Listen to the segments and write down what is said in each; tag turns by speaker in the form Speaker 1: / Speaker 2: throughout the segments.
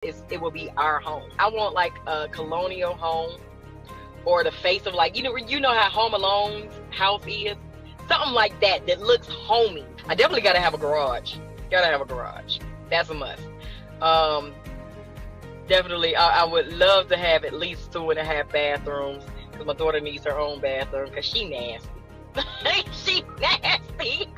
Speaker 1: it will be our home. I want like a colonial home, or the face of, like, you know how Home Alone's house is, something like that that looks homey. I definitely gotta have a garage. That's a must. Definitely, I would love to have at least 2.5 bathrooms, because my daughter needs her own bathroom because she nasty. She nasty.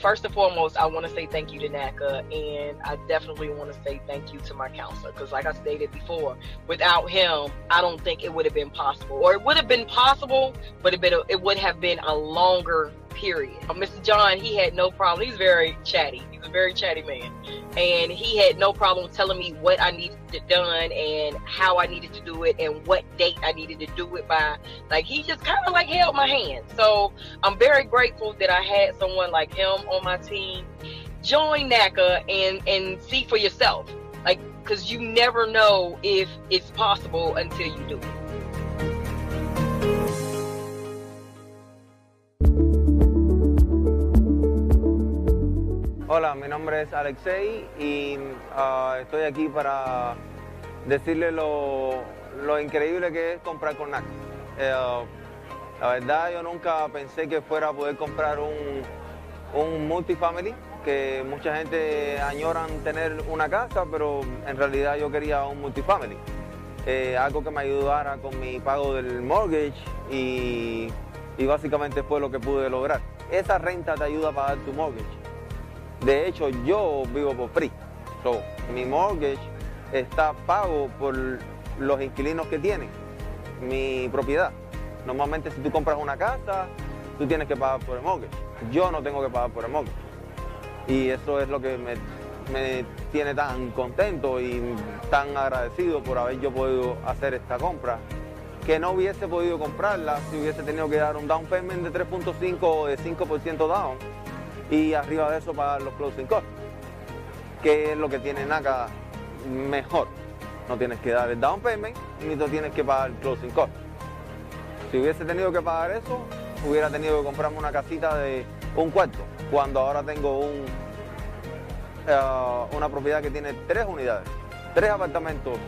Speaker 1: First and foremost, I want to say thank you to Naca, and I definitely want to say thank you to my counselor, because like I stated before, without him, I don't think it would have been possible. Or it would have been possible, but it would have been a longer period. Mr. John, he had no problem. He's very chatty. He's a very chatty man. And he had no problem telling me what I needed to done and how I needed to do it and what date I needed to do it by. Like, he just kind of like held my hand. So I'm very grateful that I had someone like him on my team. Join NACA and see for yourself. Like, because you never know if it's possible until you do it.
Speaker 2: Hola, mi nombre es Alexei y estoy aquí para decirle lo increíble que es comprar con Naca. La verdad, yo nunca pensé que fuera a poder comprar un multifamily, que mucha gente añoran tener una casa, pero en realidad yo quería un multifamily. Algo que me ayudara con mi pago del mortgage y básicamente fue lo que pude lograr. Esa renta te ayuda a pagar tu mortgage. De hecho, yo vivo por free. So, mi mortgage está pago por los inquilinos que tienen mi propiedad. Normalmente, si tú compras una casa, tú tienes que pagar por el mortgage. Yo no tengo que pagar por el mortgage. Y eso es lo que me tiene tan contento y tan agradecido por haber yo podido hacer esta compra, que no hubiese podido comprarla si hubiese tenido que dar un down payment de 3.5 o de 5% down. Y arriba de eso pagar los closing costs, que es lo que tiene Naca mejor. No tienes que dar el down payment ni tú tienes que pagar el closing cost. Si hubiese tenido que pagar eso, hubiera tenido que comprarme una casita de un cuarto, cuando ahora tengo una propiedad que tiene 3 unidades, 3 apartamentos,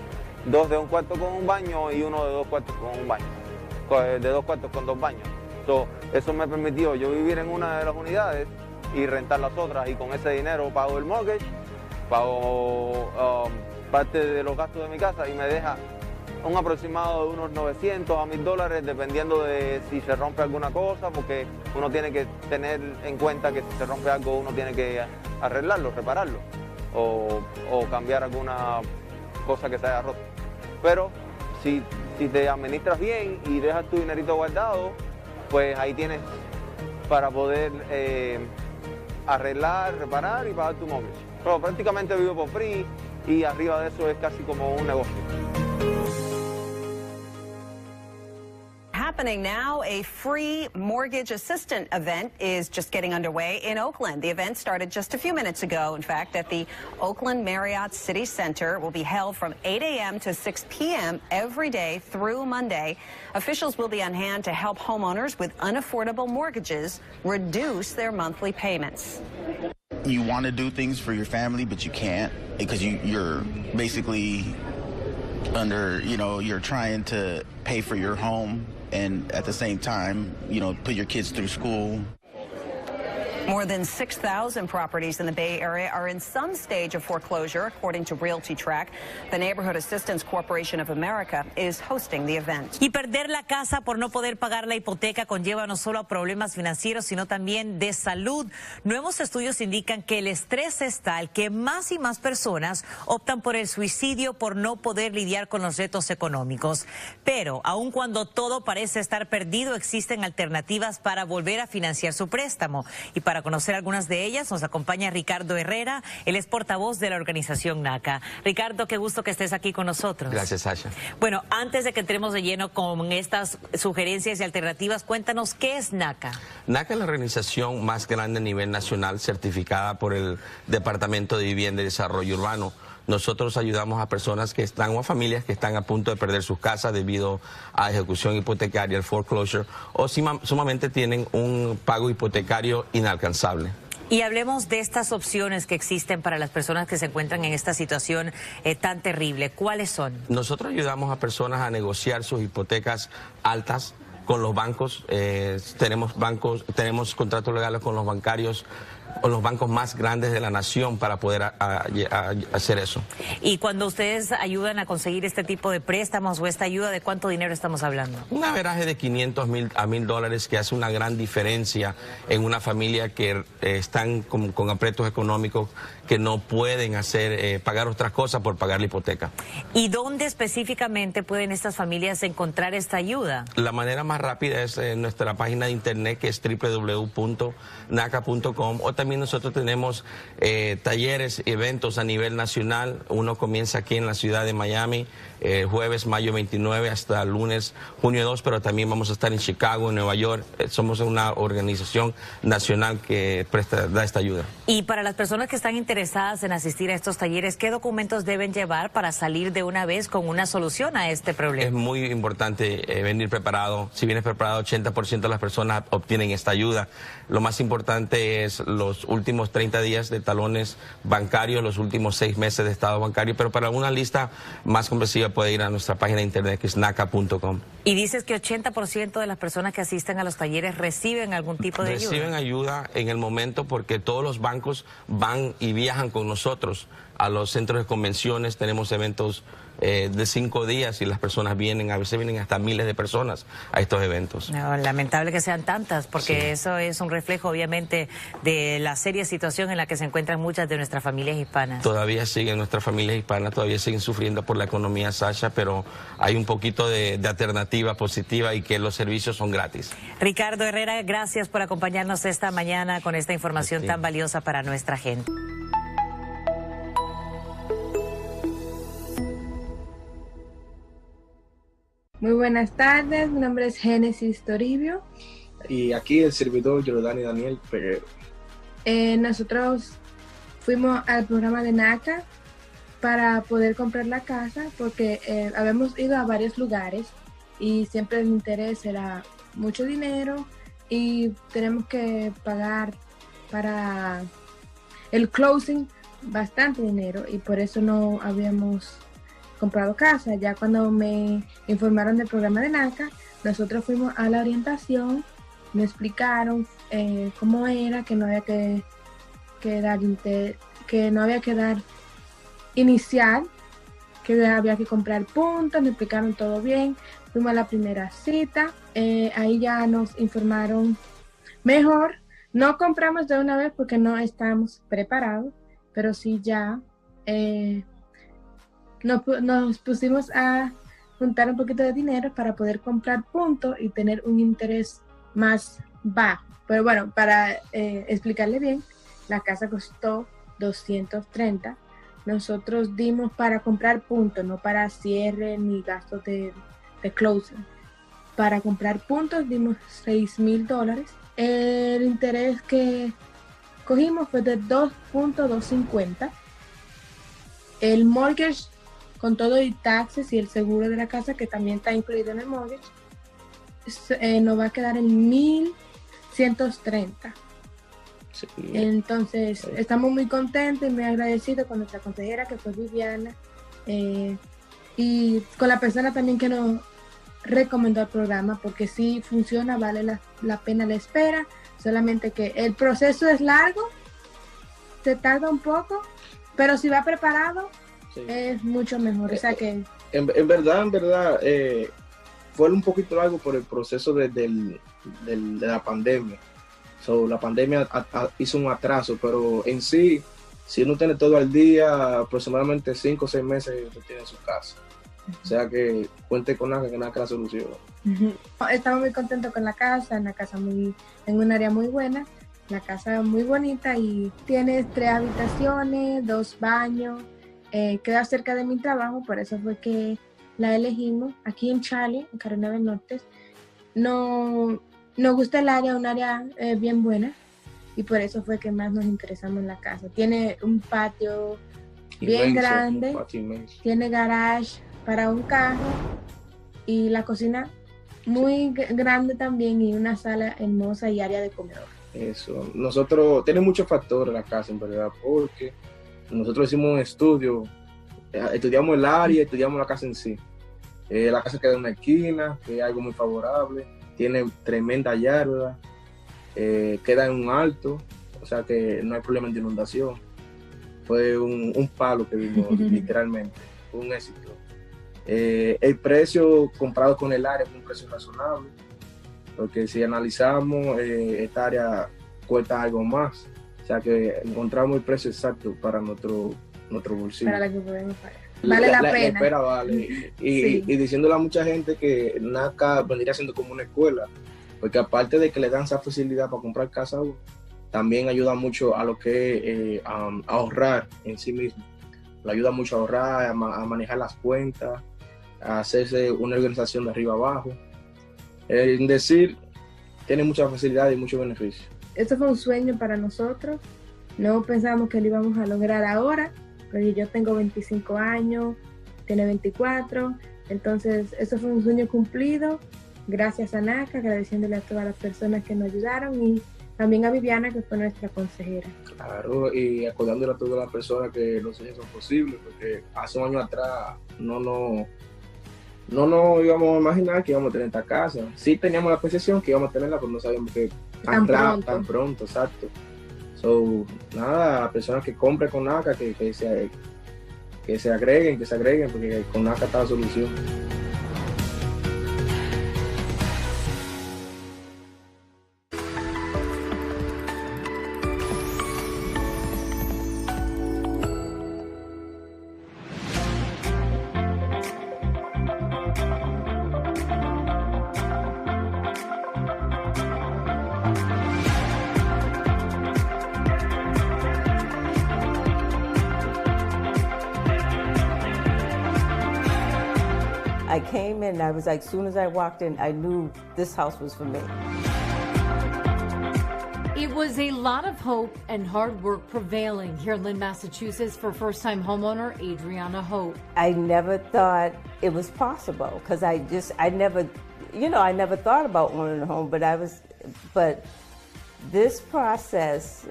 Speaker 2: 2 de un cuarto con un baño y uno de 2 cuartos con un baño, de 2 cuartos con 2 baños. Eso me permitió yo vivir en una de las unidades y rentar las otras, y con ese dinero pago el mortgage, pago parte de los gastos de mi casa y me deja un aproximado de unos 900 a $1000, dependiendo de si se rompe alguna cosa, porque uno tiene que tener en cuenta que si se rompe algo uno tiene que arreglarlo, repararlo o cambiar alguna cosa que se haya roto. Pero si te administras bien y dejas tu dinerito guardado, pues ahí tienes para poder arreglar, reparar y pagar tu mortgage. Pero prácticamente vivo por free y arriba de eso es casi como un negocio.
Speaker 3: Happening now, a free mortgage assistant event is just getting underway in Oakland. The event started just a few minutes ago, in fact, at the Oakland Marriott City Center. Will be held from 8 a.m. to 6 p.m. every day through Monday. Officials will be on hand to help homeowners with unaffordable mortgages reduce their monthly payments.
Speaker 4: You want to do things for your family, but you can't, because you're basically under, you're trying to pay for your home and at the same time, put your kids through school.
Speaker 3: More than 6,000 properties in the Bay Area are in some stage of foreclosure, according to Realty Track. The Neighborhood Assistance Corporation of America is hosting the event.
Speaker 5: Y perder la casa por no poder pagar la hipoteca conlleva no solo a problemas financieros, sino también de salud. Nuevos estudios indican que el estrés es tal que más y más personas optan por el suicidio por no poder lidiar con los retos económicos. Pero, aun cuando todo parece estar perdido, existen alternativas para volver a financiar su préstamo. Y para conocer algunas de ellas nos acompaña Ricardo Herrera, él es portavoz de la organización Naca. Ricardo, qué gusto que estés aquí con nosotros.
Speaker 6: Gracias, Sasha.
Speaker 5: Bueno, antes de que entremos de lleno con estas sugerencias y alternativas, cuéntanos, ¿qué es Naca?
Speaker 6: Naca es la organización más grande a nivel nacional, certificada por el Departamento de Vivienda y Desarrollo Urbano. Nosotros ayudamos a personas que están o a familias que están a punto de perder sus casas debido a ejecución hipotecaria, el foreclosure, o sumamente tienen un pago hipotecario inalcanzable.
Speaker 5: Y hablemos de estas opciones que existen para las personas que se encuentran en esta situación tan terrible. ¿Cuáles son?
Speaker 6: Nosotros ayudamos a personas a negociar sus hipotecas altas con los bancos. Tenemos contratos legales con los bancarios, con los bancos más grandes de la nación para poder hacer eso.
Speaker 5: Y cuando ustedes ayudan a conseguir este tipo de préstamos o esta ayuda, ¿de cuánto dinero estamos hablando?
Speaker 6: Un averaje de 500 a $1,000 que hace una gran diferencia en una familia que están con aprietos económicos, que no pueden pagar otras cosas por pagar la hipoteca.
Speaker 5: ¿Y dónde específicamente pueden estas familias encontrar esta ayuda?
Speaker 6: La manera más rápida es en nuestra página de internet, que es www.naca.com, o también nosotros tenemos talleres, eventos a nivel nacional. Uno comienza aquí en la ciudad de Miami, jueves, mayo 29, hasta lunes, junio 2, pero también vamos a estar en Chicago, en Nueva York. Somos una organización nacional que da esta ayuda.
Speaker 5: Y para las personas que están interesadas en asistir a estos talleres, ¿qué documentos deben llevar para salir de una vez con una solución a este problema?
Speaker 6: Es muy importante venir preparado. Si vienes preparado, 80% de las personas obtienen esta ayuda. Lo más importante es los últimos 30 días de talones bancarios, los últimos 6 meses de estado bancario, pero para una lista más comprensiva puede ir a nuestra página de internet, que es naca.com.
Speaker 5: Y dices que 80% de las personas que asisten a los talleres reciben algún tipo de ayuda.
Speaker 6: Reciben ayuda en el momento, porque todos los bancos van y viajan con nosotros a los centros de convenciones. Tenemos eventos de 5 días y las personas vienen, a veces vienen hasta miles de personas a estos eventos.
Speaker 5: No, lamentable que sean tantas, porque sí, eso es un reflejo obviamente de la seria situación en la que se encuentran muchas de nuestras familias hispanas.
Speaker 6: Todavía siguen nuestras familias hispanas, todavía siguen sufriendo por la economía, Sasha, pero hay un poquito de alternativa positiva, y que los servicios son gratis.
Speaker 5: Ricardo Herrera, gracias por acompañarnos esta mañana con esta información tan valiosa para nuestra gente.
Speaker 7: Muy buenas tardes, mi nombre es Génesis Toribio.
Speaker 8: Y aquí el servidor Jordani Daniel Peguero.
Speaker 7: Nosotros fuimos al programa de Naca para poder comprar la casa, porque habíamos ido a varios lugares y siempre el interés era mucho dinero y tenemos que pagar para el closing bastante dinero, y por eso no habíamos comprado casa. Ya cuando me informaron del programa de Naca, nosotros fuimos a la orientación, me explicaron cómo era, que no había que dar inicial, que había que comprar puntos, me explicaron todo bien. Fuimos a la primera cita, ahí ya nos informaron mejor. No compramos de una vez porque no estábamos preparados, pero sí ya nos pusimos a juntar un poquito de dinero para poder comprar puntos y tener un interés más bajo. Pero bueno, para explicarle bien, la casa costó 230. Nosotros dimos para comprar puntos, no para cierre ni gastos de closing. Para comprar puntos dimos $6,000. El interés que cogimos fue de 2.250. El mortgage, con todo y taxes y el seguro de la casa, que también está incluido en el mortgage, nos va a quedar en 1,130. Sí. Entonces, estamos muy contentos y muy agradecidos con nuestra consejera, que fue Viviana, y con la persona también que nos recomendó el programa, porque sí funciona, vale la pena la espera, solamente que el proceso es largo, se tarda un poco, pero si va preparado, sí, es mucho mejor. O sea que
Speaker 8: en verdad fue un poquito largo por el proceso de la pandemia. La pandemia hizo un atraso, pero en sí, si uno tiene todo al día, aproximadamente 5 o 6 meses usted tiene su casa. O sea que cuente con Naca, que Naca la solución.
Speaker 7: Estamos muy contentos con la casa, en un área muy buena. La casa muy bonita y tiene 3 habitaciones, 2 baños, queda cerca de mi trabajo, por eso fue que la elegimos. Aquí en Charlie, en Carolina del Norte, nos gusta el área, un área bien buena, y por eso fue que más nos interesamos en la casa. Tiene un patio bien grande, tiene garage para un carro y la cocina muy grande también, y una sala hermosa y área de comedor.
Speaker 8: Eso. Nosotros, tiene muchos factores la casa, en verdad, porque nosotros hicimos un estudio, estudiamos el área, estudiamos la casa en sí. La casa queda en una esquina, que es algo muy favorable, tiene tremenda yarda, queda en un alto, o sea que no hay problema de inundación. Fue un palo que vimos literalmente, fue un éxito. El precio comparado con el área es un precio razonable, porque si analizamos, esta área cuesta algo más, o sea que encontramos el precio exacto para nuestro bolsillo.
Speaker 7: Para la que podemos pagar. Vale la pena.
Speaker 8: La espera vale.
Speaker 7: Sí.
Speaker 8: Y diciéndole a mucha gente que Naca vendría siendo como una escuela, porque aparte de que le dan esa facilidad para comprar casa, también ayuda mucho a lo que es a ahorrar en sí mismo. Le ayuda mucho a ahorrar, a manejar las cuentas, a hacerse una organización de arriba abajo. En decir, tiene mucha facilidad y muchos beneficios.
Speaker 7: Esto fue un sueño para nosotros. No pensamos que lo íbamos a lograr ahora, porque yo tengo 25 años, tiene 24. Entonces, eso fue un sueño cumplido. Gracias a Naca, agradeciéndole a todas las personas que nos ayudaron y también a Viviana, que fue nuestra consejera.
Speaker 8: Claro, y acordándole a todas las personas que los sueños son posibles, porque hace un año atrás no nos íbamos a imaginar que íbamos a tener esta casa. Sí teníamos la percepción que íbamos a tenerla, pero no sabíamos que tan pronto, exacto. So, nada, las personas que compren con Naca, que se agreguen, porque con Naca está la solución.
Speaker 9: I came in and I was like, as soon as I walked in, I knew this house was for me.
Speaker 10: It was a lot of hope and hard work prevailing here in Lynn, Massachusetts for first-time homeowner Adriana Hope.
Speaker 9: I never thought it was possible because I never thought about owning a home, but this process,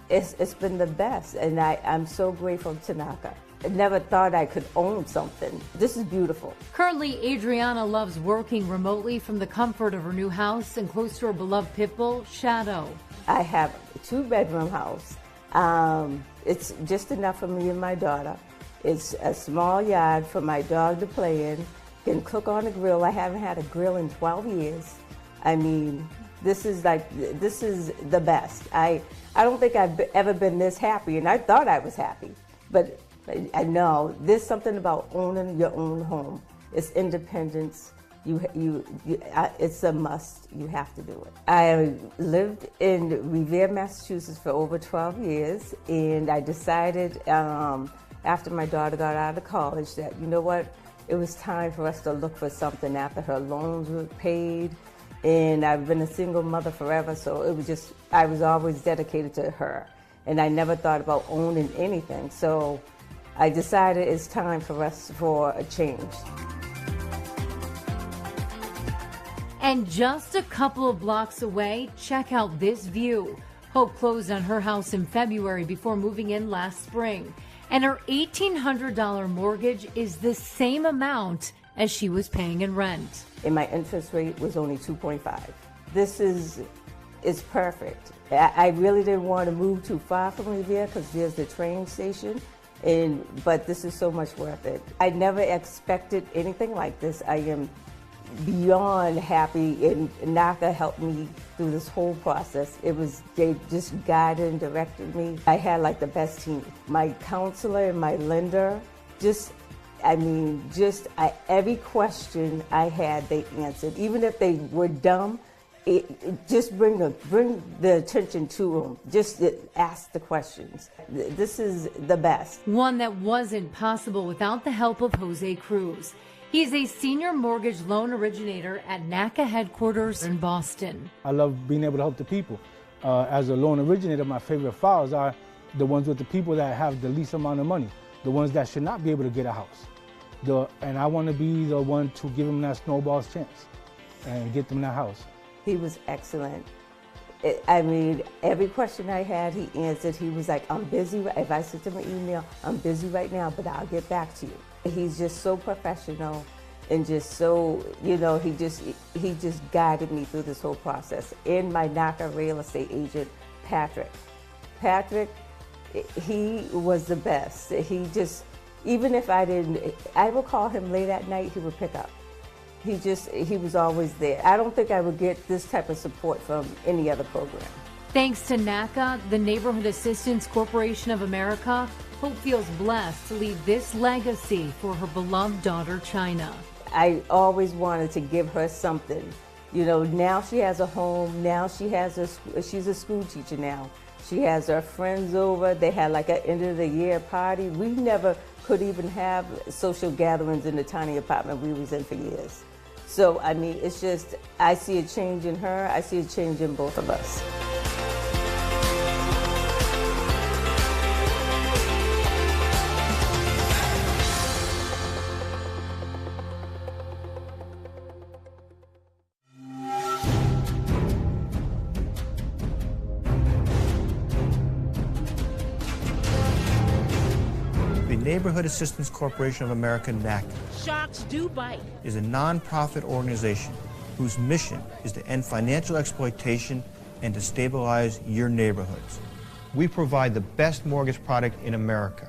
Speaker 9: it's been the best, and I'm so grateful to Naca. I never thought I could own something. This is beautiful. Currently,
Speaker 10: Adriana loves working remotely from the comfort of her new house and close to her beloved pit bull, Shadow.
Speaker 9: I have a 2-bedroom house. It's just enough for me and my daughter. It's a small yard for my dog to play in. Can cook on a grill. I haven't had a grill in 12 years. I mean, this is the best. I don't think I've ever been this happy, and I thought I was happy, but I know there's something about owning your own home. It's independence. It's a must. You have to do it. I lived in Revere, Massachusetts for over 12 years, and I decided after my daughter got out of college that, you know what, it was time for us to look for something after her loans were paid, and I've been a single mother forever, so it was just, I was always dedicated to her, and I never thought about owning anything, so I decided it's time for us for a change.
Speaker 10: And just a couple of blocks away, check out this view. Hope closed on her house in February before moving in last spring. And her $1,800 mortgage is the same amount as she was paying in rent.
Speaker 9: And my interest rate was only 2.5. This is perfect. I really didn't want to move too far from Revere because there's the train station. But this is so much worth it. I never expected anything like this. I am beyond happy, and Naca helped me through this whole process. They just guided and directed me. I had like the best team. My counselor and my lender, every question I had, they answered. Even if they were dumb, just bring the attention to them. Just ask the questions. This is the best.
Speaker 10: One that wasn't possible without the help of Jose Cruz. He's a senior mortgage loan originator at Naca headquarters in Boston.
Speaker 11: I love being able to help the people. As a loan originator, my favorite files are the ones with the people that have the least amount of money, the ones that should not be able to get a house. And I want to be the one to give them that snowball's chance and get them that house.
Speaker 9: He was excellent. I mean, every question I had, he answered. He was like, I'm busy. If I sent him an email, I'm busy right now, but I'll get back to you. He's just so professional and just so, you know, he just guided me through this whole process. And my Naca real estate agent, Patrick. Patrick, he was the best. He just, even if I would call him late at night, he would pick up. He was always there. I don't think I would get this type of support from any other program.
Speaker 10: Thanks to NACA, the Neighborhood Assistance Corporation of America, Hope feels blessed to leave this legacy for her beloved daughter, China.
Speaker 9: I always wanted to give her something. You know, now she has a home. Now she's a school teacher now. She has her friends over. They had like an end of the year party. We never could even have social gatherings in the tiny apartment we was in for years. So, I mean, it's just, I see a change in her. I see a change in both of us.
Speaker 12: Neighborhood Assistance Corporation of America, NACA,
Speaker 13: Sharks do bite.
Speaker 12: is a nonprofit organization whose mission is to end financial exploitation and to stabilize your neighborhoods. We provide the best mortgage product in America.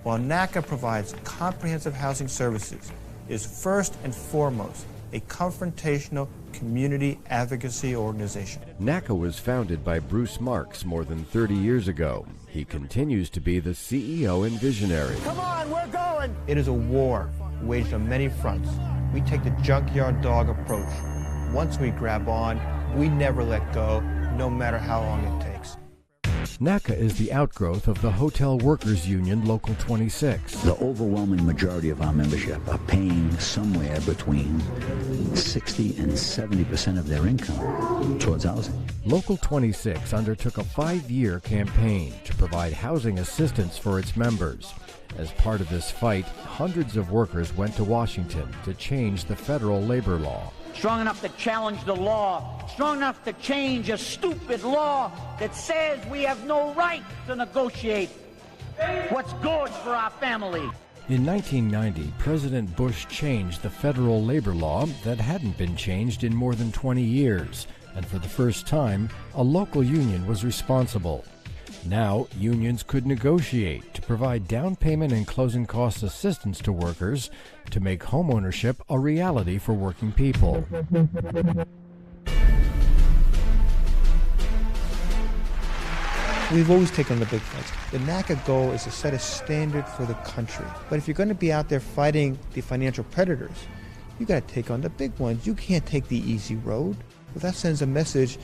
Speaker 12: While NACA provides comprehensive housing services, it is first and foremost a confrontational community advocacy organization.
Speaker 14: NACA was founded by Bruce Marks more than 30 years ago. He continues to be the CEO and visionary.
Speaker 12: Come on, we're going! It is a war waged on many fronts. We take the junkyard dog approach. Once we grab on, we never let go, no matter how long it takes.
Speaker 14: NACA is the outgrowth of the Hotel Workers Union Local 26.
Speaker 15: The overwhelming majority of our membership are paying somewhere between 60 and 70% of their income towards housing.
Speaker 14: Local 26 undertook a 5-year campaign to provide housing assistance for its members. As part of this fight, hundreds of workers went to Washington to change the federal labor law.
Speaker 13: Strong enough to challenge the law, strong enough to change a stupid law that says we have no right to negotiate what's good for our family.
Speaker 14: In 1990, President Bush changed the federal labor law that hadn't been changed in more than 20 years, and for the first time, a local union was responsible. Now, unions could negotiate to provide down payment and closing cost assistance to workers to make homeownership a reality for working people.
Speaker 12: We've always taken the big fights. The NACA goal is to set a standard for the country. But if you're going to be out there fighting the financial predators, you got to take on the big ones. You can't take the easy road. Well, that sends a message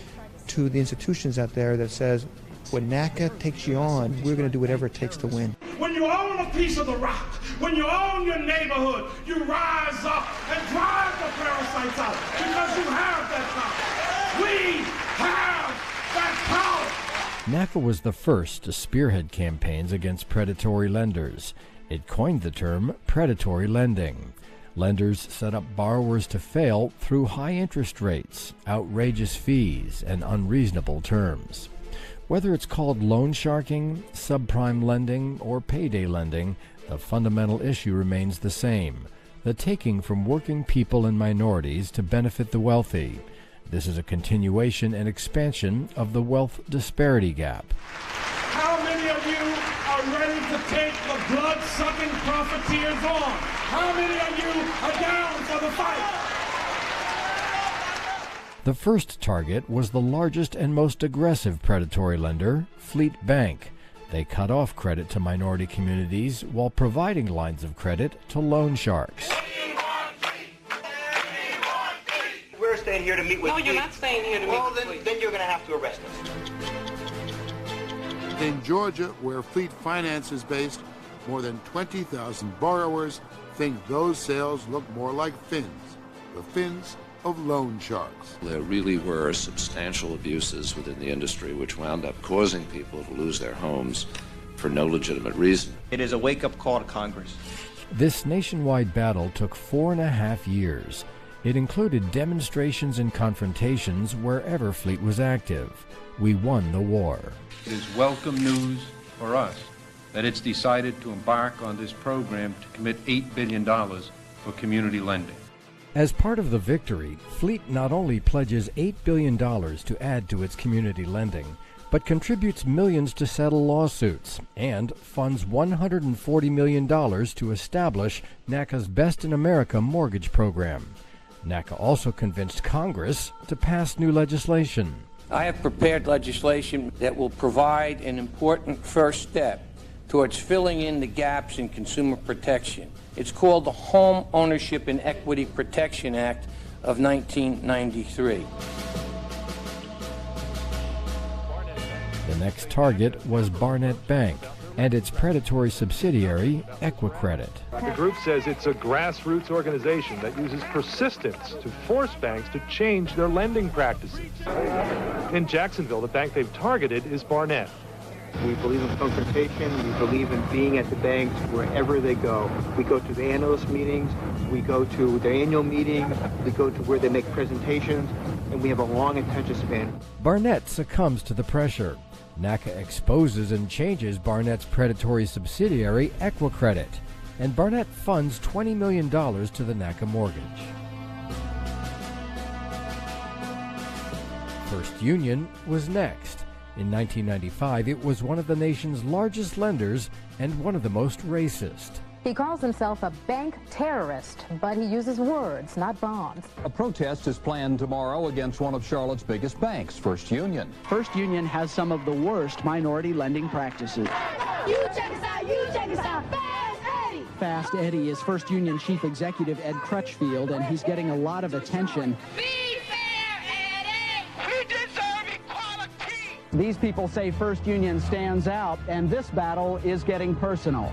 Speaker 12: to the institutions out there that says, when NACA takes you on, we're going to do whatever it takes to win.
Speaker 16: When you own a piece of the rock, when you own your neighborhood, you rise up and drive the parasites out because you have that power. We have that power.
Speaker 14: NACA was the first to spearhead campaigns against predatory lenders. It coined the term predatory lending. Lenders set up borrowers to fail through high interest rates, outrageous fees, and unreasonable terms. Whether it's called loan sharking, subprime lending, or payday lending, the fundamental issue remains the same: the taking from working people and minorities to benefit the wealthy. This is a continuation and expansion of the wealth disparity gap.
Speaker 16: How many of you are ready to take the blood-sucking profiteers on? How many of you are down for the fight?
Speaker 14: The first target was the largest and most aggressive predatory lender, Fleet Bank. They cut off credit to minority communities while providing lines of credit to loan sharks.
Speaker 17: We're staying here to meet with you.
Speaker 18: No, you're not staying here to meet with you.
Speaker 17: Well, then you're going to have to arrest us.
Speaker 19: In Georgia, where Fleet Finance is based, more than 20,000 borrowers think those sales look more like fins. The fins of loan sharks.
Speaker 20: There really were substantial abuses within the industry which wound up causing people to lose their homes for no legitimate reason.
Speaker 17: It is a wake-up call to Congress.
Speaker 14: This nationwide battle took 4.5 years. It included demonstrations and confrontations wherever Fleet was active. We won the war.
Speaker 18: It is welcome news for us that it's decided to embark on this program to commit $8 billion for community lending.
Speaker 14: As part of the victory, Fleet not only pledges $8 billion to add to its community lending, but contributes millions to settle lawsuits and funds $140 million to establish NACA's Best in America mortgage program. NACA also convinced Congress to pass new legislation.
Speaker 19: I have prepared legislation that will provide an important first step towards filling in the gaps in consumer protection. It's called the Home Ownership and Equity Protection Act of 1993.
Speaker 14: The next target was Barnett Bank and its predatory subsidiary, Equicredit.
Speaker 21: The group says it's a grassroots organization that uses persistence to force banks to change their lending practices. In Jacksonville, the bank they've targeted is Barnett.
Speaker 22: We believe in confrontation. We believe in being at the banks wherever they go. We go to the analyst meetings. We go to their annual meetings. We go to where they make presentations. And we have a long attention span.
Speaker 14: Barnett succumbs to the pressure. NACA exposes and changes Barnett's predatory subsidiary, Equicredit, and Barnett funds $20 million to the NACA mortgage. First Union was next. In 1995, it was one of the nation's largest lenders and one of the most racist.
Speaker 23: He calls himself a bank terrorist, but he uses words, not bombs.
Speaker 24: A protest is planned tomorrow against one of Charlotte's biggest banks, First Union.
Speaker 25: First Union has some of the worst minority lending practices.
Speaker 26: You check us out, you check us out. Fast Eddie!
Speaker 25: Fast Eddie is First Union Chief Executive Ed Crutchfield, and he's getting a lot of attention.
Speaker 26: Be fair, Eddie! We deserve equality!
Speaker 25: These people say First Union stands out, and this battle is getting personal.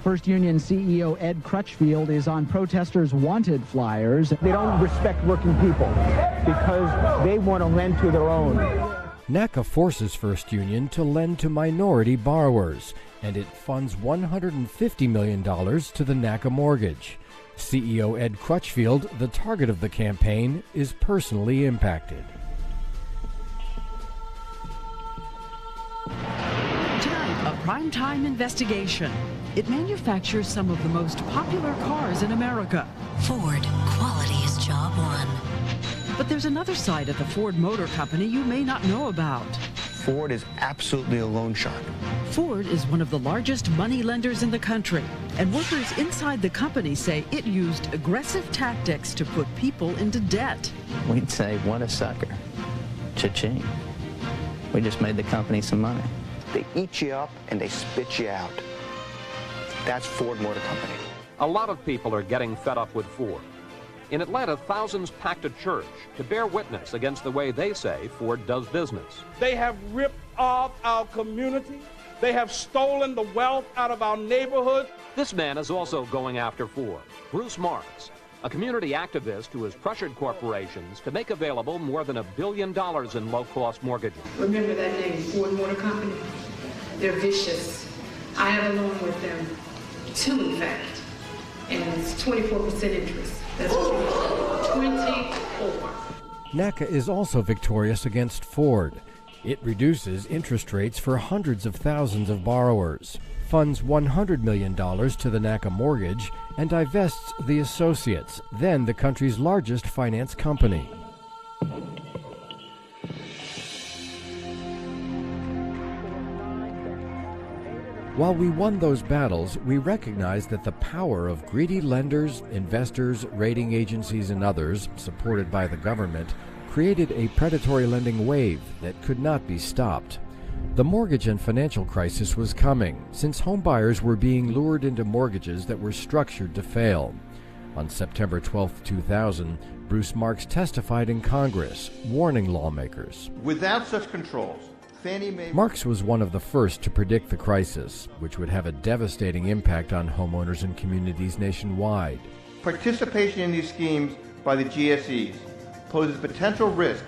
Speaker 25: First Union CEO Ed Crutchfield is on protesters' wanted flyers.
Speaker 22: They don't respect working people because they want to lend to their own.
Speaker 14: NACA forces First Union to lend to minority borrowers, and it funds $150 million to the NACA mortgage. CEO Ed Crutchfield, the target of the campaign, is personally impacted.
Speaker 27: Tonight, a primetime investigation. It manufactures some of the most popular cars in America.
Speaker 28: Ford, quality is job one.
Speaker 27: But there's another side of the Ford Motor Company you may not know about.
Speaker 29: Ford is absolutely a loan shark.
Speaker 27: Ford is one of the largest money lenders in the country, and workers inside the company say it used aggressive tactics to put people into debt.
Speaker 30: We'd say, what a sucker. Cha-ching. We just made the company some money.
Speaker 29: They eat you up and they spit you out. That's Ford Motor Company.
Speaker 31: A lot of people are getting fed up with Ford. In Atlanta, thousands packed a church to bear witness against the way they say Ford does business.
Speaker 16: They have ripped off our community. They have stolen the wealth out of our neighborhoods.
Speaker 31: This man is also going after Ford. Bruce Marks, a community activist who has pressured corporations to make available more than $1 billion in low-cost mortgages.
Speaker 32: Remember that name, Ford Motor Company? They're vicious. I have a loan with them. 2, in fact, and it's 24% interest. That's what we want. 24.
Speaker 14: NACA is also victorious against Ford. It reduces interest rates for hundreds of thousands of borrowers, funds $100 million to the NACA mortgage, and divests the associates, then the country's largest finance company. While we won those battles, we recognized that the power of greedy lenders, investors, rating agencies, and others, supported by the government, created a predatory lending wave that could not be stopped. The mortgage and financial crisis was coming, since homebuyers were being lured into mortgages that were structured to fail. On September 12, 2000, Bruce Marks testified in Congress, warning lawmakers.
Speaker 33: Without such controls, Fannie Mae...
Speaker 14: Marks was one of the first to predict the crisis, which would have a devastating impact on homeowners and communities nationwide.
Speaker 33: Participation in these schemes by the GSEs poses potential risk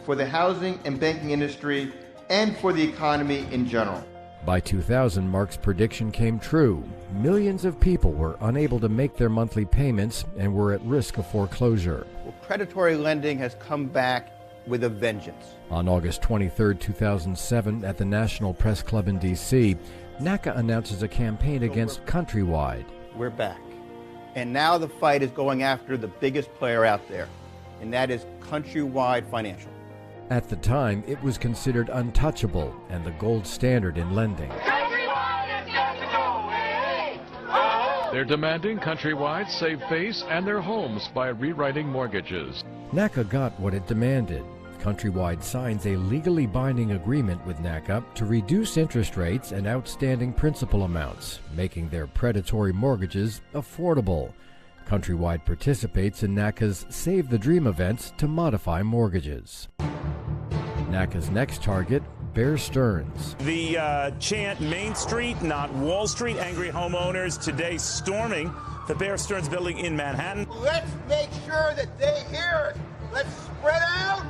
Speaker 33: for the housing and banking industry and for the economy in general.
Speaker 14: By 2000, Marks' prediction came true. Millions of people were unable to make their monthly payments and were at risk of foreclosure.
Speaker 33: predatory lending has come back with a vengeance.
Speaker 14: On August 23, 2007, at the National Press Club in D.C., Naca announces a campaign against Countrywide.
Speaker 33: We're back. And now the fight is going after the biggest player out there, and that is Countrywide Financial.
Speaker 14: At the time, it was considered untouchable and the gold standard in lending.
Speaker 1: They're demanding Countrywide save face and their homes by rewriting mortgages.
Speaker 14: Naca got what it demanded. Countrywide signs a legally binding agreement with Naca to reduce interest rates and outstanding principal amounts, making their predatory mortgages affordable. Countrywide participates in Naca's Save the Dream events to modify mortgages. Naca's next target, Bear Stearns.
Speaker 2: The chant Main Street, not Wall Street. Angry homeowners today storming the Bear Stearns building in Manhattan.
Speaker 3: Let's make sure that they hear us. Let's spread out,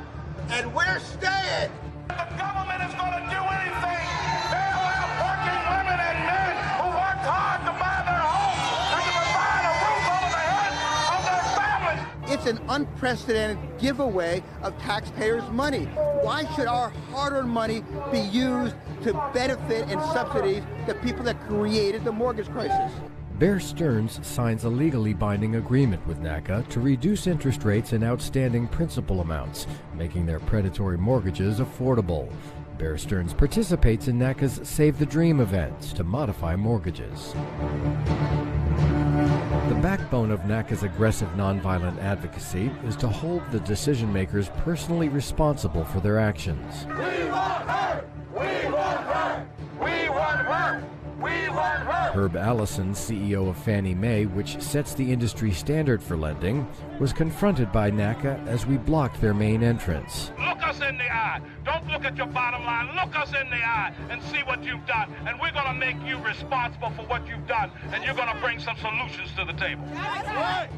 Speaker 3: and we're staying.
Speaker 16: The government is going to do anything. Bail out working women and men who worked hard to buy their homes and to provide a roof over the head of their families.
Speaker 33: It's an unprecedented giveaway of taxpayers' money. Why should our hard-earned money be used to benefit and subsidize the people that created the mortgage crisis?
Speaker 14: Bear Stearns signs a legally binding agreement with Naca to reduce interest rates and outstanding principal amounts, making their predatory mortgages affordable. Bear Stearns participates in Naca's Save the Dream events to modify mortgages. The backbone of Naca's aggressive nonviolent advocacy is to hold the decision-makers personally responsible for their actions.
Speaker 16: We want her! We want her! We want her! We want her!
Speaker 14: Herb Allison, CEO of Fannie Mae, which sets the industry standard for lending, was confronted by Naca as we blocked their main entrance.
Speaker 16: Look us in the eye. Don't look at your bottom line. Look us in the eye and see what you've done. And we're going to make you responsible for what you've done. And you're going to bring some solutions to the table. That's right.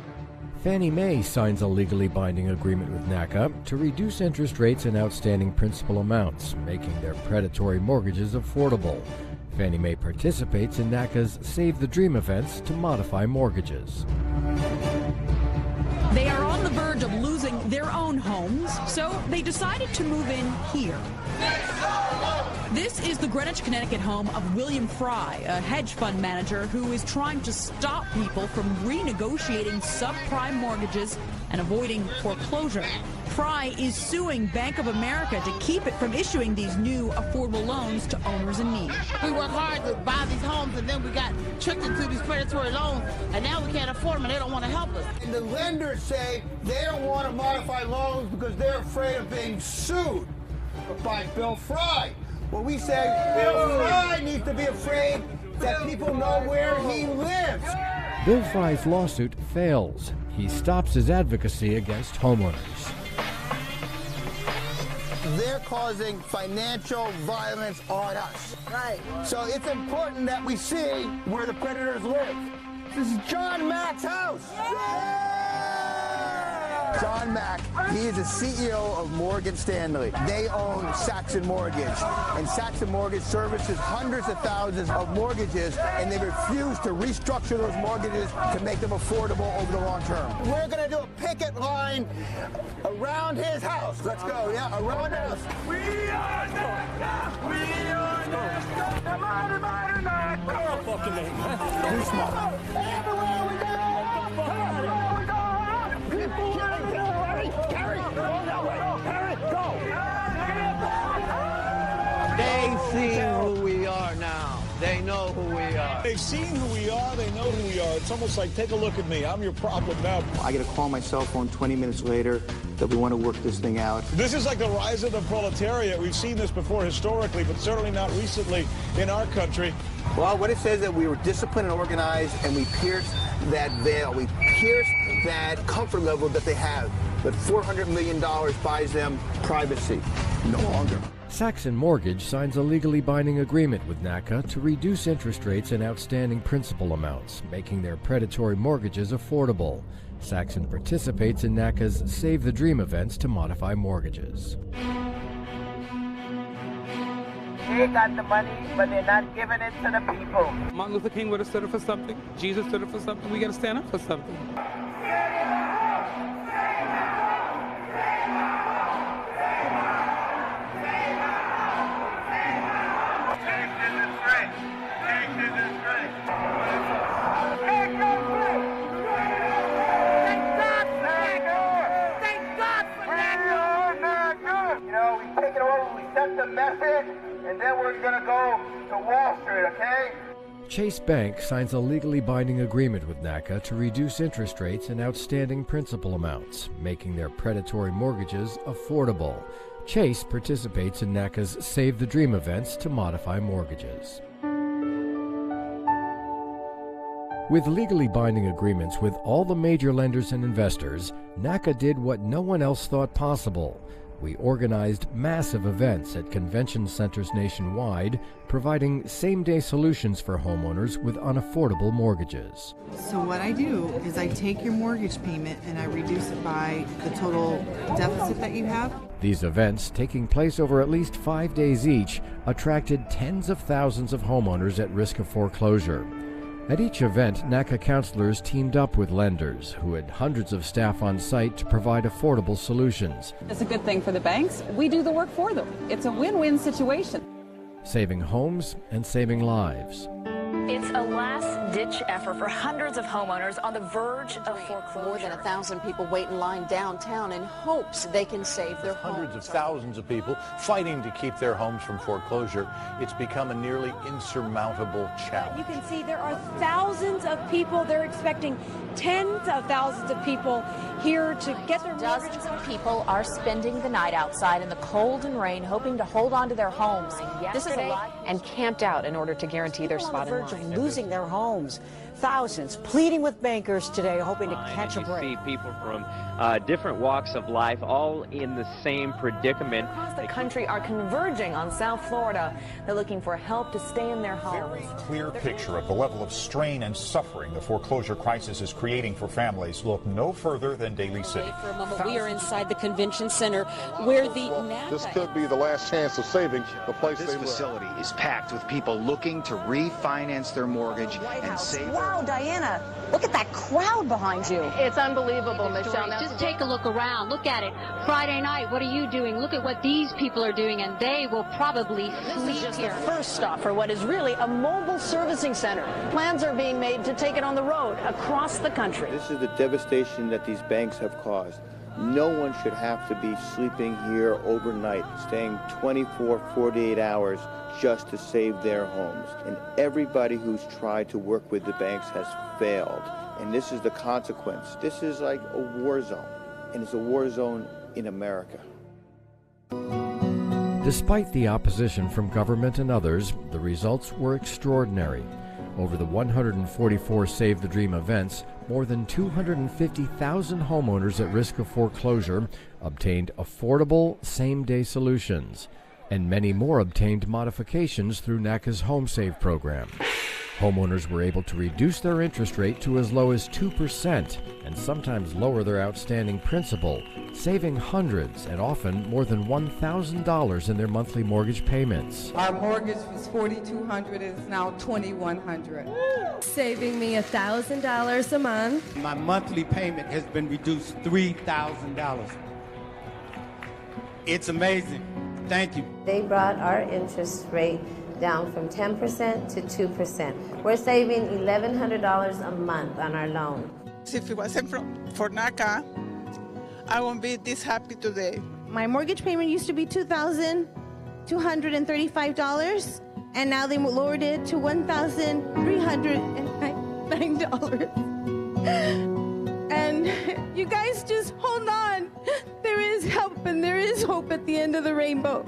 Speaker 14: Fannie Mae signs a legally binding agreement with Naca to reduce interest rates and outstanding principal amounts, making their predatory mortgages affordable. Fannie Mae participates in Naca's Save the Dream events to modify mortgages.
Speaker 27: They are on the verge of losing their own homes, so they decided to move in here. This is the Greenwich, Connecticut home of William Fry, a hedge fund manager who is trying to stop people from renegotiating subprime mortgages and avoiding foreclosure. Fry is suing Bank of America to keep it from issuing these new affordable loans to owners in need.
Speaker 4: We work hard to buy these homes, and then we got tricked into these predatory loans, and now we can't afford them, and they don't want to help us.
Speaker 3: And the lenders say they don't want to modify loans because they're afraid of being sued by Bill Fry. Well, we say Bill Fry needs to be afraid that people know where he lives.
Speaker 14: Bill Fry's lawsuit fails. He stops his advocacy against homeowners.
Speaker 3: They're causing financial violence on us. Right. So it's important that we see where the predators live. This is John Mack's house. Yeah! John Mack, he is the CEO of Morgan Stanley. They own Saxon Mortgage, and Saxon Mortgage services hundreds of thousands of mortgages, and they refuse to restructure those mortgages to make them affordable over the long term. We're going to do a picket line around his house. Let's go, yeah, around us.
Speaker 16: We are Naca! We are Naca! Come on, everybody, Naca!
Speaker 3: Fucking name. Too small.
Speaker 16: Everywhere we go! Everywhere we go! People want to go! Carry! Go that way! Carry! Go!
Speaker 3: They've seen who we are now. They know who we are.
Speaker 5: They've seen who we are. They know who we are. It's almost like, take a look at me. I'm your problem now.
Speaker 33: I get a call on my cell phone 20 minutes later that we want to work this thing out.
Speaker 5: This is like the rise of the proletariat. We've seen this before historically, but certainly not recently in our country.
Speaker 33: Well, what it says is that we were disciplined and organized, and we pierced that veil. We pierced that comfort level that they have. But $400 million buys them privacy. No longer.
Speaker 14: Saxon Mortgage signs a legally binding agreement with Naca to reduce interest rates and outstanding principal amounts, making their predatory mortgages affordable. Saxon participates in Naca's Save the Dream events to modify mortgages.
Speaker 4: They got the money, but they're not giving it to the people.
Speaker 6: Martin Luther King would have stood up for something. Jesus stood up for something. We got to stand up for something.
Speaker 3: going to go to Wall Street, okay?
Speaker 14: Chase Bank signs a legally binding agreement with Naca to reduce interest rates and outstanding principal amounts, making their predatory mortgages affordable. Chase participates in Naca's Save the Dream events to modify mortgages. With legally binding agreements with all the major lenders and investors, Naca did what no one else thought possible. We organized massive events at convention centers nationwide, providing same-day solutions for homeowners with unaffordable mortgages.
Speaker 7: So what I do is I take your mortgage payment and I reduce it by the total deficit that you have.
Speaker 14: These events, taking place over at least 5 days each, attracted tens of thousands of homeowners at risk of foreclosure. At each event, Naca counselors teamed up with lenders who had hundreds of staff on site to provide affordable solutions.
Speaker 27: It's a good thing for the banks. We do the work for them. It's a win-win situation.
Speaker 14: Saving homes and saving lives.
Speaker 8: It's a last-ditch effort for hundreds of homeowners on the verge of foreclosure.
Speaker 9: More than 1,000 people wait in line downtown in hopes they can save their homes.
Speaker 10: Hundreds of thousands of people fighting to keep their homes from foreclosure. It's become a nearly insurmountable challenge.
Speaker 11: You can see there are thousands of people. They're expecting tens of thousands of people here to get their mortgages.
Speaker 9: Dozens of people are spending the night outside in the cold and rain, hoping to hold on to their homes. This is a lot.
Speaker 12: And camped out in order to guarantee their spot in line.
Speaker 13: Losing their homes. Thousands pleading with bankers today, hoping to catch a break.
Speaker 15: You see people from different walks of life, all in the same predicament.
Speaker 9: Across the country are converging on South Florida. They're looking for help to stay in their homes.
Speaker 17: Very clear picture of the level of strain and suffering the foreclosure crisis is creating for families. Look no further than Daly City.
Speaker 11: For a moment, we are inside the convention center where the
Speaker 18: This could be the last chance of saving the place they live.
Speaker 19: This facility is packed with people looking to refinance their mortgage and save.
Speaker 13: Wow, Diana, look at that crowd behind you.
Speaker 9: It's unbelievable, Michelle.
Speaker 20: Just take a look around. Look at it. Friday night, what are you doing? Look at what these people are doing, and they will probably sleep
Speaker 9: just
Speaker 20: here.
Speaker 9: The first stop for what is really a mobile servicing center. Plans are being made to take it on the road across the country.
Speaker 22: This is the devastation that these banks have caused. No one should have to be sleeping here overnight, staying 24, 48 hours just to save their homes. And everybody who's tried to work with the banks has failed. And this is the consequence. This is like a war zone, and it's a war zone in America.
Speaker 14: Despite the opposition from government and others, the results were extraordinary. Over the 144 Save the Dream events, more than 250,000 homeowners at risk of foreclosure obtained affordable same-day solutions, and many more obtained modifications through Naca's Home Save program. Homeowners were able to reduce their interest rate to as low as 2% and sometimes lower their outstanding principal, saving hundreds and often more than $1,000 in their monthly mortgage payments.
Speaker 21: Our mortgage was $4,200, it is now $2,100.
Speaker 34: Saving me $1,000 a month.
Speaker 35: My monthly payment has been reduced $3,000. It's amazing. Thank you.
Speaker 36: They brought our interest rate down from 10% to 2%. We're saving $1,100 a month on our loan.
Speaker 37: If it wasn't for Naca, I won't be this happy today.
Speaker 34: My mortgage payment used to be $2,235, and now they lowered it to $1,309. And you guys just hold on. There is help and there is hope at the end of the rainbow.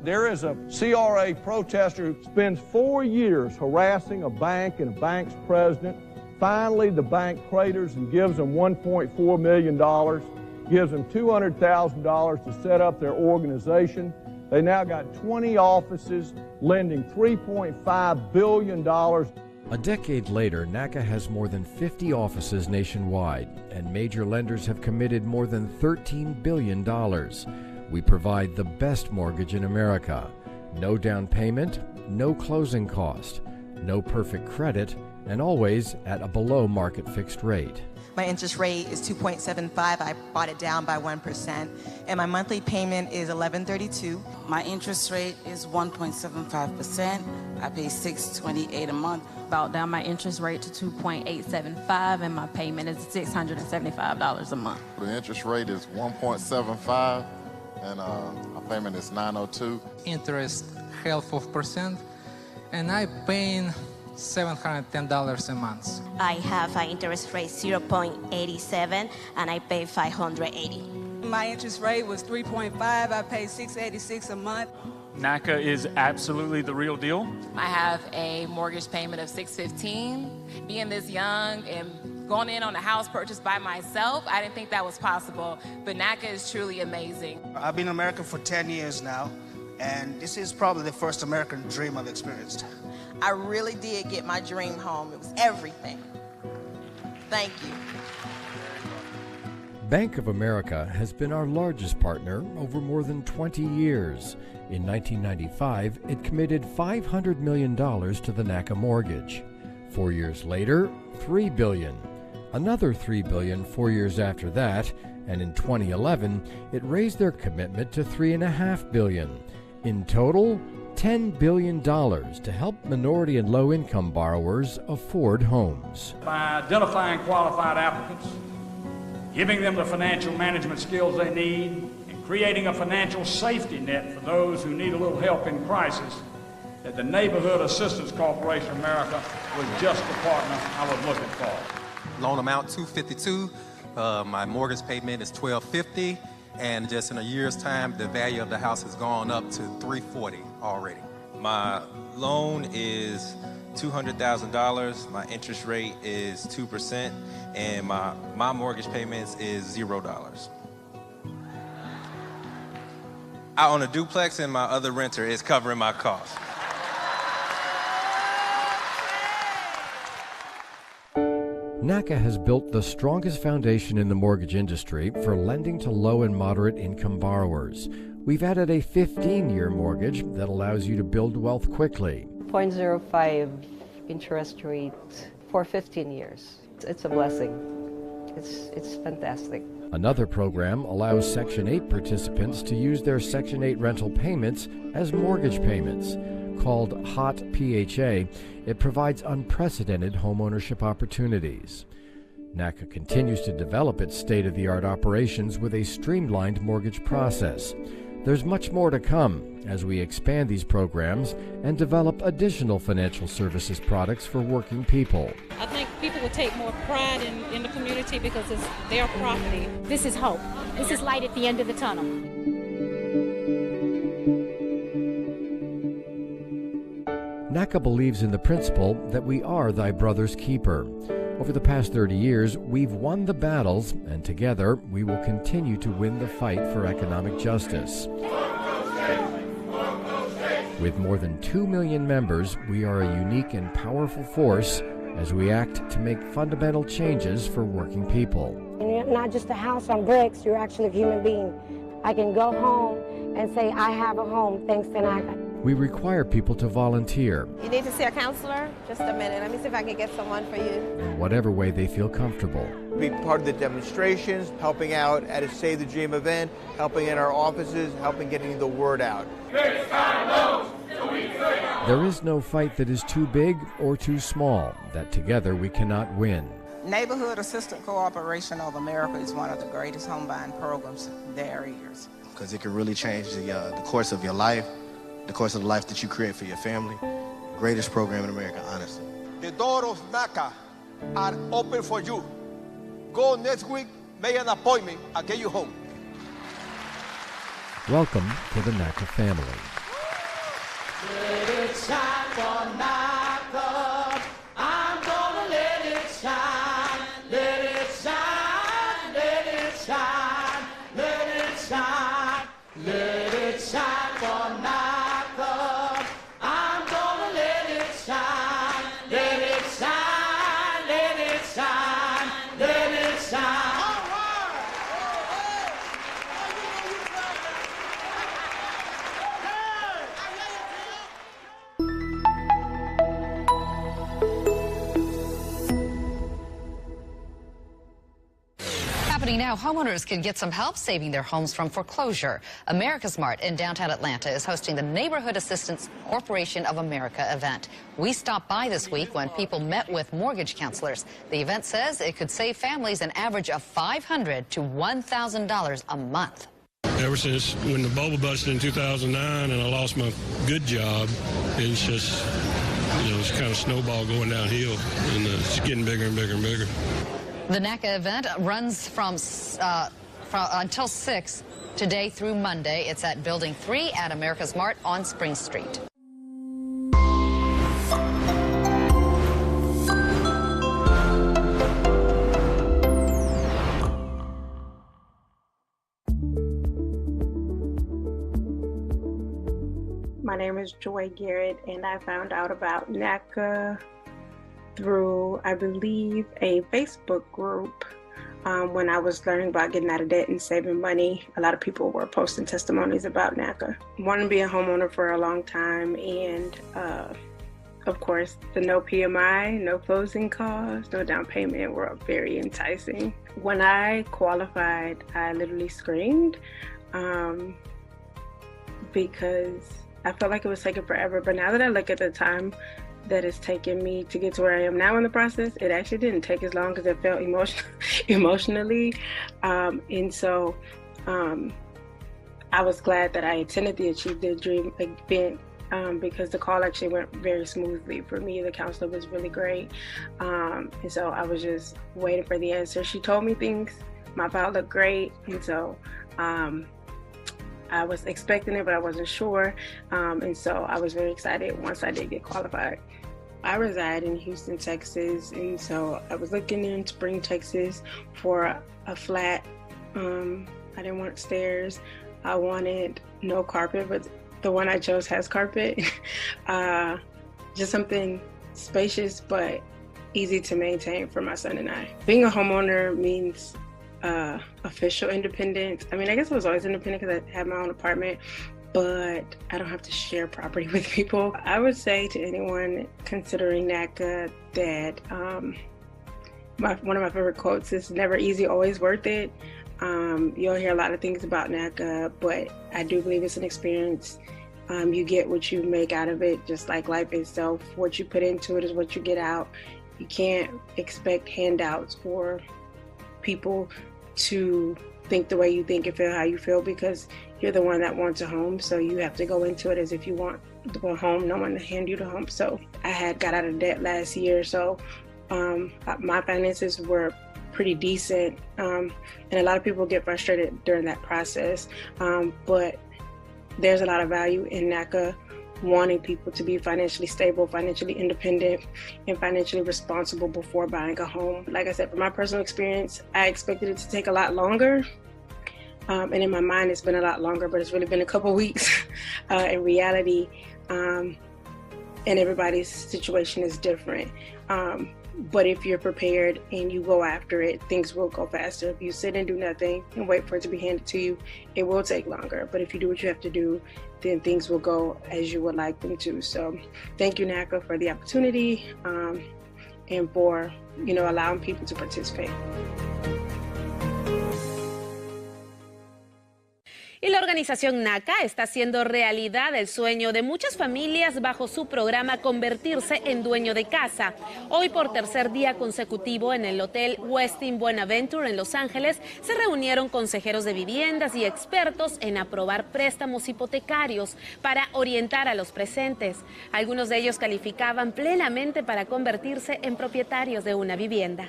Speaker 5: There is a CRA protester who spends 4 years harassing a bank and a bank's president. Finally, the bank craters and gives them $1.4 million, gives them $200,000 to set up their organization. They now got 20 offices, lending $3.5 billion.
Speaker 14: A decade later, Naca has more than 50 offices nationwide, and major lenders have committed more than $13 billion. We provide the best mortgage in America. No down payment, no closing cost, no perfect credit, and always at a below market fixed rate.
Speaker 38: My interest rate is 2.75. I bought it down by 1%, and my monthly payment is $11.32.
Speaker 39: My interest rate is 1.75%. I pay $628 a month.
Speaker 40: Brought down my interest rate to 2.875, and my payment is $675 a month.
Speaker 41: The interest rate is 1.75,
Speaker 18: and our payment is $902.
Speaker 1: Interest half of percent, and I paying $710 a month.
Speaker 2: I have an interest rate 0.87, and I pay $580.
Speaker 3: My interest rate was 3.5. I pay $686 a month.
Speaker 4: Naca is absolutely the real deal.
Speaker 40: I have a mortgage payment of $615. Being this young and going in on a house purchase by myself, I didn't think that was possible, but Naca is truly amazing.
Speaker 6: I've been in America for 10 years now, and this is probably the first American dream I've experienced.
Speaker 38: I really did get my dream home. It was everything. Thank you.
Speaker 14: Bank of America has been our largest partner over more than 20 years. In 1995, it committed $500 million to the Naca mortgage. 4 years later, $3 billion. Another $3 billion 4 years after that, and in 2011, it raised their commitment to $3.5 billion. In total, $10 billion to help minority and low-income borrowers afford homes.
Speaker 4: By identifying qualified applicants, giving them the financial management skills they need, and creating a financial safety net for those who need a little help in crisis, that the Neighborhood Assistance Corporation of America was just the partner I was looking for.
Speaker 7: Loan amount $252. My mortgage payment is $1,250, and just in a year's time, the value of the house has gone up to $340 already.
Speaker 8: My loan is $200,000. My interest rate is 2%, and my mortgage payments is $0. I own a duplex, and my other renter is covering my costs.
Speaker 14: Naca has built the strongest foundation in the mortgage industry for lending to low and moderate income borrowers. We've added a 15-year mortgage that allows you to build wealth quickly.
Speaker 10: 0.05 interest rate for 15 years. It's a blessing. It's fantastic.
Speaker 14: Another program allows Section 8 participants to use their Section 8 rental payments as mortgage payments. Called HOT PHA, it provides unprecedented homeownership opportunities. Naca continues to develop its state-of-the-art operations with a streamlined mortgage process. There's much more to come as we expand these programs and develop additional financial services products for working people.
Speaker 16: I think people will take more pride in the community because it's their property.
Speaker 9: This is hope. This is light at the end of the tunnel.
Speaker 14: Naca believes in the principle that we are thy brother's keeper. Over the past 30 years, we've won the battles, and together we will continue to win the fight for economic justice. With more than 2 million members, we are a unique and powerful force as we act to make fundamental changes for working people.
Speaker 23: And you're not just a house on bricks, you're actually a human being. I can go home and say, I have a home thanks to Naca.
Speaker 14: We require people to volunteer.
Speaker 38: You need to see a counselor? Just a minute. Let me see if I can get someone for you.
Speaker 14: In whatever way they feel comfortable.
Speaker 22: Be part of the demonstrations, helping out at a Save the Dream event, helping in our offices, helping getting the word out.
Speaker 14: There is no fight that is too big or too small, that together we cannot win.
Speaker 38: Neighborhood Assistance Corporation of America is one of the greatest home buying programs there is.
Speaker 24: Because it can really change the course of your life, the course of the life that you create for your family. Greatest program in America, honestly.
Speaker 25: The doors of Naca are open for you. Go next week, make an appointment, I'll get you home.
Speaker 14: Welcome to the Naca family.
Speaker 26: Let it shine for Naca. I'm gonna let it shine. Let it shine, let it shine, let it shine. Let it shine for Naca.
Speaker 27: Now, homeowners can get some help saving their homes from foreclosure. America's Mart in downtown Atlanta is hosting the Neighborhood Assistance Corporation of America event. We stopped by this week when people met with mortgage counselors. The event says it could save families an average of $500 to $1,000 a month.
Speaker 5: Ever since when the bubble busted in 2009 and I lost my good job, it's just, it's kind of snowball going downhill, and it's getting bigger and bigger and bigger.
Speaker 27: The Naca event runs from until 6 today through Monday. It's at Building 3 at America's Mart on Spring Street.
Speaker 11: My name is Joy Garrett, and I found out about NACA through, I believe, a Facebook group. When I was learning about getting out of debt and saving money, a lot of people were posting testimonies about NACA. Wanted to be a homeowner for a long time, and of course, the no PMI, no closing costs, no down payment were very enticing. When I qualified, I literally screamed because I felt like it was taking forever. But now that I look at the time that it's taken me to get to where I am now in the process, it actually didn't take as long as it felt emotionally. And so I was glad that I attended the Achieve Their Dream event because the call actually went very smoothly for me. The counselor was really great. And so I was just waiting for the answer. She told me things. My file looked great. And so I was expecting it, but I wasn't sure. And so I was very excited once I did get qualified. I reside in Houston, Texas, and so I was looking in Spring, Texas for a flat. I didn't want stairs. I wanted no carpet, but the one I chose has carpet. Just something spacious but easy to maintain for my son and I. Being a homeowner means official independence. I mean, I guess I was always independent because I had my own apartment, but I don't have to share property with people. I would say to anyone considering NACA that one of my favorite quotes is never easy, always worth it. You'll hear a lot of things about NACA, but I do believe it's an experience. You get what you make out of it, just like life itself. What you put into it is what you get out. You can't expect handouts or people to think the way you think and feel how you feel, because you're the one that wants a home. So you have to go into it as if you want the home, no one to hand you the home. So I had got out of debt last year, so my finances were pretty decent, and a lot of people get frustrated during that process, but there's a lot of value in NACA wanting people to be financially stable, financially independent, and financially responsible before buying a home. Like I said, from my personal experience, I expected it to take a lot longer. And in my mind, it's been a lot longer, but it's really been a couple weeks in reality. And everybody's situation is different. But if you're prepared and you go after it, things will go faster. If you sit and do nothing and wait for it to be handed to you, it will take longer. But if you do what you have to do, then things will go as you would like them to. So thank you, NACA, for the opportunity and for, allowing people to participate.
Speaker 12: Y la organización NACA está haciendo realidad el sueño de muchas familias bajo su programa Convertirse en Dueño de Casa. Hoy, por tercer día consecutivo en el Hotel Westin Bonaventure en Los Ángeles, se reunieron consejeros de viviendas y expertos en aprobar préstamos hipotecarios para orientar a los presentes. Algunos de ellos calificaban plenamente para convertirse en propietarios de una vivienda.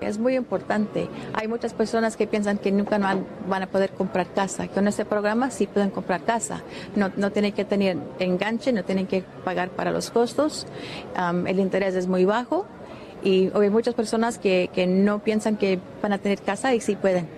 Speaker 13: Es muy importante. Hay muchas personas que piensan que nunca van a poder comprar casa. Con este programa sí pueden comprar casa. No tienen que tener enganche, no tienen que pagar para los costos. El interés es muy bajo y hay muchas personas que no piensan que van a tener casa y sí pueden.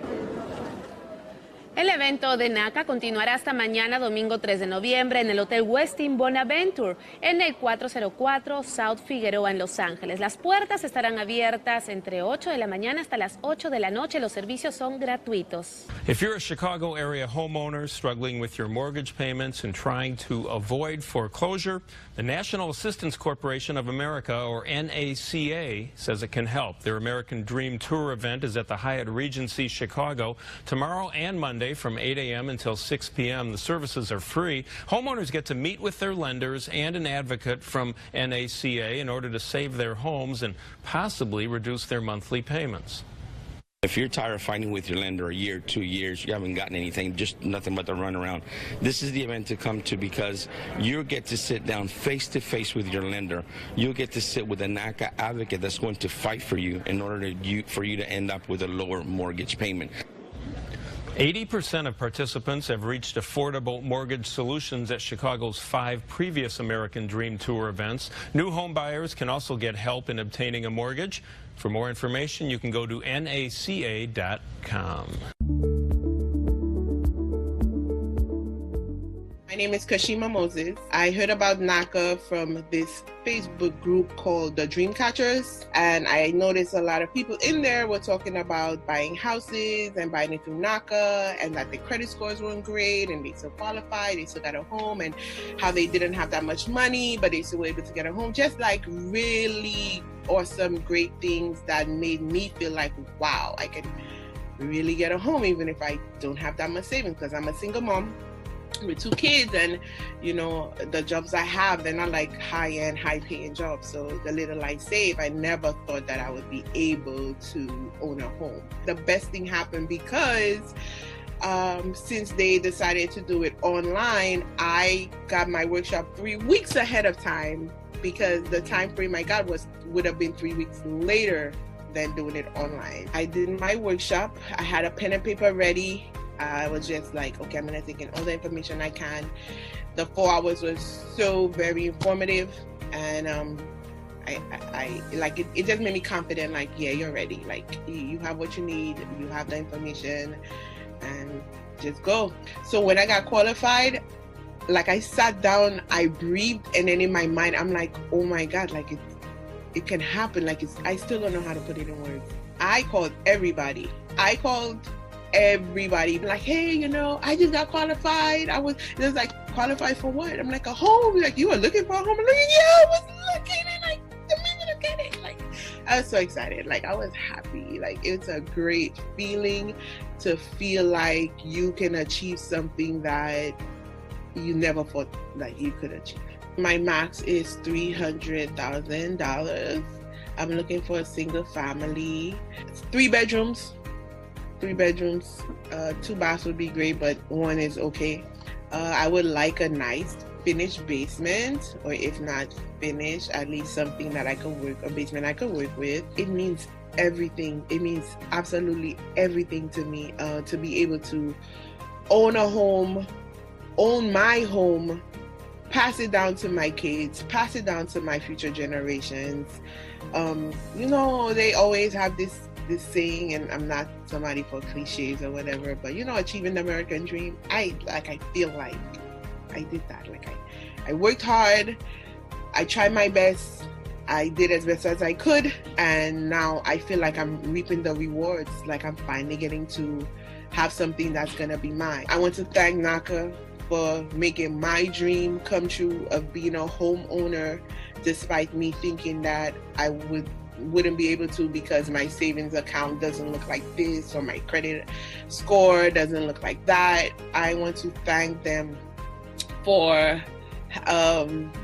Speaker 12: El evento de NACA continuará hasta mañana, domingo 3 de noviembre, en el Hotel Westin Bonaventure, en el 404 South Figueroa, en Los Ángeles. Las puertas estarán abiertas entre 8 de la mañana hasta las 8 de la noche. Los servicios son gratuitos.
Speaker 15: If you're a Chicago area homeowner struggling with your mortgage payments and trying to avoid foreclosure, the National Assistance Corporation of America, or NACA, says it can help. Their American Dream Tour event is at the Hyatt Regency Chicago tomorrow and Monday from 8 a.m. until 6 p.m. The services are free. Homeowners get to meet with their lenders and an advocate from NACA in order to save their homes and possibly reduce their monthly payments.
Speaker 1: If you're tired of fighting with your lender a year, 2 years, you haven't gotten anything, just nothing but the runaround, this is the event to come to, because you get to sit down face to face with your lender. You'll get to sit with a Naca advocate that's going to fight for you in order for you to end up with a lower mortgage payment.
Speaker 15: 80% of participants have reached affordable mortgage solutions at Chicago's 5 previous American Dream Tour events. New home buyers can also get help in obtaining a mortgage. For more information, you can go to naca.com.
Speaker 2: My name is Kashima Moses. I heard about Naca from this Facebook group called the Dream Catchers, and I noticed a lot of people in there were talking about buying houses and buying it through Naca, and that their credit scores weren't great and they still qualified, they still got a home, and how they didn't have that much money but they still were able to get a home. Just like really awesome, great things that made me feel like, wow, I can really get a home even if I don't have that much savings, because I'm a single mom with 2 kids, and you know, the jobs I have, they're not like high-end, high-paying jobs. So the little I save, I never thought that I would be able to own a home. The best thing happened because since they decided to do it online, I got my workshop 3 weeks ahead of time, because the time frame I got would have been 3 weeks later than doing it online. I did my workshop. I had a pen and paper ready. I was just like, okay, I'm gonna take in all the information I can. The 4 hours was so very informative, and I like it. It just made me confident. Like, yeah, you're ready. Like, you have what you need. You have the information, and just go. So when I got qualified, like I sat down, I breathed, and then in my mind, I'm like, oh my God, like it can happen. Like I still don't know how to put it in words. I called everybody. Like, hey, you know, I just got qualified. It was like, qualified for what? I'm like, a home. Like, you were looking for a home? I'm like, yeah, I was looking, and like, the minute I get it, like, I was so excited. Like, I was happy. Like, it's a great feeling to feel like you can achieve something that you never thought that you could achieve. My max is $300,000. I'm looking for a single family. It's 3 bedrooms. 3 bedrooms, 2 baths would be great, but 1 is okay. I would like a nice finished basement, or if not finished, at least something that a basement I could work with. It means everything. It means absolutely everything to me, to be able to own a home, own my home, pass it down to my kids, pass it down to my future generations. You know, they always have this saying, and I'm not somebody for cliches or whatever, but you know, achieving the American dream, I feel like I did that. Like I worked hard, I tried my best, I did as best as I could, and now I feel like I'm reaping the rewards. Like I'm finally getting to have something that's gonna be mine. I want to thank Naca for making my dream come true of being a homeowner, despite me thinking that I wouldn't be able to because my savings account doesn't look like this, or my credit score doesn't look like that. I want to thank them for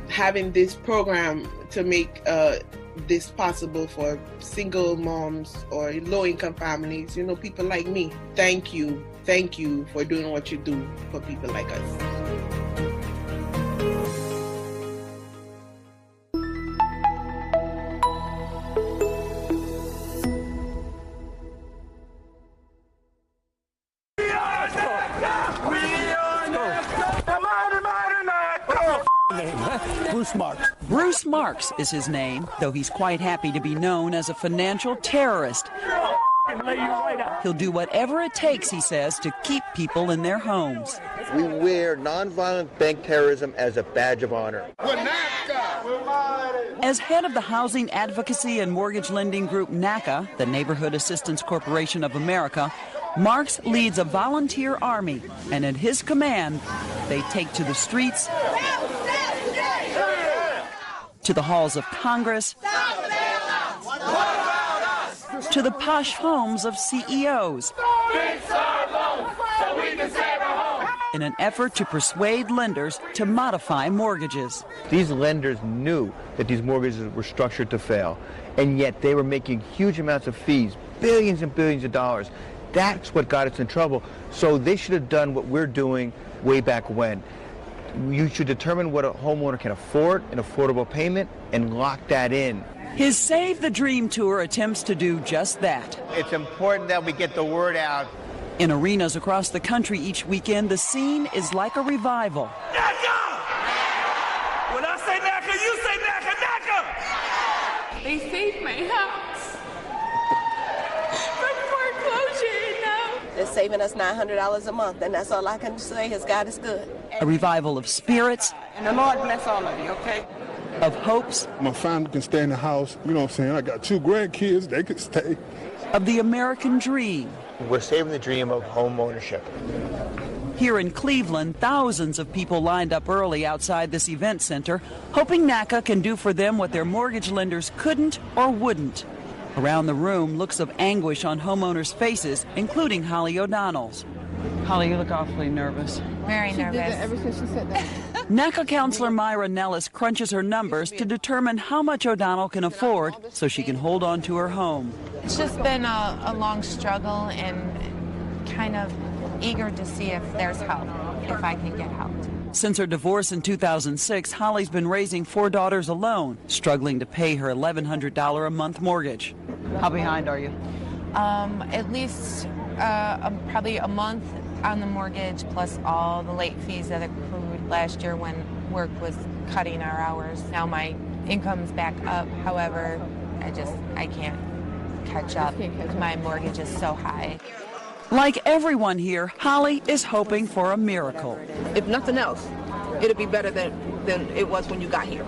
Speaker 2: having this program to make this possible for single moms or low-income families, you know, people like me. Thank you for doing what you do for people like us.
Speaker 3: Bruce Marks. Bruce Marks is his name, though he's quite happy to be known as a financial terrorist. He'll do whatever it takes, he says, to keep people in their homes.
Speaker 22: We wear nonviolent bank terrorism as a badge of honor.
Speaker 3: As head of the housing advocacy and mortgage lending group NACA, the Neighborhood Assistance Corporation of America, Marks leads a volunteer army, and at his command, they take to the streets, to the halls of Congress, to the posh homes of CEOs, and in an effort to persuade lenders to modify mortgages.
Speaker 22: These lenders knew that these mortgages were structured to fail, and yet they were making huge amounts of fees, billions and billions of dollars. That's what got us in trouble. So they should have done what we're doing way back when. You should determine what a homeowner can afford, an affordable payment, and lock that in.
Speaker 3: His Save the Dream Tour attempts to do just that.
Speaker 22: It's important that we get the word out.
Speaker 3: In arenas across the country each weekend, the scene is like a revival.
Speaker 26: Naca! When I say Naca, you say Naca, Naca!
Speaker 4: They saved my house from foreclosure now.
Speaker 6: They're saving us $900 a month, and that's all I can say is God is good.
Speaker 3: A revival of spirits.
Speaker 6: And the Lord bless all of you, okay?
Speaker 3: Of hopes.
Speaker 7: My family can stay in the house, you know what I'm saying? I got 2 grandkids, they can stay.
Speaker 3: Of the American dream.
Speaker 22: We're saving the dream of home ownership.
Speaker 3: Here in Cleveland, thousands of people lined up early outside this event center, hoping Naca can do for them what their mortgage lenders couldn't or wouldn't. Around the room, looks of anguish on homeowners' faces, including Holly O'Donnell's. Holly, you look awfully nervous.
Speaker 4: Very nervous.
Speaker 6: She did that ever since she said that.
Speaker 3: NACA counselor Myra Nellis crunches her numbers to determine how much O'Donnell can afford so she can hold on to her home.
Speaker 4: It's just been a long struggle and kind of eager to see if there's help, if I can get help.
Speaker 3: Since her divorce in 2006, Holly's been raising 4 daughters alone, struggling to pay her $1,100 a month mortgage. How behind are you?
Speaker 4: At least probably a month on the mortgage, plus all the late fees that accrued last year when work was cutting our hours. Now my income's back up, however, I can't catch up. My mortgage is so high.
Speaker 3: Like everyone here, Holly is hoping for a miracle.
Speaker 6: If nothing else, it'll be better than it was when you got here.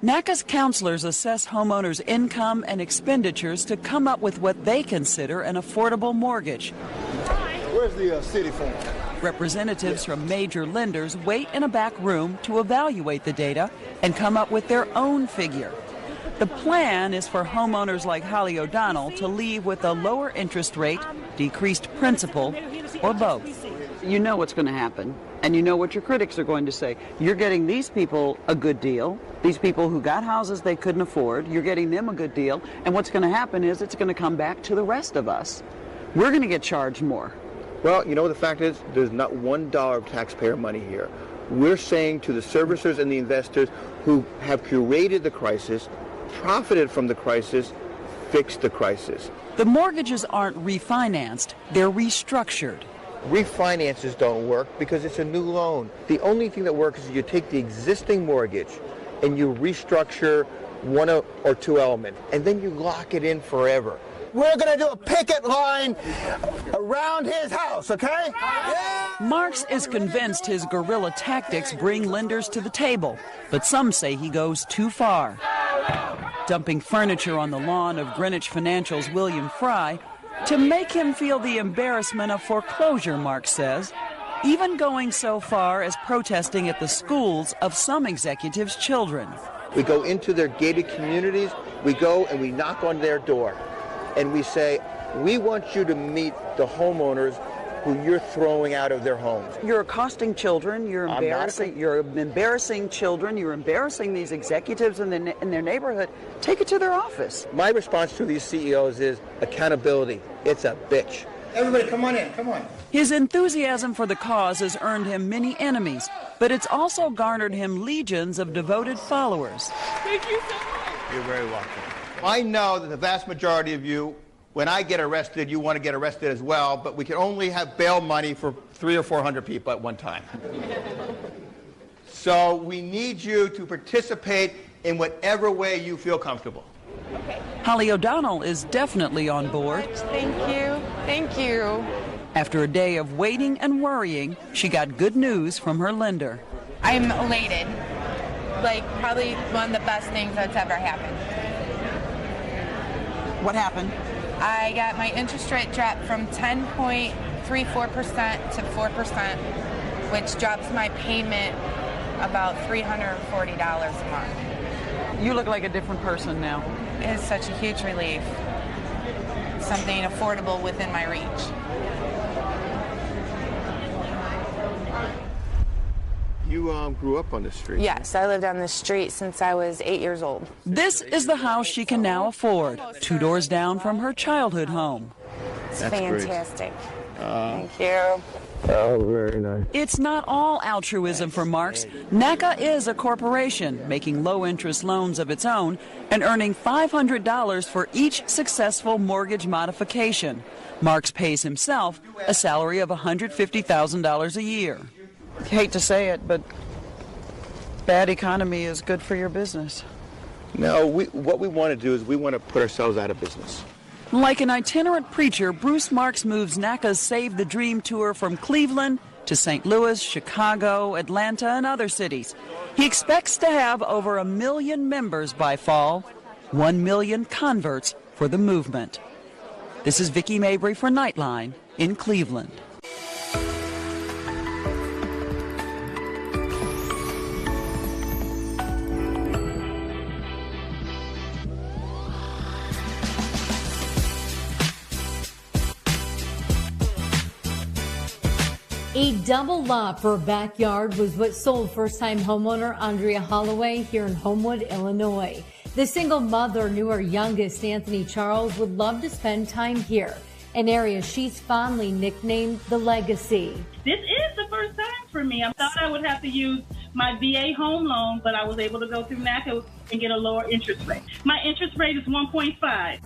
Speaker 3: NACA's counselors assess homeowners' income and expenditures to come up with what they consider an affordable mortgage.
Speaker 7: Where's the city form?
Speaker 3: Representatives from major lenders wait in a back room to evaluate the data and come up with their own figure. The plan is for homeowners like Holly O'Donnell to leave with a lower interest rate, decreased principal, or both. You know what's going to happen, and you know what your critics are going to say. You're getting these people a good deal, these people who got houses they couldn't afford, you're getting them a good deal, and what's going to happen is it's going to come back to the rest of us. We're going to get charged more.
Speaker 22: Well, you know, the fact is, there's not $1 of taxpayer money here. We're saying to the servicers and the investors who have curated the crisis, profited from the crisis, fix the crisis.
Speaker 3: The mortgages aren't refinanced, they're restructured.
Speaker 22: Refinances don't work because it's a new loan. The only thing that works is you take the existing mortgage and you restructure 1 or 2 elements, and then you lock it in forever.
Speaker 7: We're going to do a picket line around his house, okay? Yeah.
Speaker 3: Marks is convinced his guerrilla tactics bring lenders to the table, but some say he goes too far. Dumping furniture on the lawn of Greenwich Financial's William Fry to make him feel the embarrassment of foreclosure, Marks says, even going so far as protesting at the schools of some executives' children.
Speaker 22: We go into their gated communities, we go and we knock on their door. And we say, we want you to meet the homeowners who you're throwing out of their homes.
Speaker 3: You're accosting children, you're embarrassing children, you're embarrassing these executives in their neighborhood. Take it to their office.
Speaker 22: My response to these CEOs is accountability. It's a bitch. Everybody come on in, come on.
Speaker 3: His enthusiasm for the cause has earned him many enemies, but it's also garnered him legions of devoted followers.
Speaker 6: Thank you so much.
Speaker 22: You're very welcome. I know that the vast majority of you, when I get arrested, you want to get arrested as well, but we can only have bail money for 300 or 400 people at one time. So we need you to participate in whatever way you feel comfortable.
Speaker 6: Okay.
Speaker 3: Holly O'Donnell is definitely on board.
Speaker 4: Thank you. Thank you.
Speaker 3: After a day of waiting and worrying, she got good news from her lender.
Speaker 4: I'm elated. Like, probably one of the best things that's ever happened.
Speaker 3: What happened?
Speaker 4: I got my interest rate dropped from 10.34% to 4%, which drops my payment about $340 a month.
Speaker 3: You look like a different person now.
Speaker 4: It is such a huge relief. Something affordable within my reach.
Speaker 22: You grew up on the street?
Speaker 4: Yes, I lived on the street since I was 8 years old.
Speaker 3: This is the house she can now afford, 2 doors down from her childhood home.
Speaker 4: It's
Speaker 22: That's
Speaker 4: fantastic.
Speaker 22: great.
Speaker 4: Thank you.
Speaker 22: Oh, very nice.
Speaker 3: It's not all altruism for Marks. Naca is a corporation making low-interest loans of its own and earning $500 for each successful mortgage modification. Marks pays himself a salary of $150,000 a year. I hate to say it, but bad economy is good for your business.
Speaker 22: No, what we want to do is we want to put ourselves out of business.
Speaker 3: Like an itinerant preacher, Bruce Marks moves Naca's Save the Dream tour from Cleveland to St. Louis, Chicago, Atlanta, and other cities. He expects to have over 1 million members by fall, 1 million converts for the movement. This is Vicki Mabry for Nightline in Cleveland.
Speaker 8: A double lot for a backyard was what sold first-time homeowner Andrea Holloway here in Homewood, Illinois. The single mother knew her youngest, Anthony Charles, would love to spend time here, an area she's fondly nicknamed the Legacy.
Speaker 10: This is the first time for me. I thought I would have to use my VA home loan, but I was able to go through Naca and get a lower interest rate. My interest rate is 1.5.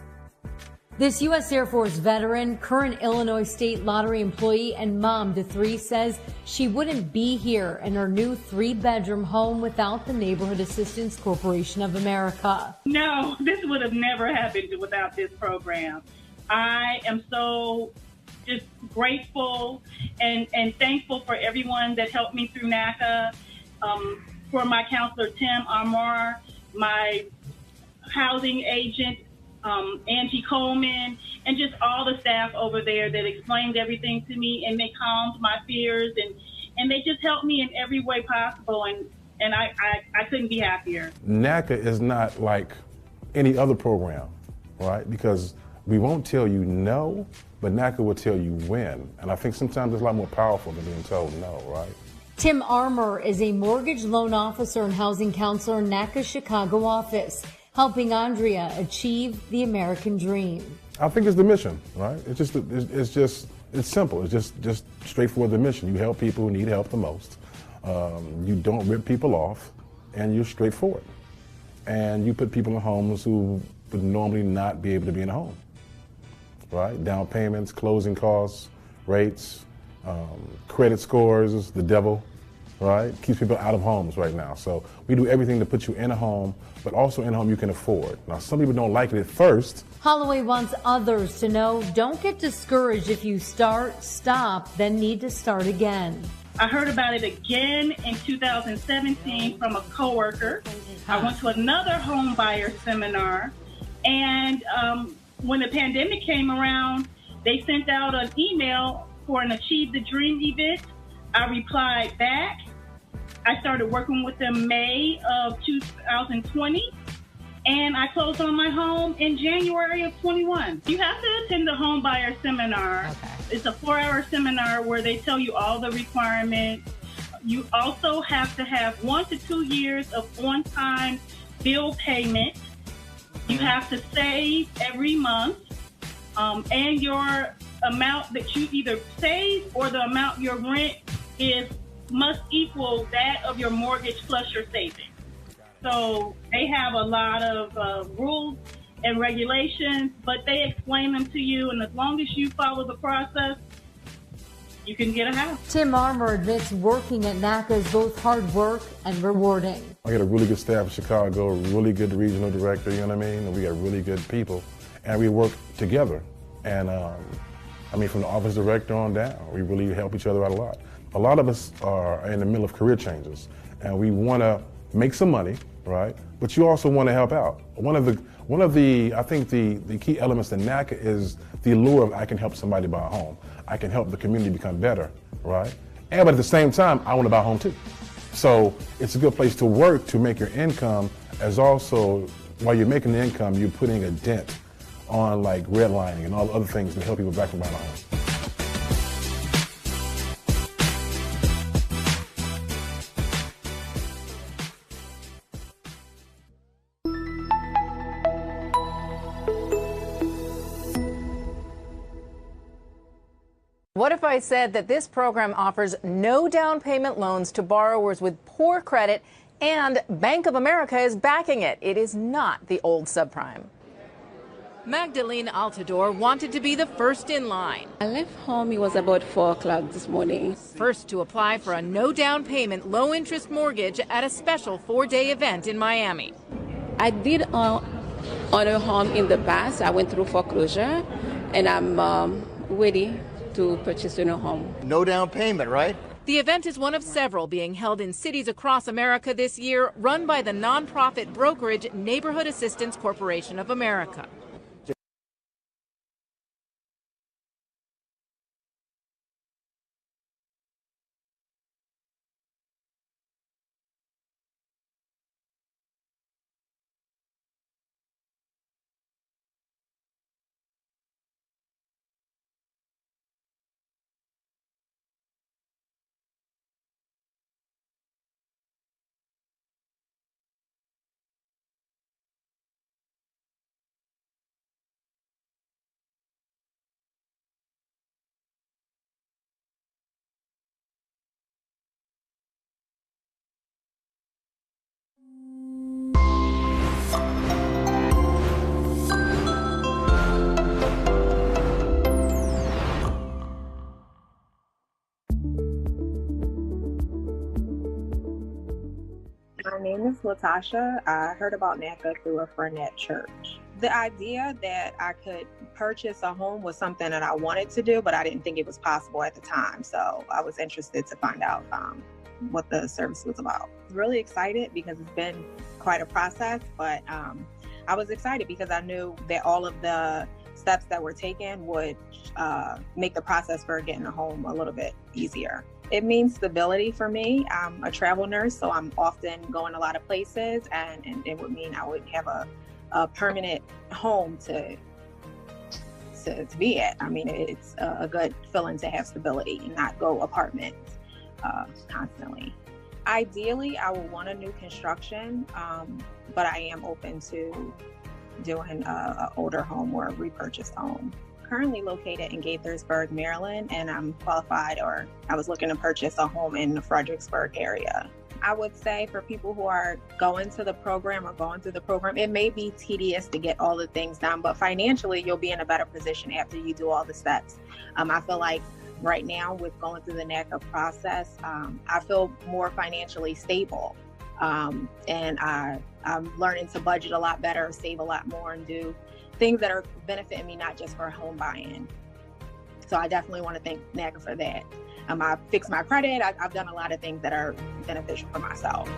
Speaker 8: This U.S. Air Force veteran, current Illinois State Lottery employee, and mom to 3 says she wouldn't be here in her new 3-bedroom home without the Neighborhood Assistance Corporation of America.
Speaker 10: No, this would have never happened without this program. I am so just grateful and thankful for everyone that helped me through NACA, for my counselor, Tim Amar, my housing agent, Angie Coleman, and just all the staff over there that explained everything to me, and they calmed my fears, and they just helped me in every way possible, and I couldn't be happier.
Speaker 16: NACA is not like any other program, right? Because we won't tell you no, but NACA will tell you when. And I think sometimes it's a lot more powerful than being told no, right?
Speaker 8: Tim Armour is a mortgage loan officer and housing counselor in NACA's Chicago office, helping Andrea achieve the American dream.
Speaker 16: I think it's the mission, right? It's simple. It's just straightforward the mission. You help people who need help the most. You don't rip people off, and you're straightforward. And you put people in homes who would normally not be able to be in a home, right? Down payments, closing costs, rates, credit scores, the devil, right? Keeps people out of homes right now. So we do everything to put you in a home, but also in a home you can afford. Now, some people don't like it at first.
Speaker 8: Holloway wants others to know, don't get discouraged if you stop, then need to start again.
Speaker 10: I heard about it again in 2017 from a coworker. I went to another home buyer seminar, and when the pandemic came around, they sent out an email for an Achieve the Dream event. I replied back. I started working with them May of 2020, and I closed on my home in January of 21. You have to attend the home buyer seminar. Okay. It's a 4-hour seminar where they tell you all the requirements. You also have to have 1 to 2 years of on-time bill payment. You have to save every month, and your amount that you either save or the amount your rent must equal that of your mortgage plus your savings. So they have a lot of rules and regulations, but they explain them to you, and as long as you follow the process, you can get a house.
Speaker 8: Tim Armour admits working at NACA is both hard work and rewarding.
Speaker 16: I got a really good staff in Chicago, a really good regional director, you know what I mean? And we got really good people, and we work together. And from the office director on down, we really help each other out a lot. A lot of us are in the middle of career changes, and we want to make some money, right? But you also want to help out. One of the I think the key elements in NACA is the allure of I can help somebody buy a home. I can help the community become better, right? But at the same time, I want to buy a home too. So it's a good place to work to make your income, as also while you're making the income, you're putting a dent on like redlining and all the other things to help people back from buying a home.
Speaker 9: What if I said that this program offers no down payment loans to borrowers with poor credit and Bank of America is backing it? It is not the old subprime. Magdalene Altador wanted to be the first in line.
Speaker 17: I left home, it was about 4 o'clock this morning.
Speaker 9: First to apply for a no down payment, low interest mortgage at a special 4-day event in Miami.
Speaker 17: I did own a home in the past. I went through foreclosure and I'm ready to purchase a new home.
Speaker 7: No down payment, right?
Speaker 9: The event is one of several being held in cities across America this year, run by the nonprofit brokerage Neighborhood Assistance Corporation of America.
Speaker 18: My name is Latasha. I heard about NACA through a friend at church. The idea that I could purchase a home was something that I wanted to do, but I didn't think it was possible at the time. So I was interested to find out what the service was about. I was really excited because it's been quite a process, but I was excited because I knew that all of the steps that were taken would make the process for getting a home a little bit easier. It means stability for me. I'm a travel nurse, so I'm often going a lot of places, and it would mean I would have a permanent home to be at. I mean, it's a good feeling to have stability and not go apartments constantly. Ideally, I would want a new construction, but I am open to doing an older home or a repurchased home. Currently located in Gaithersburg, Maryland, and I'm qualified, or I was looking to purchase a home in the Fredericksburg area. I would say for people who are going to the program or going through the program, it may be tedious to get all the things done, but financially you'll be in a better position after you do all the steps. I feel like right now with going through the NACA process, I feel more financially stable. And I'm learning to budget a lot better, save a lot more, and do things that are benefiting me, not just for home buying. So I definitely want to thank NACA for that. I fixed my credit. I've done a lot of things that are beneficial for myself.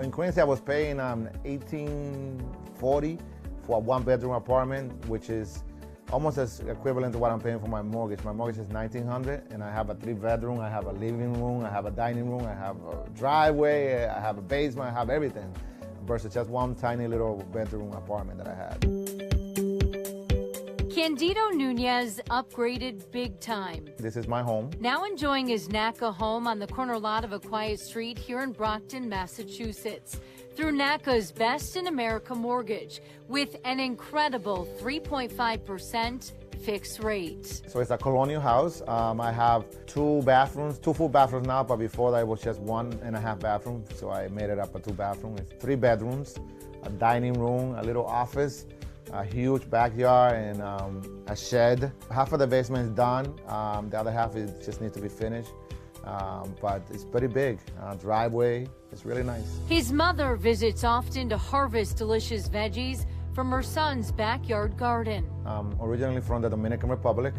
Speaker 19: In Quincy, I was paying $1,840 for a 1-bedroom apartment, which is almost as equivalent to what I'm paying for my mortgage. My mortgage is $1,900, and I have a 3-bedroom. I have a living room. I have a dining room. I have a driveway. I have a basement. I have everything, versus just one tiny little bedroom apartment that I had.
Speaker 8: Candido Nunez upgraded big time.
Speaker 19: This is my home.
Speaker 8: Now enjoying his NACA home on the corner lot of a quiet street here in Brockton, Massachusetts. Through NACA's Best in America mortgage with an incredible 3.5% fixed rate.
Speaker 19: So it's a colonial house. I have 2 bathrooms, 2 full bathrooms now, but before that it was just 1.5 bathrooms. So I made it up a 2 bathrooms. It's 3 bedrooms, a dining room, a little office, a huge backyard, and a shed. Half of the basement is done. The other half just needs to be finished. But it's pretty big. Driveway, it's really nice.
Speaker 8: His mother visits often to harvest delicious veggies from her son's backyard garden.
Speaker 19: Originally from the Dominican Republic.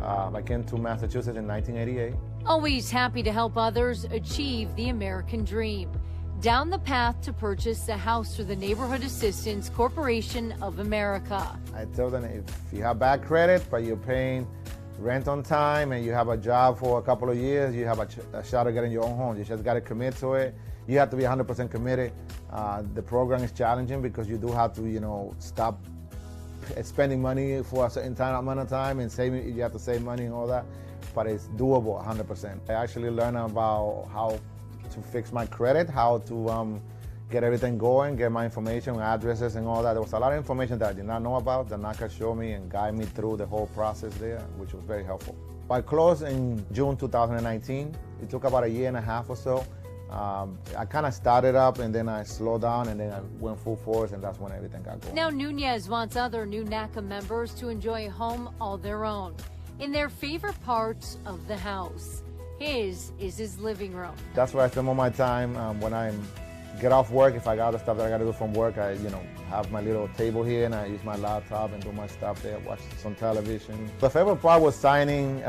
Speaker 19: I came to Massachusetts in 1988.
Speaker 8: Always happy to help others achieve the American dream. Down the path to purchase a house through the Neighborhood Assistance Corporation of America.
Speaker 19: I tell them, if you have bad credit, but you're paying rent on time and you have a job for a couple of years, you have a shot at getting your own home. You just got to commit to it. You have to be 100% committed. The program is challenging because you do have to, stop spending money for a certain amount of time and saving, you have to save money and all that, but it's doable 100%. I actually learned about how to fix my credit, how to get everything going, get my information, addresses and all that. There was a lot of information that I did not know about that Naca showed me and guided me through the whole process there, which was very helpful. I closed in June 2019. It took about 1.5 years or so. I kind of started up and then I slowed down and then I went full force, and that's when everything got going.
Speaker 8: Now Nunez wants other new Naca members to enjoy a home all their own in their favorite parts of the house. His is his living room.
Speaker 19: That's where I spend all my time when I get off work. If I got the stuff that I got to do from work, I have my little table here and I use my laptop and do my stuff there, watch some television. The favorite part was signing,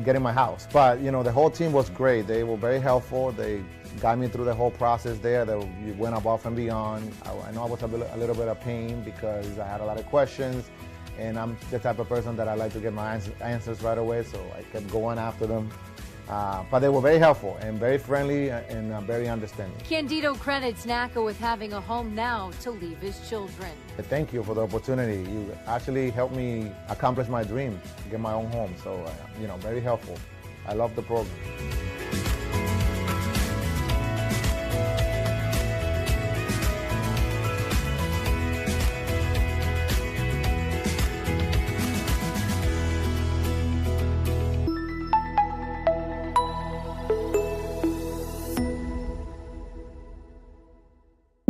Speaker 19: getting my house. But the whole team was great. They were very helpful. They got me through the whole process there. They went above and beyond. I know I was a little bit of pain because I had a lot of questions, and I'm the type of person that I like to get my answers right away, so I kept going after them. But they were very helpful and very friendly and very understanding.
Speaker 8: Candido credits Naca with having a home now to leave his children.
Speaker 19: Thank you for the opportunity. You actually helped me accomplish my dream, get my own home. So, very helpful. I love the program.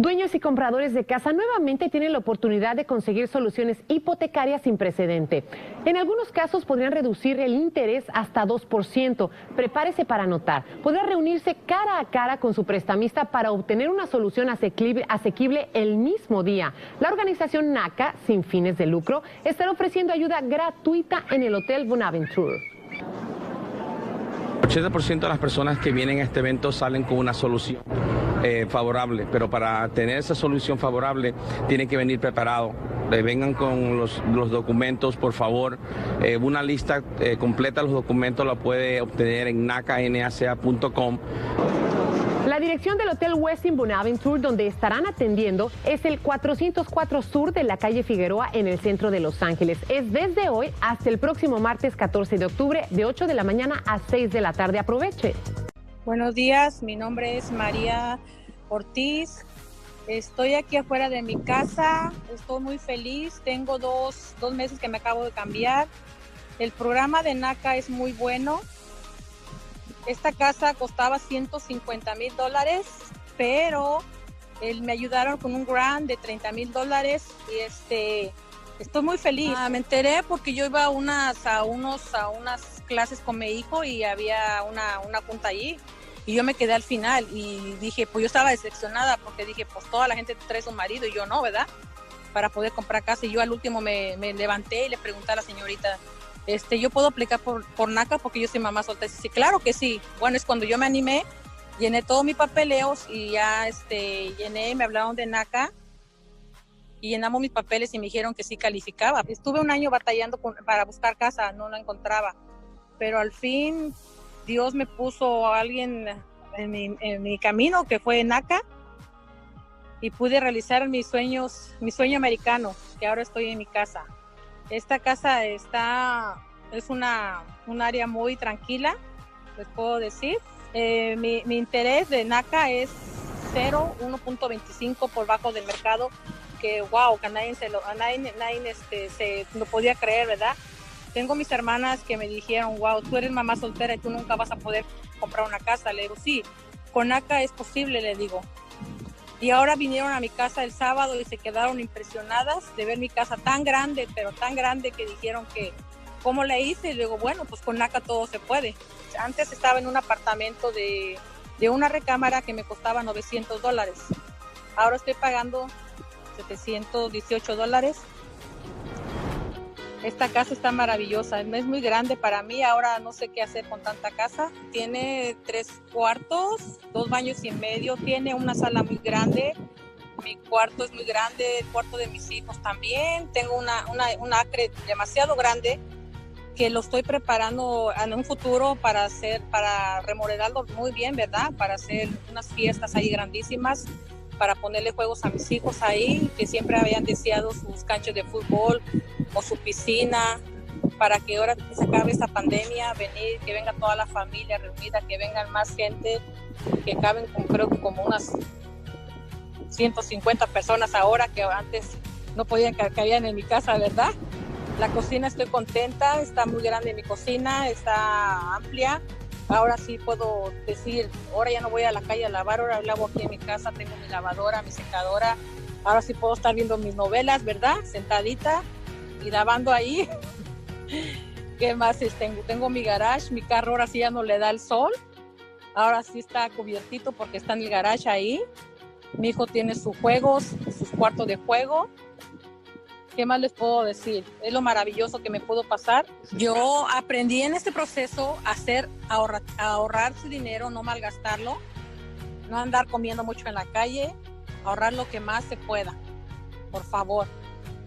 Speaker 12: Dueños y compradores de casa nuevamente tienen la oportunidad de conseguir soluciones hipotecarias sin precedente. En algunos casos podrían reducir el interés hasta 2%. Prepárese para anotar. Podrá reunirse cara a cara con su prestamista para obtener una solución asequible el mismo día. La organización Naca, sin fines de lucro, estará ofreciendo ayuda gratuita en el Hotel Bonaventure.
Speaker 1: 80% de las personas que vienen a este evento salen con una solución favorable, pero para tener esa solución favorable tienen que venir preparados. Vengan con los documentos, por favor. Una lista completa de los documentos la puede obtener en nacanaca.com.
Speaker 12: La dirección del Hotel Westin Bonaventure, donde estarán atendiendo, es el 404 Sur de la calle Figueroa en el centro de Los Ángeles. Es desde hoy hasta el próximo martes 14 de octubre, de 8 de la mañana a 6 de la tarde. Aproveche.
Speaker 5: Buenos días, mi nombre es María Ortiz. Estoy aquí afuera de mi casa, estoy muy feliz. Tengo dos meses que me acabo de cambiar. El programa de Naca es muy bueno. Esta casa costaba $150,000, pero me ayudaron con un grant de $30,000 y estoy muy feliz. Me enteré porque yo iba a unas clases con mi hijo y había una junta allí y yo me quedé al final y dije, pues yo estaba decepcionada porque dije, pues toda la gente trae su marido y yo no, ¿verdad? Para poder comprar casa, y yo al último me levanté y le pregunté a la señorita, ¿yo puedo aplicar por Naca porque yo soy mamá soltera? Y dice, claro que sí. Bueno, es cuando yo me animé, llené todos mis papeleos y ya me hablaron de Naca y llenamos mis papeles y me dijeron que sí calificaba. Estuve un año batallando para buscar casa, no la encontraba, pero al fin Dios me puso a alguien en mi camino, que fue Naca, y pude realizar mi sueño americano, que ahora estoy en mi casa. Esta casa es un área muy tranquila, les puedo decir. Mi interés de Naca es 1.25 por bajo del mercado, que wow, que nadie se lo podía creer, ¿verdad? Tengo mis hermanas que me dijeron, wow, tú eres mamá soltera y tú nunca vas a poder comprar una casa. Le digo, sí, con Naca es posible, le digo. Y ahora vinieron a mi casa el sábado y se quedaron impresionadas de ver mi casa tan grande, pero tan grande, que dijeron que ¿cómo la hice? Y luego, bueno, pues con Naca todo se puede. Antes estaba en un apartamento de una recámara que me costaba $900. Ahora estoy pagando $718. Esta casa está maravillosa, es muy grande para mí, ahora no sé qué hacer con tanta casa. Tiene 3 cuartos, 2 baños y medio, tiene una sala muy grande, mi cuarto es muy grande, el cuarto de mis hijos también. Tengo un acre demasiado grande que lo estoy preparando en un futuro para remodelarlo muy bien, ¿verdad? Para hacer unas fiestas ahí grandísimas. para ponerle juegos a mis hijos ahí, que siempre habían deseado sus canchas de fútbol o su piscina, para que ahora que se acabe esta pandemia, venir, que venga toda la familia reunida, que vengan más gente, que caben creo que como unas 150 personas ahora, que antes no podían, cabían en mi casa, ¿verdad? La cocina estoy contenta, está muy grande mi cocina, está amplia. Ahora sí puedo decir, ahora ya no voy a la calle a lavar, ahora lavo aquí en mi casa, tengo mi lavadora, mi secadora. Ahora sí puedo estar viendo mis novelas, ¿verdad? Sentadita y lavando ahí. ¿Qué más? Tengo mi garage, mi carro ahora sí ya no le da el sol. Ahora sí está cubiertito porque está en el garage ahí. Mi hijo tiene sus juegos, sus cuartos de juego. ¿Qué más les puedo decir? Es lo maravilloso que me pudo pasar. Yo aprendí en este proceso a ahorrar su dinero, no malgastarlo, no andar comiendo mucho en la calle, ahorrar lo que más se pueda, por favor.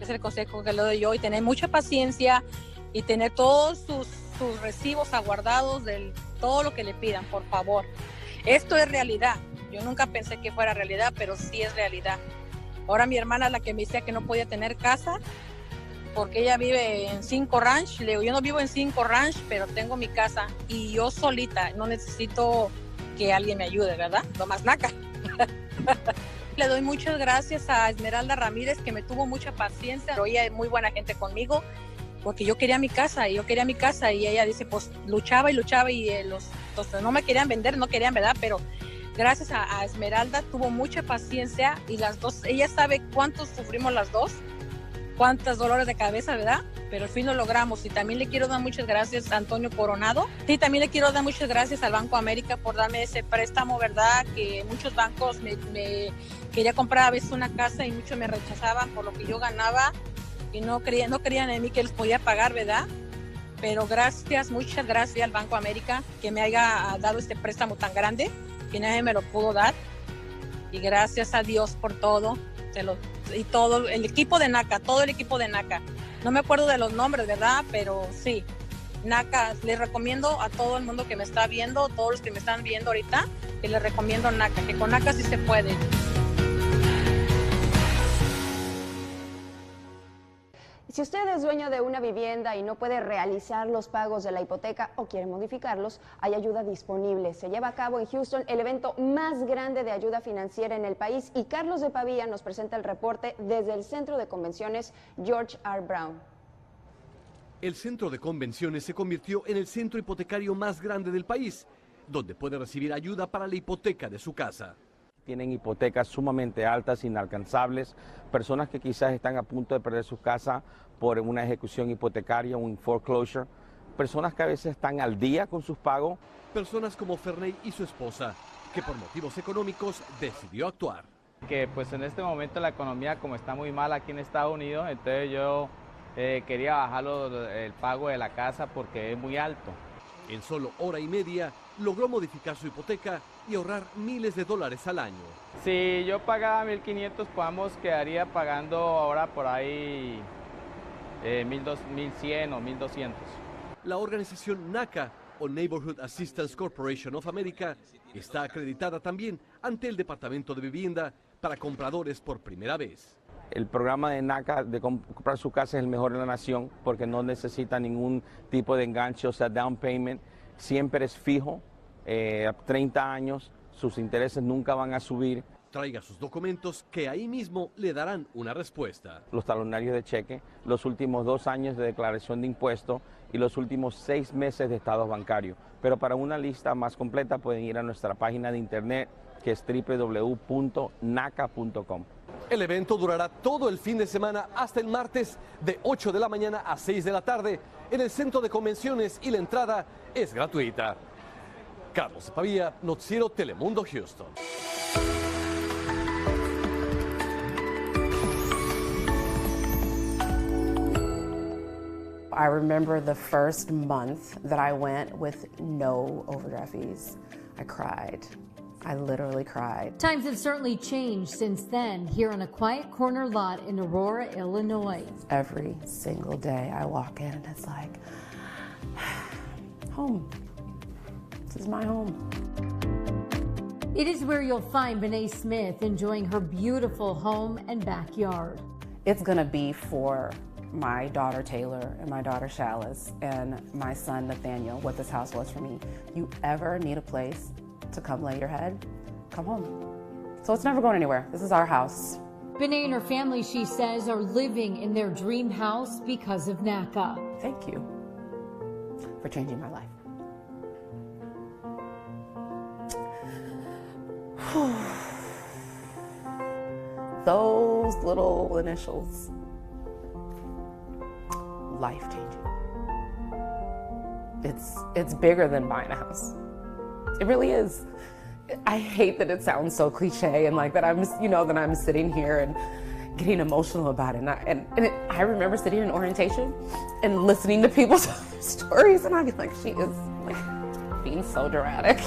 Speaker 5: Es el consejo que le doy yo, y tener mucha paciencia y tener todos sus recibos aguardados de todo lo que le pidan, por favor. Esto es realidad. Yo nunca pensé que fuera realidad, pero sí es realidad. Ahora mi hermana es la que me decía que no podía tener casa porque ella vive en 5 Ranch. Le digo, yo no vivo en 5 Ranch, pero tengo mi casa y yo solita, no necesito que alguien me ayude, ¿verdad? Lo más naca. Le doy muchas gracias a Esmeralda Ramírez, que me tuvo mucha paciencia. Ella es muy buena gente conmigo porque yo quería mi casa y ella dice, pues luchaba y los no me querían vender, no querían, ¿verdad? Pero gracias a Esmeralda tuvo mucha paciencia y las dos, ella sabe cuántos sufrimos las dos, cuántos dolores de cabeza, ¿verdad? Pero al fin lo logramos. Y también le quiero dar muchas gracias a Antonio Coronado. Sí, también le quiero dar muchas gracias al Banco América por darme ese préstamo, ¿verdad? Que muchos bancos me quería comprar a veces una casa y muchos me rechazaban por lo que yo ganaba y no creían en mí que les podía pagar, ¿verdad? Pero muchas gracias al Banco América que me haya dado este préstamo tan grande, que nadie me lo pudo dar, y gracias a Dios por todo, y todo el equipo de Naca, todo el equipo de Naca. No me acuerdo de los nombres, ¿verdad? Pero sí, Naca, les recomiendo a todo el mundo que me está viendo, todos los que me están viendo ahorita, que les recomiendo Naca, que con Naca sí se puede.
Speaker 14: Si usted es dueño de una vivienda y no puede realizar los pagos de la hipoteca o quiere modificarlos, hay ayuda disponible. Se lleva a cabo en Houston el evento más grande de ayuda financiera en el país y Carlos de Pavía nos presenta el reporte desde el Centro de Convenciones George R. Brown.
Speaker 20: El Centro de Convenciones se convirtió en el centro hipotecario más grande del país, donde puede recibir ayuda para la hipoteca de su casa.
Speaker 1: Tienen hipotecas sumamente altas, inalcanzables, personas que quizás están a punto de perder su casa por una ejecución hipotecaria, un foreclosure, personas que a veces están al día con sus pagos.
Speaker 20: Personas como Ferney y su esposa, que por motivos económicos decidió actuar.
Speaker 21: Que pues en este momento la economía como está muy mal aquí en Estados Unidos, entonces yo quería bajar el pago de la casa porque es muy alto.
Speaker 20: En solo hora y media logró modificar su hipoteca y ahorrar miles de dólares al año.
Speaker 21: Si yo pagaba 1.500, quedaría pagando ahora por ahí 1.100 o 1.200.
Speaker 20: La organización NACA, o Neighborhood Assistance Corporation of America, está acreditada también ante el Departamento de Vivienda para compradores por primera vez.
Speaker 1: El programa de NACA de comprar su casa es el mejor de la nación porque no necesita ningún tipo de enganche, o sea, down payment, siempre es fijo, 30 años, sus intereses nunca van a subir.
Speaker 20: Traiga sus documentos que ahí mismo le darán una respuesta.
Speaker 1: Los talonarios de cheque, los últimos 2 años de declaración de impuestos y los últimos 6 meses de estados bancarios. Pero para una lista más completa pueden ir a nuestra página de internet que es www.naca.com.
Speaker 20: El evento durará todo el fin de semana hasta el martes de 8 de la mañana a 6 de la tarde en el Centro de Convenciones y la entrada es gratuita. Carlos de Pavía, Noticiero Telemundo Houston.
Speaker 23: I remember the first month that I went with no overdraft fees. I cried. I literally cried.
Speaker 8: Times have certainly changed since then here on a quiet corner lot in Aurora, Illinois.
Speaker 23: Every single day I walk in and it's like, home. This is my home.
Speaker 8: It is where you'll find Benet Smith enjoying her beautiful home and backyard.
Speaker 23: It's gonna be for my daughter Taylor and my daughter Chalice and my son Nathaniel, what this house was for me. You ever need a place to come lay your head, come home. So it's never going anywhere. This is our house.
Speaker 8: Benet and her family, she says, are living in their dream house because of Naca.
Speaker 23: Thank you for changing my life. Those little initials, life-changing. It's bigger than buying a house. It really is. I hate that it sounds so cliche and like that I'm sitting here and getting emotional about it. I remember sitting in orientation and listening to people's stories, and I'd be like, she is like being so dramatic.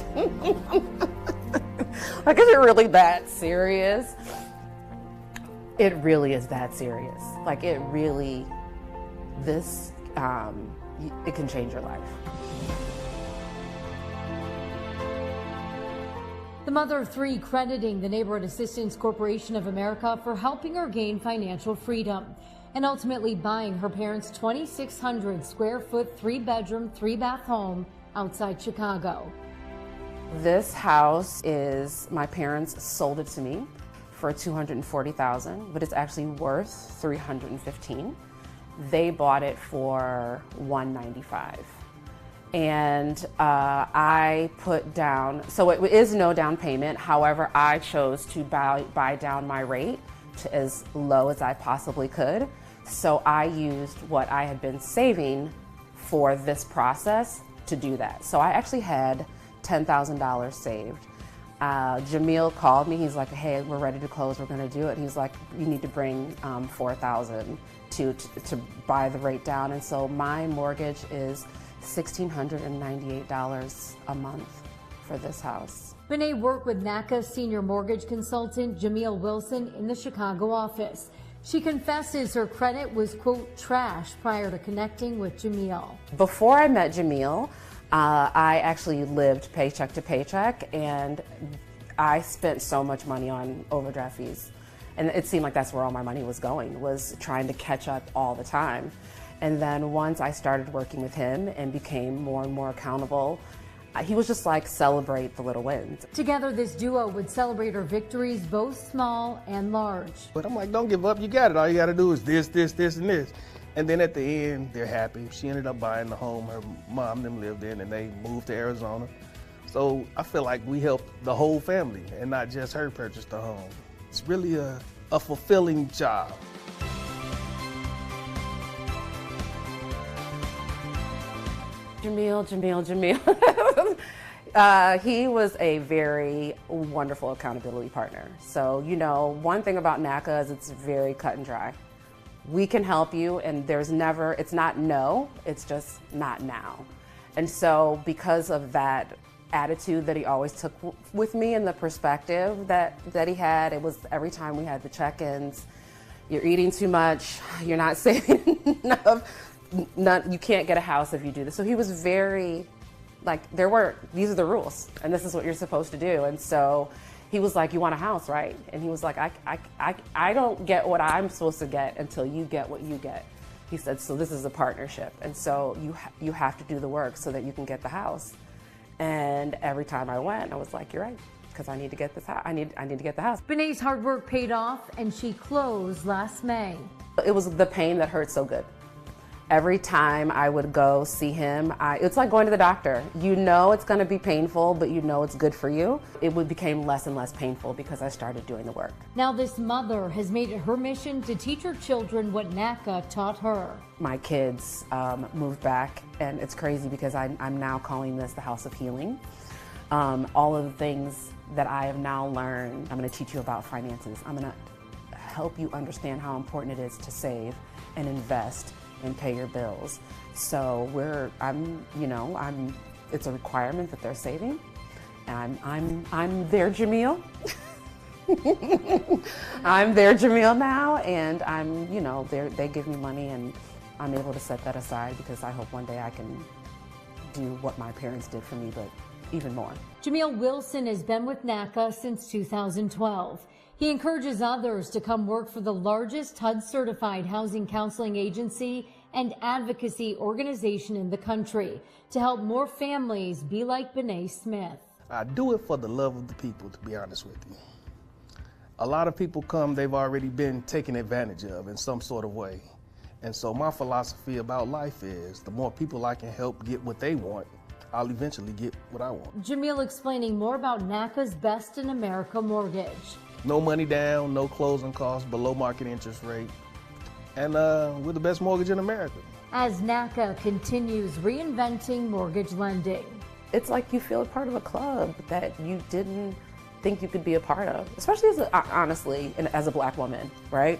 Speaker 23: Like, is it really that serious? It really is that serious. Like, it really, it can change your life.
Speaker 8: The mother of three crediting the Neighborhood Assistance Corporation of America for helping her gain financial freedom and ultimately buying her parents' 2,600 square foot, 3-bedroom, 3-bath home outside Chicago.
Speaker 23: This house is, my parents sold it to me for $240,000, but it's actually worth $315,000. They bought it for $195,000. And I put down, so it is no down payment. However, I chose to buy down my rate to as low as I possibly could. So I used what I had been saving for this process to do that. So I actually had $10,000 saved. Jamil called me. He's like, hey, we're ready to close. We're going to do it. He's like, you need to bring $4,000 to buy the rate down. And so my mortgage is $1,698 a month for this house.
Speaker 8: Benet worked with Naca senior mortgage consultant Jamil Wilson in the Chicago office. She confesses her credit was, quote, trash prior to connecting with Jamil.
Speaker 23: Before I met Jamil, I actually lived paycheck to paycheck, and I spent so much money on overdraft fees. And it seemed like that's where all my money was going, was trying to catch up all the time. And then once I started working with him and became more and more accountable, he was just like, celebrate the little wins.
Speaker 8: Together, this duo would celebrate her victories, both small and large.
Speaker 2: But I'm like, don't give up, you got it. All you got to do is this, this, this, and this. And then at the end, they're happy. She ended up buying the home her mom and them lived in, and they moved to Arizona. So I feel like we helped the whole family and not just her purchase the home. It's really a fulfilling job.
Speaker 23: Jamil. He was a very wonderful accountability partner. So, you know, one thing about Naca is it's very cut and dry. We can help you, and it's not no, it's just not now. And so because of that attitude that he always took with me and the perspective that he had, it was every time we had the check-ins, you're eating too much, you're not saving enough, you can't get a house if you do this. So he was very, like, these are the rules, and this is what you're supposed to do. And so he was like, you want a house, right? And he was like, I don't get what I'm supposed to get until you get what you get. He said, so this is a partnership. And so you have to do the work so that you can get the house. And every time I went, I was like, you're right, because I need to get this house. I need to get the house.
Speaker 8: Benet's hard work paid off, and she closed last May.
Speaker 23: It was the pain that hurt so good. Every time I would go see him, it's like going to the doctor. You know it's going to be painful, but you know it's good for you. It became less and less painful because I started doing the work.
Speaker 8: Now this mother has made it her mission to teach her children what Naca taught her.
Speaker 23: My kids moved back, and it's crazy because I'm now calling this the House of Healing. All of the things that I have now learned, I'm going to teach you about finances. I'm going to help you understand how important it is to save and invest and pay your bills. So it's a requirement that they're saving. And I'm their Jamil. I'm their Jamil now, and they give me money, and I'm able to set that aside because I hope one day I can do what my parents did for me, but even more.
Speaker 8: Jamil Wilson has been with NACA since 2012. He encourages others to come work for the largest HUD-certified housing counseling agency and advocacy organization in the country to help more families be like Bené Smith.
Speaker 2: I do it for the love of the people, to be honest with you. A lot of people come, they've already been taken advantage of in some sort of way. And so my philosophy about life is the more people I can help get what they want, I'll eventually get what I want.
Speaker 8: Jamil explaining more about NACA's Best in America mortgage.
Speaker 2: No money down, no closing costs, below market interest rate. And we're the best mortgage in America.
Speaker 8: As NACA continues reinventing mortgage lending.
Speaker 23: It's like you feel a part of a club that you didn't think you could be a part of, especially honestly, as a Black woman, right?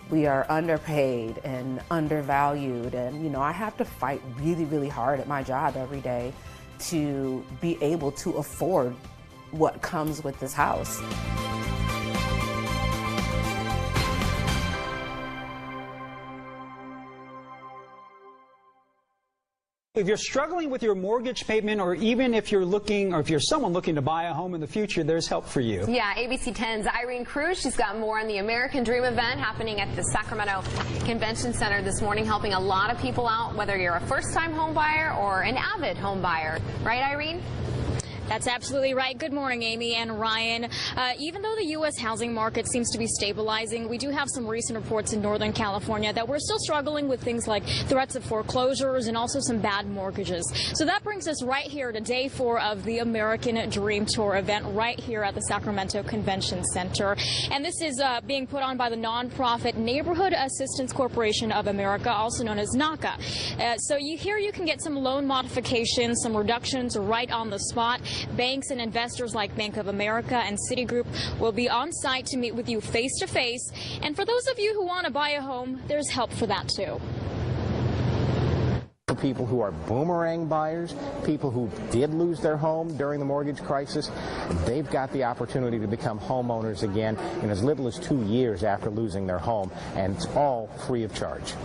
Speaker 23: We are underpaid and undervalued, and I have to fight really, really hard at my job every day to be able to afford what comes with this house.
Speaker 11: If you're struggling with your mortgage payment, or even if you're looking, or if you're someone looking to buy a home in the future, there's help for you.
Speaker 13: Yeah, ABC 10's Irene Cruz, she's got more on the American Dream event happening at the Sacramento Convention Center this morning, helping a lot of people out, whether you're a first-time home buyer or an avid home buyer. Right, Irene?
Speaker 15: That's absolutely right. Good morning, Amy and Ryan. Even though the U.S. housing market seems to be stabilizing, we do have some recent reports in Northern California that we're still struggling with things like threats of foreclosures and also some bad mortgages. So that brings us right here to day 4 of the American Dream Tour event right here at the Sacramento Convention Center. And this is being put on by the nonprofit Neighborhood Assistance Corporation of America, also known as NACA. So here you can get some loan modifications, some reductions right on the spot. Banks and investors like Bank of America and Citigroup will be on site to meet with you face to face. And for those of you who want to buy a home, there's help for that too.
Speaker 24: People who are boomerang buyers, people who did lose their home during the mortgage crisis, they've got the opportunity to become homeowners again in as little as 2 years after losing their home, and it's all free of charge.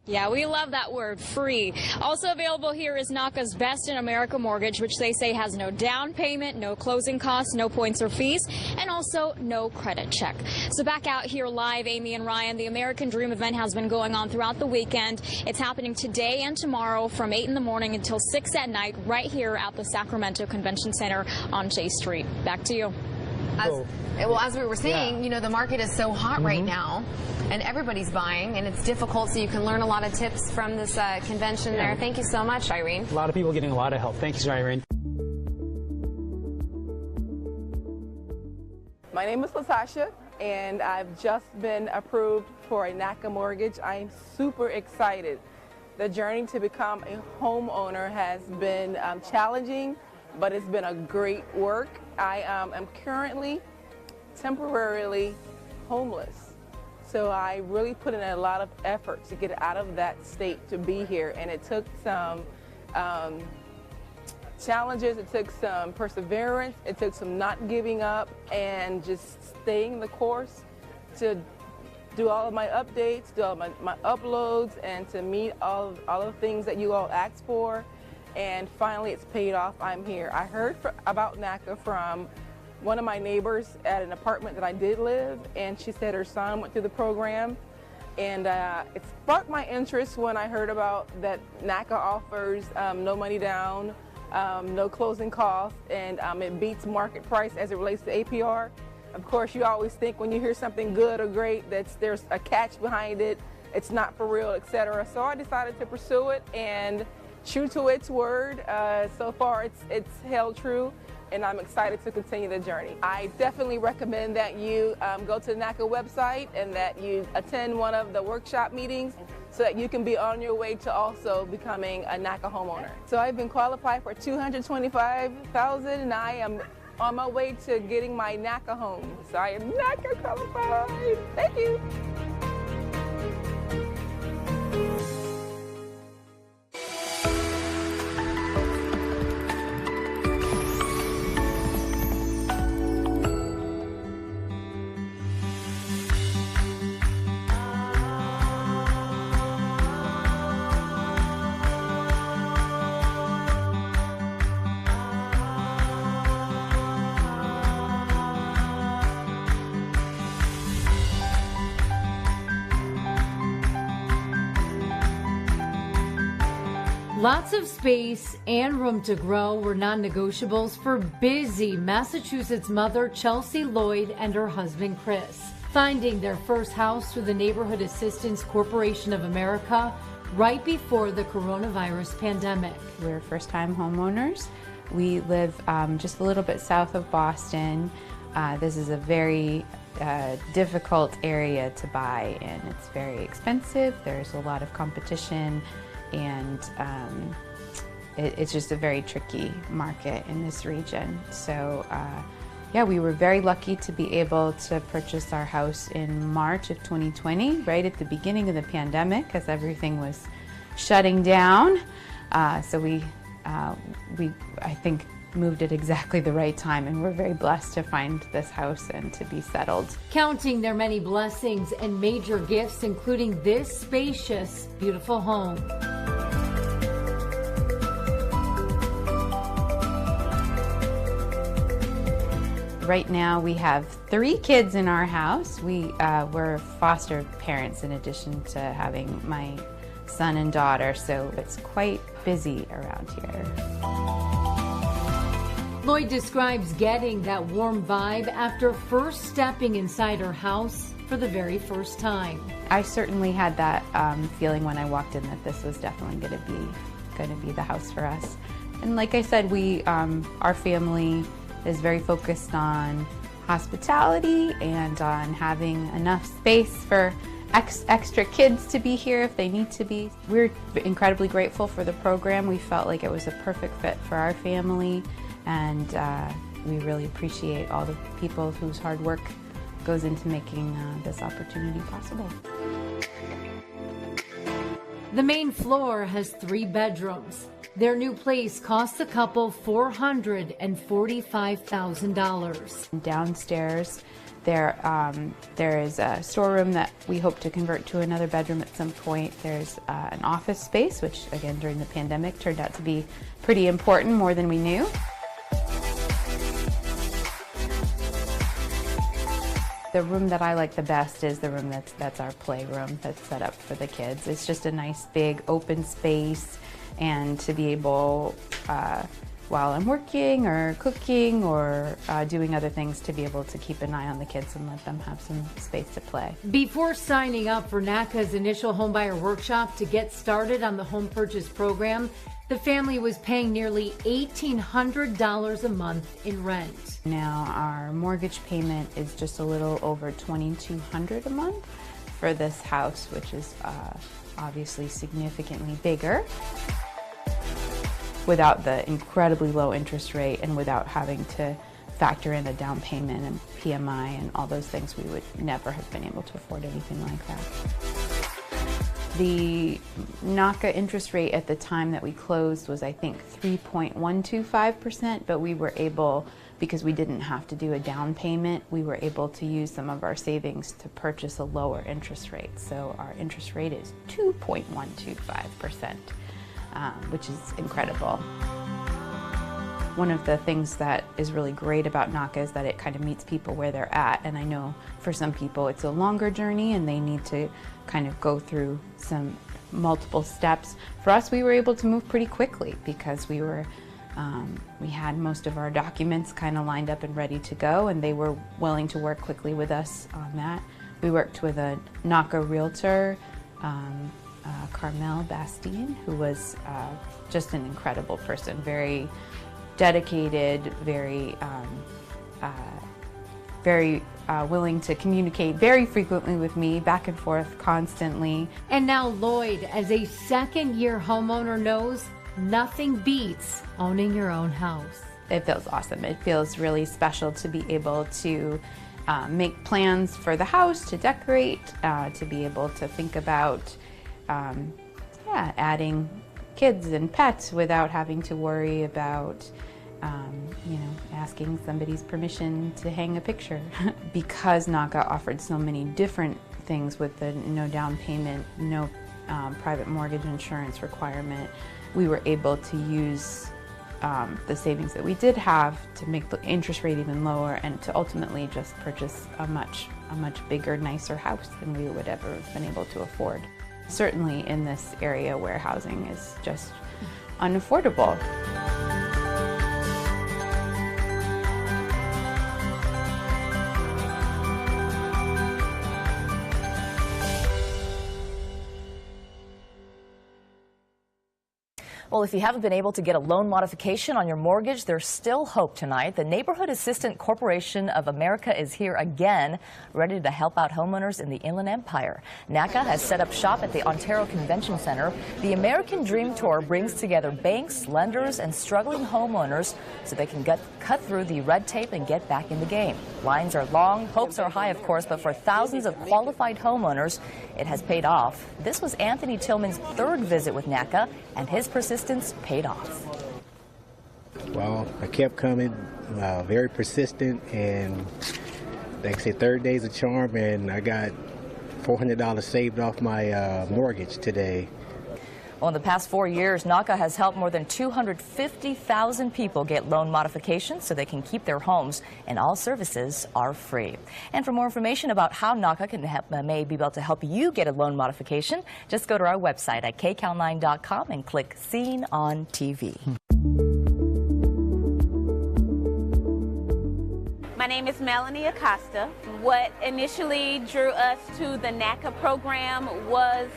Speaker 15: Yeah, we love that word, free. Also available here is NACA's Best in America mortgage, which they say has no down payment, no closing costs, no points or fees, and also no credit check. So back out here live, Amy and Ryan, the American Dream event has been going on throughout the weekend. It's happening today and tomorrow from 8 in the morning until 6 at night right here at the Sacramento Convention Center on J Street. Back to you.
Speaker 13: As we were saying, the market is so hot right now, and everybody's buying, and it's difficult, so you can learn a lot of tips from this convention there. Thank you so much, Irene.
Speaker 11: A lot of people getting a lot of help. Thank you, Irene.
Speaker 25: My name is Latasha, and I've just been approved for a NACA mortgage. I'm super excited. The journey to become a homeowner has been challenging, but it's been a great work. I am currently temporarily homeless. So I really put in a lot of effort to get out of that state to be here. And it took some challenges, it took some perseverance, it took some not giving up and just staying the course to do all of my updates, do all of my uploads, and to meet all of the things that you all asked for. And finally, it's paid off. I'm here. I heard about NACA from one of my neighbors at an apartment that I did live, and she said her son went through the program. And it sparked my interest when I heard about that NACA offers no money down, no closing costs, and it beats market price as it relates to APR. Of course, you always think when you hear something good or great that there's a catch behind it, it's not for real, etc. So I decided to pursue it, and true to its word, so far it's held true, and I'm excited to continue the journey. I definitely recommend that you go to the NACA website and that you attend one of the workshop meetings so that you can be on your way to also becoming a NACA homeowner. So I've been qualified for $225,000, and I am on my way to getting my NACA home. So I am NACA qualified. Thank you.
Speaker 8: Lots of space and room to grow were non-negotiables for busy Massachusetts mother Chelsea Lloyd and her husband Chris, finding their first house through the Neighborhood Assistance Corporation of America right before the coronavirus pandemic.
Speaker 3: We're first-time homeowners. We live just a little bit south of Boston. This is a very difficult area to buy in. It's very expensive. There's a lot of competition, and it's just a very tricky market in this region. So yeah, we were very lucky to be able to purchase our house in March of 2020, right at the beginning of the pandemic, as everything was shutting down. So we I think moved at exactly the right time, and we're very blessed to find this house and to be settled.
Speaker 8: Counting their many blessings and major gifts, including this spacious, beautiful home.
Speaker 3: Right now we have 3 kids in our house. We're foster parents in addition to having my son and daughter, so it's quite busy around here.
Speaker 8: Lloyd describes getting that warm vibe after first stepping inside her house for the very first time.
Speaker 3: I certainly had that feeling when I walked in that this was definitely going to be the house for us. And like I said, our family is very focused on hospitality and on having enough space for extra kids to be here if they need to be. We're incredibly grateful for the program. We felt like it was a perfect fit for our family, and we really appreciate all the people whose hard work goes into making this opportunity possible.
Speaker 8: The main floor has 3 bedrooms. Their new place cost the couple $445,000.
Speaker 3: Downstairs, there is a storeroom that we hope to convert to another bedroom at some point. There's an office space, which again during the pandemic turned out to be pretty important, more than we knew. The room that I like the best is the room that's our playroom that's set up for the kids. It's just a nice big open space, and to be able, while I'm working or cooking or doing other things, to be able to keep an eye on the kids and let them have some space to play.
Speaker 8: Before signing up for NACA's initial homebuyer workshop to get started on the home purchase program, the family was paying nearly $1,800 a month in rent.
Speaker 3: Now our mortgage payment is just a little over $2,200 a month for this house, which is obviously significantly bigger. Without the incredibly low interest rate and without having to factor in a down payment and PMI and all those things, we would never have been able to afford anything like that. The Naca interest rate at the time that we closed was, I think, 3.125%, but we were able, because we didn't have to do a down payment, we were able to use some of our savings to purchase a lower interest rate. So our interest rate is 2.125%, which is incredible. One of the things that is really great about Naca is that it kind of meets people where they're at, and I know for some people it's a longer journey and they need to kind of go through some multiple steps. For us, we were able to move pretty quickly because we had most of our documents kind of lined up and ready to go, and they were willing to work quickly with us on that. We worked with a Naca realtor, Carmel Bastien, who was just an incredible person, very dedicated, very willing to communicate very frequently with me, back and forth constantly.
Speaker 8: And now Lloyd, as a second-year homeowner, knows nothing beats owning your own house.
Speaker 3: It feels awesome. It feels really special to be able to make plans for the house, to decorate, to be able to think about adding kids and pets without having to worry about asking somebody's permission to hang a picture. Because Naca offered so many different things with the no down payment, no private mortgage insurance requirement, we were able to use the savings that we did have to make the interest rate even lower and to ultimately just purchase a much bigger, nicer house than we would ever have been able to afford. Certainly in this area where housing is just unaffordable.
Speaker 4: Well, if you haven't been able to get a loan modification on your mortgage, there's still hope tonight. The Neighborhood Assistance Corporation of America is here again, ready to help out homeowners in the Inland Empire. NACA has set up shop at the Ontario Convention Center. The American Dream Tour brings together banks, lenders, and struggling homeowners so they can cut through the red tape and get back in the game. Lines are long, hopes are high, of course, but for thousands of qualified homeowners, it has paid off. This was Anthony Tillman's third visit with NACA, and his persistence paid off.
Speaker 6: Well, I kept coming, very persistent, and like I said, third day's a charm, and I got $400 saved off my mortgage today.
Speaker 4: Well, in the past 4 years, NACA has helped more than 250,000 people get loan modifications so they can keep their homes, and all services are free. And for more information about how NACA can may be able to help you get a loan modification, just go to our website at kcal9.com and click Seen on TV.
Speaker 10: My name is Melanie Acosta. What initially drew us to the NACA program was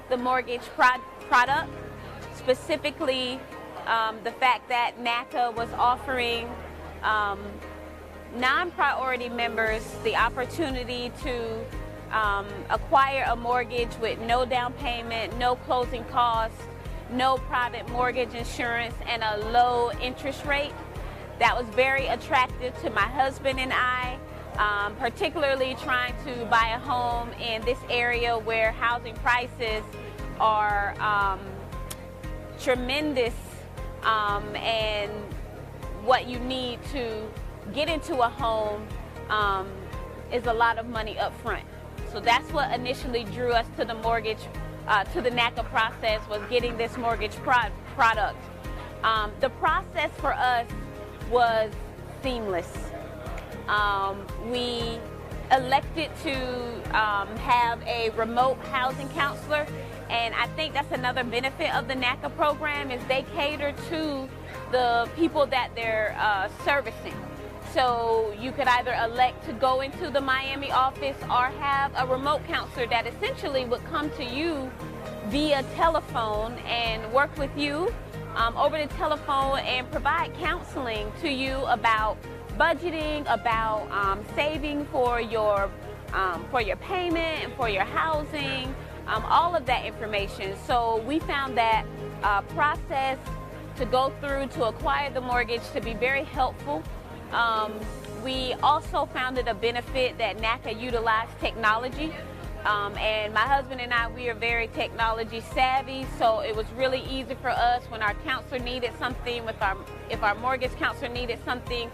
Speaker 10: the mortgage product, specifically the fact that NACA was offering non-priority members the opportunity to acquire a mortgage with no down payment, no closing costs, no private mortgage insurance, and a low interest rate. That was very attractive to my husband and I, particularly trying to buy a home in this area where housing prices are tremendous, and what you need to get into a home is a lot of money up front. So that's what initially drew us to the mortgage, to the NACA process, was getting this mortgage product. The process for us was seamless. We elected to have a remote housing counselor, and I think that's another benefit of the NACA program, is they cater to the people that they're servicing. So you could either elect to go into the Miami office or have a remote counselor that essentially would come to you via telephone and work with you over the telephone and provide counseling to you about budgeting, about saving for your payment and for your housing, all of that information. So we found that process to go through to acquire the mortgage to be very helpful. We also found it a benefit that NACA utilized technology. And my husband and I, we are very technology savvy, so it was really easy for us when our counselor needed something, if our mortgage counselor needed something,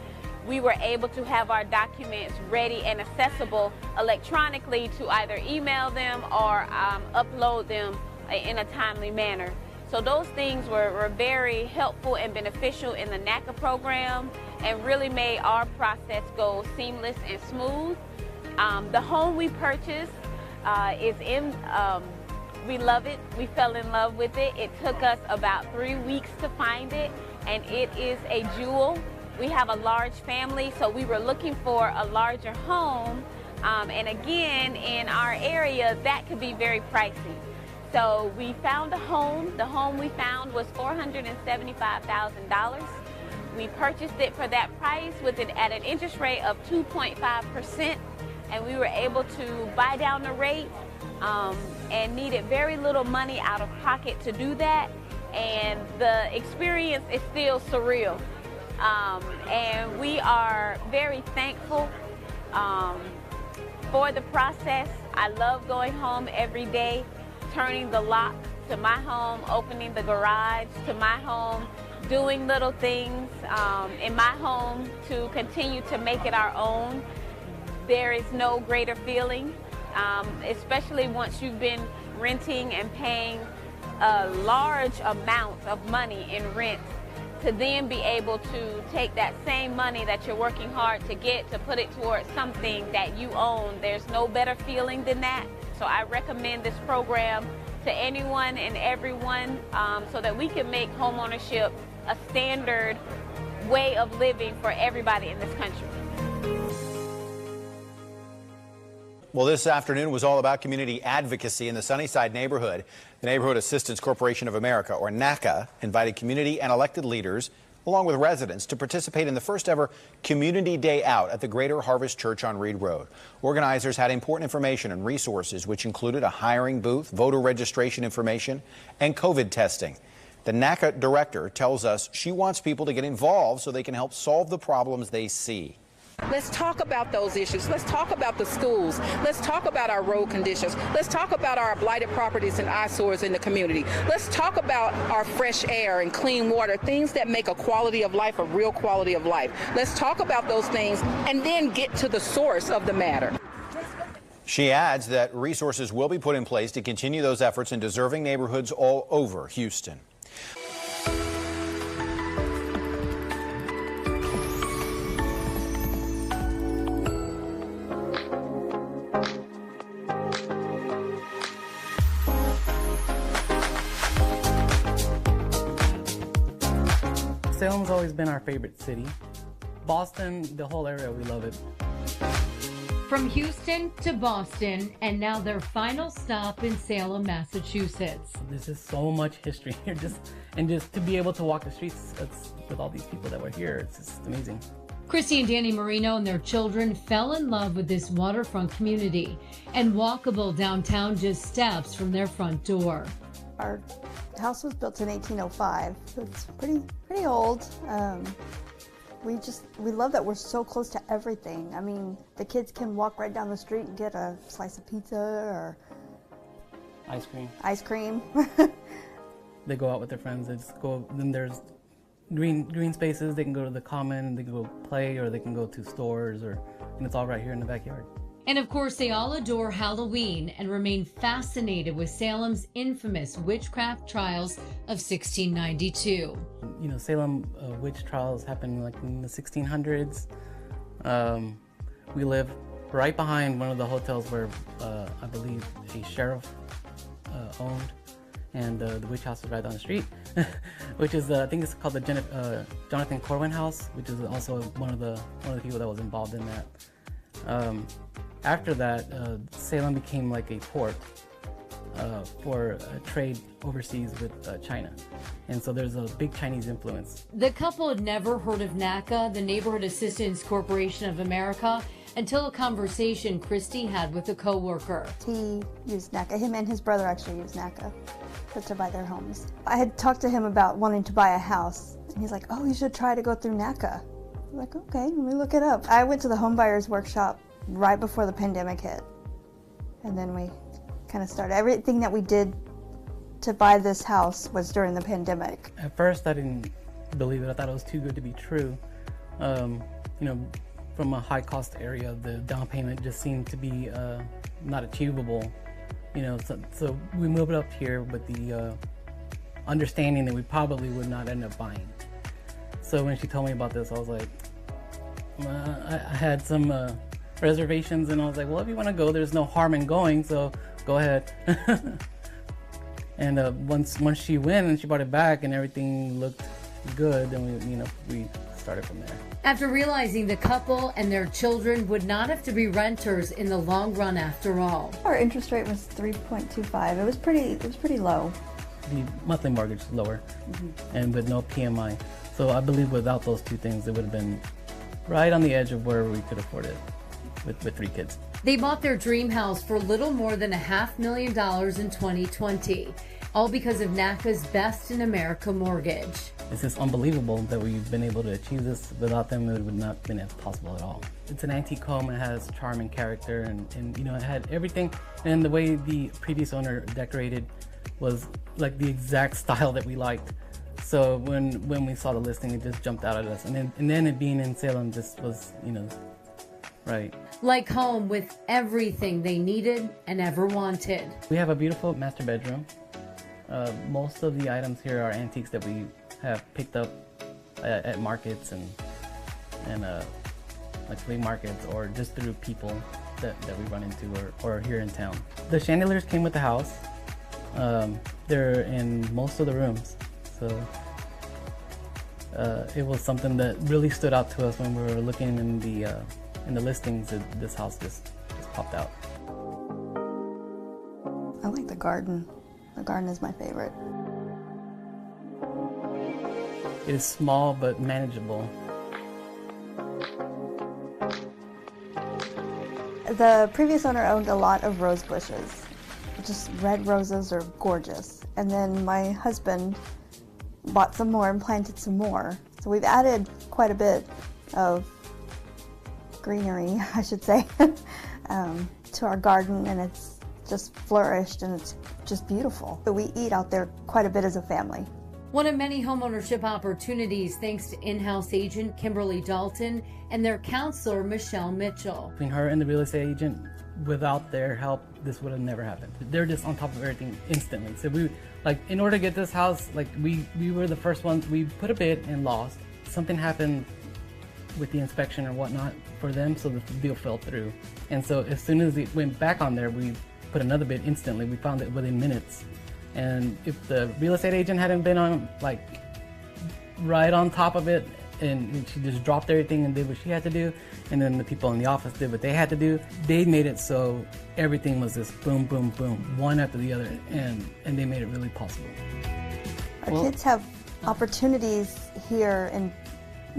Speaker 10: we were able to have our documents ready and accessible electronically to either email them or upload them in a timely manner. So those things were very helpful and beneficial in the NACA program and really made our process go seamless and smooth. The home we purchased is in, we love it. We fell in love with it. It took us about 3 weeks to find it, and it is a jewel. We have a large family, so we were looking for a larger home, and again, in our area, that could be very pricey. So we found a home. The home we found was $475,000. We purchased it for that price at an interest rate of 2.5%, and we were able to buy down the rate and needed very little money out of pocket to do that, and the experience is still surreal. And we are very thankful for the process. I love going home every day, turning the lock to my home, opening the garage to my home, doing little things in my home to continue to make it our own. There is no greater feeling, especially once you've been renting and paying a large amount of money in rent, to then be able to take that same money that you're working hard to get, to put it towards something that you own. There's no better feeling than that. So I recommend this program to anyone and everyone, so that we can make homeownership a standard way of living for everybody in this country.
Speaker 7: Well, this afternoon was all about community advocacy in the Sunnyside neighborhood. The Neighborhood Assistance Corporation of America, or NACA, invited community and elected leaders, along with residents, to participate in the first ever Community Day Out at the Greater Harvest Church on Reed Road. Organizers had important information and resources, which included a hiring booth, voter registration information, and COVID testing. The NACA director tells us she wants people to get involved so they can help solve the problems they see.
Speaker 9: Let's talk about those issues. Let's talk about the schools. Let's talk about our road conditions. Let's talk about our blighted properties and eyesores in the community. Let's talk about our fresh air and clean water, things that make a quality of life a real quality of life. Let's talk about those things and then get to the source of the matter.
Speaker 7: She adds that resources will be put in place to continue those efforts in deserving neighborhoods all over Houston.
Speaker 16: Salem's always been our favorite city. Boston, the whole area, we love it.
Speaker 8: From Houston to Boston, and now their final stop in Salem, Massachusetts.
Speaker 16: There's just so much history here, just to be able to walk the streets with all these people that were here, it's just amazing.
Speaker 8: Christy and Danny Marino and their children fell in love with this waterfront community and walkable downtown just steps from their front door.
Speaker 17: Our house was built in 1805, so it's pretty old. We love that we're so close to everything. I mean, the kids can walk right down the street and get a slice of pizza or
Speaker 16: ice cream. They go out with their friends. They just go. Then there's green spaces. They can go to the common. They can go play, or they can go to stores, and it's all right here in the backyard.
Speaker 8: And of course, they all adore Halloween and remain fascinated with Salem's infamous witchcraft trials of 1692.
Speaker 16: You know, Salem witch trials happened like in the 1600s. We live right behind one of the hotels where I believe a sheriff owned, and the witch house is right down the street, which is I think it's called the Jonathan Corwin House, which is also one of the people that was involved in that. After that, Salem became like a port for trade overseas with China. And so there's a big Chinese influence.
Speaker 8: The couple had never heard of NACA, the Neighborhood Assistance Corporation of America, until a conversation Christy had with a coworker.
Speaker 17: He used NACA. Him and his brother actually used NACA to buy their homes. I had talked to him about wanting to buy a house, and he's like, "Oh, you should try to go through NACA." I'm like, "Okay, let me look it up." I went to the home buyers workshop right before the pandemic hit, and then we kind of started. Everything that we did to buy this house was during the pandemic.
Speaker 16: At first I didn't believe it. I thought it was too good to be true. You know, from a high cost area, the down payment just seemed to be not achievable. You know, so we moved up here with the understanding that we probably would not end up buying. So when she told me about this, I was like, I had some reservations, and I was like, well, if you want to go, there's no harm in going, so go ahead. And once she went and she brought it back and everything looked good, then we started from there.
Speaker 8: After realizing the couple and their children would not have to be renters in the long run after all.
Speaker 17: Our interest rate was 3.25. It was pretty low.
Speaker 16: The monthly mortgage is lower, and with no PMI. So I believe without those two things, it would have been right on the edge of where we could afford it with 3 kids.
Speaker 8: They bought their dream house for little more than $500,000 in 2020, all because of NACA's Best in America mortgage.
Speaker 16: It's just unbelievable that we've been able to achieve this. Without them, it would not have been possible at all. It's an antique home. It has charm and character, and you know, it had everything. And the way the previous owner decorated was like the exact style that we liked. So when we saw the listing, it just jumped out at us. And then it being in Salem just was, you know, right.
Speaker 8: Like home, with everything they needed and ever wanted.
Speaker 16: We have a beautiful master bedroom. Most of the items here are antiques that we have picked up at markets and like flea markets, or just through people that we run into or here in town. The chandeliers came with the house. They're in most of the rooms. So it was something that really stood out to us when we were looking in the listings. That this house just popped out.
Speaker 17: I like the garden. The garden is my favorite.
Speaker 16: It is small but manageable.
Speaker 17: The previous owner owned a lot of rose bushes. Just red roses are gorgeous. And then my husband bought some more and planted some more. So we've added quite a bit of greenery, I should say, to our garden, and it's just flourished and it's just beautiful. So we eat out there quite a bit as a family.
Speaker 8: One of many homeownership opportunities thanks to in-house agent Kimberly Dalton and their counselor Michelle Mitchell.
Speaker 16: Between her and the real estate agent, without their help, this would have never happened. They're just on top of everything instantly. So we, like, in order to get this house, like, we were the first ones. We put a bid and lost. Something happened with the inspection or whatnot for them, so the deal fell through. And so as soon as it went back on there, we put another bid instantly. We found it within minutes. And if the real estate agent hadn't been on, like, right on top of it, and she just dropped everything and did what she had to do, and then the people in the office did what they had to do, they made it so everything was just boom, boom, boom, one after the other, and they made it really possible.
Speaker 17: Our kids have opportunities here in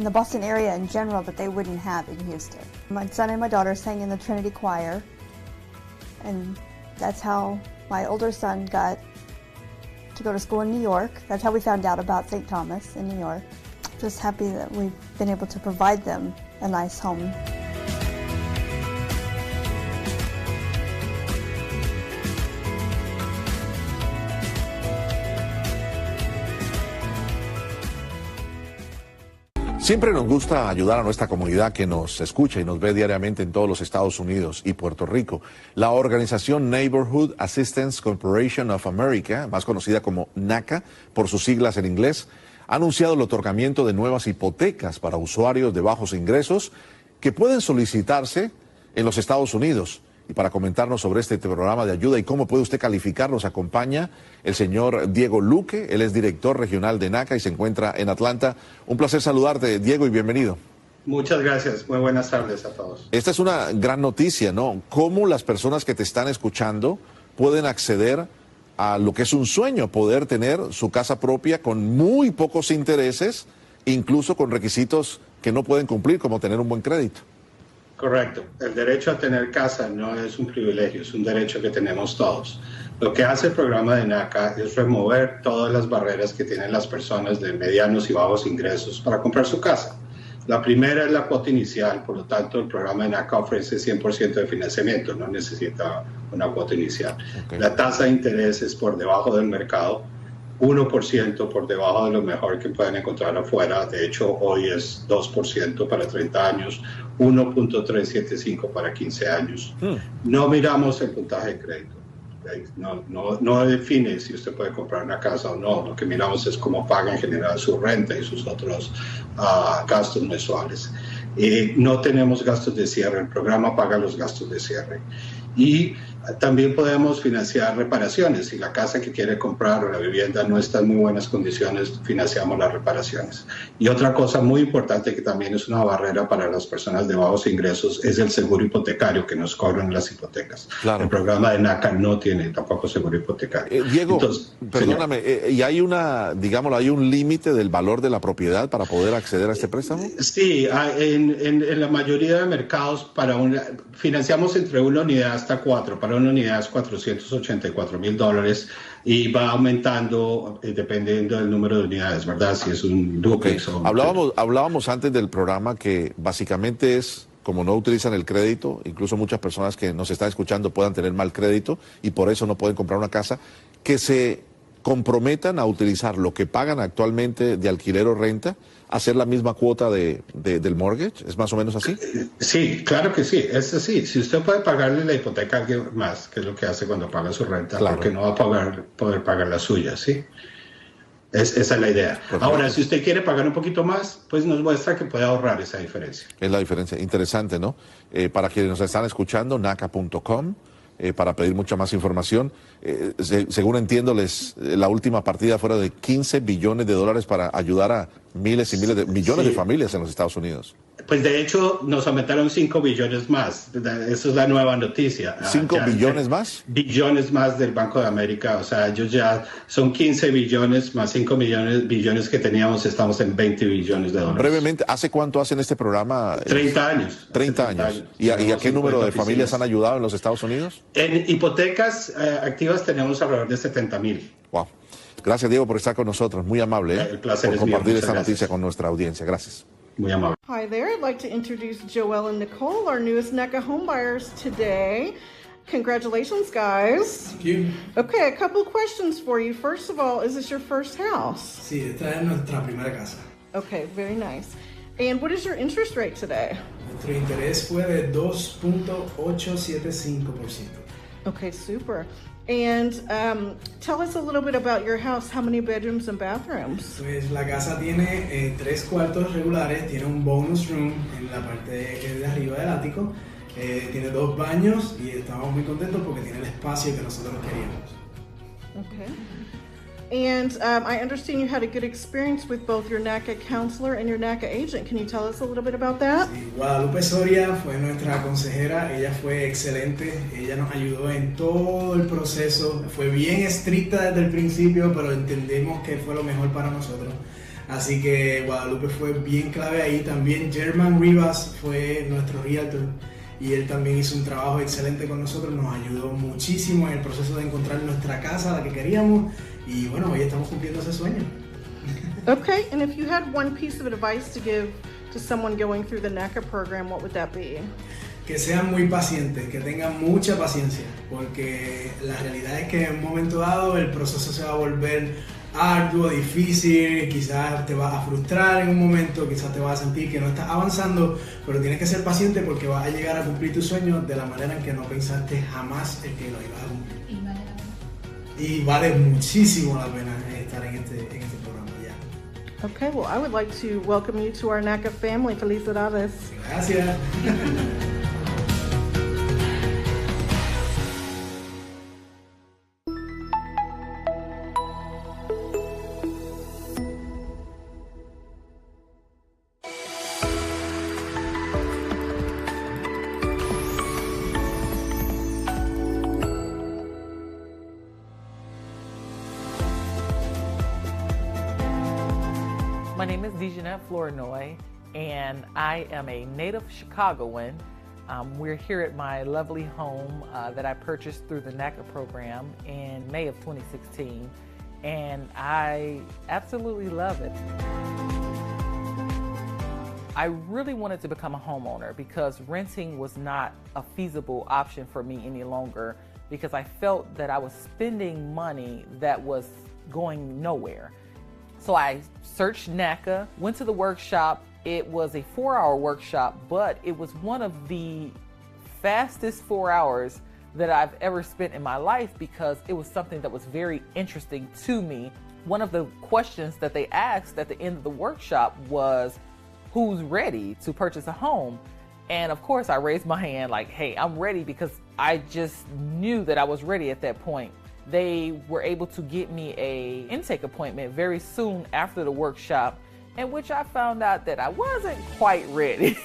Speaker 17: the Boston area in general that they wouldn't have in Houston. My son and my daughter sang in the Trinity Choir, and that's how my older son got to go to school in New York. That's how we found out about St. Thomas in New York. Just happy that we've been able to provide them a nice home.
Speaker 5: Siempre nos gusta ayudar a nuestra comunidad que nos escucha y nos ve diariamente en todos los Estados Unidos y Puerto Rico. La organización Neighborhood Assistance Corporation of America, más conocida como NACA por sus siglas en inglés, ha anunciado el otorgamiento de nuevas hipotecas para usuarios de bajos ingresos que pueden solicitarse en los Estados Unidos. Y para comentarnos sobre este programa de ayuda y cómo puede usted calificar, nos acompaña el señor Diego Luque. Él es director regional de NACA y se encuentra en Atlanta. Un placer saludarte, Diego, y bienvenido.
Speaker 12: Muchas gracias. Muy buenas tardes a todos.
Speaker 5: Esta es una gran noticia, ¿no? ¿Cómo las personas que te están escuchando pueden acceder a lo que es un sueño, poder tener su casa propia con muy pocos intereses, incluso con requisitos que no pueden cumplir, como tener un buen crédito?
Speaker 12: Correcto. El derecho a tener casa no es un privilegio, es un derecho que tenemos todos. Lo que hace el programa de NACA es remover todas las barreras que tienen las personas de medianos y bajos ingresos para comprar su casa. La primera es la cuota inicial, por lo tanto el programa de NACA ofrece 100% de financiamiento, no necesita una cuota inicial. Okay. La tasa de interés es por debajo del mercado, 1% por debajo de lo mejor que pueden encontrar afuera. De hecho, hoy es 2% para 30 años, 1.375 para 15 años. No miramos el puntaje de crédito. No define si usted puede comprar una casa o no. Lo que miramos es cómo paga en general su renta y sus otros gastos mensuales. No tenemos gastos de cierre. El programa paga los gastos de cierre. Y también podemos financiar reparaciones. Si la casa que quiere comprar o la vivienda no está en muy buenas condiciones, financiamos las reparaciones. Y otra cosa muy importante que también es una barrera para las personas de bajos ingresos es el seguro hipotecario que nos cobran las hipotecas. Claro. El programa de NACA no tiene tampoco seguro hipotecario.
Speaker 5: Diego, entonces, perdóname, ¿y hay hay un límite del valor de la propiedad para poder acceder a este préstamo?
Speaker 12: Sí, en la mayoría de mercados financiamos entre una unidad hasta 4. Para una unidad es $484,000 y va aumentando dependiendo del número de unidades, ¿verdad? Si es un duplex o...
Speaker 5: Hablábamos antes del programa que básicamente es, como no utilizan el crédito, incluso muchas personas que nos están escuchando puedan tener mal crédito y por eso no pueden comprar una casa, que se comprometan a utilizar lo que pagan actualmente de alquiler o renta, hacer la misma cuota del mortgage. ¿Es más o menos así?
Speaker 12: Sí, claro que sí, es así. Si usted puede pagarle la hipoteca a alguien más, que es lo que hace cuando paga su renta, claro, porque no va a poder pagar la suya, ¿sí? Esa es la idea. Perfecto. Ahora, si usted quiere pagar un poquito más, pues nos muestra que puede ahorrar esa diferencia.
Speaker 5: Es la diferencia. Interesante, ¿no? Para quienes nos están escuchando, naca.com. para pedir mucha más información. Según entiendo, la última partida fuera de $15 billones para ayudar a miles y miles de millones de familias en los Estados Unidos.
Speaker 12: Pues de hecho nos aumentaron 5 billones más. Esa es la nueva noticia.
Speaker 5: ¿5 billones más?
Speaker 12: Billones más del Banco de América. O sea, ellos ya son 15 billones más 5 billones que teníamos. Estamos en 20 billones de dólares.
Speaker 5: Brevemente, ¿hace cuánto hacen este programa?
Speaker 12: 30 años.
Speaker 5: 30 años. ¿Y a qué número de familias han ayudado en los Estados Unidos?
Speaker 12: En hipotecas activas tenemos alrededor de 70,000.
Speaker 5: Wow. Gracias, Diego, por estar con nosotros. Muy amable
Speaker 12: El placer
Speaker 5: por
Speaker 12: es mío.
Speaker 5: compartir esta
Speaker 12: Muchas
Speaker 5: noticia con nuestra audiencia. Gracias.
Speaker 12: Muy amable.
Speaker 14: Hi there. I'd like to introduce Joelle and Nicole, our newest NECA homebuyers today. Congratulations, guys.
Speaker 18: Thank you.
Speaker 14: Okay, a couple questions for you. First of all, is this your first house?
Speaker 18: Sí, esta es nuestra primera casa.
Speaker 14: Okay, very nice. And what is your interest rate today?
Speaker 18: Nuestro interés fue de 2.875%.
Speaker 14: Okay, super. And tell us a little bit about your house. How many bedrooms and bathrooms?
Speaker 18: Pues la casa tiene 3 cuartos regulares, tiene un bonus room en la parte de arriba del ático, tiene 2 baños y estamos muy contentos porque tiene el espacio que nosotros queríamos.
Speaker 14: Okay. And I understand you had a good experience with both your NACA counselor and your NACA agent. Can you tell us a little bit about that?
Speaker 18: Sí, Guadalupe Soria fue nuestra consejera, ella fue excelente, ella nos ayudó en todo el proceso, fue bien estricta desde el principio, pero entendemos que fue lo mejor para nosotros. Así que Guadalupe fue bien clave ahí. También German Rivas fue nuestro realtor y él también hizo un trabajo excelente con nosotros, nos ayudó muchísimo en el proceso de encontrar nuestra casa, la que queríamos. Y bueno, hoy estamos cumpliendo ese sueño.
Speaker 14: Okay, and if you had one piece of advice to give to someone going through the NACA program, what would that be?
Speaker 18: Que sean muy pacientes, que tengan mucha paciencia, porque la realidad es que en un momento dado el proceso se va a volver arduo, difícil, quizás te vas a frustrar en un momento, quizás te vas a sentir que no estás avanzando, pero tienes que ser paciente porque vas a llegar a cumplir tus sueños de la manera en que no pensaste jamás el que lo ibas a cumplir. Y vale muchísimo la pena estar en este programa ya.
Speaker 14: Okay, well, I would like to welcome you to our NACA family. Felicidades.
Speaker 18: Gracias.
Speaker 19: My name is Dejanette Flournoy, and I am a native Chicagoan. We're here at my lovely home that I purchased through the NACA program in May of 2016, and I absolutely love it. I really wanted to become a homeowner because renting was not a feasible option for me any longer, because I felt that I was spending money that was going nowhere. So I searched NACA, went to the workshop. It was a 4-hour workshop, but it was one of the fastest 4 hours that I've ever spent in my life because it was something that was very interesting to me. One of the questions that they asked at the end of the workshop was, who's ready to purchase a home? And of course I raised my hand like, hey, I'm ready, because I just knew that I was ready at that point. They were able to get me an intake appointment very soon after the workshop, in which I found out that I wasn't quite ready.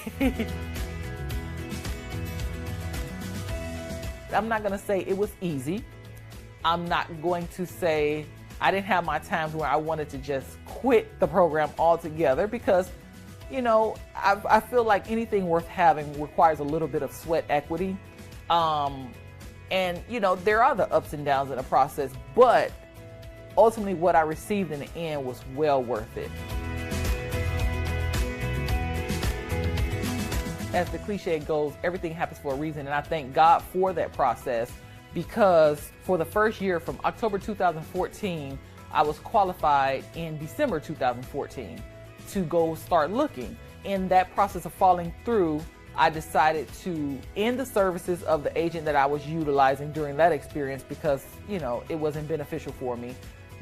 Speaker 19: I'm not going to say it was easy. I'm not going to say I didn't have my times where I wanted to just quit the program altogether, because, you know, I feel like anything worth having requires a little bit of sweat equity. And, you know, there are the ups and downs in the process, but ultimately what I received in the end was well worth it. As the cliche goes, everything happens for a reason, and I thank God for that process, because for the first year, from October 2014, I was qualified in December 2014 to go start looking. In that process of falling through, I decided to end the services of the agent that I was utilizing during that experience because, you know, it wasn't beneficial for me.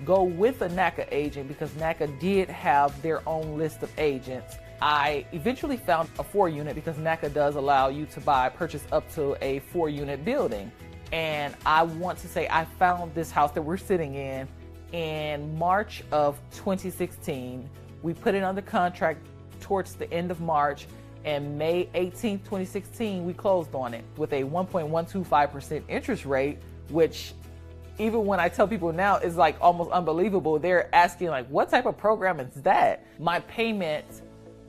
Speaker 19: Go with a NACA agent because NACA did have their own list of agents. I eventually found a 4-unit because NACA does allow you to purchase up to a 4-unit building. And I want to say I found this house that we're sitting in March of 2016. We put it under contract towards the end of March, and May 18, 2016, we closed on it with a 1.125% interest rate, which even when I tell people now is like almost unbelievable. They're asking like, what type of program is that? My payment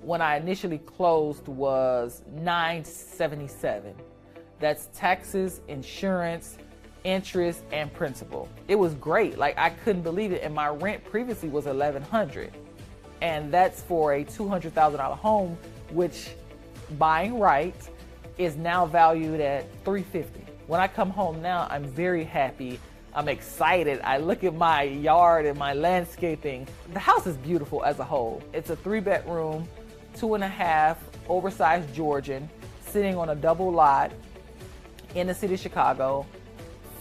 Speaker 19: when I initially closed was $977. That's taxes, insurance, interest, and principal. It was great. Like, I couldn't believe it. And my rent previously was $1,100. And that's for a $200,000 home, which buying right is now valued at $350,000. When I come home now, I'm very happy. I'm excited. I look at my yard and my landscaping. The house is beautiful as a whole. It's a 3-bedroom, 2.5, oversized Georgian, sitting on a double lot in the city of Chicago,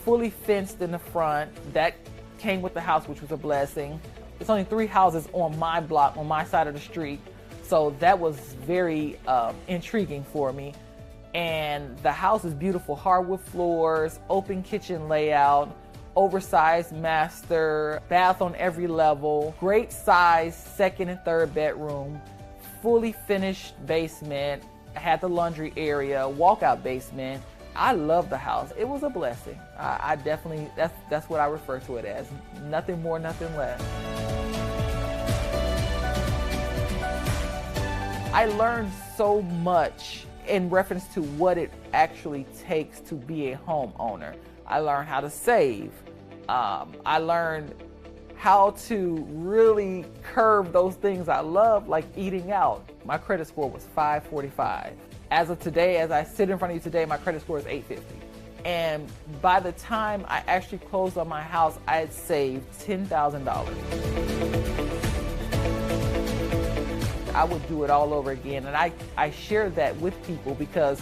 Speaker 19: fully fenced in the front. That came with the house, which was a blessing. There's only 3 houses on my block, on my side of the street. So that was very intriguing for me. And the house is beautiful, hardwood floors, open kitchen layout, oversized master, bath on every level, great size 2nd and 3rd bedroom, fully finished basement, had the laundry area, walkout basement. I love the house. It was a blessing. I definitely, that's what I refer to it as. Nothing more, nothing less. I learned so much in reference to what it actually takes to be a homeowner. I learned how to save. I learned how to really curb those things I love, like eating out. My credit score was 545. As of today, as I sit in front of you today, my credit score is 850. And by the time I actually closed on my house, I had saved $10,000. I would do it all over again. And I share that with people because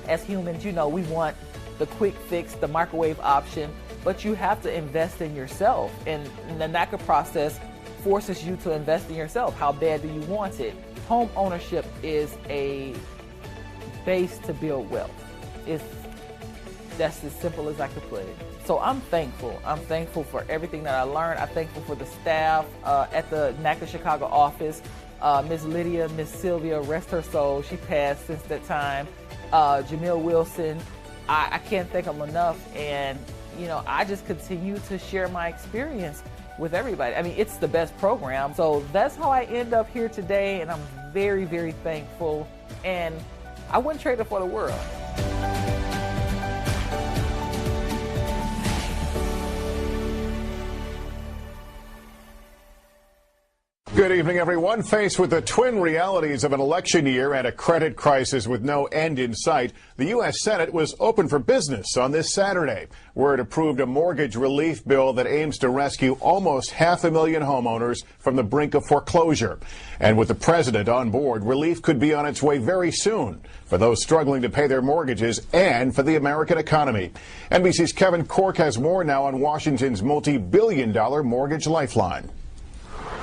Speaker 19: as humans, you know, we want the quick fix, the microwave option, but you have to invest in yourself. And the NACA process forces you to invest in yourself. How bad do you want it? Home ownership is a base to build wealth. That's as simple as I could put it. So I'm thankful. I'm thankful for everything that I learned. I'm thankful for the staff at the NACA Chicago office. Ms. Lydia, Ms. Sylvia, rest her soul. She passed since that time. Jamil Wilson. I can't thank them enough. And, you know, I just continue to share my experience with everybody. I mean, it's the best program. So that's how I end up here today. And I'm very, very thankful. And I wouldn't trade it for the world.
Speaker 1: Good evening, everyone. Faced with the twin realities of an election year and a credit crisis with no end in sight, the U.S. Senate was open for business on this Saturday, where it approved a mortgage relief bill that aims to rescue almost 500,000 homeowners from the brink of foreclosure. And with the president on board, relief could be on its way very soon for those struggling to pay their mortgages and for the American economy. NBC's Kevin Cork has more now on Washington's multi-billion-dollar mortgage lifeline.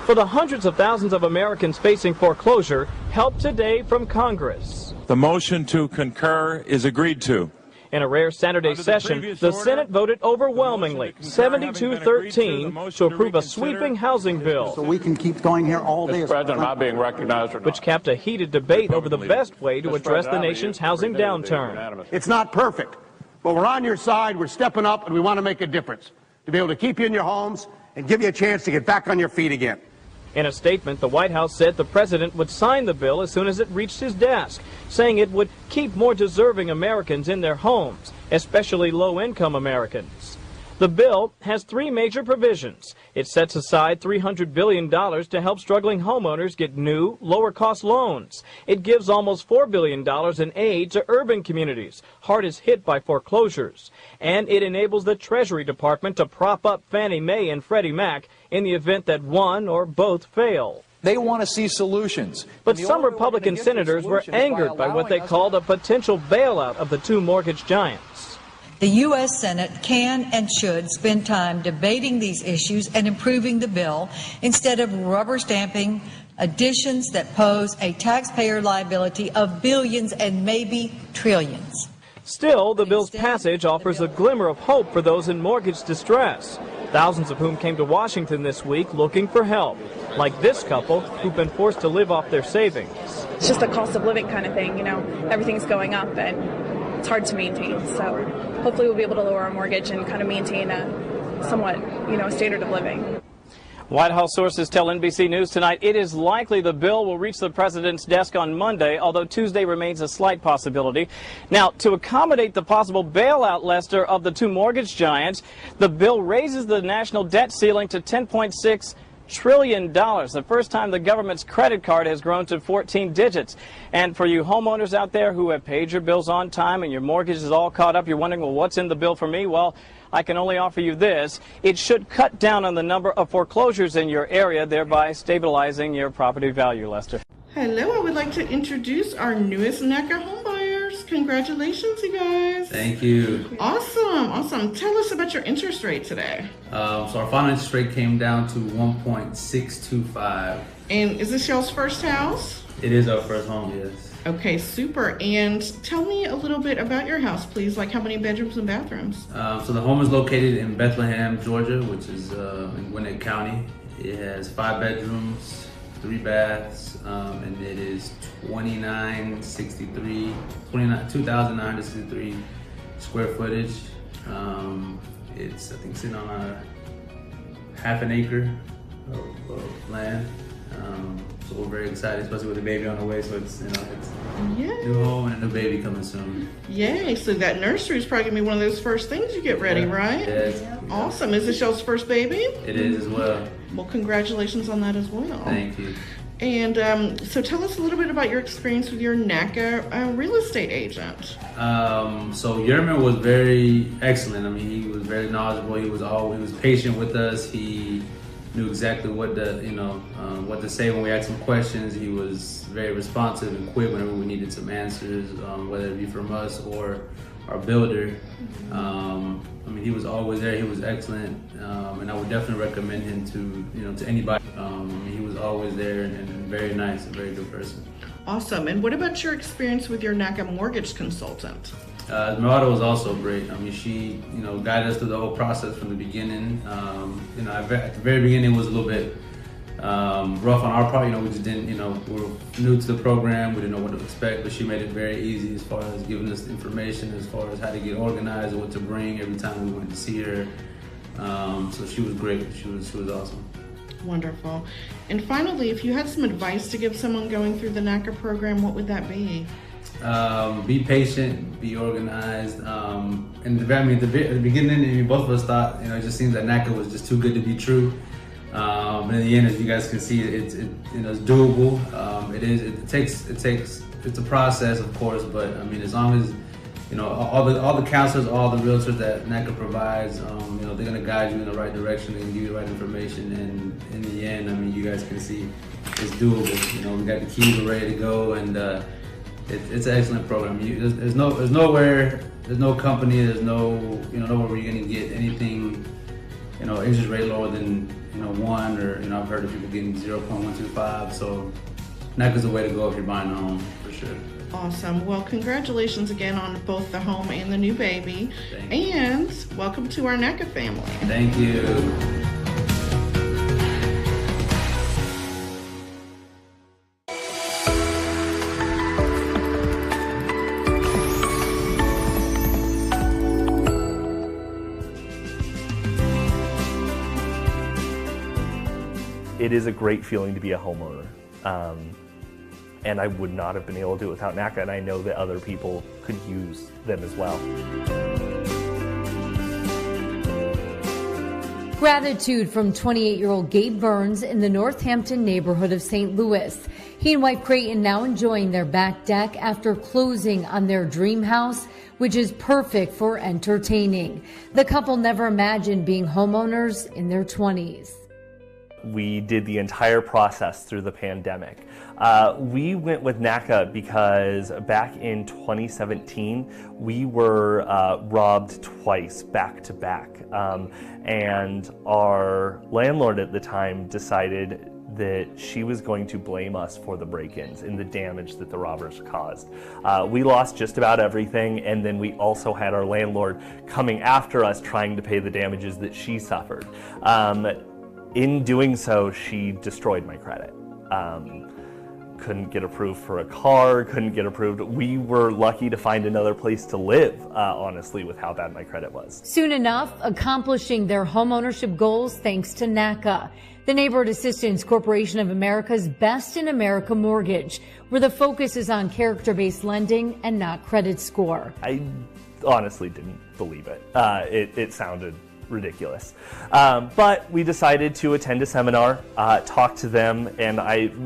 Speaker 2: For the hundreds of thousands of Americans facing foreclosure, help today from Congress.
Speaker 20: The motion to concur is agreed to.
Speaker 2: In a rare Saturday session, the Senate voted overwhelmingly, 72-13, to approve a sweeping housing bill.
Speaker 21: So we can keep going here all day.
Speaker 20: Mr. President, am I being recognized or not?
Speaker 2: Which capped a heated debate over the best way to address the nation's housing downturn.
Speaker 21: It's not perfect, but we're on your side, we're stepping up, and we want to make a difference to be able to keep you in your homes and give you a chance to get back on your feet again.
Speaker 2: In a statement, the White House said the president would sign the bill as soon as it reached his desk, saying it would keep more deserving Americans in their homes, especially low-income Americans. The bill has 3 major provisions. It sets aside $300 billion to help struggling homeowners get new, lower-cost loans. It gives almost $4 billion in aid to urban communities, hardest hit by foreclosures. And it enables the Treasury Department to prop up Fannie Mae and Freddie Mac in the event that one or both fail.
Speaker 22: They want to see solutions.
Speaker 2: But some Republican senators were angered by what they called a potential bailout of the 2 mortgage giants.
Speaker 26: The U.S. Senate can and should spend time debating these issues and improving the bill instead of rubber stamping additions that pose a taxpayer liability of billions and maybe trillions.
Speaker 2: Still, the bill's passage offers a glimmer of hope for those in mortgage distress, thousands of whom came to Washington this week looking for help, like this couple who've been forced to live off their savings.
Speaker 11: It's just a cost of living kind of thing, you know, everything's going up and it's hard to maintain. So hopefully we'll be able to lower our mortgage and kind of maintain a somewhat, you know, standard of living.
Speaker 2: White House sources tell NBC News tonight it is likely the bill will reach the president's desk on Monday, although Tuesday remains a slight possibility. Now, to accommodate the possible bailout, Lester, of the two mortgage giants, the bill raises the national debt ceiling to $10.6 trillion, the first time the government's credit card has grown to 14 digits. And for you homeowners out there who have paid your bills on time and your mortgage is all caught up, you're wondering, well, what's in the bill for me? Well, I can only offer you this. It should cut down on the number of foreclosures in your area, thereby stabilizing your property value, Lester.
Speaker 14: Hello, I would like to introduce our newest NACA homebuyers. Congratulations, you guys.
Speaker 13: Thank you.
Speaker 14: Awesome, awesome. Tell us about your interest rate today.
Speaker 13: So our final interest rate came down to 1.625.
Speaker 14: And is this y'all's first house?
Speaker 13: It is our first home, yes.
Speaker 14: Okay, super. And tell me a little bit about your house, please. Like how many bedrooms and bathrooms?
Speaker 13: So the home is located in Bethlehem, Georgia, which is in Gwinnett County. It has 5 bedrooms, 3 baths, and it is 2,963 square footage. It's, I think, sitting on a half an acre of land. So we're very excited, especially with the baby on the way. So it's, you know, it's new home and a new baby coming soon.
Speaker 14: Yay! So that nursery is probably gonna be one of those first things you get ready, right?
Speaker 13: Yes.
Speaker 14: Awesome. Is this y'all's first baby?
Speaker 13: It is as well.
Speaker 14: Well, congratulations on that as well.
Speaker 13: Thank you.
Speaker 14: And so tell us a little bit about your experience with your NACA real estate agent.
Speaker 13: So Yerman was very excellent. I mean, he was very knowledgeable. He was patient with us. He knew exactly what to, what to say when we asked him questions. He was very responsive and quick whenever we needed some answers, whether it be from us or our builder. I mean, he was always there. He was excellent, and I would definitely recommend him to anybody. He was always there and very nice, a very good person.
Speaker 14: Awesome. And what about your experience with your NACA mortgage consultant?
Speaker 13: Esmeralda was also great. I mean, she, guided us through the whole process from the beginning. At the very beginning, it was a little bit rough on our part. We just didn't, we were new to the program. We didn't know what to expect, but she made it very easy as far as giving us information, as far as how to get organized and what to bring every time we went to see her. So she was great. She was awesome.
Speaker 14: Wonderful. And finally, if you had some advice to give someone going through the NACA program, what would that be?
Speaker 13: Be patient, be organized. And at the beginning, both of us thought, it just seems that NACA was just too good to be true. But in the end, as you guys can see, it's doable. It's a process, of course, but I mean, as long as all the counselors, all the realtors that NACA provides, they're gonna guide you in the right direction and give you the right information. And in the end, I mean, you guys can see it's doable. We got the keys, we're ready to go, and it's an excellent program. There's no company, there's nowhere where you're gonna get anything, interest rate lower than 1, or I've heard of people getting 0.125. So NACA's the way to go if you're buying a home, for sure.
Speaker 14: Awesome. Well, congratulations again on both the home and the new baby. And welcome to our NACA family.
Speaker 13: Thank you.
Speaker 15: It is a great feeling to be a homeowner. And I would not have been able to do it without NACA, and I know that other people could use them as well.
Speaker 8: Gratitude from 28-year-old Gabe Burns in the Northampton neighborhood of St. Louis. He and wife Creighton now enjoying their back deck after closing on their dream house, which is perfect for entertaining. The couple never imagined being homeowners in their 20s.
Speaker 15: We did the entire process through the pandemic. We went with NACA because back in 2017, we were robbed twice back to back. And our landlord at the time decided that she was going to blame us for the break-ins and the damage that the robbers caused. We lost just about everything, and then we also had our landlord coming after us trying to pay the damages that she suffered. In doing so, she destroyed my credit. Couldn't get approved for a car, couldn't get approved. We were lucky to find another place to live, honestly, with how bad my credit was.
Speaker 8: Soon enough, accomplishing their homeownership goals thanks to NACA, the Neighborhood Assistance Corporation of America's Best in America mortgage, where the focus is on character-based lending and not credit score.
Speaker 15: I honestly didn't believe it. It sounded ridiculous. But we decided to attend a seminar, talk to them, and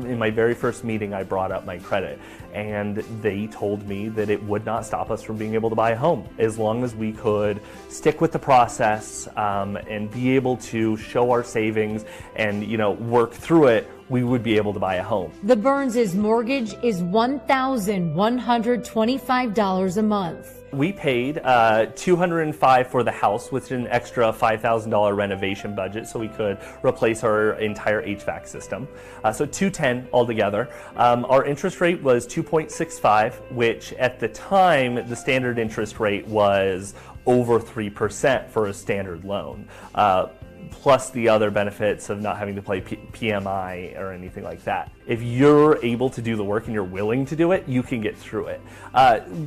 Speaker 15: in my very first meeting, I brought up my credit. And they told me that it would not stop us from being able to buy a home as long as we could stick with the process and be able to show our savings and, work through it. We would be able to buy a home.
Speaker 8: The Burns' mortgage is $1,125 a month.
Speaker 15: We paid $205 for the house with an extra $5,000 renovation budget so we could replace our entire HVAC system. So $210 altogether. Our interest rate was 2.65, which at the time the standard interest rate was over 3% for a standard loan. Plus the other benefits of not having to pay PMI or anything like that. If you're able to do the work and you're willing to do it, you can get through it.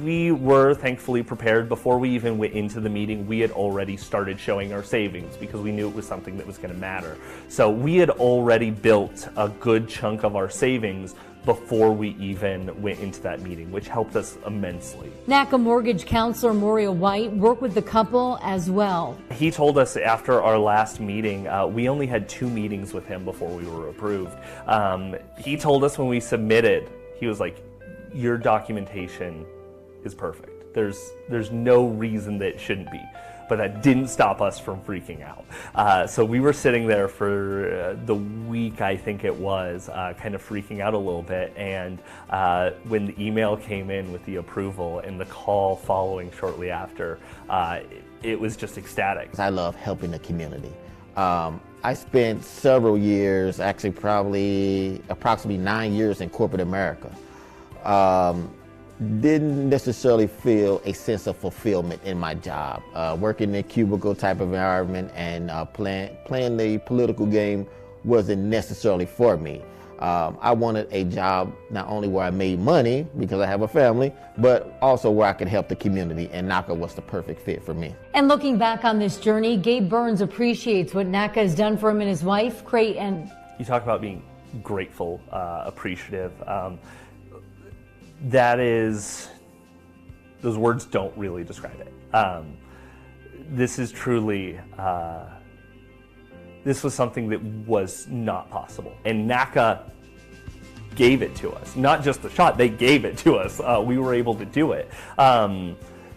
Speaker 15: We were thankfully prepared. Before we even went into the meeting, we had already started showing our savings because we knew it was something that was going to matter. So we had already built a good chunk of our savings before we even went into that meeting, which helped us immensely.
Speaker 8: NACA mortgage counselor Mauriel White worked with the couple as well.
Speaker 15: He told us after our last meeting, we only had 2 meetings with him before we were approved. He told us when we submitted, he was like, your documentation is perfect. There's no reason that it shouldn't be. But that didn't stop us from freaking out. So we were sitting there for the week, I think it was, kind of freaking out a little bit. And when the email came in with the approval and the call following shortly after, it was just ecstatic.
Speaker 3: I love helping the community. I spent several years, actually probably approximately 9 years in corporate America. Didn't necessarily feel a sense of fulfillment in my job. Working in a cubicle type of environment and playing the political game wasn't necessarily for me. I wanted a job not only where I made money because I have a family, but also where I could help the community, and NACA was the perfect fit for me.
Speaker 8: And looking back on this journey, Gabe Burns appreciates what NACA has done for him and his wife, Creighton.
Speaker 15: You talk about being grateful, appreciative. Those words don't really describe it. This is truly, this was something that was not possible. And NACA gave it to us. Not just the shot, they gave it to us. We were able to do it.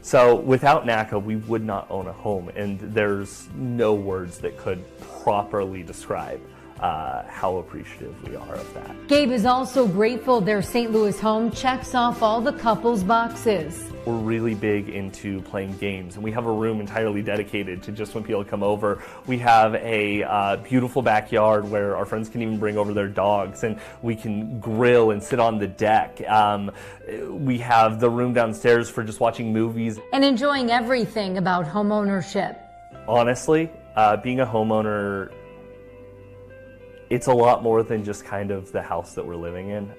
Speaker 15: So without NACA, we would not own a home. And there's no words that could properly describe how appreciative we are of that.
Speaker 8: Gabe is also grateful their St. Louis home checks off all the couple's boxes.
Speaker 15: We're really big into playing games, and we have a room entirely dedicated to just when people come over. We have a beautiful backyard where our friends can even bring over their dogs, and we can grill and sit on the deck. We have the room downstairs for just watching movies.
Speaker 8: And enjoying everything about homeownership.
Speaker 15: Honestly, being a homeowner, it's a lot more than just kind of the house that we're living in.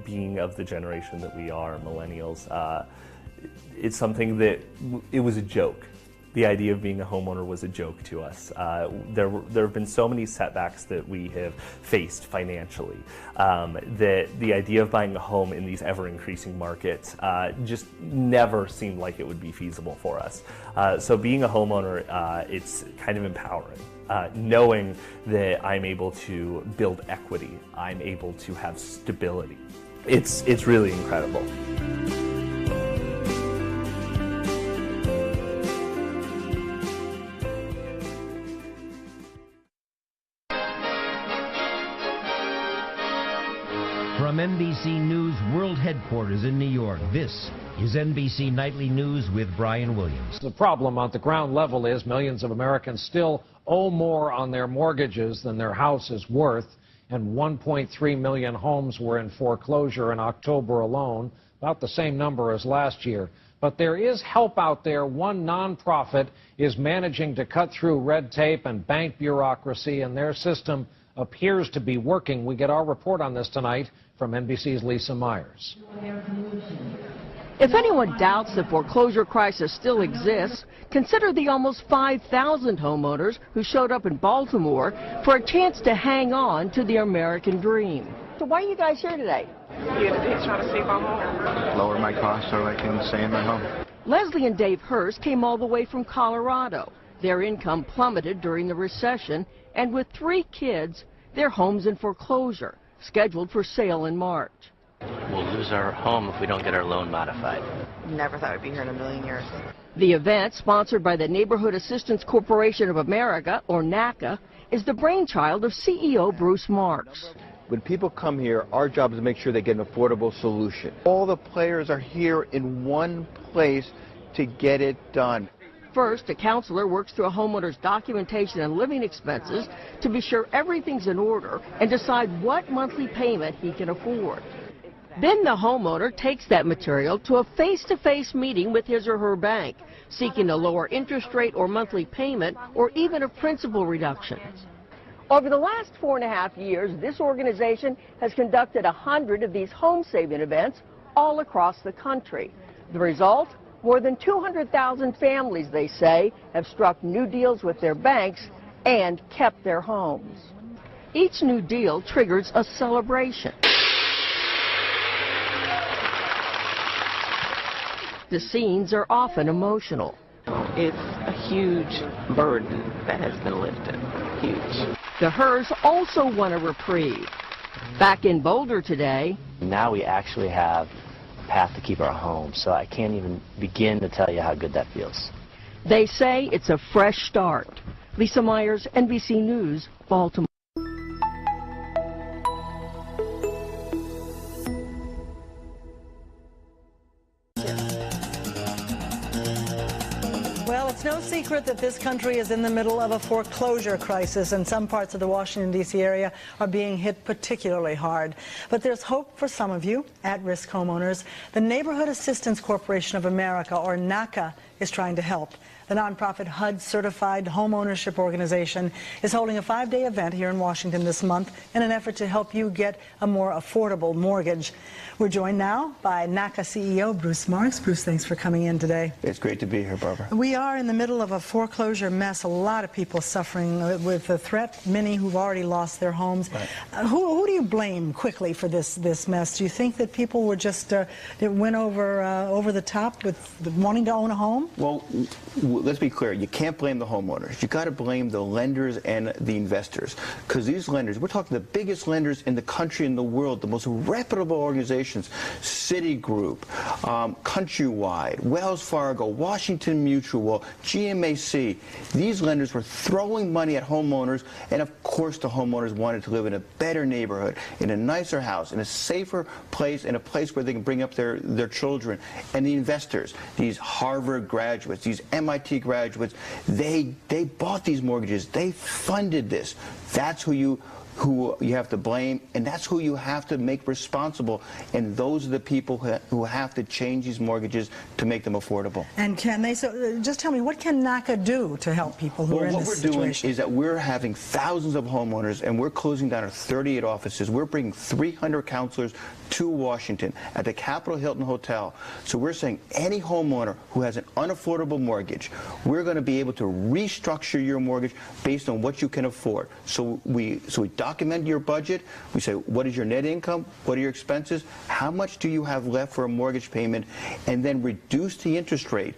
Speaker 15: Being of the generation that we are, millennials, it's something that it was a joke. The idea of being a homeowner was a joke to us. There have been so many setbacks that we have faced financially that the idea of buying a home in these ever-increasing markets just never seemed like it would be feasible for us. So being a homeowner, it's kind of empowering. Knowing that I'm able to build equity, I'm able to have stability. It's really incredible.
Speaker 4: From NBC News World Headquarters in New York, this is NBC Nightly News with Brian Williams.
Speaker 6: The problem at the ground level is millions of Americans still owe more on their mortgages than their house is worth. and 1.3 million homes were in foreclosure in October alone, about the same number as last year. But there is help out there. One nonprofit is managing to cut through red tape and bank bureaucracy, and their system appears to be working. We get our report on this tonight from NBC's Lisa Myers.
Speaker 7: If anyone doubts the foreclosure crisis still exists, consider the almost 5,000 homeowners who showed up in Baltimore for a chance to hang on to the American dream. So why are you guys here today?
Speaker 9: Here today trying to save our home. Lower my costs so I can stay in my home.
Speaker 7: Leslie and Dave Hurst came all the way from Colorado. Their income plummeted during the recession, and with 3 kids, their home's in foreclosure, scheduled for sale in March.
Speaker 10: We'll lose our home if we don't get our loan modified.
Speaker 9: Never thought I'd be here in a million years.
Speaker 7: The event, sponsored by the Neighborhood Assistance Corporation of America, or NACA, is the brainchild of CEO Bruce Marks.
Speaker 23: When people come here, our job is to make sure they get an affordable solution. All the players are here in one place to get it done.
Speaker 7: First, a counselor works through a homeowner's documentation and living expenses to be sure everything's in order and decide what monthly payment he can afford. Then the homeowner takes that material to a face-to-face meeting with his or her bank, seeking a lower interest rate or monthly payment or even a principal reduction. Over the last 4.5 years, this organization has conducted 100 of these home-saving events all across the country. The result? More than 200,000 families, they say, have struck new deals with their banks and kept their homes. Each new deal triggers a celebration. The scenes are often emotional.
Speaker 9: It's a huge burden that has been lifted. Huge.
Speaker 7: The Hers also want a reprieve. Back in Boulder today.
Speaker 10: Now we actually have a path to keep our home, so I can't even begin to tell you how good that feels.
Speaker 7: They say it's a fresh start. Lisa Myers, NBC News, Baltimore.
Speaker 24: Well, it's no secret that this country is in the middle of a foreclosure crisis, and some parts of the Washington, D.C. area are being hit particularly hard. But there's hope for some of you, at-risk homeowners. The Neighborhood Assistance Corporation of America, or NACA, is trying to help. The nonprofit HUD-certified homeownership organization is holding a 5-day event here in Washington this month in an effort to help you get a more affordable mortgage. We're joined now by NACA CEO Bruce Marks. Bruce, thanks for coming in today.
Speaker 25: It's great to be here, Barbara.
Speaker 24: We are in the middle of a foreclosure mess. A lot of people suffering with the threat, many who've already lost their homes. Right. Who do you blame quickly for this mess? Do you think that people were just it went over the top with wanting to own a home?
Speaker 25: Well, let's be clear. You can't blame the homeowners. You got to blame the lenders and the investors, because these lenders, we're talking the biggest lenders in the country and the world, the most reputable organizations, Citigroup, Countrywide, Wells Fargo, Washington Mutual, GMAC. These lenders were throwing money at homeowners, and of course the homeowners wanted to live in a better neighborhood, in a nicer house, in a safer place, in a place where they can bring up their children. And the investors, these Harvard graduates, these MIT graduates, they bought these mortgages. They funded this. That's who you have to blame, and that's who you have to make responsible. And those are the people who have to change these mortgages to make them affordable.
Speaker 24: And can they? So just tell me, what can NACA do to help people who are in this situation?
Speaker 25: What we're doing is that we're having thousands of homeowners, and we're closing down our 38 offices. We're bringing 300 counselors to Washington at the Capitol Hilton Hotel. So we're saying any homeowner who has an unaffordable mortgage, we're going to be able to restructure your mortgage based on what you can afford. So we document your budget. We say, what is your net income? What are your expenses? How much do you have left for a mortgage payment? And then reduce the interest rate,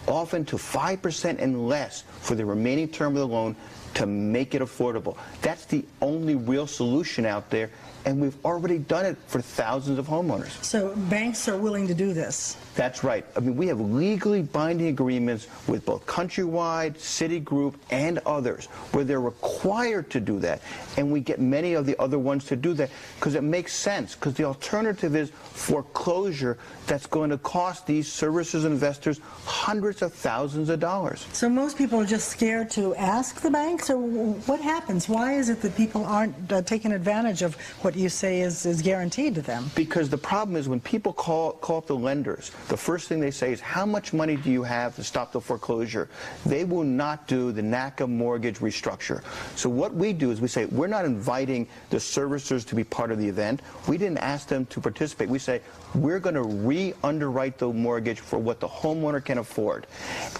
Speaker 25: often to 5% and less for the remaining term of the loan, to make it affordable. That's the only real solution out there, and we've already done it for thousands of homeowners.
Speaker 24: So banks are willing to do this?
Speaker 25: That's right. I mean, we have legally binding agreements with both Countrywide, Citigroup, and others where they're required to do that. And we get many of the other ones to do that because it makes sense, because the alternative is foreclosure that's going to cost these services and investors hundreds of thousands of dollars.
Speaker 24: So most people are just scared to ask the banks So what happens? Why is it that people aren't taking advantage of what you say is guaranteed to them?
Speaker 25: Because the problem is when people call up the lenders, the first thing they say is, how much money do you have to stop the foreclosure? They will not do the NACA mortgage restructure. So what we do is we say, we're not inviting the servicers to be part of the event. We didn't ask them to participate. We say, we're going to re-underwrite the mortgage for what the homeowner can afford.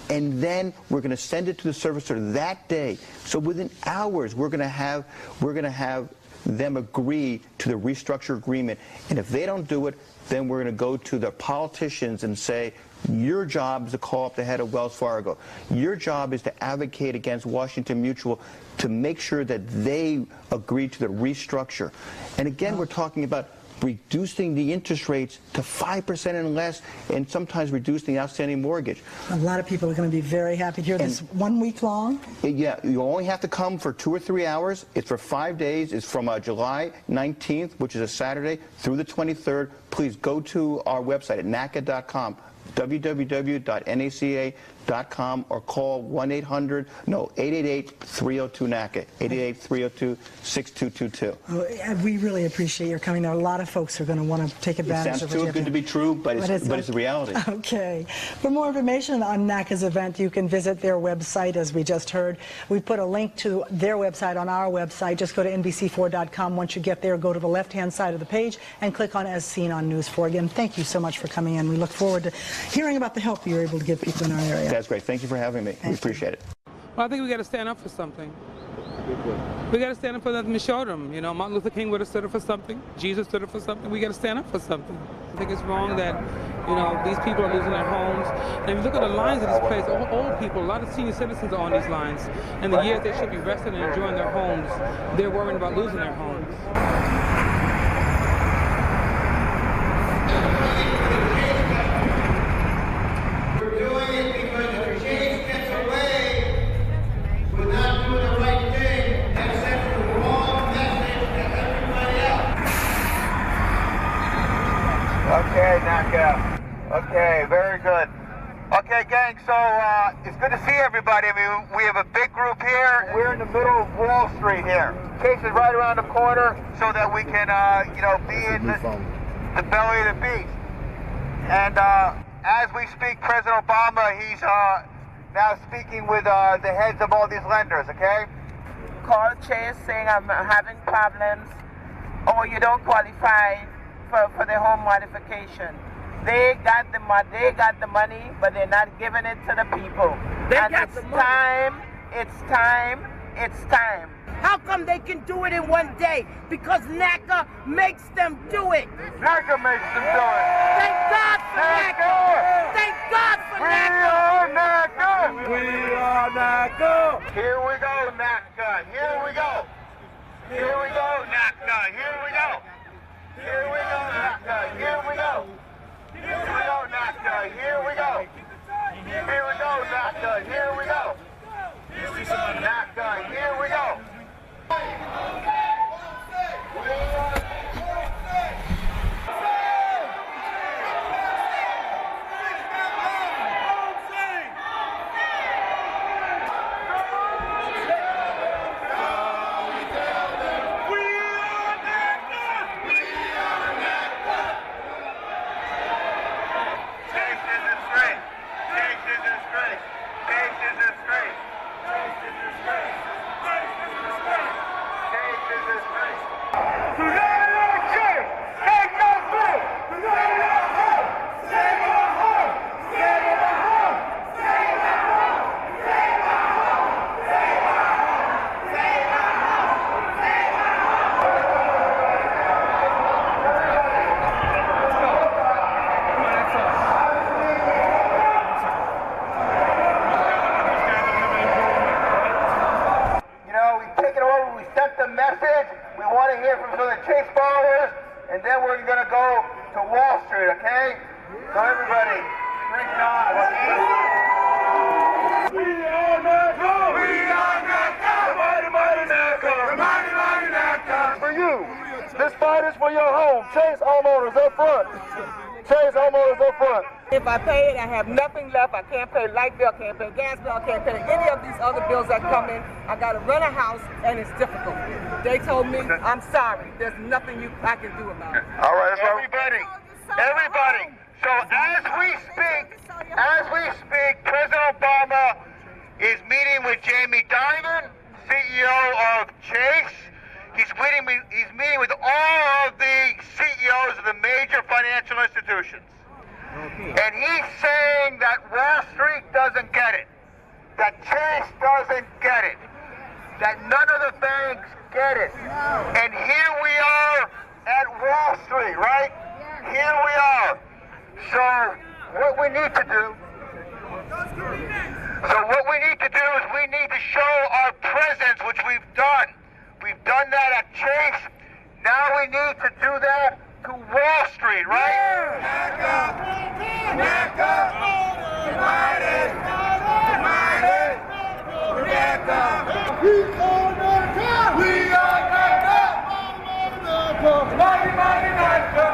Speaker 25: And then we're going to send it to the servicer that day. So within hours, we're going to have them agree to the restructure agreement. And if they don't do it, then we're going to go to the politicians and say, your job is to call up the head of Wells Fargo. Your job is to advocate against Washington Mutual to make sure that they agree to the restructure. And again, we're talking about reducing the interest rates to 5% and less, and sometimes reducing the outstanding mortgage.
Speaker 24: A lot of people are going to be very happy to hear this. 1 week long?
Speaker 25: Yeah, you only have to come for 2 or 3 hours. It's for 5 days. It's from July 19th, which is a Saturday, through the 23rd. Please go to our website at naca.com. www.naca.com, or call 888-302-NACA, 888-302-6222.
Speaker 24: We really appreciate your coming. There are a lot of folks who are going to want to take advantage of it.
Speaker 25: It sounds too good to be true, but it's the reality.
Speaker 24: Okay. For more information on NACA's event, you can visit their website, as we just heard. We put a link to their website on our website. Just go to NBC4.com. Once you get there, go to the left-hand side of the page and click on As Seen on News 4. Again, thank you so much for coming in. We look forward to hearing about the help you're able to give people in our area.
Speaker 25: That's great. Thank you for having me. We appreciate it.
Speaker 5: Well, I think we got to stand up for something. We got to stand up for something to show them. You know, Martin Luther King would have stood up for something. Jesus stood up for something. We got to stand up for something. I think it's wrong that, you know, these people are losing their homes. And if you look at the lines of this place, old people, a lot of senior citizens are on these lines. And the years they should be resting and enjoying their homes, they're worrying about losing their homes.
Speaker 12: Okay, Naca. Okay, very good. Okay, gang, so it's good to see everybody. I mean, we have a big group here. We're in the middle of Wall Street here. Case is right around the corner so that we can, you know, be in the belly of the beast. And as we speak, President Obama, he's now speaking with the heads of all these lenders, okay?
Speaker 16: Call Chase saying I'm having problems, or you don't qualify for the home modification. They got the money, but they're not giving it to the people. It's time.
Speaker 17: How come they can do it in one day? Because NACA makes them do it.
Speaker 12: NACA makes them do it.
Speaker 17: Thank God for NACA. Thank God for NACA.
Speaker 12: We are NACA. Here we go, NACA. Here we go. Here we go, NACA. Here we go. Here we go, NACA. Here we go. Here we go, NACA. Here we go. Here we go, NACA. Here we go. NACA. Here we go. And then we're going to go to Wall Street, okay? So everybody, thank God. We are NACA! We are NACA! Mighty, mighty NACA! Mighty, mighty NACA! For you, this fight is for your home. Chase homeowners up front. Chase homeowners up front.
Speaker 16: If I pay it, I have nothing left. I can't pay light bill, I can't pay gas bill, I can't pay any of these other bills that come in. I got to rent a house, and it's difficult. They told me, I'm sorry, there's nothing I can do about it.
Speaker 12: All right, everybody. So as we speak, President Obama is meeting with Jamie Dimon, CEO of Chase. He's meeting with all of the CEOs of the major financial institutions. And he's saying that Wall Street doesn't get it, that Chase doesn't get it, that none of the banks get it. And here we are at Wall Street, right? Here we are. So what we need to do is we need to show our presence, which we've done. We've done that at Chase. Now we need to do that to Wall Street, right? NACA, united, NACA. We are NACA. We are NACA. Mighty NACA.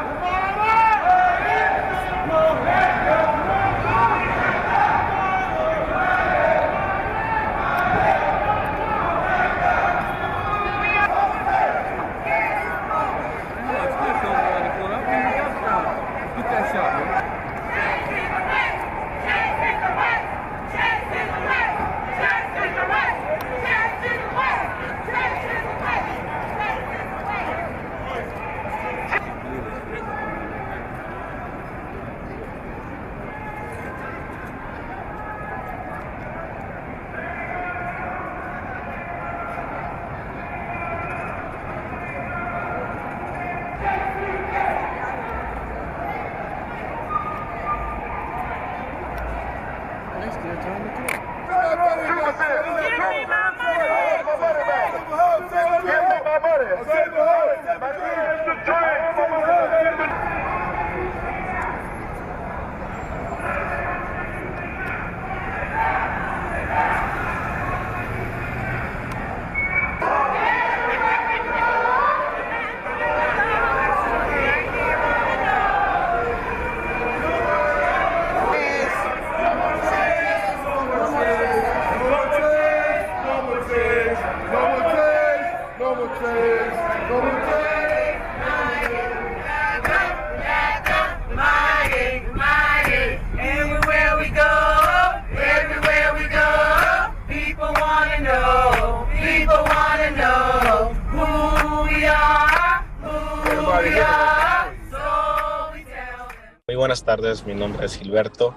Speaker 1: Muy buenas tardes, mi nombre es Gilberto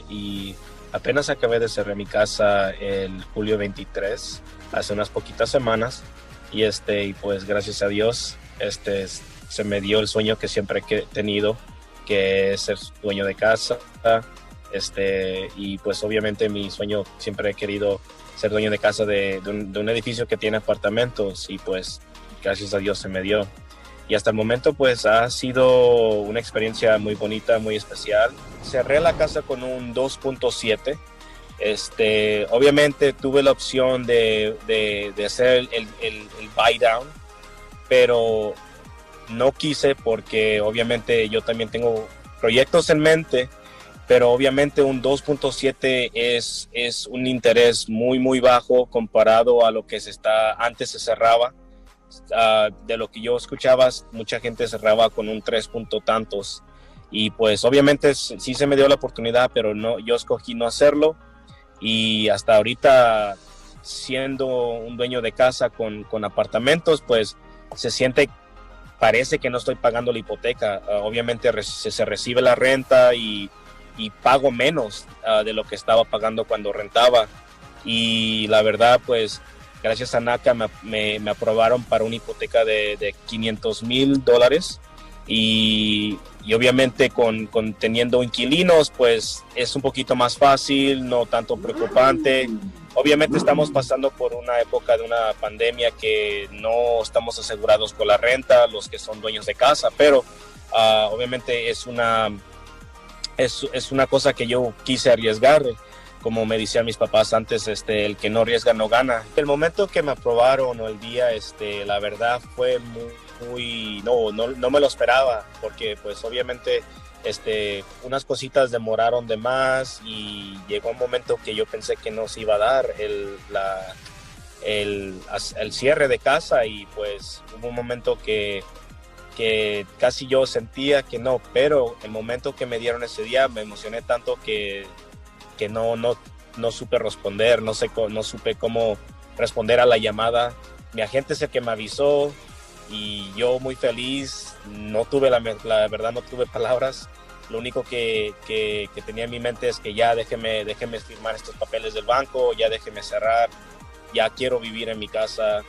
Speaker 1: y apenas acabé de cerrar mi casa el julio 23, hace unas poquitas semanas y pues gracias a Dios se me dio el sueño que siempre he tenido, que es ser dueño de casa y pues obviamente mi sueño, siempre he querido ser dueño de casa de un edificio que tiene apartamentos y pues gracias a Dios se me dio. Y hasta el momento pues ha sido una experiencia muy bonita, muy especial. Cerré la casa con un 2.7. Obviamente tuve la opción de hacer el buy down, pero no quise porque obviamente yo también tengo proyectos en mente, pero obviamente un 2.7 es un interés muy bajo comparado a lo que antes se cerraba. De lo que yo escuchaba, mucha gente cerraba con un 3 punto tantos y pues obviamente sí se me dio la oportunidad, pero no, yo escogí no hacerlo y hasta ahorita siendo un dueño de casa con apartamentos pues parece que no estoy pagando la hipoteca. Obviamente se recibe la renta y pago menos de lo que estaba pagando cuando rentaba y la verdad pues gracias a Naca me aprobaron para una hipoteca de $500,000 y obviamente teniendo inquilinos pues es un poquito más fácil, no tanto preocupante. Obviamente estamos pasando por una época de una pandemia que no estamos asegurados con la renta, los que son dueños de casa, pero obviamente es una cosa que yo quise arriesgar. Como me decían mis papás antes, el que no arriesga no gana. El momento que me aprobaron o el día, la verdad fue no me lo esperaba, porque pues obviamente unas cositas demoraron de más y llegó un momento que yo pensé que no se iba a dar el cierre de casa, y pues hubo un momento que casi yo sentía que no, pero el momento que me dieron ese día me emocioné tanto que no supe responder, no supe cómo responder a la llamada. Mi agente es el que me avisó y yo muy feliz, no tuve la verdad, no tuve palabras. Lo único que tenía en mi mente es que ya déjeme firmar estos papeles del banco, ya déjeme cerrar, ya quiero vivir en mi casa.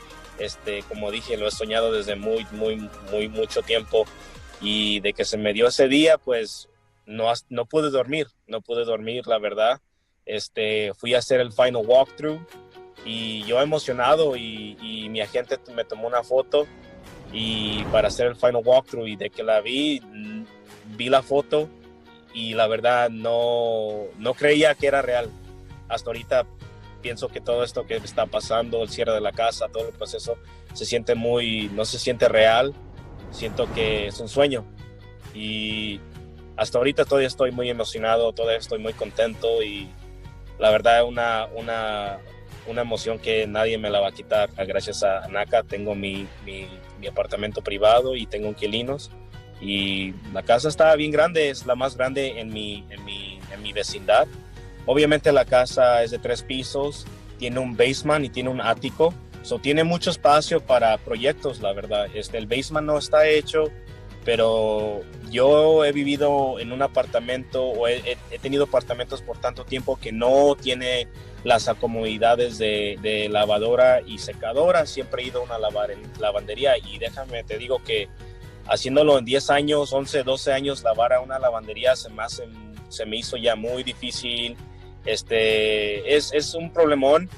Speaker 1: Como dije, lo he soñado desde mucho tiempo, y de que se me dio ese día, pues no pude dormir, la verdad. Fui a hacer el final walkthrough y yo emocionado, y mi agente me tomó una foto y para hacer el final walkthrough, y de que la vi la foto y la verdad no creía que era real. Hasta ahorita pienso que todo esto que está pasando, el cierre de la casa, todo el proceso, no se siente real. Siento que es un sueño, y hasta ahorita todavía estoy muy emocionado, todavía estoy muy contento, y la verdad una emoción que nadie me la va a quitar. Gracias a Naca tengo mi apartamento privado y tengo inquilinos, y la casa está bien grande, es la más grande en mi vecindad. Obviamente la casa es de 3 pisos, tiene un basement y tiene un ático, tiene mucho espacio para proyectos, la verdad. El basement no está hecho, pero yo he vivido en un apartamento, o he tenido apartamentos por tanto tiempo que no tiene las comodidades de lavadora y secadora. Siempre he ido a una lavandería, y déjame te digo que haciéndolo en 10 años, 11, 12 años, lavar a una lavandería se me hizo ya muy difícil. Es un problemón,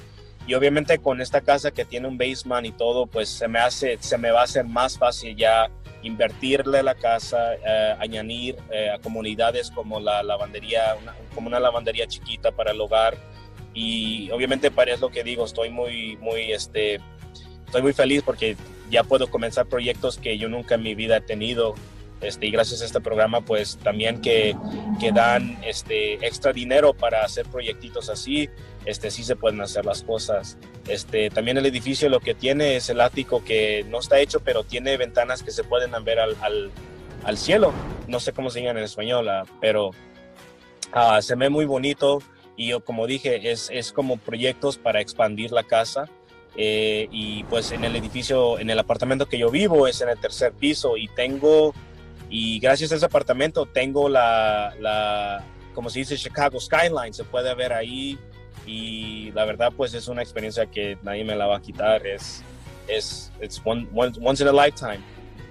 Speaker 1: y obviamente con esta casa que tiene un basement y todo, pues se me va a hacer más fácil ya invertirle a la casa, añadir a comunidades como la lavandería, como una lavandería chiquita para el hogar. Y obviamente es lo que digo, estoy muy feliz porque ya puedo comenzar proyectos que yo nunca en mi vida he tenido. Y gracias a este programa, pues también que dan extra dinero para hacer proyectitos así, sí se pueden hacer las cosas. También el edificio lo que tiene es el ático, que no está hecho, pero tiene ventanas que se pueden ver al cielo. No sé cómo se llama en español, pero se ve muy bonito. Y yo, como dije, es como proyectos para expandir la casa. Y pues en el edificio, en el apartamento que yo vivo, es en el 3er piso, y gracias a ese apartamento tengo como se dice, Chicago Skyline, se puede ver ahí, y la verdad pues es una experiencia que nadie me la va a quitar. Es once in a lifetime.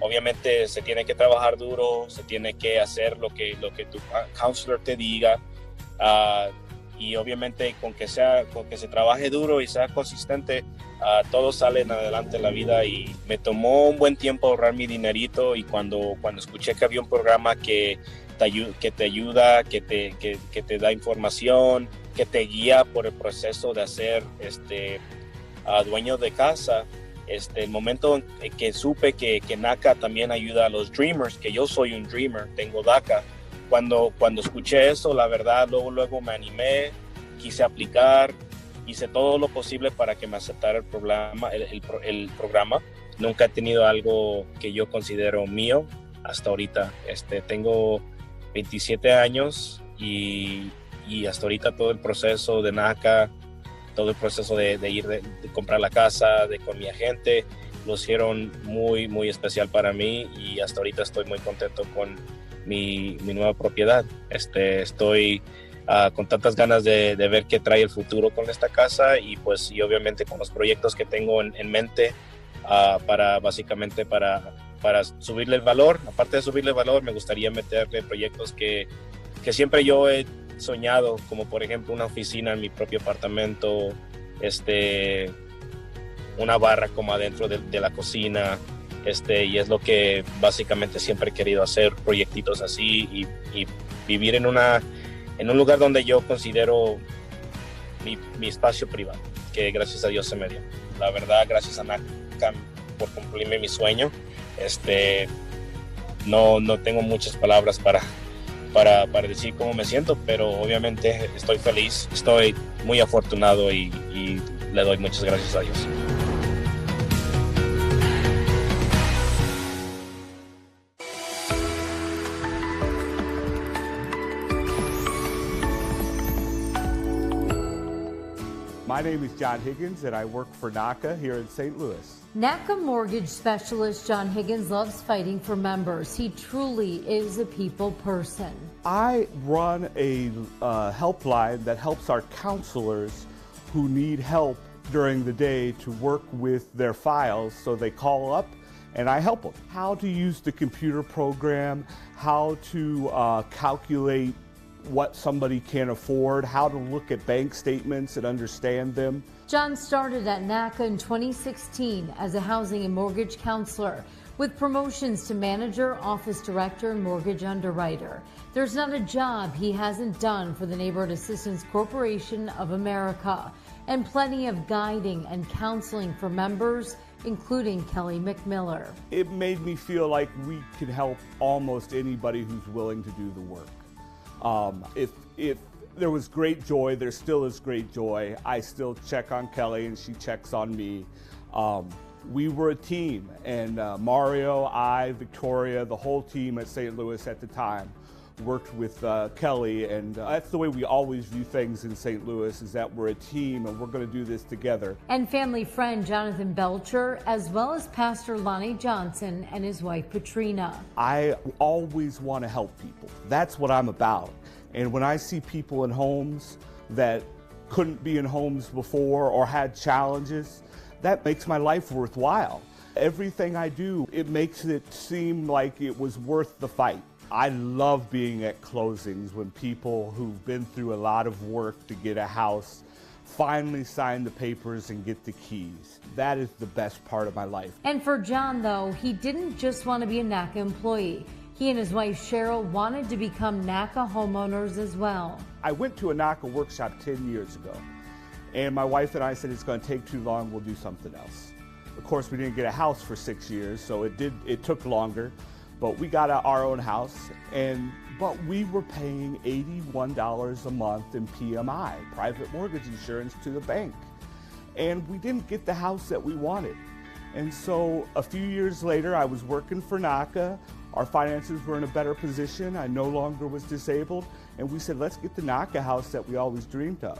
Speaker 1: Obviamente se tiene que trabajar duro, se tiene que hacer lo que tu counselor te diga, y obviamente con que se trabaje duro y sea consistente, todos salen adelante en la vida. Y me tomó un buen tiempo ahorrar mi dinerito, y cuando escuché que había un programa que te ayuda, que te da información, que te guía por el proceso de hacer dueño de casa, el momento en que supe que Naca también ayuda a los dreamers, que yo soy un dreamer, tengo DACA. Cuando escuché eso, la verdad, luego me animé, quise aplicar, hice todo lo posible para que me aceptara el programa. Nunca he tenido algo que yo considero mío hasta ahorita. Tengo 27 años y hasta ahorita todo el proceso de Naca, todo el proceso de ir de comprar la casa con mi agente, lo hicieron muy, muy especial para mí, y hasta ahorita estoy muy contento con mi nueva propiedad. Estoy con tantas ganas de ver qué trae el futuro con esta casa, y pues y obviamente con los proyectos que tengo en mente, para básicamente para subirle el valor. Aparte de subirle el valor, me gustaría meterle proyectos que siempre yo he soñado, como por ejemplo una oficina en mi propio apartamento, una barra como adentro de la cocina, y es lo que básicamente siempre he querido hacer, proyectitos así, y vivir en un lugar donde yo considero mi espacio privado, que gracias a Dios se me dio. La verdad, gracias a Naca por cumplirme mi sueño. No tengo muchas palabras para decir cómo me siento, pero obviamente estoy feliz, estoy muy afortunado y le doy muchas gracias a Dios.
Speaker 18: My name is John Higgins, and I work for Naca here in St. Louis.
Speaker 8: Naca mortgage specialist John Higgins loves fighting for members. He truly is a people person.
Speaker 18: I run a helpline that helps our counselors who need help during the day to work with their files. So they call up and I help them. How to use the computer program, how to calculate what somebody can afford, how to look at bank statements and understand them.
Speaker 8: John started at Naca in 2016 as a housing and mortgage counselor with promotions to manager, office director, and mortgage underwriter. There's not a job he hasn't done for the Neighborhood Assistance Corporation of America, and plenty of guiding and counseling for members, including Kelly McMiller.
Speaker 18: It made me feel like we can help almost anybody who's willing to do the work. If there was great joy, there still is great joy. I still check on Kelly and she checks on me. We were a team, and Mario, I, Victoria, the whole team at St. Louis at the time worked with Kelly, and that's the way we always view things in St. Louis, is that we're a team and we're going to do this together.
Speaker 8: And family friend Jonathan Belcher, as well as Pastor Lonnie Johnson and his wife Patrina.
Speaker 18: I always want to help people. That's what I'm about. And when I see people in homes that couldn't be in homes before or had challenges, that makes my life worthwhile. Everything I do, it makes it seem like it was worth the fight. I love being at closings when people who've been through a lot of work to get a house finally sign the papers and get the keys. That is the best part of my life.
Speaker 8: And for John, though, he didn't just want to be a Naca employee. He and his wife Cheryl wanted to become Naca homeowners as well.
Speaker 18: I went to a Naca workshop 10 years ago, and my wife and I said, it's going to take too long, we'll do something else. Of course, we didn't get a house for 6 years, so it took longer. But we got our own house, but we were paying $81 a month in PMI, private mortgage insurance, to the bank. And we didn't get the house that we wanted. And so a few years later, I was working for Naca. Our finances were in a better position. I no longer was disabled. And we said, let's get the Naca house that we always dreamed of.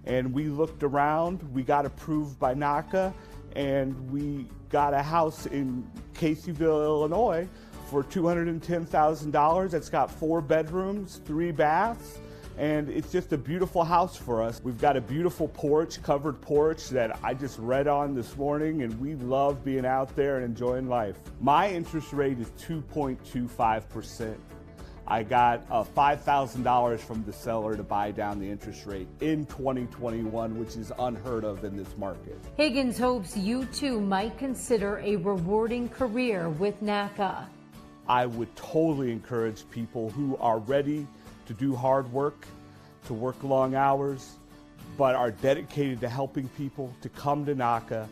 Speaker 18: And we looked around, we got approved by Naca, and we got a house in Caseyville, Illinois, for $210,000. It's got 4 bedrooms, 3 baths, and it's just a beautiful house for us. We've got a beautiful porch, covered porch that I just read on this morning, and we love being out there and enjoying life. My interest rate is 2.25%. I got $5,000 from the seller to buy down the interest rate in 2021, which is unheard of in this market.
Speaker 8: Higgins hopes you too might consider a rewarding career with Naca.
Speaker 18: I would totally encourage people who are ready to do hard work, to work long hours, but are dedicated to helping people, to come to Naca,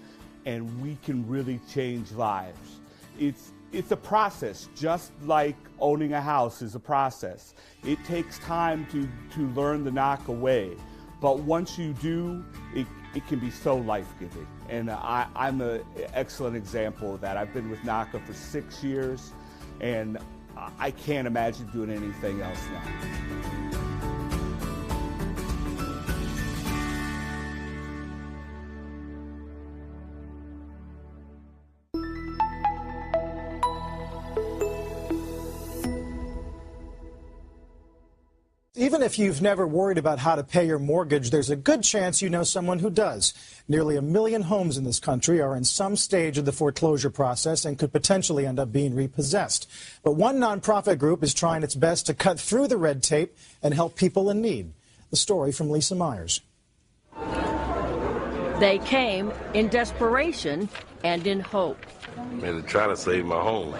Speaker 18: and we can really change lives. It's a process, just like owning a house is a process. It takes time to learn the Naca way, but once you do, it can be so life-giving. And I'm an excellent example of that. I've been with Naca for 6 years, and I can't imagine doing anything else now.
Speaker 19: Even if you've never worried about how to pay your mortgage, there's a good chance you know someone who does. Nearly 1 million homes in this country are in some stage of the foreclosure process and could potentially end up being repossessed. But one nonprofit group is trying its best to cut through the red tape and help people in need. The story from Lisa Myers.
Speaker 7: They came in desperation and in hope.
Speaker 20: To try to save my home.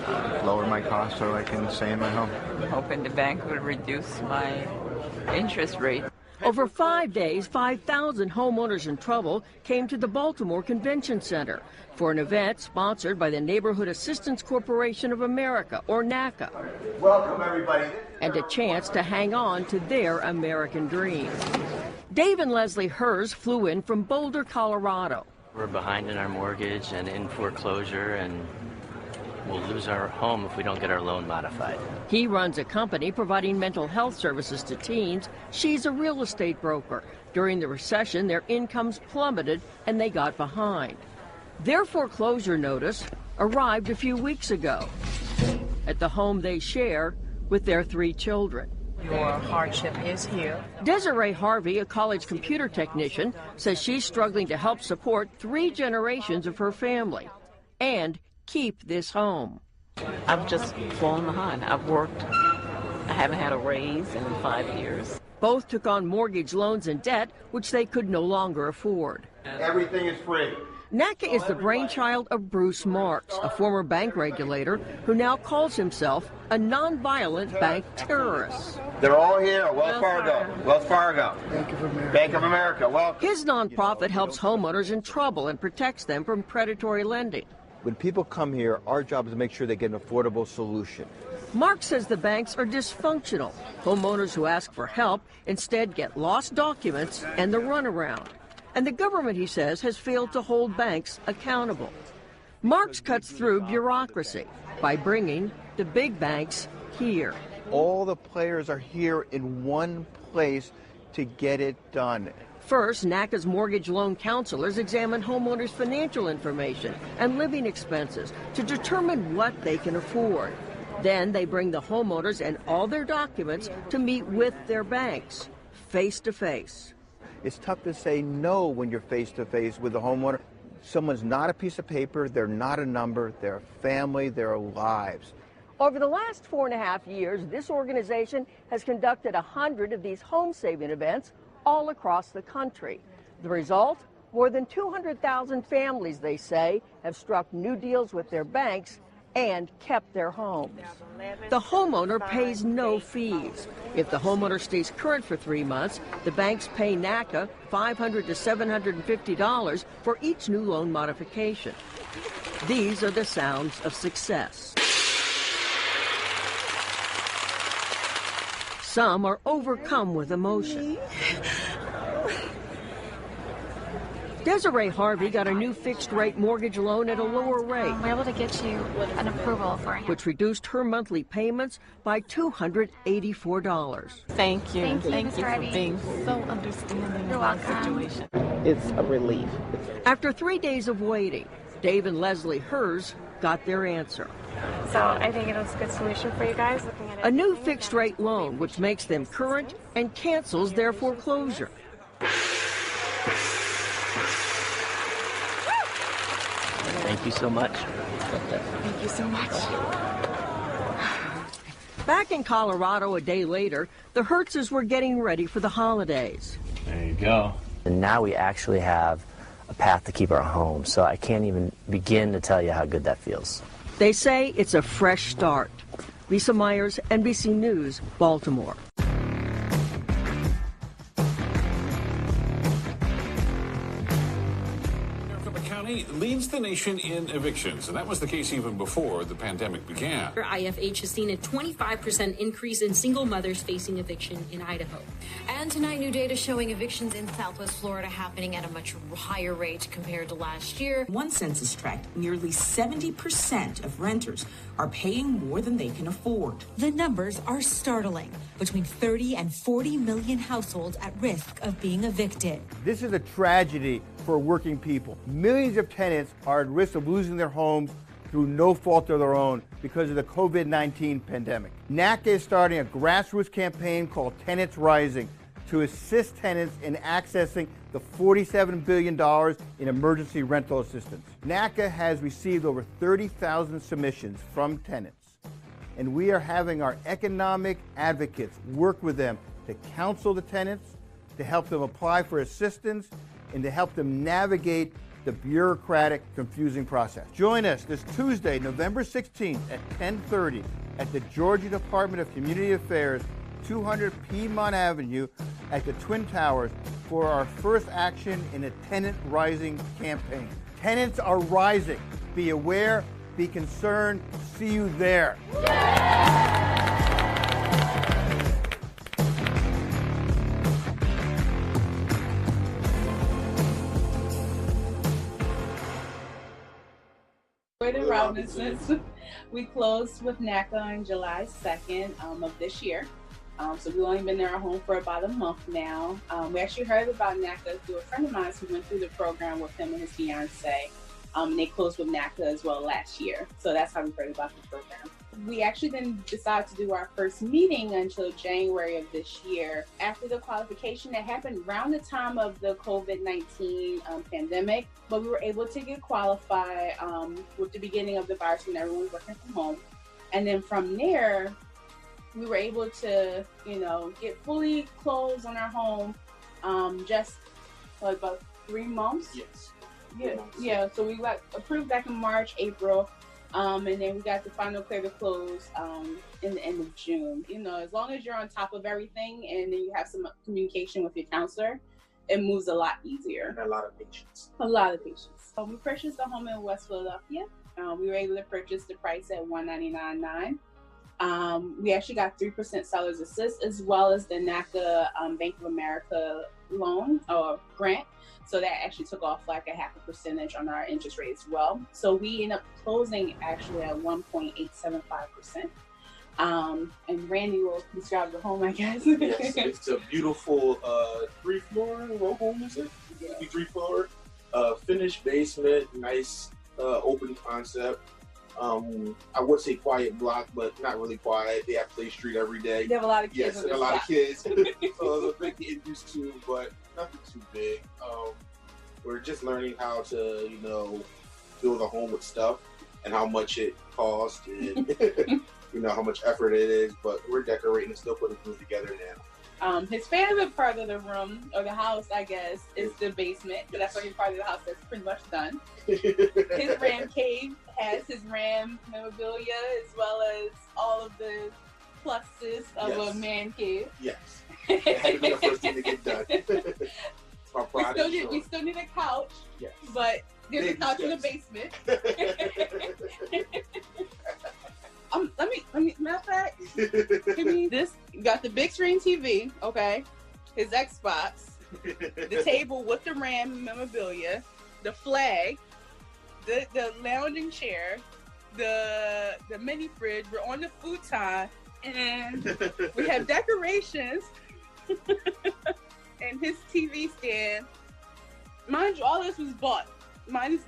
Speaker 23: Lower my costs so I can stay in my home.
Speaker 9: Hoping the bank will reduce my interest rate.
Speaker 7: Over 5 days, 5,000 homeowners in trouble came to the Baltimore Convention Center for an event sponsored by the Neighborhood Assistance Corporation of America, or NACA.
Speaker 12: Welcome, everybody.
Speaker 7: And a chance to hang on to their American dream. Dave and Leslie Hers flew in from Boulder, Colorado.
Speaker 10: We're behind in our mortgage and in foreclosure, and we'll lose our home if we don't get our loan modified.
Speaker 7: He runs a company providing mental health services to teens. She's a real estate broker. During the recession, their incomes plummeted and they got behind. Their foreclosure notice arrived a few weeks ago at the home they share with their 3 children.
Speaker 9: Your hardship is here.
Speaker 7: Desiree Harvey, a college computer technician, says she's struggling to help support 3 generations of her family and keep this home.
Speaker 9: I've just fallen behind. I've worked. I haven't had a raise in 5 years.
Speaker 7: Both took on mortgage loans and debt, which they could no longer afford.
Speaker 12: Everything is free.
Speaker 7: NACA is the brainchild of Bruce Marks, a former bank regulator who now calls himself a nonviolent bank terrorist.
Speaker 12: They're all here. Wells Fargo. Bank of America. Welcome.
Speaker 7: His nonprofit helps homeowners in trouble and protects them from predatory lending.
Speaker 23: When people come here, our job is to make sure they get an affordable solution.
Speaker 7: Mark says the banks are dysfunctional. Homeowners who ask for help instead get lost documents and the runaround. And the government, he says, has failed to hold banks accountable. Marks cuts through bureaucracy by bringing the big banks here.
Speaker 23: All the players are here in one place to get it done.
Speaker 7: First, NACA's mortgage loan counselors examine homeowners' financial information and living expenses to determine what they can afford. Then they bring the homeowners and all their documents to meet with their banks, face to face.
Speaker 23: It's tough to say no when you're face to face with a homeowner. Someone's not a piece of paper, they're not a number, they're a family, they're lives.
Speaker 7: Over the last 4.5 years, this organization has conducted 100 of these home saving events all across the country. The result? More than 200,000 families, they say, have struck new deals with their banks and kept their homes. The homeowner pays no fees. If the homeowner stays current for 3 months, the banks pay NACA $500 to $750 for each new loan modification. These are the sounds of success. Some are overcome with emotion. Desiree Harvey got a new fixed-rate mortgage loan at a lower rate.
Speaker 2: We're able to get you an approval for it,
Speaker 7: which reduced her monthly payments by $284.
Speaker 9: Thank you.
Speaker 2: Thank you
Speaker 9: for being so understanding of our situation.
Speaker 11: It's a relief.
Speaker 7: After 3 days of waiting, Dave and Leslie Hers got their answer.
Speaker 2: So I think it was a good solution for you guys. Looking at it.
Speaker 7: A new fixed-rate loan which makes them current and cancels their foreclosure.
Speaker 10: Thank you so much.
Speaker 2: Thank you so much.
Speaker 7: Back in Colorado a day later, the Hertzes were getting ready for the holidays.
Speaker 10: There you go. And now we actually have a path to keep our home, so I can't even begin to tell you how good that feels.
Speaker 7: They say it's a fresh start. Lisa Myers, NBC News, Baltimore.
Speaker 14: Leads the nation in evictions, and that was the case even before the pandemic began.
Speaker 21: IFH has seen a 25% increase in single mothers facing eviction in Idaho.
Speaker 22: And tonight, new data showing evictions in Southwest Florida happening at a much higher rate compared to last year.
Speaker 26: One census tract, nearly 70% of renters are paying more than they can afford.
Speaker 27: The numbers are startling. Between 30 and 40 million households at risk of being evicted.
Speaker 23: This is a tragedy for working people. Millions of tenants are at risk of losing their homes through no fault of their own because of the COVID-19 pandemic. NACA is starting a grassroots campaign called Tenants Rising to assist tenants in accessing the $47 billion in emergency rental assistance. NACA has received over 30,000 submissions from tenants, and we are having our economic advocates work with them to counsel the tenants, to help them apply for assistance, and to help them navigate the bureaucratic, confusing process. Join us this Tuesday, November 16th at 10:30 at the Georgia Department of Community Affairs 200 Piedmont Avenue at the Twin Towers for our first action in a tenant rising campaign. Tenants are rising. Be aware, be concerned. See you there.
Speaker 3: Robinson. We closed with Naca on July 2nd of this year. So we've only been in our home for about a month now. We actually heard about Naca through a friend of mine who went through the program with him and his fiance. And they closed with Naca as well last year. So that's how we heard about the program. We actually didn't decide to do our first meeting until January of this year. After the qualification that happened around the time of the COVID-19 pandemic, but we were able to get qualified with the beginning of the virus when everyone was working from home. And then from there, we were able to, get fully closed on our home just like about 3 months.
Speaker 1: Yes.
Speaker 3: Yeah. So we got approved back in March, April. And then we got the final clear to close in the end of June. As long as you're on top of everything and then you have some communication with your counselor, it moves a lot easier.
Speaker 1: And a lot of patience.
Speaker 3: A lot of patience. We purchased a home in West Philadelphia. We were able to purchase the price at $199,900. We actually got 3% seller's assist as well as the Naca Bank of America loan or grant. So that actually took off like a 0.5% on our interest rate as well. So we ended up closing actually at 1.875%. And Randy will describe the home, I guess.
Speaker 4: Yes, it's a beautiful 3-floor row home, is it?
Speaker 3: Yeah.
Speaker 4: 3-floor, finished basement, nice open concept. I would say quiet block, but not really quiet. They have Play Street every day.
Speaker 3: They have a lot of kids.
Speaker 4: Yes, and a lot of kids. So it's a big get used to, but nothing too big. We're just learning how to, build a home with stuff and how much it costs and how much effort it is. But we're decorating and still putting things together now.
Speaker 3: His favorite part of the room or the house, I guess, is the basement. So that's the only part of the house that's pretty much done. His Ram cave has his Ram memorabilia as well as all of the pluses of a man cave.
Speaker 4: Yes. It had to be the first thing to get done.
Speaker 3: We still need a couch,
Speaker 4: yes.
Speaker 3: But there's a couch in the basement. Matter of fact, this, you got the big screen TV, okay, his Xbox, the table with the Ram memorabilia, the flag, the lounging chair, the mini fridge, we're on the futon, and we have decorations, and his TV stand. Mind you, all this was bought. Minus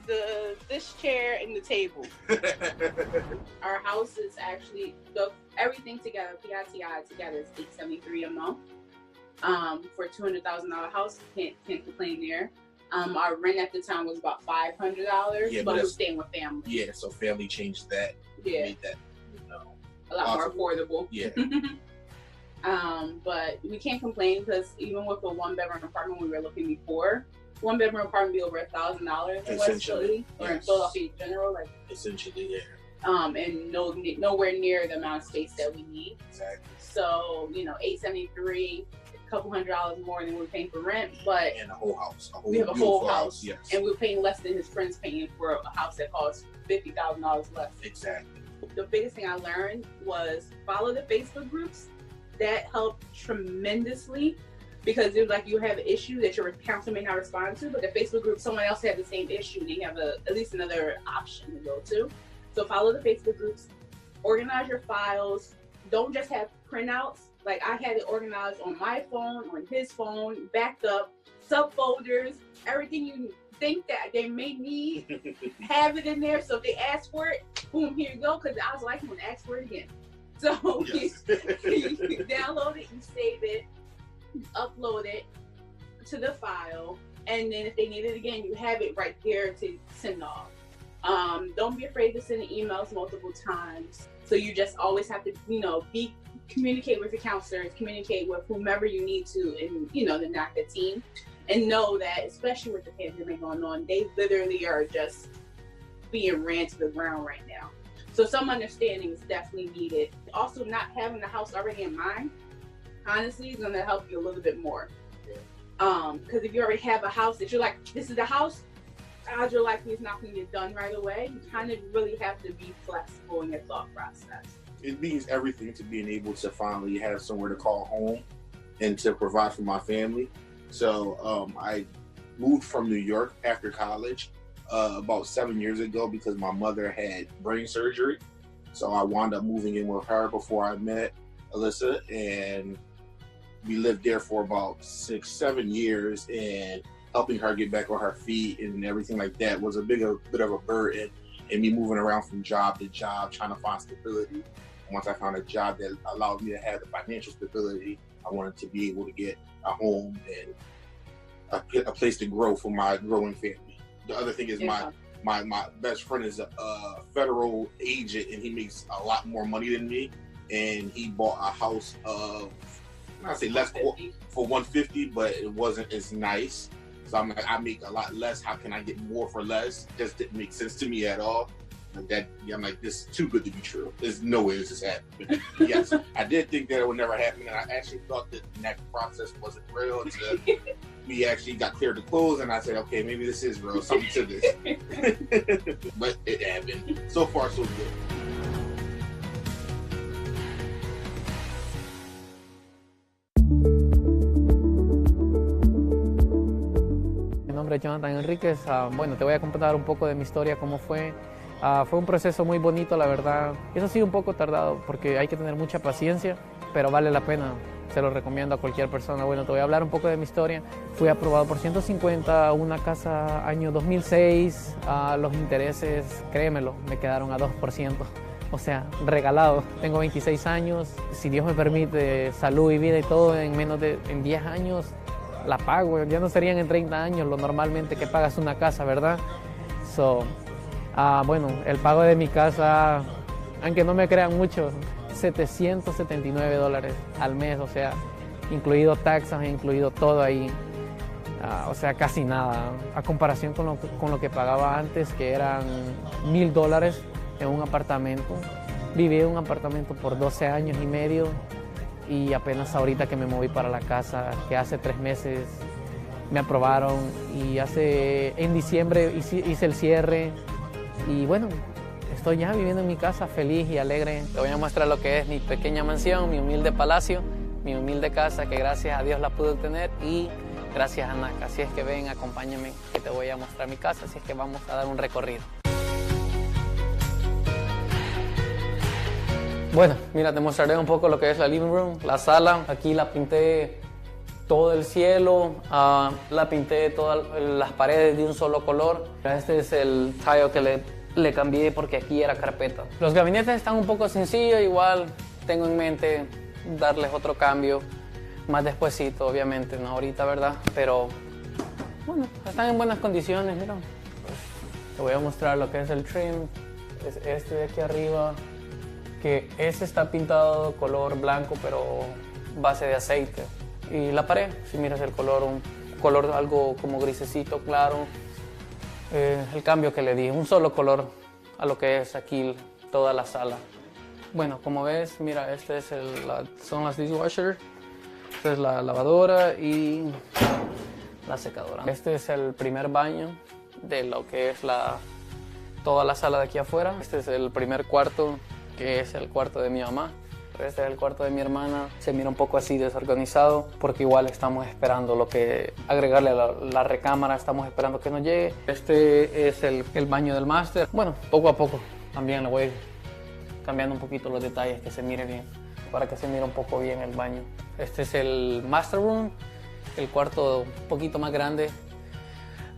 Speaker 3: this chair and the table. Our house is actually everything together, PITI together is $873 a month. For a $200,000 house, can't complain there. Our rent at the time was about $500, but we're staying with family.
Speaker 4: Yeah, so family changed that.
Speaker 3: Yeah,
Speaker 4: made that
Speaker 3: a lot more affordable.
Speaker 4: Yeah.
Speaker 3: But we can't complain because even with a 1-bedroom apartment we were looking before. 1-bedroom apartment be over $1,000 in West Philly or in Philadelphia in general, like
Speaker 4: essentially, yeah.
Speaker 3: And nowhere near the amount of space that we need.
Speaker 4: Exactly.
Speaker 3: So $873, a couple $100 more than we're paying for rent, but
Speaker 4: and a whole house.
Speaker 3: We have a whole house,
Speaker 4: yes.
Speaker 3: And we're paying less than his friends paying for a house that costs $50,000 less.
Speaker 4: Exactly.
Speaker 3: The biggest thing I learned was follow the Facebook groups. That helped tremendously. Because it's like you have an issue that your counselor may not respond to, but the Facebook group, someone else had the same issue, and they have at least another option to go to. So follow the Facebook groups, organize your files. Don't just have printouts. Like I had it organized on my phone, on his phone, backed up, subfolders, everything you think that they may need, have it in there. So if they ask for it, boom, here you go. Because I was like, I'm going to ask for it again. So yes. You download it, you save it. Upload it to the file, and then if they need it again, you have it right there to send off. Don't be afraid to send emails multiple times. So you just always have to, communicate with your counselors, communicate with whomever you need to, and the NACA team, and know that, especially with the pandemic going on, they literally are just being ran to the ground right now. So some understanding is definitely needed. Also, not having the house already in mind. honestly is gonna help you a little bit more. Because if you already have a house that you're like, this is the house, odds are likely it's not gonna get done right away. You kind of really have to be flexible in your thought process.
Speaker 4: It means everything to being able to finally have somewhere to call home and to provide for my family. So I moved from New York after college about 7 years ago because my mother had brain surgery. So I wound up moving in with her before I met Alyssa, and we lived there for about 6-7 years, and helping her get back on her feet and everything like that was a bit of a burden, and me moving around from job to job trying to find stability. Once I found a job that allowed me to have the financial stability, I wanted to be able to get a home and a place to grow for my growing family. The other thing is my best friend is a federal agent, and he makes a lot more money than me, and he bought a house of, I say less for $150, but it wasn't as nice. So I'm like, I make a lot less. How can I get more for less? Just didn't make sense to me at all. I'm like, this is too good to be true. There's no way this is happening. But yes, I did think that it would never happen, and I actually thought that process wasn't real until we actually got cleared to close, and I said, okay, maybe this is real, something to this. But it happened. So far, so good.
Speaker 5: Mi nombre es Jonathan Enríquez. Bueno, te voy a contar un poco de mi historia, cómo fue. Fue un proceso muy bonito, la verdad. Eso sí, un poco tardado, porque hay que tener mucha paciencia, pero vale la pena. Se lo recomiendo a cualquier persona. Bueno, te voy a hablar un poco de mi historia. Fui aprobado por 150, una casa año 2006. Los intereses, créemelo, me quedaron a 2%. O sea, regalado. Tengo 26 años. Si Dios me permite, salud y vida y todo, en 10 años la pago. Ya no serían en 30 años lo normalmente que pagas una casa, ¿verdad? Bueno, el pago de mi casa, aunque no me crean mucho, $779 al mes, o sea, incluido taxas, incluido todo ahí, o sea, casi nada, a comparación con lo que pagaba antes, que eran $1,000 en un apartamento. Viví en un apartamento por 12 años y medio, y apenas ahorita que me moví para la casa, que hace 3 meses me aprobaron, y en diciembre hice el cierre. Y bueno, estoy ya viviendo en mi casa feliz y alegre. Te voy a mostrar lo que es mi pequeña mansión, mi humilde palacio, mi humilde casa, que gracias a Dios la pude obtener, y gracias a Naca. Así es que ven, acompáñame, que te voy a mostrar mi casa, así es que vamos a dar un recorrido. Bueno, mira, te mostraré un poco lo que es la living room, la sala. Aquí la pinté todo el cielo, la pinté todas las paredes de un solo color. Este es el tile que le cambié porque aquí era carpeta. Los gabinetes están un poco sencillos, igual tengo en mente darles otro cambio más despuesito, obviamente, no ahorita, ¿verdad? Pero bueno, están en buenas condiciones, mira. Te voy a mostrar lo que es el trim, es este de aquí arriba, que ese está pintado color blanco, pero base de aceite. Y la pared, si miras el color, un color algo como grisecito claro, el cambio que le di, un solo color a lo que es aquí toda la sala. Bueno, como ves, mira, este es son las dishwasher, esta es la lavadora y la secadora. Este es el primer baño de lo que es toda la sala de aquí afuera. Este es el primer cuarto, que es el cuarto de mi mamá. Este es el cuarto de mi hermana. Se mira un poco así desorganizado porque igual estamos esperando agregarle la recámara, estamos esperando que nos llegue. Este es el baño del máster. Bueno, poco a poco también le voy cambiando un poquito los detalles, que se mire bien, para que se mire un poco bien el baño. Este es el master room, el cuarto un poquito más grande.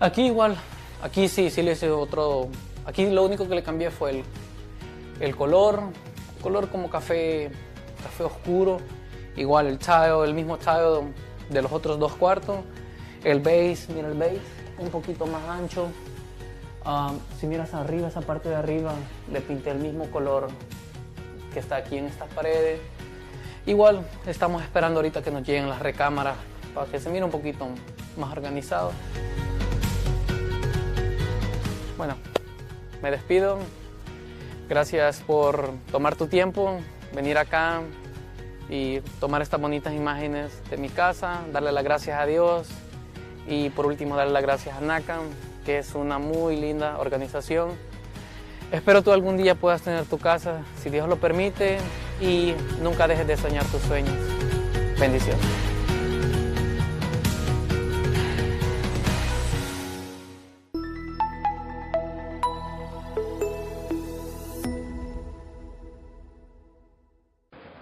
Speaker 5: Aquí igual, aquí sí le hice otro. Aquí lo único que le cambié fue el color como café oscuro. Igual el mismo tile de los otros 2 cuartos. El base, mira el base, un poquito más ancho. Si miras arriba, esa parte de arriba, le pinté el mismo color que está aquí en estas paredes. Igual estamos esperando ahorita que nos lleguen las recámaras para que se mire un poquito más organizado. Bueno, me despido. Gracias por tomar tu tiempo, venir acá, y tomar estas bonitas imágenes de mi casa, darle las gracias a Dios y por último darle las gracias a Naca, que es una muy linda organización. Espero tú algún día puedas tener tu casa, si Dios lo permite, y nunca dejes de soñar tus sueños. Bendiciones.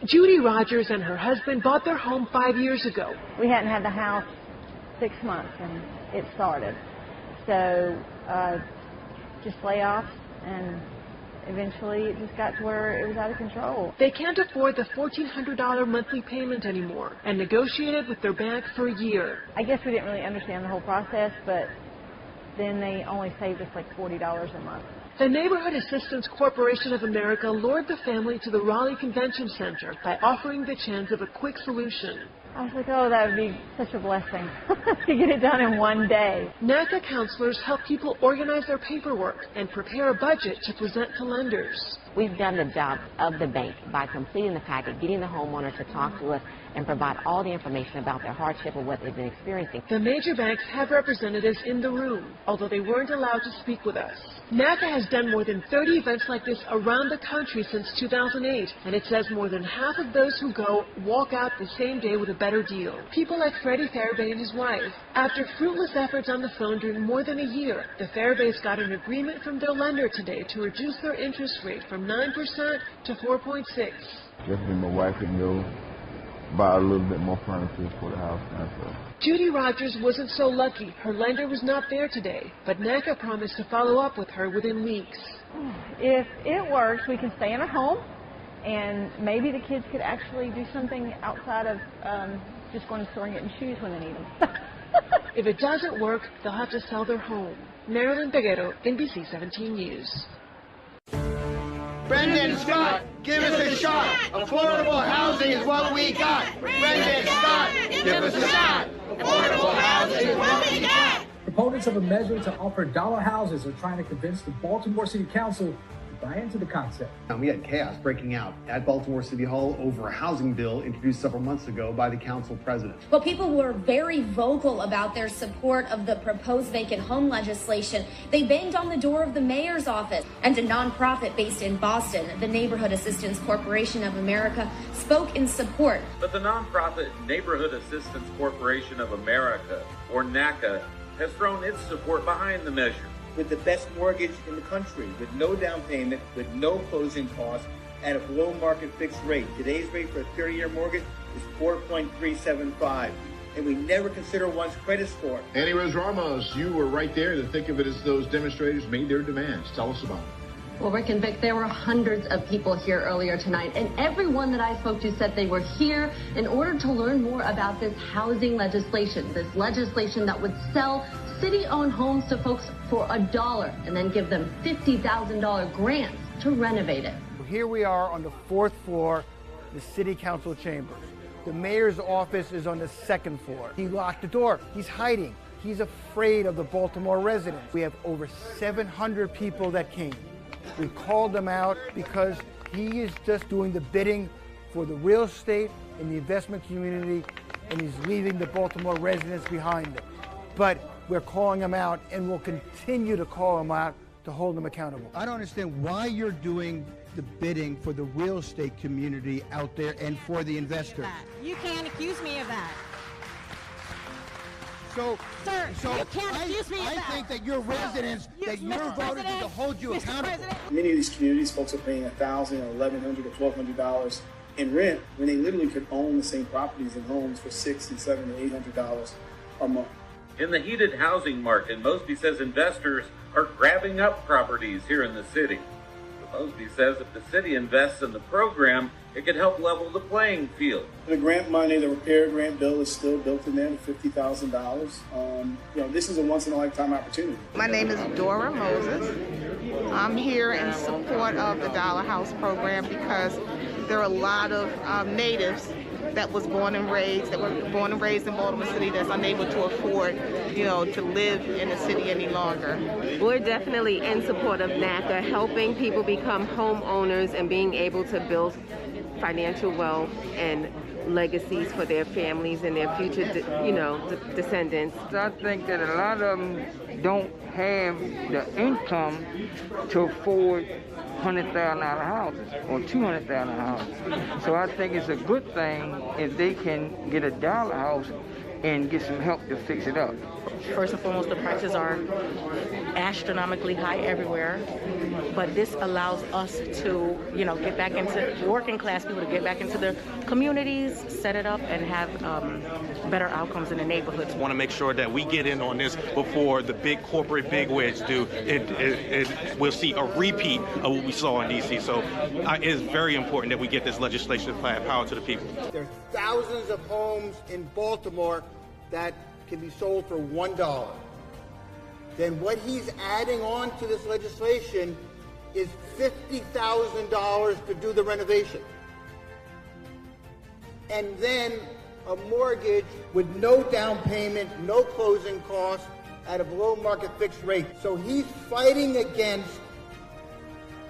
Speaker 7: Judy Rogers and her husband bought their home 5 years ago.
Speaker 6: We hadn't had the house 6 months and it started. So just layoffs, and eventually it just got to where it was out of control.
Speaker 7: They can't afford the $1,400 monthly payment anymore and negotiated with their bank for a year.
Speaker 6: I guess we didn't really understand the whole process, but then they only saved us like $40 a month.
Speaker 7: The Neighborhood Assistance Corporation of America lured the family to the Raleigh Convention Center by offering the chance of a quick solution.
Speaker 6: I was like, oh, that would be such a blessing to get it done in one day.
Speaker 7: NACA counselors help people organize their paperwork and prepare a budget to present to lenders.
Speaker 11: We've done the job of the bank by completing the packet, getting the homeowner to talk to us and provide all the information about their hardship or what they've been experiencing.
Speaker 7: The major banks have representatives in the room, although they weren't allowed to speak with us. NACA has done more than 30 events like this around the country since 2008, and it says more than half of those who go walk out the same day with a better deal. People like Freddie Farabee and his wife. After fruitless efforts on the phone during more than a year, the Farabees got an agreement from their lender today to reduce their interest rate from 9% to 4.6%.
Speaker 13: Definitely my wife can go buy a little bit more furniture for the house now. So.
Speaker 7: Judy Rogers wasn't so lucky. Her lender was not there today, but NACA promised to follow up with her within weeks.
Speaker 6: If it works, we can stay in a home, and maybe the kids could actually do something outside of just going to the store and getting shoes when they need them.
Speaker 7: If it doesn't work, they'll have to sell their home. Marilyn Peguero, NBC 17 News.
Speaker 12: Brendan Scott, give us a shot. Affordable housing is what we got. Brendan Scott, give us a shot. Affordable housing is what we got.
Speaker 15: Proponents of a measure to offer dollar houses are trying to convince the Baltimore City Council to buy into the concept.
Speaker 17: We had chaos breaking out at Baltimore City Hall over a housing bill introduced several months ago by the council president.
Speaker 24: But people were very vocal about their support of the proposed vacant home legislation. They banged on the door of the mayor's office, and a nonprofit based in Boston, the Neighborhood Assistance Corporation of America, spoke in support.
Speaker 25: But the nonprofit Neighborhood Assistance Corporation of America, or NACA, has thrown its support behind the measure.
Speaker 28: With the best mortgage in the country, with no down payment, with no closing costs, at a below market fixed rate. Today's rate for a 30-year mortgage is 4.375, and we never consider one's credit score.
Speaker 29: Annie Rose Ramos, you were right there to think of it as those demonstrators made their demands. Tell us about it.
Speaker 30: Well, Rick and Vic, there were hundreds of people here earlier tonight, and everyone that I spoke to said they were here in order to learn more about this housing legislation, this legislation that would sell city-owned homes to folks for $1 and then give them $50,000 grants to renovate it.
Speaker 23: Here we are on the 4th floor, the city council chambers. The mayor's office is on the 2nd floor. He locked the door. He's hiding. He's afraid of the Baltimore residents. We have over 700 people that came. We called them out because he is just doing the bidding for the real estate and the investment community, and he's leaving the Baltimore residents behind him. But we're calling him out, and we'll continue to call him out to hold him accountable.
Speaker 17: I don't understand why you're doing the bidding for the real estate community out there and for the investor.
Speaker 27: You can't accuse me of that.
Speaker 17: Sir,
Speaker 27: you can't accuse me of that.
Speaker 17: I think that your residents, that you're voted to hold you accountable.
Speaker 31: Many of these communities, folks are paying $1,000 or $1,100 or $1,200 in rent when they literally could own the same properties and homes for $600 and $700 and $800 a month.
Speaker 25: In the heated housing market, Mosby says investors are grabbing up properties here in the city. But Mosby says if the city invests in the program, it could help level the playing field.
Speaker 31: The grant money, the repair grant bill is still built in there to $50,000. This is a once-in-a-lifetime opportunity.
Speaker 16: My name is Dora Moses. I'm here in support of the Dollar House program because there are a lot of natives that were born and raised in Baltimore City that's unable to afford, to live in the city any longer.
Speaker 32: We're definitely in support of NACA, helping people become homeowners and being able to build
Speaker 2: financial wealth and legacies for their families and their future, descendants.
Speaker 8: I think that a lot of them don't have the income to afford $100,000 houses or $200,000 houses. So I think it's a good thing if they can get a dollar house and get some help to fix it up.
Speaker 9: First and foremost, the prices are astronomically high everywhere, but this allows us to, get back into working class people, to get back into their communities, set it up, and have better outcomes in the neighborhoods.
Speaker 10: Want to make sure that we get in on this before the big corporate bigwigs do. We'll see a repeat of what we saw in D.C. So it's very important that we get this legislation to apply power to the people.
Speaker 23: There are thousands of homes in Baltimore that can be sold for $1. Then what he's adding on to this legislation is $50,000 to do the renovation. And then a mortgage with no down payment, no closing costs, at a below market fixed rate. So he's fighting against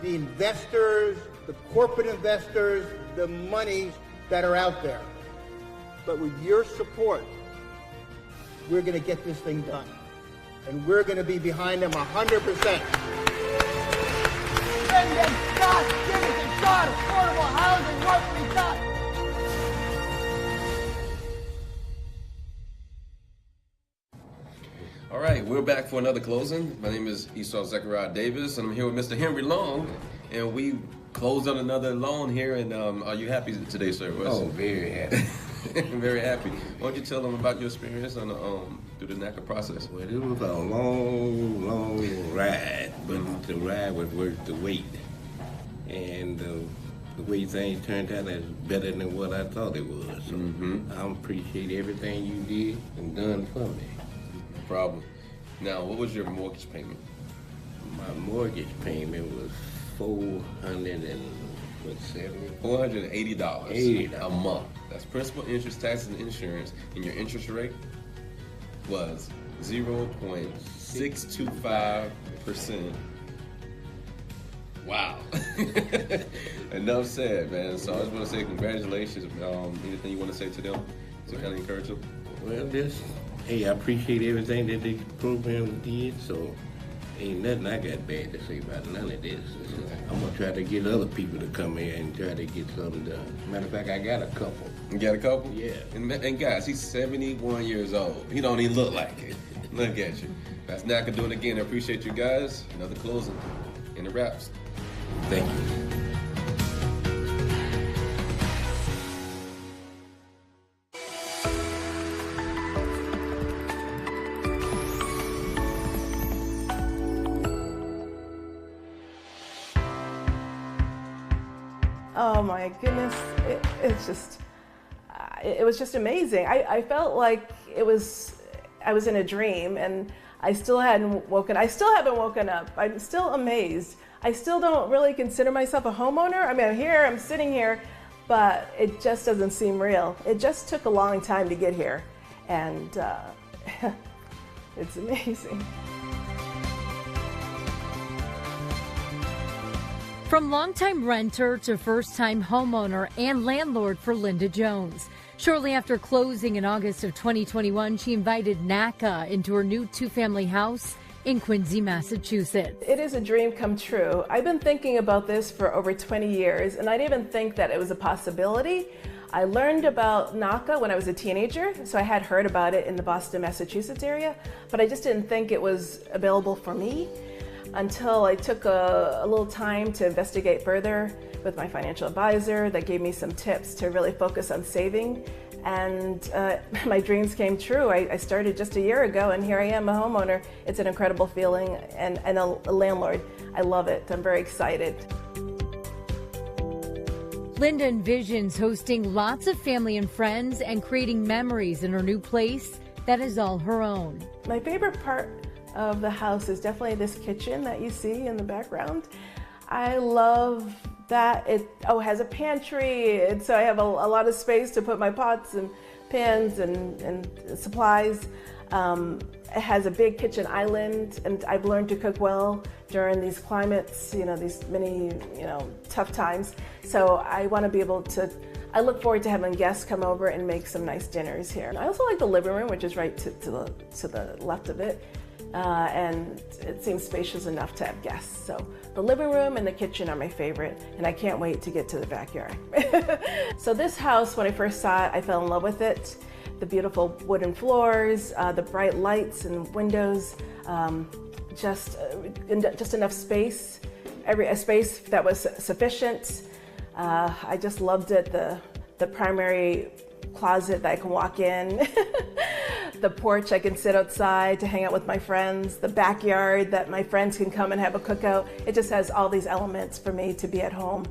Speaker 23: the investors, the corporate investors, the monies that are out there. But with your support, we're going to get this thing done. And we're going to be behind them 100%.
Speaker 14: Bring them shots, give us a shot, affordable housing, what we got.
Speaker 18: All right, we're back for another closing. My name is Esau Zechariah Davis, and I'm here with Mr. Henry Long, and we closed on another loan here. And are you happy today, sir?
Speaker 19: Oh, very happy.
Speaker 18: Very happy. Why don't you tell them about your experience on through the Naca process?
Speaker 19: Well, it was a long ride, but the ride was worth the wait. And the way things turned out is better than what I thought it was. So I appreciate everything you did and done for me.
Speaker 18: No problem. Now, what was your mortgage payment?
Speaker 19: My mortgage payment was $480
Speaker 18: a month. That's principal, interest, taxes, and insurance, and your interest rate was 0.625%. Wow. Enough said, man. So I just want to say congratulations. Anything you want to say to them to kind of encourage them?
Speaker 19: Well, hey, I appreciate everything that the program did, so ain't nothing I got bad to say about none of this. I'm going to try to get other people to come here and try to get something done. Matter of fact, I got a couple.
Speaker 18: You got a couple?
Speaker 19: Yeah.
Speaker 18: And guys, he's 71 years old. He don't even look like it. Look at you. That's Naca doing it again. I appreciate you guys. Another closing. And the wraps.
Speaker 19: Thank you.
Speaker 20: Oh my goodness, it was just amazing. I felt like I was in a dream, and I still haven't woken up. I'm still amazed. I still don't really consider myself a homeowner. I mean, I'm sitting here, but it just doesn't seem real. It just took a long time to get here, and it's amazing.
Speaker 21: From longtime renter to first-time homeowner and landlord for Linda Jones. Shortly after closing in August of 2021, she invited Naca into her new two-family house in Quincy, Massachusetts.
Speaker 20: It is a dream come true. I've been thinking about this for over 20 years, and I didn't even think that it was a possibility. I learned about Naca when I was a teenager, so I had heard about it in the Boston, Massachusetts area, but I just didn't think it was available for me until I took a little time to investigate further with my financial advisor that gave me some tips to really focus on saving. And my dreams came true. I started just a year ago, and here I am, a homeowner. It's an incredible feeling, and a landlord. I love it. I'm very excited.
Speaker 21: Linda envisions hosting lots of family and friends and creating memories in her new place that is all her own.
Speaker 20: My favorite part of the house is definitely this kitchen that you see in the background. I love that it has a pantry, and so I have a lot of space to put my pots and pans and supplies. It has a big kitchen island, and I've learned to cook well during these climates, these many, tough times. So I want to be able to, I look forward to having guests come over and make some nice dinners here. I also like the living room, which is right to the left of it. And it seems spacious enough to have guests. So the living room and the kitchen are my favorite, and I can't wait to get to the backyard. So this house, when I first saw it, I fell in love with it. The beautiful wooden floors, the bright lights and windows, just enough space, a space that was sufficient. I just loved it. The primary closet that I can walk in, the porch I can sit outside to hang out with my friends, the backyard that my friends can come and have a cookout. It just has all these elements for me to be at home.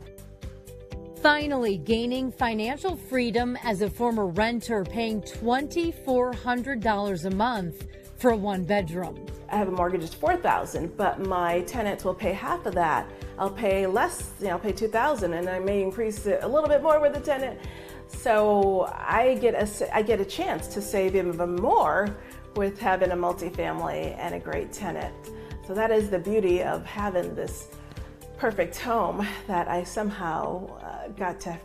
Speaker 21: Finally, gaining financial freedom as a former renter, paying $2,400 a month for a one-bedroom.
Speaker 20: I have a mortgage of $4,000, but my tenants will pay half of that. I'll pay less, I'll pay $2,000, and I may increase it a little bit more with the tenant. So I get a chance to save even more with having a multifamily and a great tenant. So that is the beauty of having this perfect home that I somehow got to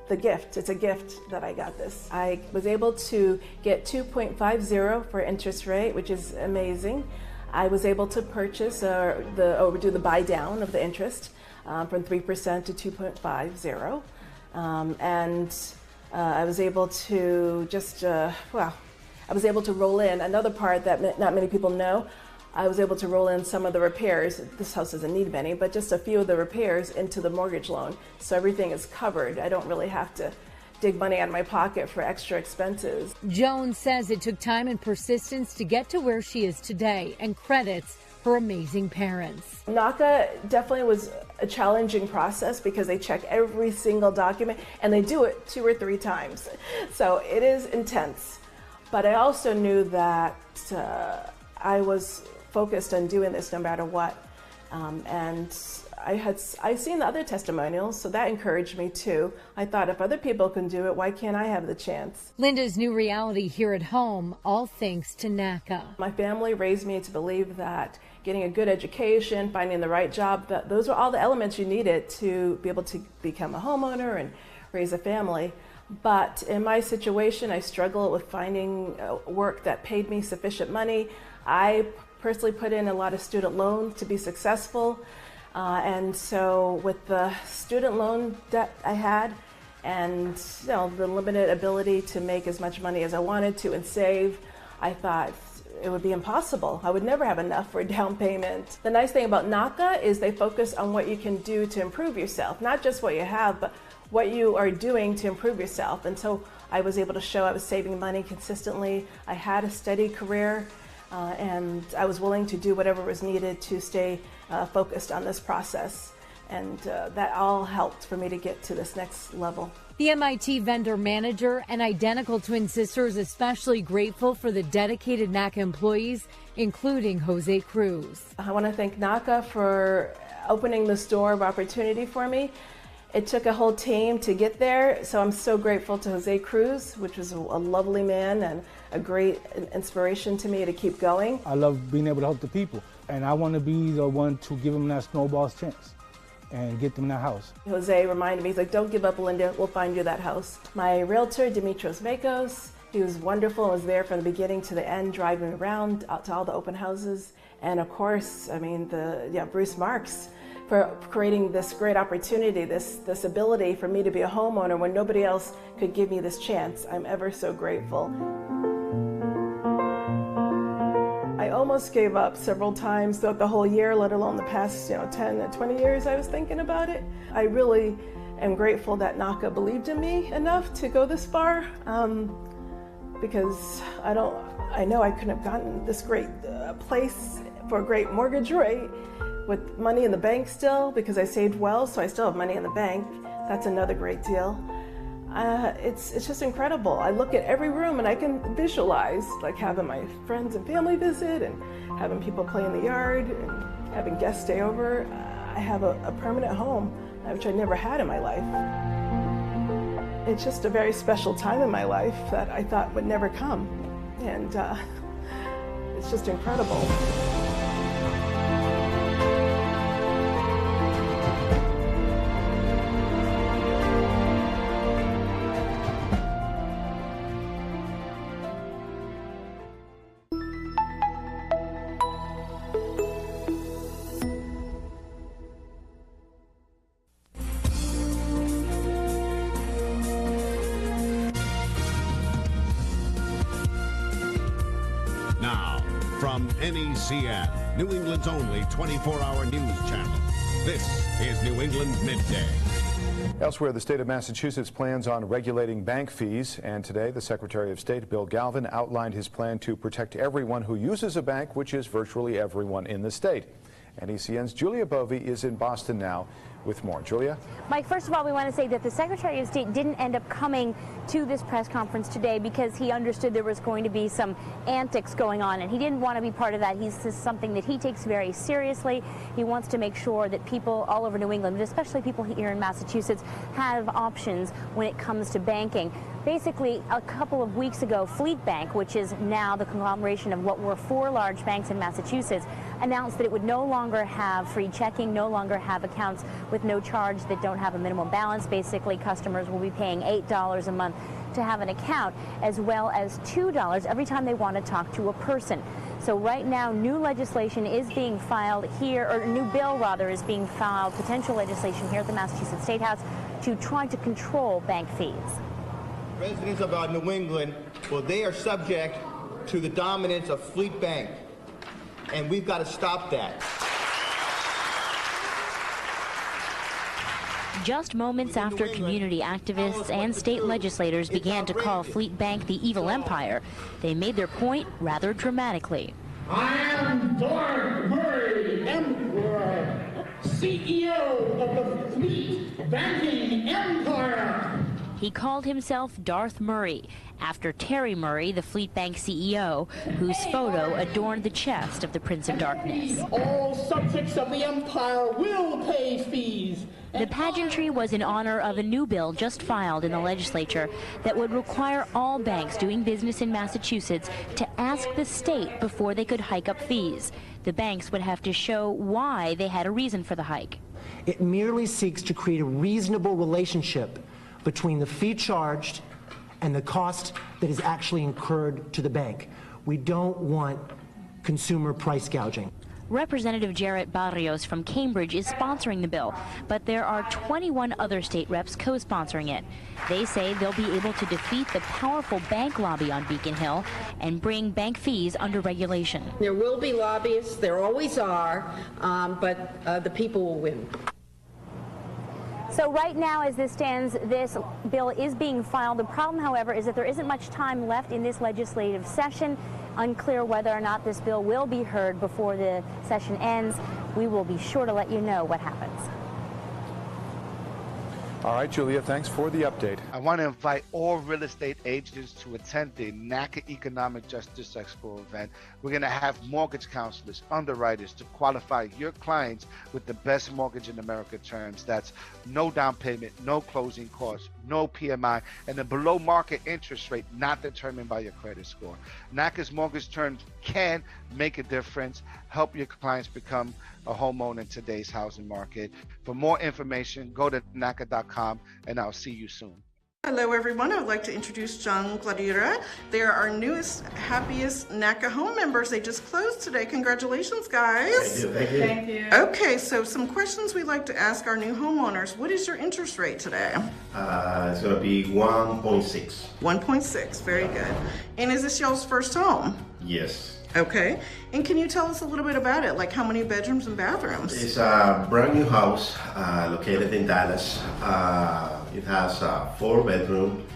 Speaker 20: the gift. It's a gift that I got this. I was able to get 2.50 for interest rate, which is amazing. I was able to purchase do the buy down of the interest from 3% to 2.50. I was able to I was able to roll in another part that not many people know. I was able to roll in some of the repairs. This house doesn't need many, but just a few of the repairs into the mortgage loan. So everything is covered. I don't really have to dig money out of my pocket for extra expenses.
Speaker 21: Jones says it took time and persistence to get to where she is today, and credits her amazing parents.
Speaker 20: Naca definitely was a challenging process because they check every single document and they do it 2 or 3 times. So it is intense. But I also knew that I was focused on doing this no matter what. And I've seen the other testimonials, so that encouraged me too. I thought if other people can do it, why can't I have the chance?
Speaker 21: Linda's new reality here at home, all thanks to Naca.
Speaker 20: My family raised me to believe that getting a good education, finding the right job, those are all the elements you needed to be able to become a homeowner and raise a family. But in my situation, I struggled with finding work that paid me sufficient money. I personally put in a lot of student loans to be successful. And so with the student loan debt I had and the limited ability to make as much money as I wanted to and save, I thought it would be impossible. I would never have enough for a down payment. The nice thing about Naca is they focus on what you can do to improve yourself, not just what you have, but what you are doing to improve yourself. And so I was able to show I was saving money consistently. I had a steady career. And I was willing to do whatever was needed to stay focused on this process. And that all helped for me to get to this next level.
Speaker 21: The MIT vendor manager and identical twin sister is especially grateful for the dedicated Naca employees, including Jose Cruz.
Speaker 20: I want to thank Naca for opening this door of opportunity for me. It took a whole team to get there, so I'm so grateful to Jose Cruz, which was a lovely man and a great inspiration to me to keep going.
Speaker 1: I love being able to help the people, and I want to be the one to give them that snowball's chance and get them that house.
Speaker 20: Jose reminded me, he's like, don't give up, Linda, we'll find you that house. My realtor, Dimitros Makos, he was wonderful, was there from the beginning to the end, driving around to all the open houses. And of course, I mean, Bruce Marks, for creating this great opportunity, this ability for me to be a homeowner when nobody else could give me this chance. I'm ever so grateful. I almost gave up several times throughout the whole year, let alone the past 10 and 20 years I was thinking about it. I really am grateful that Naca believed in me enough to go this far, because I know I couldn't have gotten this great place for a great mortgage rate with money in the bank still, because I saved well, so I still have money in the bank. That's another great deal. It's just incredible. I look at every room and I can visualize like having my friends and family visit and having people play in the yard and having guests stay over. I have a permanent home, which I never had in my life. It's just a very special time in my life that I thought would never come. And It's just incredible.
Speaker 3: Now, from NECN, New England's only 24-hour news channel, this is New England Midday.
Speaker 4: Elsewhere, the state of Massachusetts plans on regulating bank fees, and today the Secretary of State, Bill Galvin, outlined his plan to protect everyone who uses a bank, which is virtually everyone in the state. NECN's Julia Bovey is in Boston now with more. Julia?
Speaker 5: Mike, first of all, we want to say that the Secretary of State didn't end up coming to this press conference today because he understood there was going to be some antics going on, and he didn't want to be part of that. This is something that he takes very seriously. He wants to make sure that people all over New England, but especially people here in Massachusetts, have options when it comes to banking. Basically, a couple of weeks ago, Fleet Bank, which is now the conglomeration of what were 4 large banks in Massachusetts, announced that it would no longer have free checking, no longer have accounts with no charge that don't have a minimum balance. Basically, customers will be paying $8 a month to have an account, as well as $2 every time they want to talk to a person. So right now, new legislation is being filed here, or a new bill rather is being filed, potential legislation here at the Massachusetts State House to try to control bank fees.
Speaker 28: Residents of New England, well, they are subject to the dominance of Fleet Bank, and we've got to stop that.
Speaker 6: Just moments after community activists and state legislators began to call Fleet Bank the evil empire, they made their point rather dramatically.
Speaker 7: I am Darth Murray, Emperor, CEO of the Fleet Banking Empire.
Speaker 6: He called himself Darth Murray, after Terry Murray, the Fleet Bank CEO, whose photo adorned the chest of the Prince of Darkness.
Speaker 7: All subjects of the empire will pay fees.
Speaker 6: The pageantry was in honor of a new bill just filed in the legislature that would require all banks doing business in Massachusetts to ask the state before they could hike up fees. The banks would have to show why they had a reason for the hike.
Speaker 11: It merely seeks to create a reasonable relationship between the fee charged and the cost that is actually incurred to the bank. We don't want consumer price gouging.
Speaker 6: Representative Jarrett Barrios from Cambridge is sponsoring the bill, but there are 21 other state reps co-sponsoring it. They say they'll be able to defeat the powerful bank lobby on Beacon Hill and bring bank fees under regulation.
Speaker 12: There will be lobbyists, there always are, but the people will win.
Speaker 5: So right now, as this stands, this bill is being filed. The problem, however, is that there isn't much time left in this legislative session. Unclear whether or not this bill will be heard before the session ends. We will be sure to let you know what happens.
Speaker 4: All right, Julia, thanks for the update.
Speaker 13: I want to invite all real estate agents to attend the Naca Economic Justice Expo event. We're going to have mortgage counselors, underwriters to qualify your clients with the best mortgage in America terms. That's no down payment, no closing costs, no PMI, and a below market interest rate not determined by your credit score. Naca's mortgage terms can make a difference, help your clients become a homeowner in today's housing market. For more information, go to naca.com, and I'll see you soon.
Speaker 15: Hello everyone, I would like to introduce John Gladira. They are our newest, happiest NACA home members. They just closed today. Congratulations, guys.
Speaker 22: Thank you. Thank you.
Speaker 15: Okay, so some questions we'd like to ask our new homeowners. What is your interest rate today?
Speaker 22: It's going to be 1.6.
Speaker 15: 1.6, very good. And is this y'all's first home?
Speaker 22: Yes.
Speaker 15: Okay, and can you tell us a little bit about it? Like how many bedrooms and bathrooms?
Speaker 22: It's a brand new house located in Dallas. It has 4 bedrooms.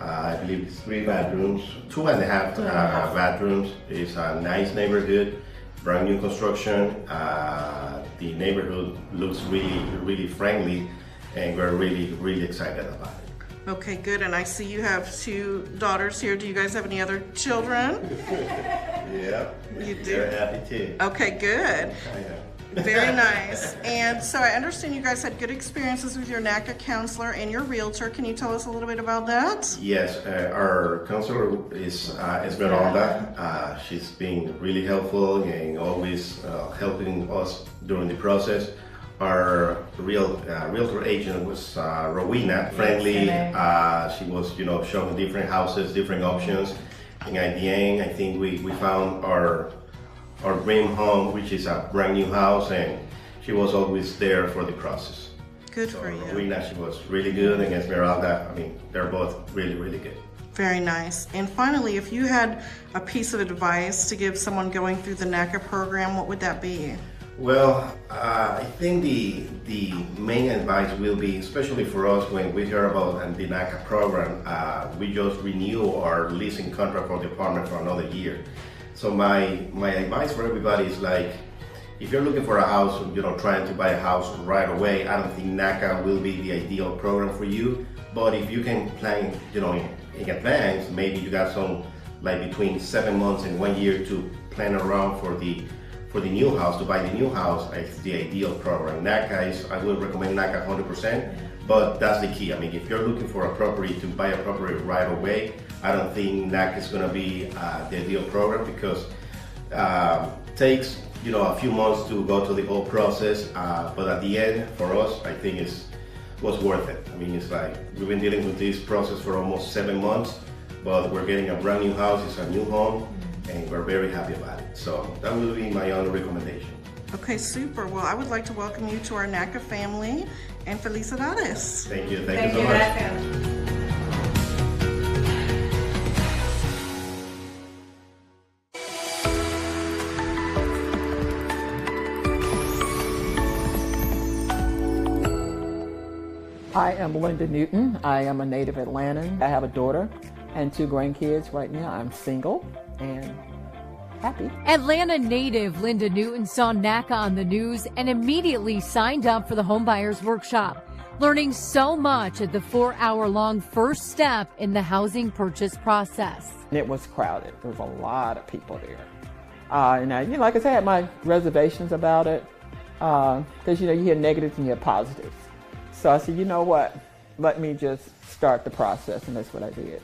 Speaker 22: I believe it's 3 bedrooms, 2.5 bathrooms. It's a nice neighborhood, brand new construction. The neighborhood looks really, really friendly, and we're really, really excited about it.
Speaker 15: Okay, good. And I see you have 2 daughters here. Do you guys have any other children?
Speaker 22: Yeah,
Speaker 15: You do?
Speaker 22: they're happy too.
Speaker 15: Okay, good. Very nice. And so I understand you guys had good experiences with your NACA counselor and your realtor. Can you tell us a little bit about that?
Speaker 22: Yes, our counselor is Esmeralda. She's been really helpful and always helping us during the process. Our realtor agent was Rowena, friendly. She was, showing different houses, different options. And at the end, I think we found our dream home, which is a brand new house, and she was always there for the process.
Speaker 15: Good for you.
Speaker 22: Rowena, she was really good, and Esmeralda, they're both really, really good.
Speaker 15: Very nice. And finally, if you had a piece of advice to give someone going through the NACA program, what would that be?
Speaker 22: Well, I think the main advice will be, especially for us when we hear about the NACA program, we just renew our leasing contract for the apartment for another year. So my advice for everybody is like, if you're looking for a house, trying to buy a house right away, I don't think NACA will be the ideal program for you. But if you can plan, in advance, maybe you got some like between 7 months and 1 year to plan around for the new house, to buy the new house, it's the ideal program. NACA is, I would recommend NACA 100%, but that's the key. If you're looking for a property, to buy a property right away, I don't think NACA is going to be the ideal program, because it takes a few months to go through the whole process, but at the end, for us, I think it was worth it. It's like we've been dealing with this process for almost 7 months, but we're getting a brand new house, it's a new home, and we're very happy about it. So that will be my only recommendation.
Speaker 15: Okay, super. Well, I would like to welcome you to our NACA family, and felicidades.
Speaker 22: Thank you. Thank you so much.
Speaker 2: I am Linda Newton. I am a native Atlantan. I have a daughter and 2 grandkids right now. I'm single and happy.
Speaker 21: Atlanta native Linda Newton saw NACA on the news and immediately signed up for the Homebuyers Workshop, learning so much at the 4-hour-long first step in the housing purchase process.
Speaker 2: It was crowded. There was a lot of people there. And I, like I said, I had my reservations about it, because, you hear negatives and you hear positives. So I said, you know what, let me just start the process, and that's what I did.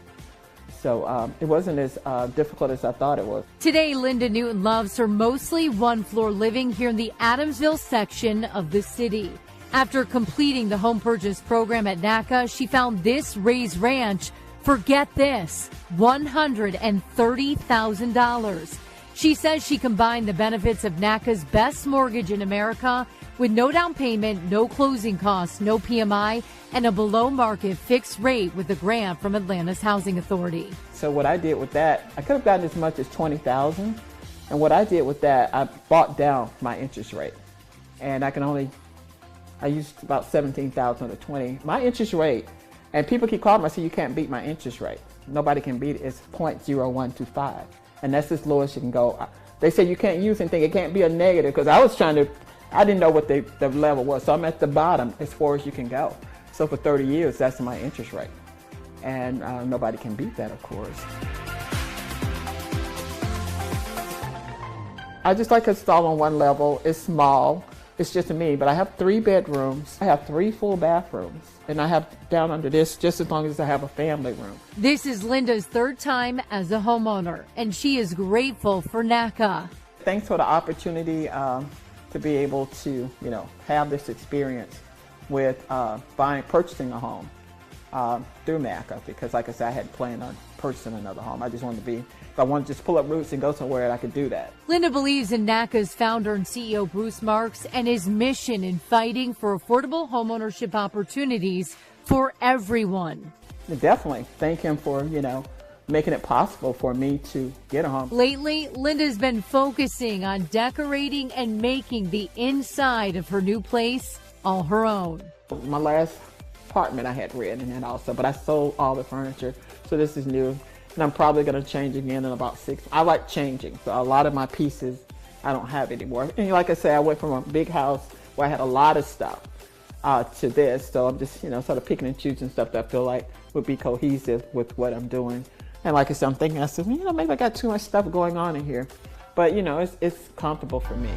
Speaker 2: So it wasn't as difficult as I thought it was.
Speaker 21: Today, Linda Newton loves her mostly one-floor living here in the Adamsville section of the city. After completing the home purchase program at NACA, she found this raised ranch for, get this, $130,000. She says she combined the benefits of NACA's best mortgage in America with no down payment, no closing costs, no PMI, and a below-market fixed rate with a grant from Atlanta's Housing Authority.
Speaker 2: So what I did with that, I could have gotten as much as $20,000, and what I did with that, I brought down my interest rate, and I used about $17,000 to $20,000. My interest rate, and people keep calling me, I say, you can't beat my interest rate. Nobody can beat it. It's 0.0125, and that's as low as you can go. They say you can't use anything. It can't be a negative, because I didn't know what the level was, so I'm at the bottom as far as you can go. So for 30 years, that's my interest rate. And nobody can beat that, of course. I just like it's all on one level. It's small. It's just me, but I have 3 bedrooms. I have 3 full bathrooms. And I have down under this just as long as I have a family room.
Speaker 21: This is Linda's 3rd time as a homeowner, and she is grateful for NACA.
Speaker 2: Thanks for the opportunity to be able to, have this experience with purchasing a home through NACA, because like I said, I had planned on purchasing another home. I just wanted to if I wanted to just pull up roots and go somewhere, I could do that.
Speaker 21: Linda believes in NACA's founder and CEO, Bruce Marks, and his mission in fighting for affordable homeownership opportunities for everyone.
Speaker 2: Definitely thank him for, making it possible for me to get a home.
Speaker 21: Lately, Linda's been focusing on decorating and making the inside of her new place all her own.
Speaker 2: My last apartment I had rented in also, but I sold all the furniture, so this is new. And I'm probably going to change again in about 6 months. I like changing, so a lot of my pieces I don't have anymore. And like I said, I went from a big house where I had a lot of stuff to this, so I'm just, sort of picking and choosing stuff that I feel like would be cohesive with what I'm doing. And like I said, I'm thinking, I said, maybe I got too much stuff going on in here. But, it's comfortable for me.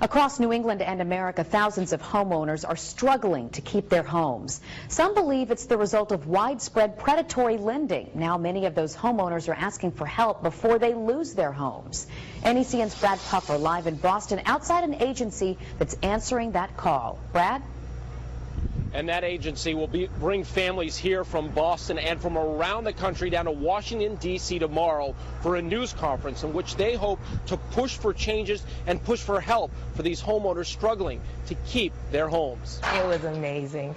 Speaker 8: Across New England and America, thousands of homeowners are struggling to keep their homes. Some believe it's the result of widespread predatory lending. Now many of those homeowners are asking for help before they lose their homes. NECN's Brad Puffer live in Boston outside an agency that's answering that call. Brad?
Speaker 9: And that agency will bring families here from Boston and from around the country down to Washington, D.C. tomorrow for a news conference in which they hope to push for changes and push for help for these homeowners struggling to keep their homes.
Speaker 16: It was amazing.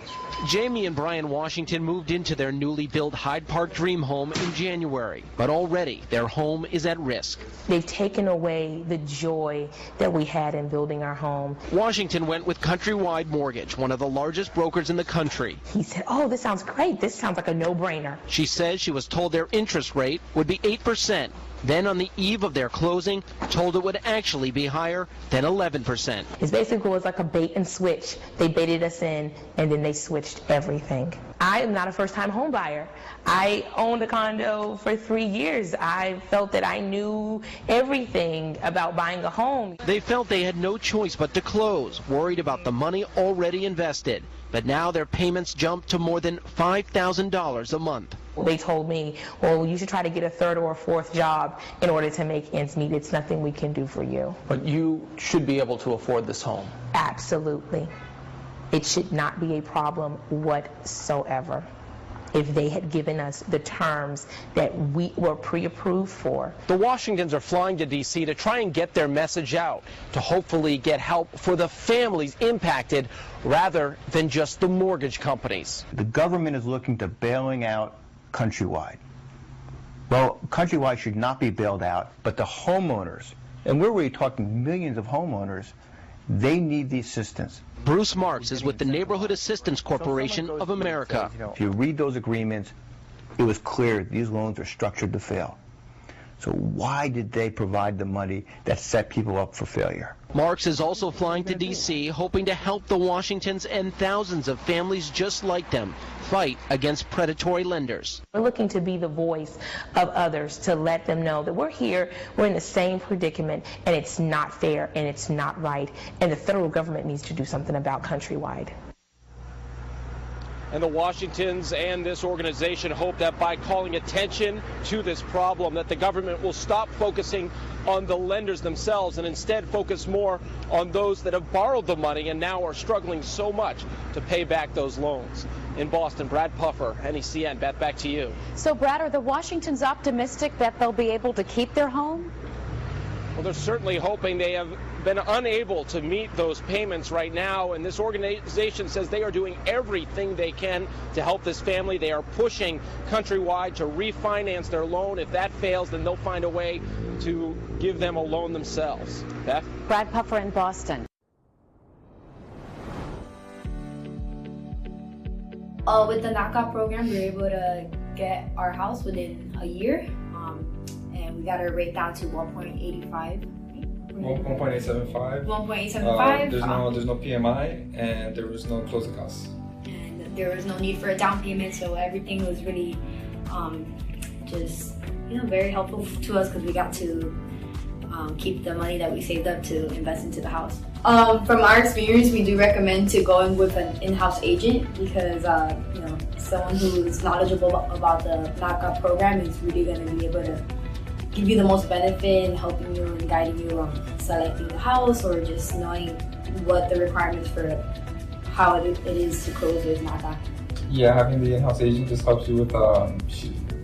Speaker 9: Jamie and Brian Washington moved into their newly built Hyde Park dream home in January, but already their home is at risk.
Speaker 16: They've taken away the joy that we had in building our home.
Speaker 9: Washington went with Countrywide Mortgage, one of the largest brokers in the country.
Speaker 16: He said, "Oh, this sounds great. This sounds like a no-brainer."
Speaker 9: She says she was told their interest rate would be 8%. Then on the eve of their closing, told it would actually be higher than 11%.
Speaker 16: It basically was like a bait and switch. They baited us in, and then they switched everything. I am not a first-time home buyer. I owned a condo for 3 years. I felt that I knew everything about buying a home.
Speaker 9: They felt they had no choice but to close, worried about the money already invested. But now their payments jumped to more than $5,000 a month.
Speaker 16: They told me, well, you should try to get a third or a fourth job in order to make ends meet. It's nothing we can do for you.
Speaker 17: But you should be able to afford this home.
Speaker 16: Absolutely. It should not be a problem whatsoever if they had given us the terms that we were pre-approved for.
Speaker 9: The Washingtons are flying to D.C. to try and get their message out, to hopefully get help for the families impacted rather than just the mortgage companies.
Speaker 23: The government is looking to bailing out Countrywide. Well, Countrywide should not be bailed out, but the homeowners, and we're really talking millions of homeowners, they need the assistance.
Speaker 9: Bruce Marks is with the Neighborhood Assistance Corporation of America.
Speaker 23: If you read those agreements, it was clear these loans are structured to fail. So why did they provide the money that set people up for failure?
Speaker 9: Marks is also flying to D.C., hoping to help the Washingtons and thousands of families just like them fight against predatory lenders.
Speaker 16: We're looking to be the voice of others, to let them know that we're here, we're in the same predicament, and it's not fair and it's not right, and the federal government needs to do something about Countrywide.
Speaker 9: And the Washingtons and this organization hope that by calling attention to this problem, that the government will stop focusing on the lenders themselves and instead focus more on those that have borrowed the money and now are struggling so much to pay back those loans. In Boston, Brad Puffer, NECN. Beth, back to you.
Speaker 8: So, Brad, are the Washingtons optimistic that they'll be able to keep their home?
Speaker 9: Well, they're certainly hoping. They have been unable to meet those payments right now, and this organization says they are doing everything they can to help this family. They are pushing Countrywide to refinance their loan. If that fails, then they'll find a way to give them a loan themselves. Beth?
Speaker 8: Brad Puffer in Boston.
Speaker 24: With the Naca program, we were able to get our house within a year, and we got our rate down to 1.85.
Speaker 25: 1.875.
Speaker 24: 1.875.
Speaker 25: There's no PMI, and there was no closing costs.
Speaker 24: And there was no need for a down payment, so everything was really just very helpful to us because we got to keep the money that we saved up to invest into the house. From our experience, we do recommend to going with an in-house agent because someone who is knowledgeable about the Naca program is really going to be able to give you the most benefit in helping you and guiding you on selecting the house or just knowing what the requirements for how it is to close with Naca.
Speaker 25: Yeah, having the in-house agent just helps you with,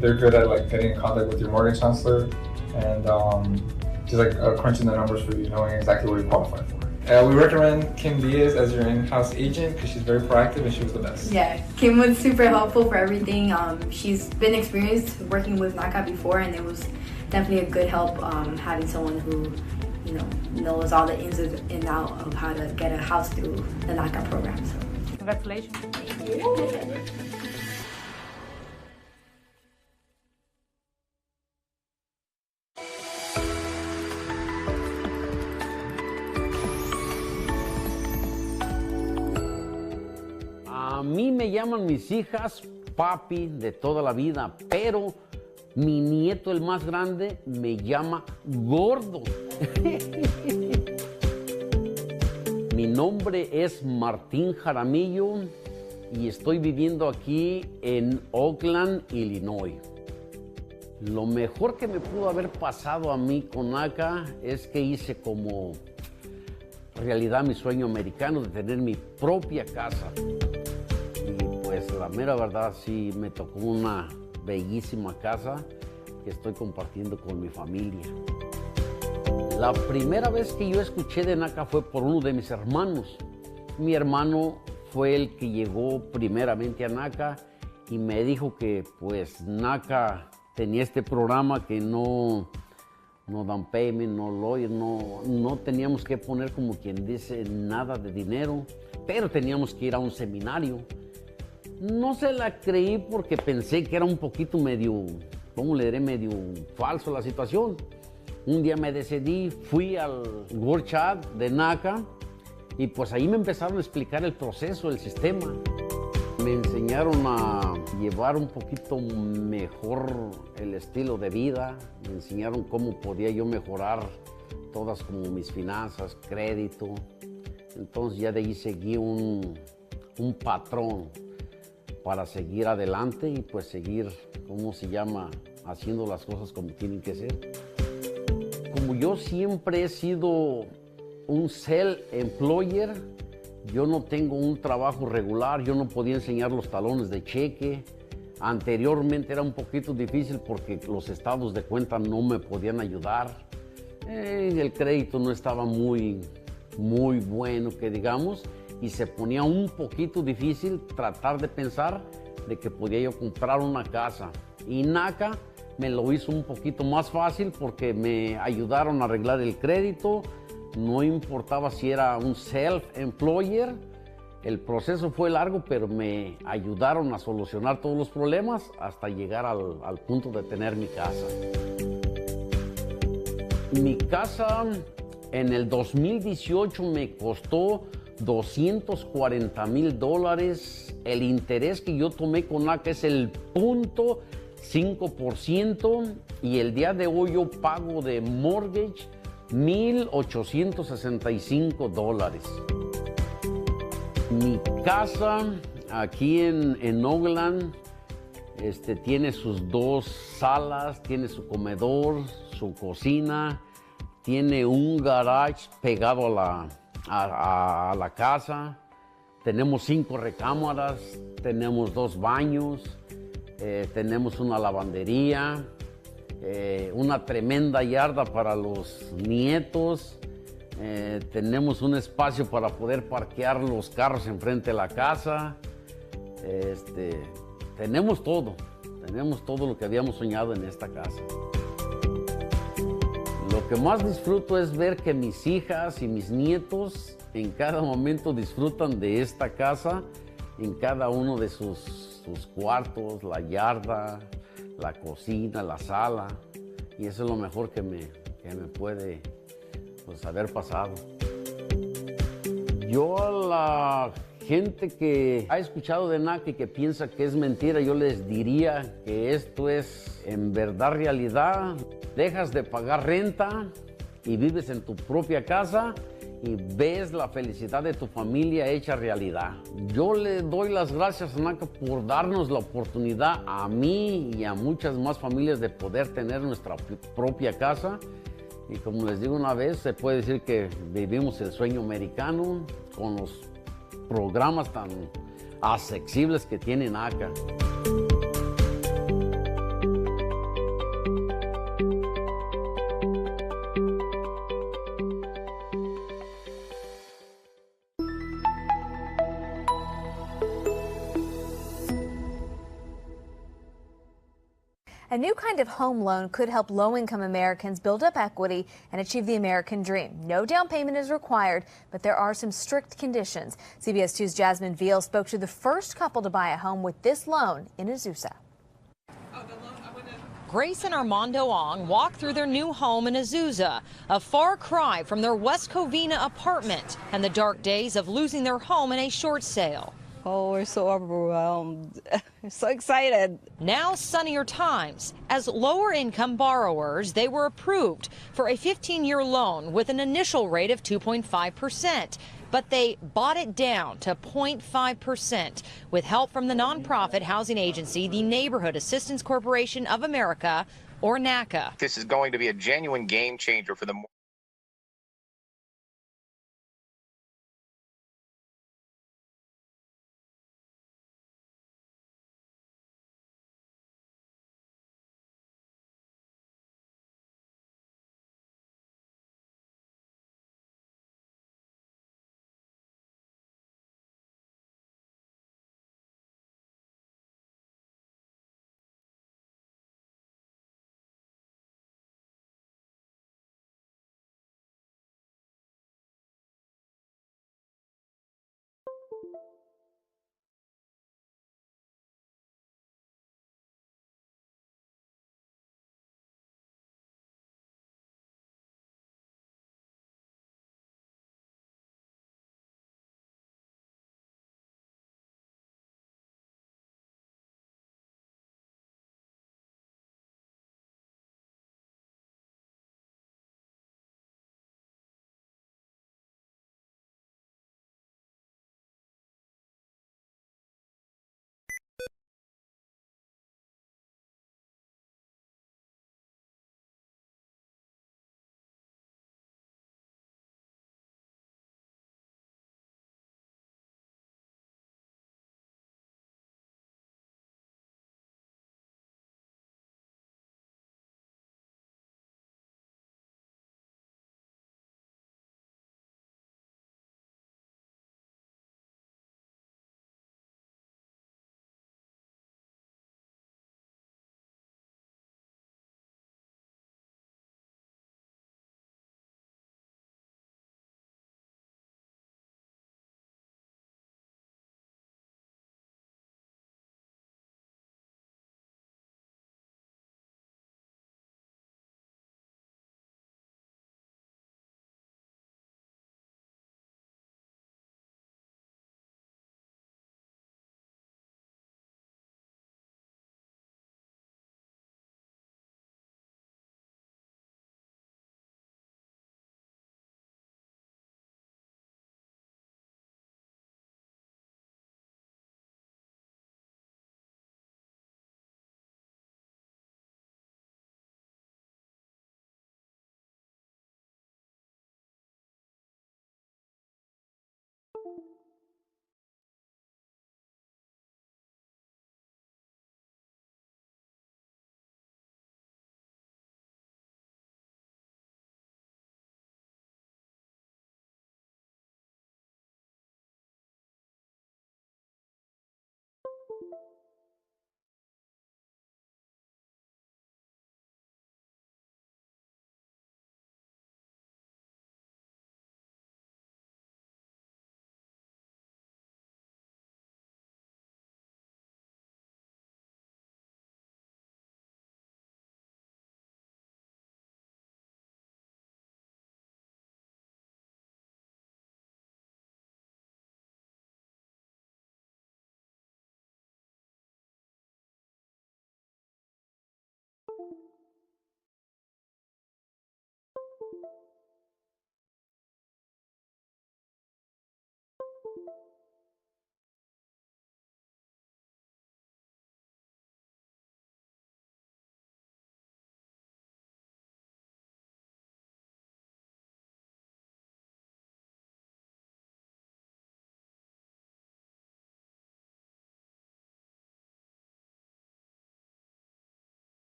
Speaker 25: they're good at getting in contact with your mortgage counselor and just crunching the numbers for you, knowing exactly what you qualify for. We recommend Kim Diaz as your in-house agent because she's very proactive and she was the best.
Speaker 24: Yeah, Kim was super helpful for everything. She's been experienced working with Naca before, and it was definitely a good help having someone who knows all the ins and outs of how to get a house through the Naca program. So
Speaker 8: congratulations.
Speaker 24: Thank you.
Speaker 26: A mí me llaman mis hijas papi de toda la vida, pero mi nieto, el más grande, me llama gordo. nombre es Martín Jaramillo y estoy viviendo aquí en Oakland, Illinois. Lo mejor que me pudo haber pasado a mí con Naca es que hice como realidad mi sueño americano de tener mi propia casa. Y pues la mera verdad sí me tocó una bellísima casa que estoy compartiendo con mi familia. La primera vez que yo escuché de Naca fue por uno de mis hermanos. Mi hermano fue el que llegó primeramente a Naca y me dijo que pues Naca tenía este programa que no down payment, no lawyer, no teníamos que poner como quien dice nada de dinero, pero teníamos que ir a un seminario. No se la creí porque pensé que era un poquito medio, ¿cómo le diré? Medio falso la situación. Un día me decidí, fui al Word Chat de Naca y pues ahí me empezaron a explicar el proceso, el sistema. Me enseñaron a llevar un poquito mejor el estilo de vida, me enseñaron cómo podía yo mejorar todas como mis finanzas, crédito. Entonces ya de ahí seguí un patrón para seguir adelante y pues seguir, ¿cómo se llama?, haciendo las cosas como tienen que ser. Como yo siempre he sido un self-employer, yo no tengo un trabajo regular, yo no podía enseñar los talones de cheque. Anteriormente era un poquito difícil porque los estados de cuenta no me podían ayudar. El crédito no estaba muy bueno, que digamos, y se ponía un poquito difícil tratar de pensar de que podía yo comprar una casa. Y Naca me lo hizo un poquito más fácil porque me ayudaron a arreglar el crédito. No importaba si era un self-employer, el proceso fue largo, pero me ayudaron a solucionar todos los problemas hasta llegar al punto de tener mi casa. Mi casa en el 2018 me costó $240,000. El interés que yo tomé con Naca es el 0.5% y el día de hoy yo pago de mortgage $1,865. Mi casa aquí en Oakland tiene sus 2 salas, tiene su comedor, su cocina, tiene un garage pegado a la casa, tenemos 5 recámaras, tenemos 2 baños, tenemos una lavandería, una tremenda yarda para los nietos, tenemos un espacio para poder parquear los carros enfrente de la casa, tenemos todo lo que habíamos soñado en esta casa. Lo que más disfruto es ver que mis hijas y mis nietos en cada momento disfrutan de esta casa, en cada uno de sus cuartos, la yarda, la cocina, la sala, y eso es lo mejor que me puede pues, haber pasado. Yo a la gente que ha escuchado de Naca y que piensa que es mentira, yo les diría que esto es en verdad realidad. Dejas de pagar renta y vives en tu propia casa y ves la felicidad de tu familia hecha realidad. Yo le doy las gracias a Naca por darnos la oportunidad a mí y a muchas más familias de poder tener nuestra propia casa. Y como les digo una vez, se puede decir que vivimos el sueño americano con los programas tan accesibles que tiene Naca.
Speaker 1: A new kind of home loan could help low-income Americans build up equity and achieve the American dream. No down payment is required, but there are some strict conditions. CBS 2's Jasmine Veal spoke to the first couple to buy a home with this loan in Azusa.
Speaker 3: Grace and Armando Ong walk through their new home in Azusa, a far cry from their West Covina apartment and the dark days of losing their home in a short sale.
Speaker 7: Oh, we're so overwhelmed. So excited.
Speaker 3: Now sunnier times. As lower income borrowers, they were approved for a 15-year loan with an initial rate of 2.5%. But they bought it down to 0.5% with help from the nonprofit housing agency, the Neighborhood Assistance Corporation of America, or NACA.
Speaker 10: This is going to be a genuine game changer for the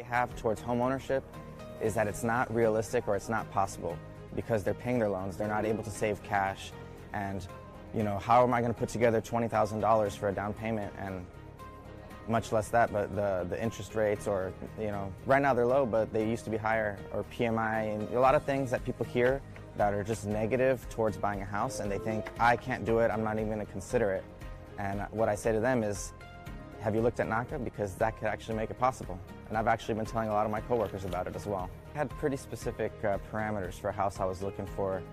Speaker 6: They have towards homeownership is that it's not realistic or it's not possible because they're paying their loans, they're not able to save cash, and you know, how am I going to put together $20,000 for a down payment, and much less that, but the interest rates, or you know, right now they're low, but they used to be higher, or PMI, and a lot of things that people hear that are just negative towards buying a house, and they think, I can't do it, I'm not even going to consider it. And what I say to them is, have you looked at Naca? Because that could actually make it possible. And I've actually been telling a lot of my coworkers about it as well. I had pretty specific parameters for a house I was looking for.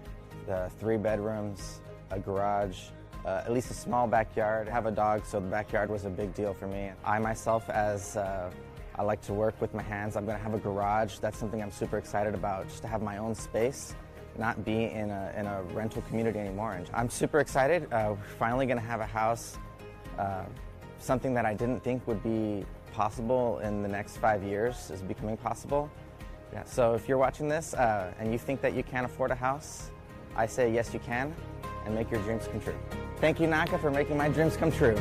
Speaker 6: 3 bedrooms, a garage, at least a small backyard. I have a dog, so the backyard was a big deal for me. I myself, as I like to work with my hands, I'm gonna have a garage. That's something I'm super excited about, just to have my own space, not be in a rental community anymore. And I'm super excited. We're finally gonna have a house, something that I didn't think would be possible in the next 5 years is becoming possible. Yeah, so if you're watching this and you think that you can't afford a house, I say yes you can, and make your dreams come true. Thank you, Naca, for making my dreams come true.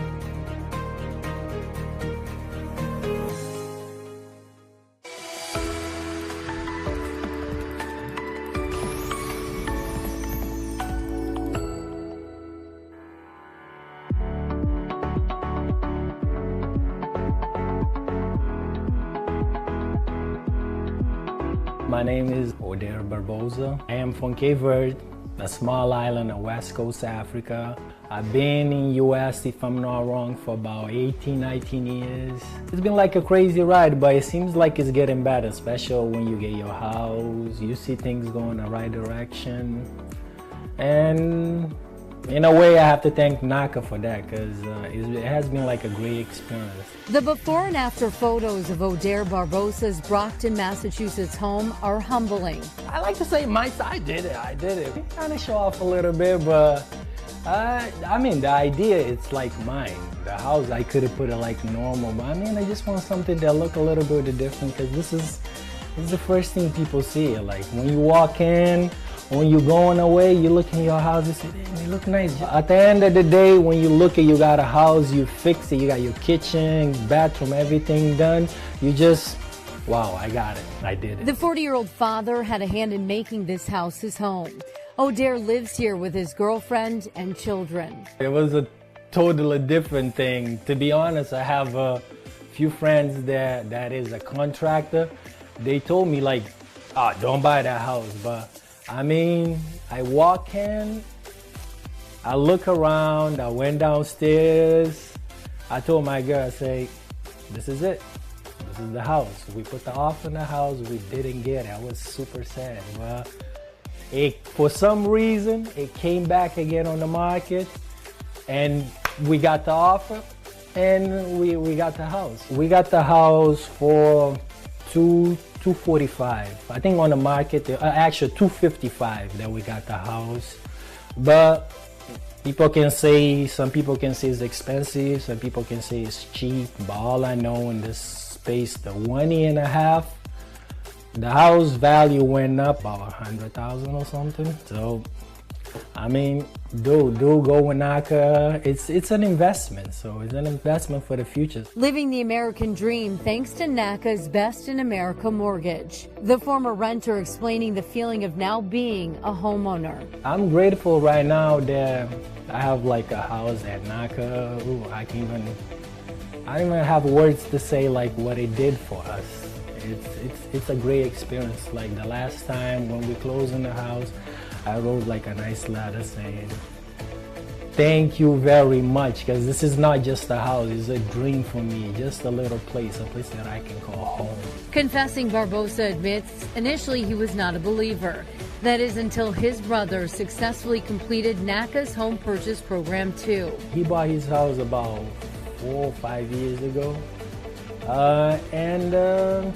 Speaker 11: My name is Odair Barbosa. I am from Cape Verde, a small island on West Coast Africa. I've been in US, if I'm not wrong, for about 18, 19 years. It's been like a crazy ride, but it seems like it's getting better, especially when you get your house, you see things going the right direction. And in a way, I have to thank Naca for that, because it has been like a great experience.
Speaker 21: The before and after photos of Odair Barbosa's Brockton, Massachusetts home are humbling.
Speaker 11: I like to say my side did it. I did it. Kind of show off a little bit, but I mean, the idea, it's like mine. The house, I could have put it like normal, but I mean, I just want something that look a little bit different, because this is the first thing people see. Like when you walk in, when you're going away, you look in your house, you say, damn, they look nice. At the end of the day, when you look at, you got a house, you fix it, you got your kitchen, bathroom, everything done, you just, wow, I got it, I did it.
Speaker 21: The 40-year-old father had a hand in making this house his home. Odair lives here with his girlfriend and children.
Speaker 11: It was a totally different thing. To be honest, I have a few friends that is a contractor. They told me like, oh, don't buy that house, but I mean, I walk in, I look around, I went downstairs, I told my girl, I say, this is it, this is the house. We put the offer in the house, we didn't get it. I was super sad. But for some reason, it came back again on the market, and we got the offer, and we got the house. We got the house for $245. I think on the market, actually $255 that we got the house. But people can say, some people can say it's expensive, some people can say it's cheap, but all I know in this space, the 1 year and a half, the house value went up about $100,000 or something. So, I mean, do go with Naca. It's an investment, so it's an investment for the future.
Speaker 21: Living the American dream thanks to Naca's Best in America mortgage. The former renter explaining the feeling of now being a homeowner.
Speaker 11: I'm grateful right now that I have like a house at Naca. Ooh, I don't even have words to say like what it did for us. It's a great experience. Like the last time when we closed on the house, I wrote like a nice letter saying, thank you very much, because this is not just a house, it's a dream for me, just a little place, a place that I can call home.
Speaker 21: Confessing, Barbosa admits initially he was not a believer. That is until his brother successfully completed Naca's home purchase program too.
Speaker 11: He bought his house about 4 or 5 years ago.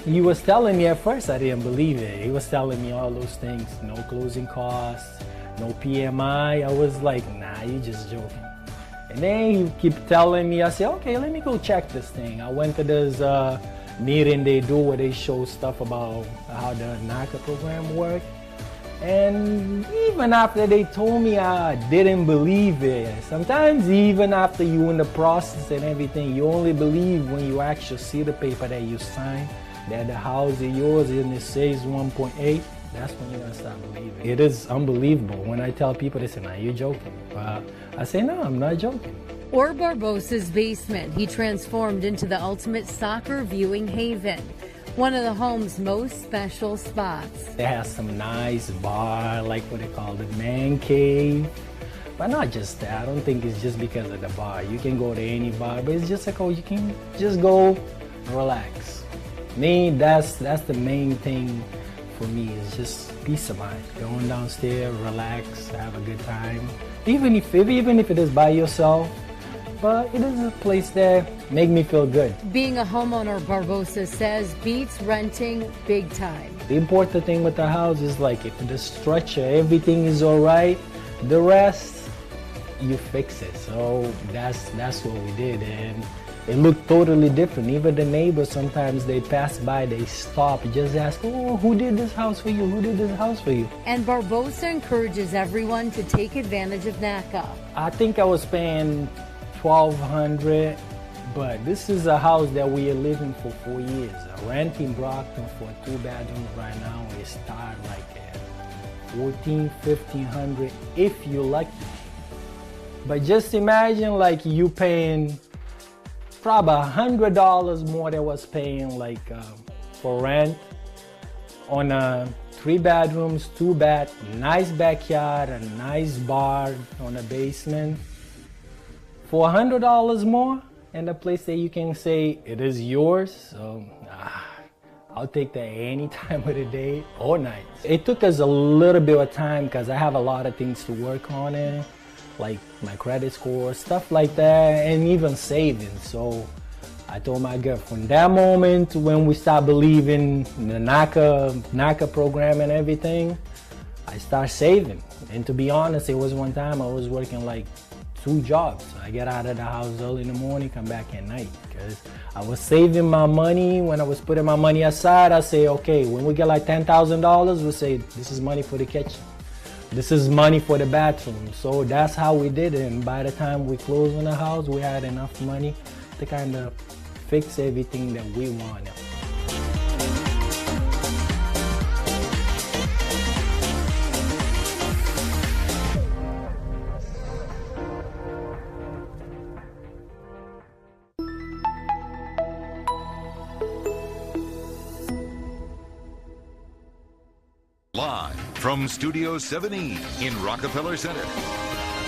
Speaker 11: He was telling me at first, I didn't believe it. He was telling me all those things, no closing costs, no PMI. I was like, nah, you just joking. And then he kept telling me, I said, okay, let me go check this thing. I went to this meeting they do where they show stuff about how the Naca program works. And even after they told me, I didn't believe it. Sometimes even after you in the process and everything, you only believe when you actually see the paper that you sign. that the house is yours and it says 1.8, that's when you're gonna start believing. It is unbelievable. When I tell people, they say, "Nah, you're joking." I say, "No, I'm not joking."
Speaker 21: Or Barbosa's basement, he transformed into the ultimate soccer viewing haven. One of the home's most special spots.
Speaker 11: It has some nice bar, like what they call the man cave. But not just that. I don't think it's just because of the bar. You can go to any bar, but it's just like, oh, you can just go relax. Me, that's the main thing for me, is just peace of mind. Going downstairs, relax, have a good time. Even if it is by yourself, but it is a place that make me feel good.
Speaker 21: Being a homeowner, Barbosa says, beats renting big time.
Speaker 11: The important thing with the house is like if the structure, everything is all right, the rest, you fix it. So that's what we did, and it looked totally different. Even the neighbors, sometimes they pass by, they stop, just ask, "Oh, who did this house for you? Who did this house for you?"
Speaker 21: And Barbosa encourages everyone to take advantage of Naca.
Speaker 11: I think I was paying $1,200, but this is a house that we are living for 4 years. Renting Brockton for 2 bedrooms right now, we start like at $1,400-1,500 if you're lucky. But just imagine like you paying probably $100 more than was paying like for rent on a 3 bedrooms, 2 bath, nice backyard, a nice bar on the basement. For $100 more, and a place that you can say it is yours, so I'll take that any time of the day or night. It took us a little bit of time because I have a lot of things to work on it, like my credit score, stuff like that, and even savings. So I told my girl, from that moment when we start believing in the Naca program and everything, I start saving. And to be honest, it was one time I was working like 2 jobs. I get out of the house early in the morning, come back at night, because I was saving my money. When I was putting my money aside, I say, okay, when we get like $10,000, we say, this is money for the kitchen. This is money for the bathroom. So that's how we did it. And by the time we closed on the house, we had enough money to kind of fix everything that we wanted.
Speaker 5: Live from Studio 7E in Rockefeller Center,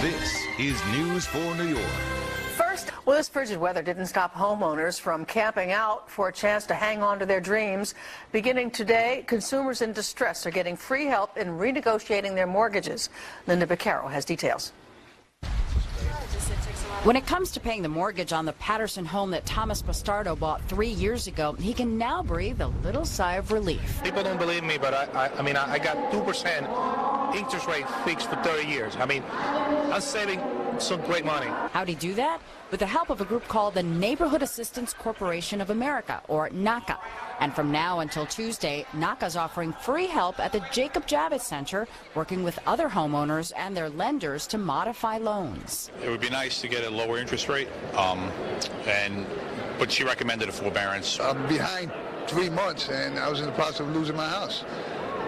Speaker 5: this is News 4 New York.
Speaker 12: First, well, this frigid weather didn't stop homeowners from camping out for a chance to hang on to their dreams. Beginning today, consumers in distress are getting free help in renegotiating their mortgages. Linda Beccaro has details.
Speaker 14: When it comes to paying the mortgage on the Patterson home that Thomas Bastardo bought 3 years ago, he can now breathe a little sigh of relief.
Speaker 18: People don't believe me, but I got 2% interest rate fixed for 30 years. I mean, I'm saving some great money.
Speaker 14: How'd he do that? With the help of a group called the Neighborhood Assistance Corporation of America, or NACA. And from now until Tuesday, NACA's offering free help at the Jacob Javits Center, working with other homeowners and their lenders to modify loans.
Speaker 19: It would be nice to get a lower interest rate, but she recommended a forbearance.
Speaker 20: I'm behind 3 months, and I was in the process of losing my house.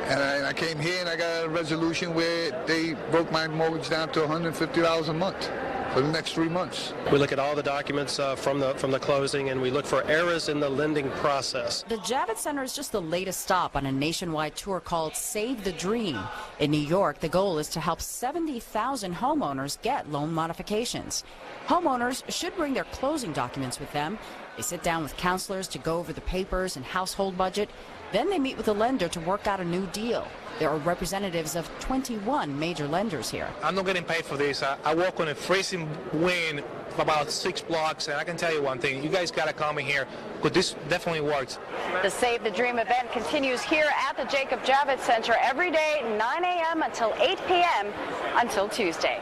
Speaker 20: And I came here and I got a resolution where they broke my mortgage down to $150 a month for the next 3 months.
Speaker 9: We look at all the documents from the closing, and we look for errors in the lending process.
Speaker 14: The Javits Center is just the latest stop on a nationwide tour called Save the Dream. In New York, the goal is to help 70,000 homeowners get loan modifications. Homeowners should bring their closing documents with them. They sit down with counselors to go over the papers and household budget. Then they meet with the lender to work out a new deal. There are representatives of 21 major lenders here.
Speaker 18: I'm not getting paid for this. I walk on a freezing wind for about 6 blocks, and I can tell you one thing. You guys got to come in here, because this definitely works.
Speaker 12: The Save the Dream event continues here at the Jacob Javits Center every day, 9 a.m. until 8 p.m. until Tuesday.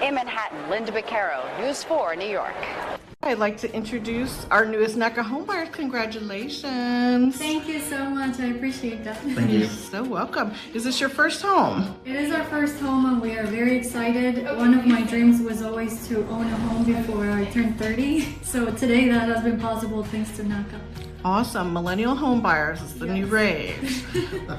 Speaker 12: In Manhattan, Linda Beccaro, News 4, New York.
Speaker 15: I'd like to introduce our newest Naca homebuyers. Congratulations.
Speaker 27: Thank you so much. I appreciate that.
Speaker 15: Thank you. You're so welcome. Is this your first home?
Speaker 27: It is our first home, and we are very excited. One of my dreams was always to own a home before I turned 30. So today that has been possible thanks to Naca.
Speaker 15: Awesome. Millennial home buyers is the new rage.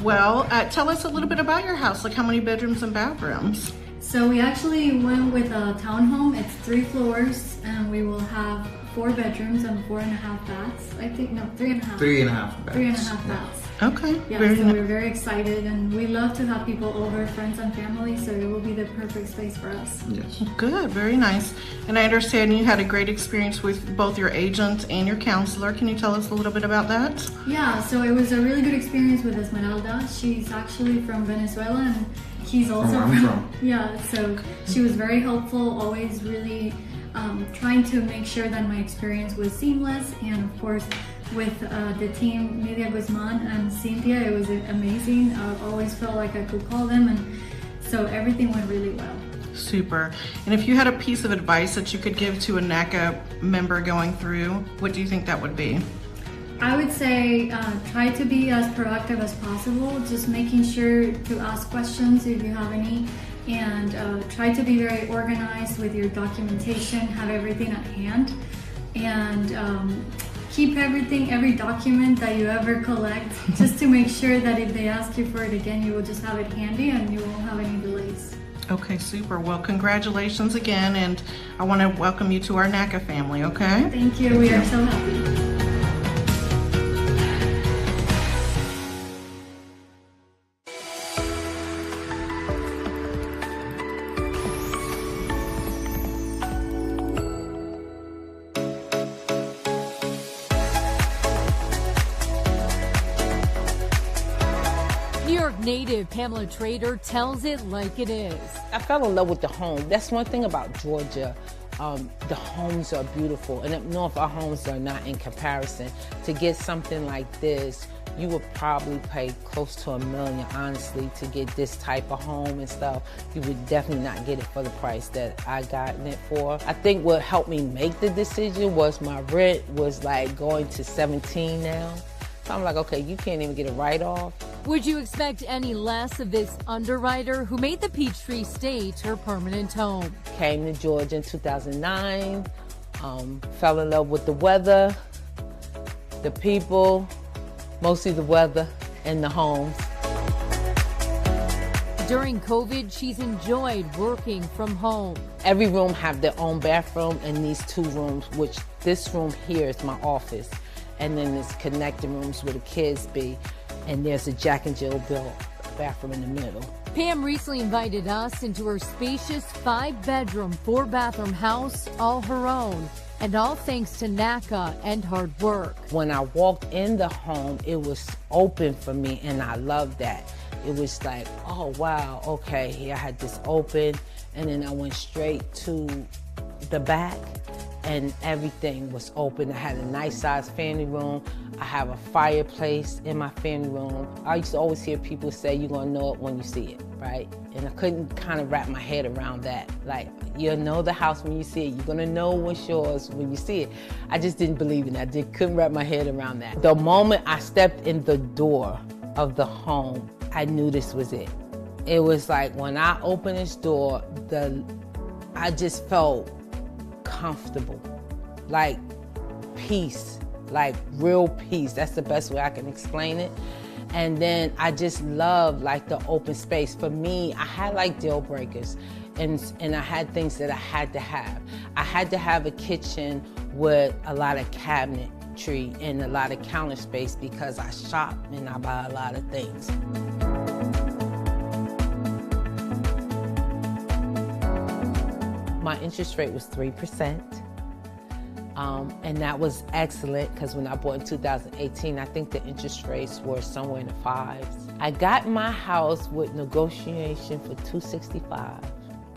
Speaker 15: Well, tell us a little bit about your house. Like how many bedrooms and bathrooms?
Speaker 27: So we actually went with a townhome. It's 3 floors, and we will have 4 bedrooms and 4.5 baths. I think, no, 3.5.
Speaker 2: 3.5 baths.
Speaker 27: 3.5 baths.
Speaker 15: Okay.
Speaker 27: Yeah, so we're very excited, and we love to have people over, friends and family, so it will be the perfect space for us.
Speaker 2: Yes.
Speaker 15: Good, very nice. And I understand you had a great experience with both your agent and your counselor. Can you tell us a little bit about that?
Speaker 27: Yeah, so it was a really good experience with Esmeralda. She's actually from Venezuela, and he's also from. Yeah, so she was very helpful, always really trying to make sure that my experience was seamless, and of course with the team, Nidia Guzman and Cynthia, it was amazing. I always felt like I could call them, and so everything went really well.
Speaker 15: Super. And if you had a piece of advice that you could give to a NACA member going through, what do you think that would be?
Speaker 27: I would say try to be as proactive as possible, just making sure to ask questions if you have any, and try to be very organized with your documentation, have everything at hand, and keep every document that you ever collect, just to make sure that if they ask you for it again, you will just have it handy and you won't have any delays.
Speaker 15: Okay, super. Well, congratulations again, and I want to welcome you to our NACA family, okay?
Speaker 27: Thank you. We are so happy.
Speaker 21: Native Pamela Trader tells it like it is.
Speaker 4: I fell in love with the home. That's one thing about Georgia. The homes are beautiful, and up north our homes are not in comparison. To get something like this, you would probably pay close to $1 million, honestly, to get this type of home and stuff. You would definitely not get it for the price that I got it for. I think what helped me make the decision was my rent was like going to 17 now. So I'm like, okay, you can't even get a write-off.
Speaker 21: Would you expect any less of this underwriter who made the Peachtree State her permanent home?
Speaker 4: Came to Georgia in 2009, fell in love with the weather, the people, mostly the weather, and the homes.
Speaker 21: During COVID, she's enjoyed working from home.
Speaker 4: Every room have their own bathroom, and these 2 rooms, which this room here is my office. And then there's connecting rooms where the kids be. And there's a Jack and Jill built bathroom in the middle.
Speaker 21: Pam recently invited us into her spacious 5-bedroom, 4-bathroom house, all her own. And all thanks to NACA and hard work.
Speaker 4: When I walked in the home, it was open for me, and I loved that. It was like, oh wow, okay, here I had this open, and then I went straight to the back, and everything was open. I had a nice sized family room. I have a fireplace in my family room. I used to always hear people say, you're gonna know it when you see it, right? And I couldn't kind of wrap my head around that. Like, you'll know the house when you see it. You're gonna know what's yours when you see it. I just didn't believe in that. Couldn't wrap my head around that. The moment I stepped in the door of the home, I knew this was it. It was like when I opened this door, I just felt comfortable, like peace, like real peace. That's the best way I can explain it. And then I just love like the open space. For me, I had like deal breakers, and I had things that I had to have. I had to have a kitchen with a lot of cabinetry and a lot of counter space because I shop and I buy a lot of things. My interest rate was 3%, and that was excellent because when I bought in 2018, I think the interest rates were somewhere in the 5s. I got my house with negotiation for $265.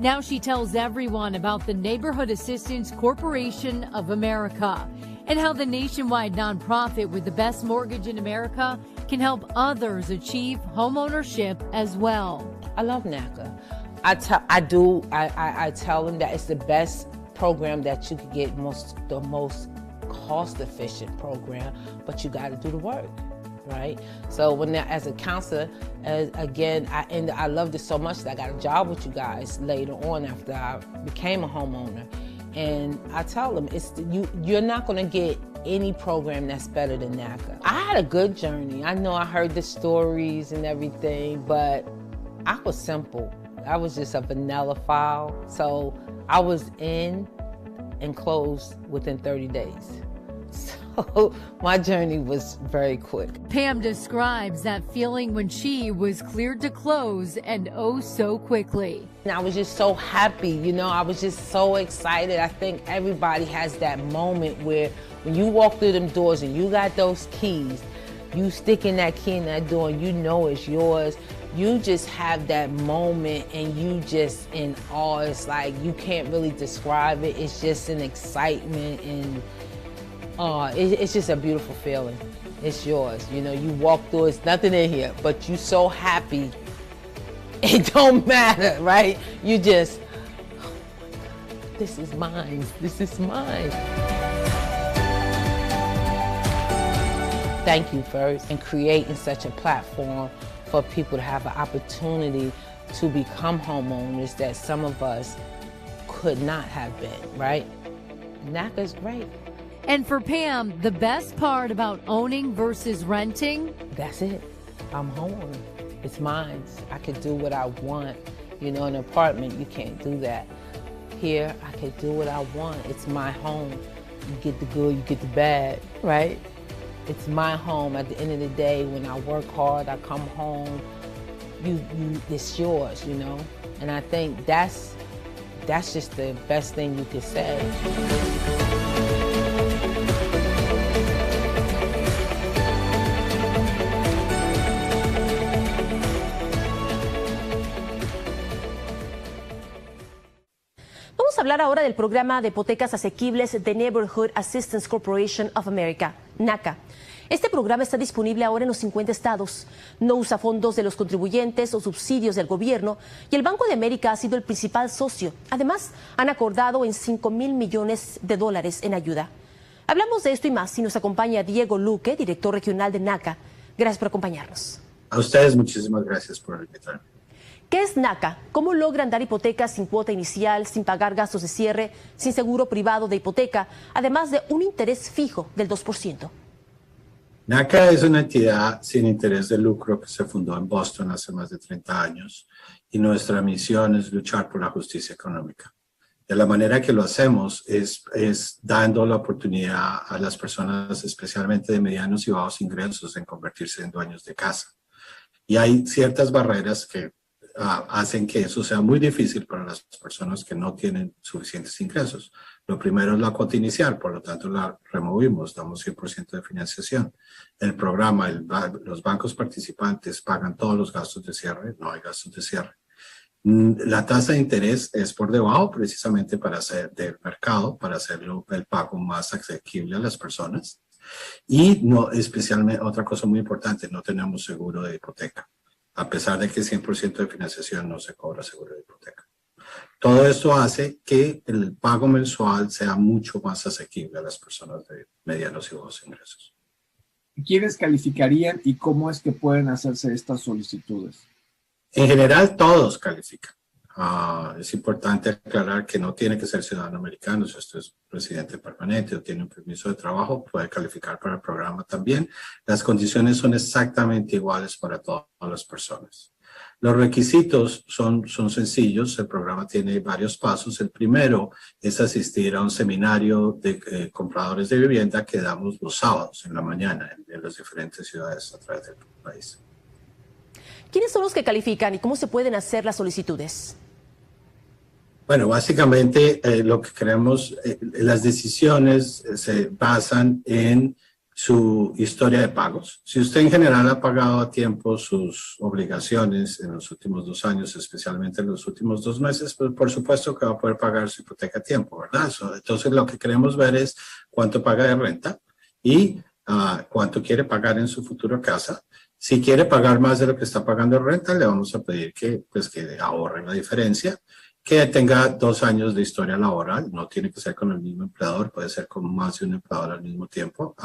Speaker 21: Now she tells everyone about the Neighborhood Assistance Corporation of America and how the nationwide nonprofit with the best mortgage in America can help others achieve homeownership as well.
Speaker 4: I love NACA. I tell them that it's the best program that you could get, the most cost-efficient program, but you got to do the work, right? So as a counselor, again, I loved it so much that I got a job with you guys later on after I became a homeowner. And I tell them, you're not gonna get any program that's better than NACA. I had a good journey. I know I heard the stories and everything, but I was simple. I was just a vanilla file. So I was in and closed within 30 days. So my journey was very quick.
Speaker 21: Pam describes that feeling when she was cleared to close, and oh so quickly.
Speaker 4: And I was just so happy, you know, I was just so excited. I think everybody has that moment where when you walk through them doors and you got those keys, you sticking that key in that door and you know it's yours. You just have that moment and you just in awe. It's like you can't really describe it. It's just an excitement and it's just a beautiful feeling. It's yours. You know, you walk through, it's nothing in here, but you so happy. It don't matter, right? You just, oh my God, this is mine. This is mine. Thank you first and creating such a platform for people to have an opportunity to become homeowners that some of us could not have been, right? NACA's great.
Speaker 21: And for Pam, the best part about owning versus renting?
Speaker 4: That's it. I'm homeowner. It's mine. I can do what I want. You know, in an apartment, you can't do that. Here, I can do what I want. It's my home. You get the good, you get the bad, right? It's my home. At the end of the day, when I work hard, I come home, it's yours, you know? And I think that's just the best thing you could say.
Speaker 2: Vamos a hablar ahora del programa de hipotecas asequibles de Neighborhood Assistance Corporation of America, NACA. Este programa está disponible ahora en los 50 estados. No usa fondos de los contribuyentes o subsidios del gobierno y el Banco de América ha sido el principal socio. Además, han acordado en $5,000 millones en ayuda. Hablamos de esto y más y nos acompaña Diego Luque, director regional de NACA. Gracias por acompañarnos.
Speaker 13: A ustedes muchísimas gracias por invitarme.
Speaker 2: ¿Qué es NACA? ¿Cómo logran dar hipotecas sin cuota inicial, sin pagar gastos de cierre, sin seguro privado de hipoteca, además de un interés fijo del 2%?
Speaker 13: NACA es una entidad sin interés de lucro que se fundó en Boston hace más de 30 años y nuestra misión es luchar por la justicia económica. De la manera que lo hacemos es dando la oportunidad a las personas, especialmente de medianos y bajos ingresos, en convertirse en dueños de casa. Y hay ciertas barreras que hacen que eso sea muy difícil para las personas que no tienen suficientes ingresos. Lo primero es la cuota inicial, por lo tanto la removimos, damos 100% de financiación. El programa, los bancos participantes pagan todos los gastos de cierre, no hay gastos de cierre. La tasa de interés es por debajo precisamente para hacer del mercado, para hacerlo el pago más asequible a las personas. Y no, especialmente, otra cosa muy importante, no tenemos seguro de hipoteca. A pesar de que 100% de financiación no se cobra seguro de hipoteca. Todo esto hace que el pago mensual sea mucho más asequible a las personas de medianos y bajos ingresos.
Speaker 16: ¿Quiénes calificarían y cómo es que pueden hacerse estas solicitudes?
Speaker 13: En general, todos califican. Es importante aclarar que no tiene que ser ciudadano americano. Si usted es residente permanente o tiene un permiso de trabajo, puede calificar para el programa también. Las condiciones son exactamente iguales para todas las personas. Los requisitos son sencillos. El programa tiene varios pasos. El primero es asistir a un seminario de compradores de vivienda que damos los sábados en la mañana en las diferentes ciudades a través del país.
Speaker 2: ¿Quiénes son los que califican y cómo se pueden hacer las solicitudes?
Speaker 13: Bueno, básicamente lo que queremos, las decisiones se basan en su historia de pagos. Si usted en general ha pagado a tiempo sus obligaciones en los últimos 2 años, especialmente en los últimos 2 meses, pues por supuesto que va a poder pagar su hipoteca a tiempo, ¿verdad? Entonces lo que queremos ver es cuánto paga de renta y cuánto quiere pagar en su futura casa. Si quiere pagar más de lo que está pagando de renta, le vamos a pedir que ahorre la diferencia, que tenga 2 años de historia laboral, no tiene que ser con el mismo empleador, puede ser con más de un empleador al mismo tiempo,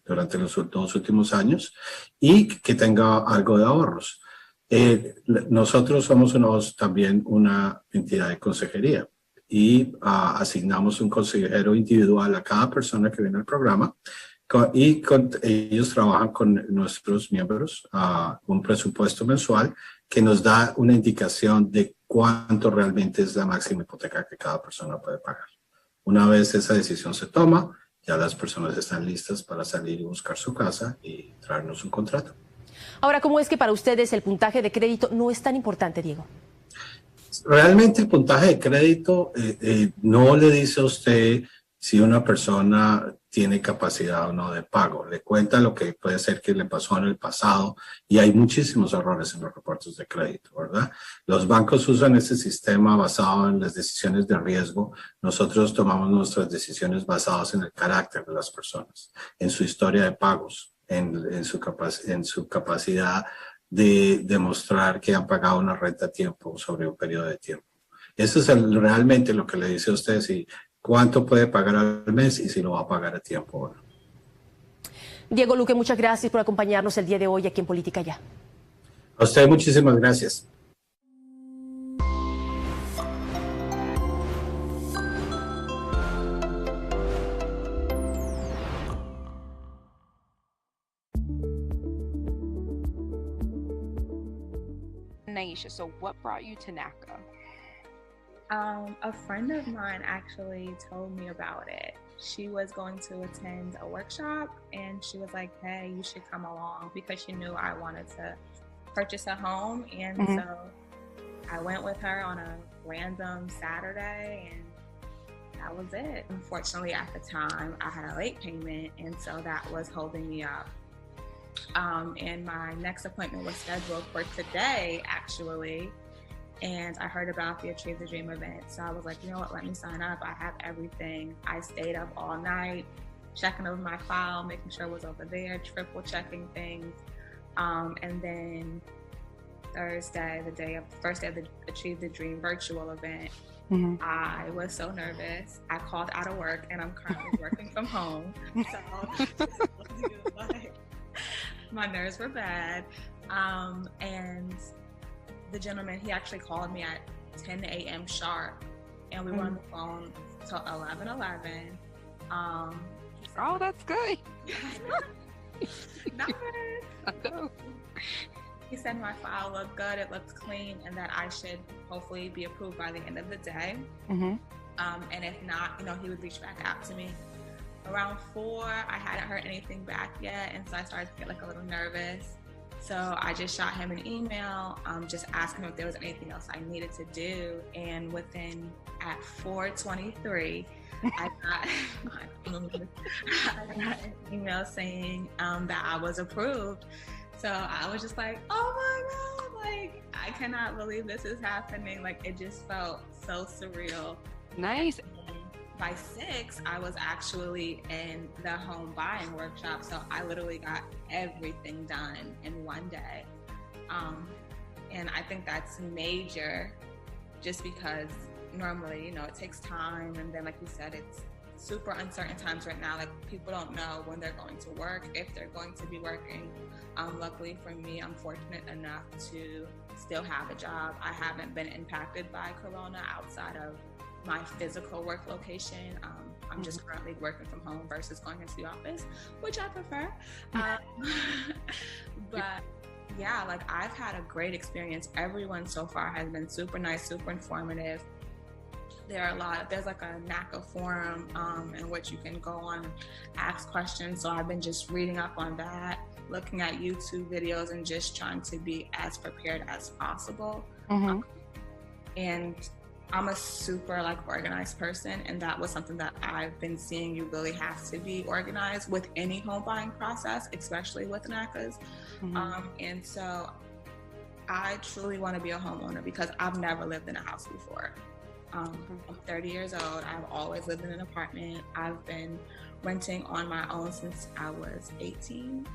Speaker 13: durante los 2 últimos años, y que tenga algo de ahorros. Nosotros somos también una entidad de consejería. y asignamos un consejero individual a cada persona que viene al programa ellos trabajan con nuestros miembros un presupuesto mensual que nos da una indicación de cuánto realmente es la máxima hipoteca que cada persona puede pagar. Una vez esa decisión se toma, ya las personas están listas para salir y buscar su casa y traernos un contrato.
Speaker 2: Ahora, ¿cómo es que para ustedes el puntaje de crédito no es tan importante, Diego?
Speaker 13: Realmente el puntaje de crédito no le dice a usted si una persona tiene capacidad o no de pago. Le cuenta lo que puede ser que le pasó en el pasado y hay muchísimos errores en los reportes de crédito, ¿verdad? Los bancos usan ese sistema basado en las decisiones de riesgo. Nosotros tomamos nuestras decisiones basadas en el carácter de las personas, en su historia de pagos, en su capacidad de demostrar que han pagado una renta a tiempo sobre un periodo de tiempo. Eso es realmente lo que le dice a usted si cuánto puede pagar al mes y si lo va a pagar a tiempo o no.
Speaker 2: Diego Luque, muchas gracias por acompañarnos el día de hoy aquí en Política Ya.
Speaker 13: A usted muchísimas gracias.
Speaker 8: Naisha, so what brought you to NACA?
Speaker 17: A friend of mine actually told me about it. She was going to attend a workshop and she was like, hey, you should come along, because she knew I wanted to purchase a home. And so I went with her on a random Saturday and that was it. Unfortunately, at the time, I had a late payment, and so that was holding me up. And my next appointment was scheduled for today, actually. And I heard about the Achieve the Dream event. So I was like, you know what, let me sign up. I have everything. I stayed up all night, checking over my file, making sure it was over there, triple checking things. And then Thursday, the first day of the Achieve the Dream virtual event, I was so nervous. I called out of work, and I'm currently working from home. So my nerves were bad. And the gentleman, he actually called me at 10 a.m. sharp, and we were on the phone till 11:11.
Speaker 8: Oh, that's good.
Speaker 17: Not good. He said my file looked good, it looked clean, and that I should hopefully be approved by the end of the day. And if not, he would reach back out to me. Around 4, I hadn't heard anything back yet, and so I started to get a little nervous. So I just shot him an email, just asking him if there was anything else I needed to do. And at 4:23, I got an email saying that I was approved. So I was just like, oh my God, I cannot believe this is happening. It just felt so surreal.
Speaker 8: Nice.
Speaker 17: By 6, I was actually in the home buying workshop. So I literally got everything done in one day. And I think that's major, just because normally, it takes time. And then, like you said, it's super uncertain times right now. People don't know when they're going to work, if they're going to be working. Luckily for me, I'm fortunate enough to still have a job. I haven't been impacted by Corona outside of my physical work location. I'm just currently working from home versus going into the office, which I prefer. But yeah, I've had a great experience. Everyone so far has been super nice, super informative. There's a NACA forum in which you can go on and ask questions. So I've been just reading up on that, looking at YouTube videos, and just trying to be as prepared as possible. And I'm a super organized person, and that was something that I've been seeing. You really have to be organized with any home buying process, especially with NACAs. And so I truly want to be a homeowner because I've never lived in a house before. I'm 30 years old. I've always lived in an apartment. I've been renting on my own since I was 18.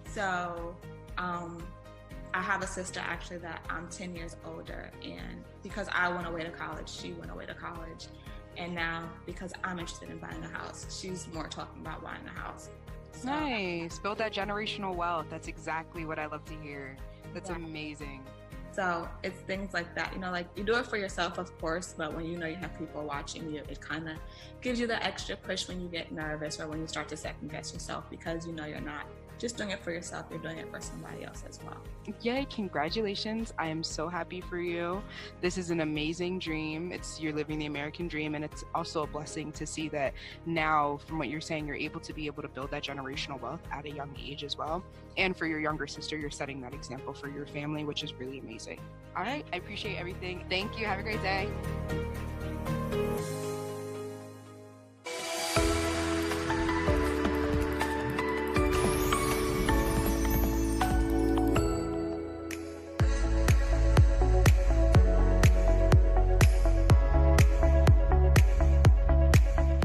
Speaker 17: So I have a sister actually that I'm 10 years older, and because I went away to college, she went away to college. And now because I'm interested in buying a house, she's more talking about buying a house. So,
Speaker 8: nice. Build that generational wealth. That's exactly what I love to hear. That's amazing.
Speaker 17: So it's things like that, you know, like you do it for yourself, of course, but when you know you have people watching you, it kind of gives you the extra push when you get nervous or when you start to second guess yourself, because you know you're not just doing it for yourself, you're doing it for somebody else as well.
Speaker 8: Yay, congratulations. I am so happy for you. This is an amazing dream. You're living the American dream, and it's also a blessing to see that now, from what you're saying, you're able to build that generational wealth at a young age as well. And for your younger sister, you're setting that example for your family, which is really amazing. All right, I appreciate everything. Thank you. Have a great day.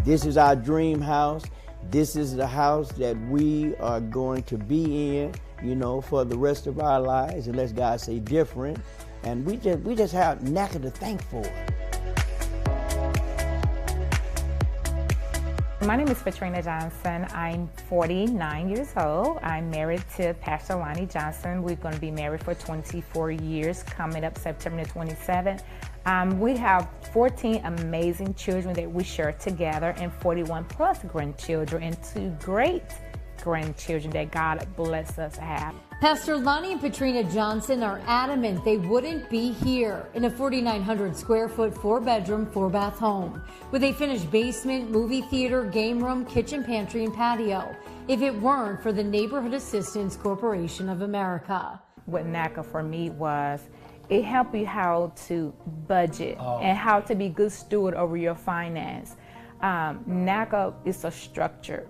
Speaker 1: This is our dream house. This is the house that we are going to be in, you know, for the rest of our lives, unless God say different. And we just have Naca to thank for.
Speaker 7: My name is Katrina Johnson. I'm 49 years old. I'm married to Pastor Lonnie Johnson. We're going to be married for 24 years, coming up September 27th. We have 14 amazing children that we share together, and 41 plus grandchildren, and 2 great grandchildren that God bless us to have.
Speaker 21: Pastor Lonnie and Katrina Johnson are adamant they wouldn't be here in a 4,900 square foot, 4-bedroom, 4-bath home with a finished basement, movie theater, game room, kitchen, pantry, and patio if it weren't for the Neighborhood Assistance Corporation of America.
Speaker 4: What Naca for me was, it helped you how to budget and how to be good steward over your finance. Naca is a structure,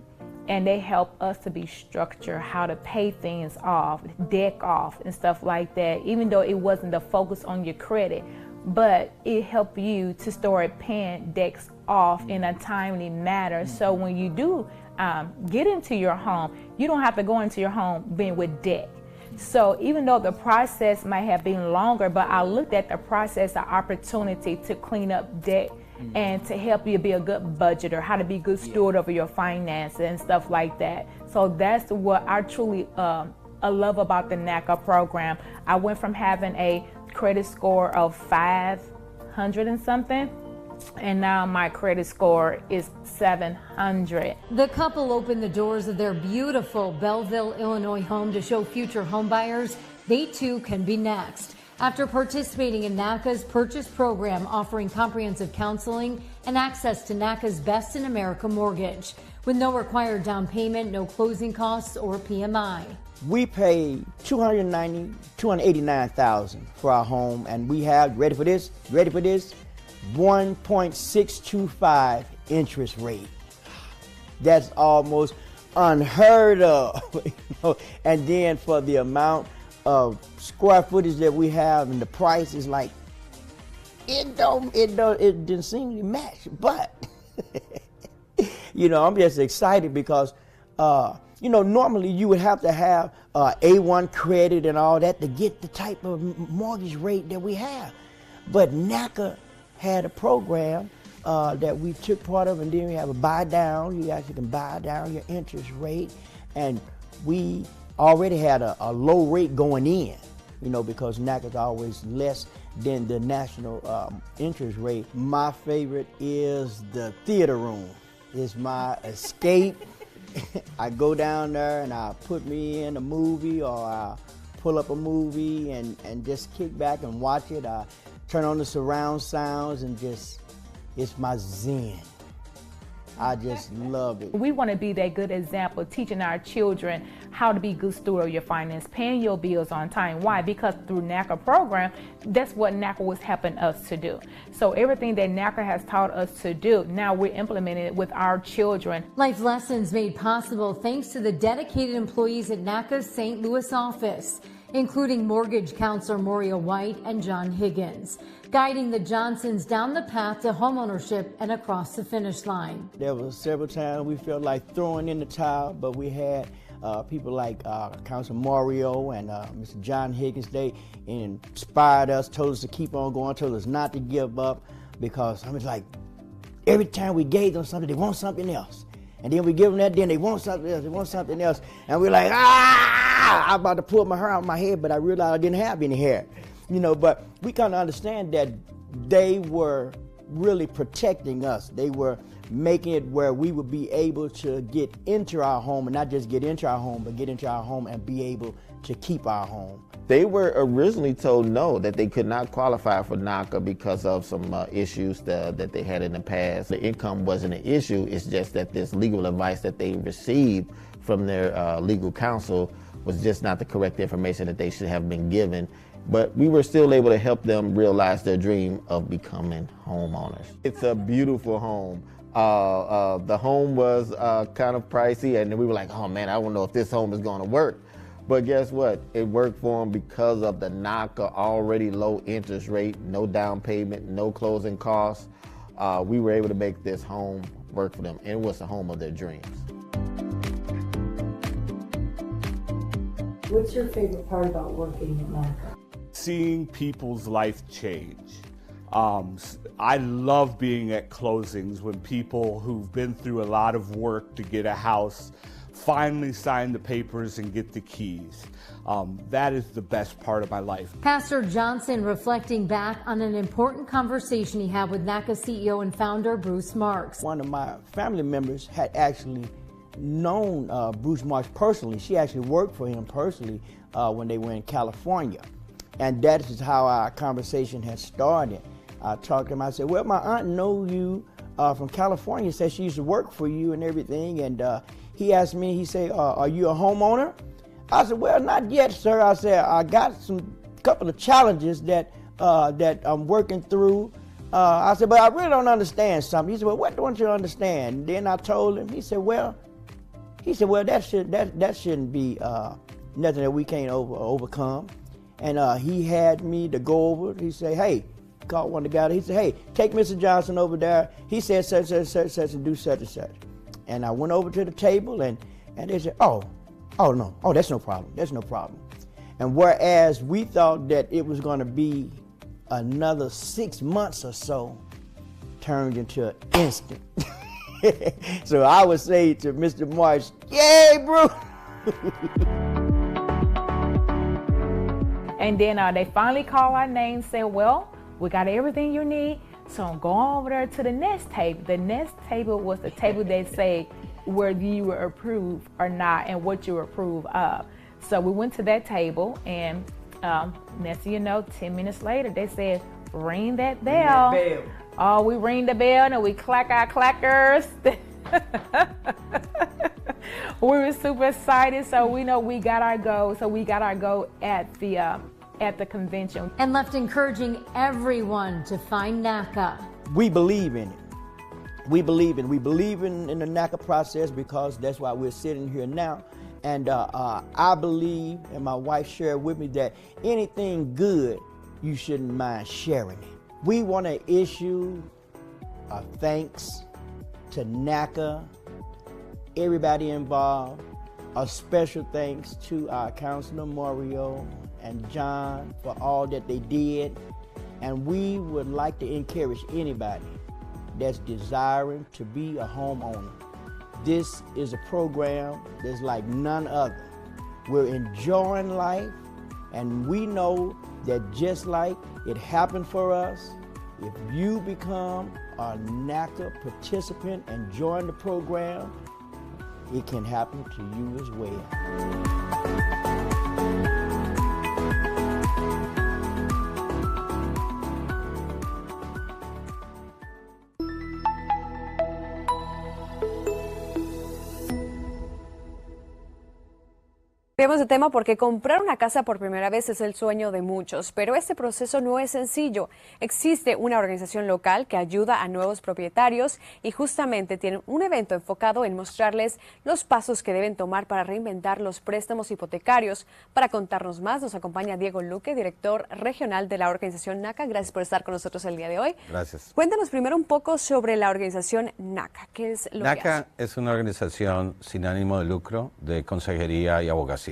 Speaker 4: and they help us to be structured, how to pay things off, debt off, and stuff like that, even though it wasn't the focus on your credit. But it helped you to start paying debts off in a timely manner. So when you do get into your home, you don't have to go into your home being with debt. So even though the process might have been longer, but I looked at the process as an opportunity to clean up debt and to help you be a good budgeter, how to be good steward over your finances and stuff like that. So that's what I truly love about the Naca program. I went from having a credit score of 500 and something, and now my credit score is 700.
Speaker 21: The couple opened the doors of their beautiful Belleville, Illinois home to show future homebuyers they too can be next. After participating in NACA's purchase program offering comprehensive counseling and access to NACA's Best in America mortgage with no required down payment, no closing costs or PMI.
Speaker 1: We paid $289,000 for our home, and we have, ready for this, 1.625 interest rate. That's almost unheard of. You know? And then for the amount of square footage that we have, and the price is like, it didn't seem to match. But you know, I'm just excited because you know, normally you would have to have A1 credit and all that to get the type of mortgage rate that we have. But Naca had a program that we took part of, and then we have a buy down. You actually can buy down your interest rate, and we already had a low rate going in, you know, because NACA is always less than the national interest rate. My favorite is the theater room. It's my escape. I go down there and I put me in a movie, or I pull up a movie and just kick back and watch it. I turn on the surround sounds and just, it's my zen. I just love it.
Speaker 4: We want to be that good example, teaching our children how to be good steward of your finance, paying your bills on time. Why? Because through NACA program, that's what NACA was helping us to do. So everything that NACA has taught us to do, now we're implementing it with our children.
Speaker 21: Life lessons made possible thanks to the dedicated employees at NACA's St. Louis office, including mortgage counselor Moria White and John Higgins, guiding the Johnsons down the path to homeownership and across the finish line.
Speaker 1: There were several times we felt like throwing in the towel, but we had people like Councilor Mario and Mr. John Higgins. They inspired us, told us to keep on going, told us not to give up, because I was like, every time we gave them something, they want something else. And then we give them that, then they want something else, they want something else. And we're like, I'm about to pull my hair out of my head, but I realized I didn't have any hair. you know, but we kind of understand that they were really protecting us. They were making it where we would be able to get into our home, and not just get into our home, but get into our home and be able to keep our home.
Speaker 3: They were originally told no, that they could not qualify for NACA because of some issues that they had in the past. The income wasn't an issue, it's just that this legal advice that they received from their legal counsel was just not the correct information that they should have been given. But we were still able to help them realize their dream of becoming homeowners. It's a beautiful home. The home was kind of pricey, and we were like, oh man, I don't know if this home is gonna work. But guess what? It worked for them because of the NACA already low interest rate, no down payment, no closing costs. We were able to make this home work for them, and it was the home of their dreams.
Speaker 10: What's your favorite part about working at NACA?
Speaker 22: Seeing people's life change. I love being at closings when people who've been through a lot of work to get a house finally sign the papers and get the keys. That is the best part of my life.
Speaker 21: Pastor Johnson reflecting back on an important conversation he had with NACA CEO and founder Bruce Marks.
Speaker 1: One of my family members had actually known Bruce Marks personally. She actually worked for him personally when they were in California. And that is how our conversation has started. I talked to him, I said, well, my aunt knows you from California, said she used to work for you and everything. And he asked me, he said, are you a homeowner? I said, well, not yet, sir. I said, I got couple of challenges that I'm working through. I said, but I really don't understand something. He said, well, what don't you understand? And then I told him, he said, well, that shouldn't be nothing that we can't overcome. And he had me to go over. He said, hey, called one of the guys. He said, hey, take Mr. Johnson over there. He said such and do such and such. And I went over to the table, and they said, oh no, that's no problem. That's no problem. And whereas we thought that it was going to be another 6 months or so, turned into an instant. So I would say to Mr. Marsh, yay, bro.
Speaker 7: And then they finally call our name, say, well, we got everything you need. So I'm going over there to the next table. The next table was the table that say whether you were approved or not and what you were approved of. So we went to that table, and next thing you know, 10 minutes later, they said, ring that bell. Oh, we ring the bell and we clack our clackers. We were super excited, so we know we got our go. So we got our go at the convention.
Speaker 21: And left encouraging everyone to find NACA.
Speaker 1: We believe in it. We believe in the NACA process, because that's why we're sitting here now. And I believe, and my wife shared with me, that anything good, you shouldn't mind sharing it. We want to issue a thanks to NACA, everybody involved. A special thanks to our Councilor Mario and John for all that they did. And we would like to encourage anybody that's desiring to be a homeowner. This is a program that's like none other. We're enjoying life, and we know that just like it happened for us, if you become a NACA participant and join the program, it can happen to you as well.
Speaker 23: Cambiamos de tema porque comprar una casa por primera vez es el sueño de muchos, pero este proceso no es sencillo. Existe una organización local que ayuda a nuevos propietarios y justamente tienen un evento enfocado en mostrarles los pasos que deben tomar para reinventar los préstamos hipotecarios. Para contarnos más nos acompaña Diego Luque, director regional de la organización NACA. Gracias por estar con nosotros el día de hoy.
Speaker 24: Gracias.
Speaker 23: Cuéntanos primero un poco sobre la organización NACA. ¿Qué es lo que hace?
Speaker 24: NACA es una organización sin ánimo de lucro de consejería y abogacía.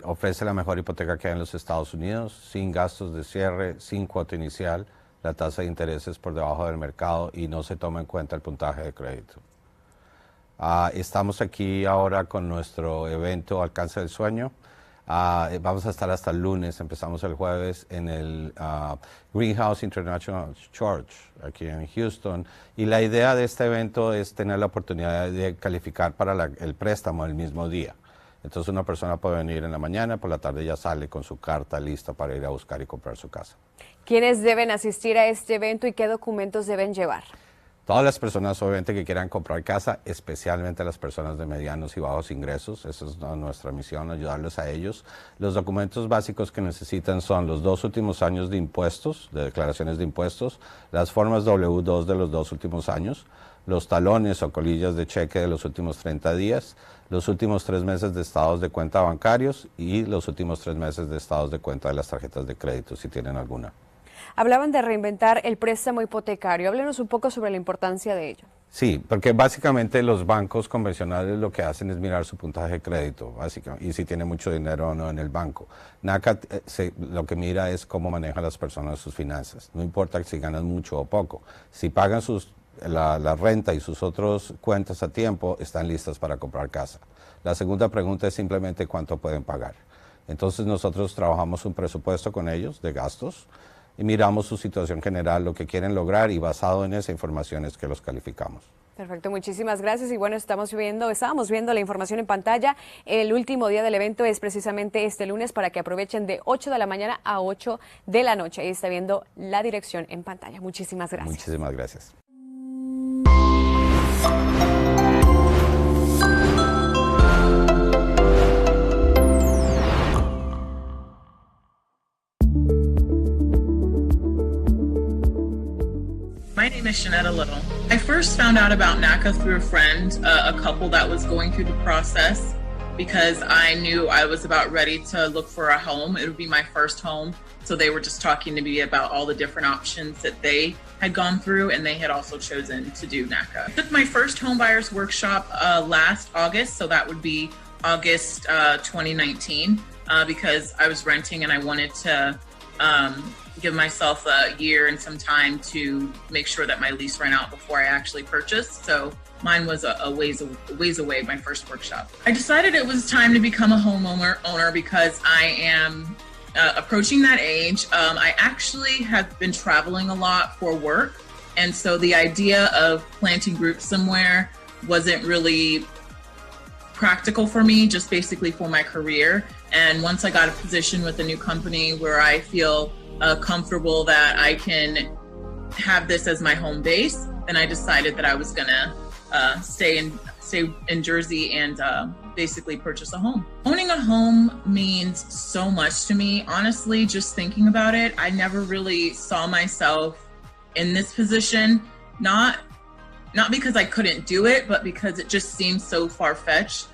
Speaker 24: Ofrece la mejor hipoteca que hay en los Estados Unidos, sin gastos de cierre, sin cuota inicial, la tasa de interés es por debajo del mercado y no se toma en cuenta el puntaje de crédito. Estamos aquí ahora con nuestro evento Alcance del Sueño. Vamos a estar hasta el lunes, empezamos el jueves en el Greenhouse International Church, aquí en Houston. Y la idea de este evento es tener la oportunidad de calificar para el préstamo el mismo día. Entonces una persona puede venir en la mañana, por la tarde ya sale con su carta lista para ir a buscar y comprar su casa. ¿Quiénes deben asistir a este evento y qué documentos deben llevar? Todas las personas obviamente que quieran comprar casa, especialmente las personas de medianos y bajos ingresos. Esa es nuestra misión, ayudarles a ellos. Los documentos básicos que necesitan son los 2 últimos años de impuestos, de declaraciones de impuestos, las formas W2 de los 2 últimos años, los talones o colillas de cheque de los últimos 30 días, los últimos 3 meses de estados de cuenta bancarios y los últimos 3 meses de estados de cuenta de las tarjetas de crédito, si tienen alguna. Hablaban de reinventar el préstamo hipotecario. Háblenos un poco sobre la importancia de ello. Sí, porque básicamente los bancos convencionales lo que hacen es mirar su puntaje de crédito, básicamente, y si tiene mucho dinero o no en el banco. Naca lo que mira es cómo manejan las personas sus finanzas. No importa si ganan mucho o poco. Si pagan la renta y sus otras cuentas a tiempo, están listas para comprar casa. La segunda pregunta es simplemente cuánto pueden pagar. Entonces nosotros trabajamos un presupuesto con ellos de gastos y miramos su situación general, lo que quieren lograr, y basado en esa información es que los calificamos. Perfecto, muchísimas gracias. Y bueno, estábamos viendo la información en pantalla. El último día del evento es precisamente este lunes para que aprovechen de 8 de la mañana a 8 de la noche. Ahí está viendo la dirección en pantalla. Muchísimas gracias. Muchísimas gracias.
Speaker 5: My name is Shanetta Little. I first found out about NACA through a friend, a couple that was going through the process, because I knew I was about ready to look for a home. It would be my first home. So they were just talking to me about all the different options that they had gone through, and they had also chosen to do NACA. I took my first home buyers workshop last August, so that would be August 2019, because I was renting and I wanted to give myself a year and some time to make sure that my lease ran out before I actually purchased. So mine was a ways away, my first workshop. I decided it was time to become a homeowner because I am approaching that age. I actually have been traveling a lot for work. And so the idea of planting groups somewhere wasn't really practical for me, just basically for my career. And once I got a position with a new company where I feel comfortable that I can have this as my home base, then I decided that I was gonna stay in Jersey and basically purchase a home. Owning a home means so much to me. Honestly, just thinking about it, I never really saw myself in this position, not because I couldn't do it, but because it just seemed so far-fetched,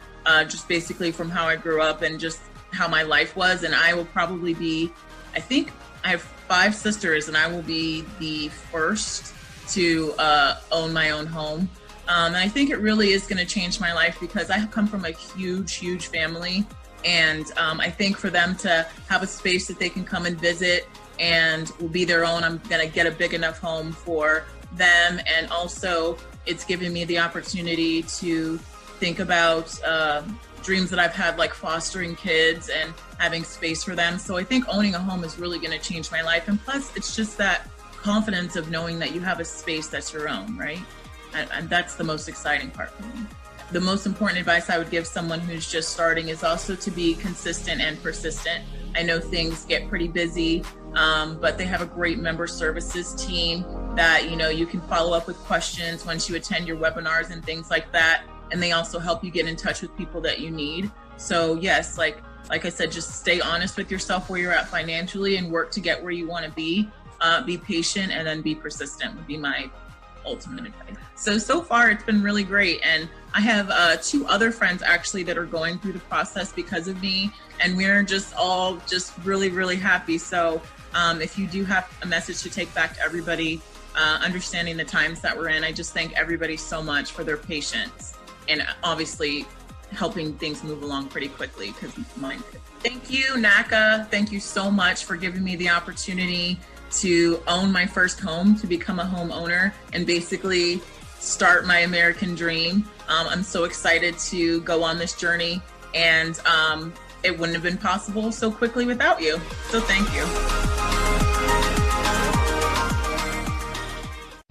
Speaker 5: just basically from how I grew up and just how my life was. And I will probably be, I think I have 5 sisters, and I will be the first to own my own home. And I think it really is going to change my life because I come from a huge family. And I think for them to have a space that they can come and visit and will be their own, I'm going to get a big enough home for them. And also it's given me the opportunity to think about dreams that I've had, like fostering kids and having space for them. So I think owning a home is really going to change my life. And plus, it's just that confidence of knowing that you have a space that's your own, right? And that's the most exciting part for me. The most important advice I would give someone who's just starting is also to be consistent and persistent. I know things get pretty busy, but they have a great member services team that, you know, you can follow up with questions once you attend your webinars and things like that. And they also help you get in touch with people that you need. So yes, like I said, just stay honest with yourself where you're at financially and work to get where you want to be. Be patient and then be persistent would be my ultimate advice. So far it's been really great. And I have 2 other friends actually that are going through the process because of me. And we're just all really happy. So if you do have a message to take back to everybody, understanding the times that we're in, I just thank everybody so much for their patience and obviously helping things move along pretty quickly because mine did. Thank you, NACA. Thank you so much for giving me the opportunity to own my first home, to become a homeowner and basically start my American dream. I'm so excited to go on this journey. And it wouldn't have been possible so quickly without you. So thank you.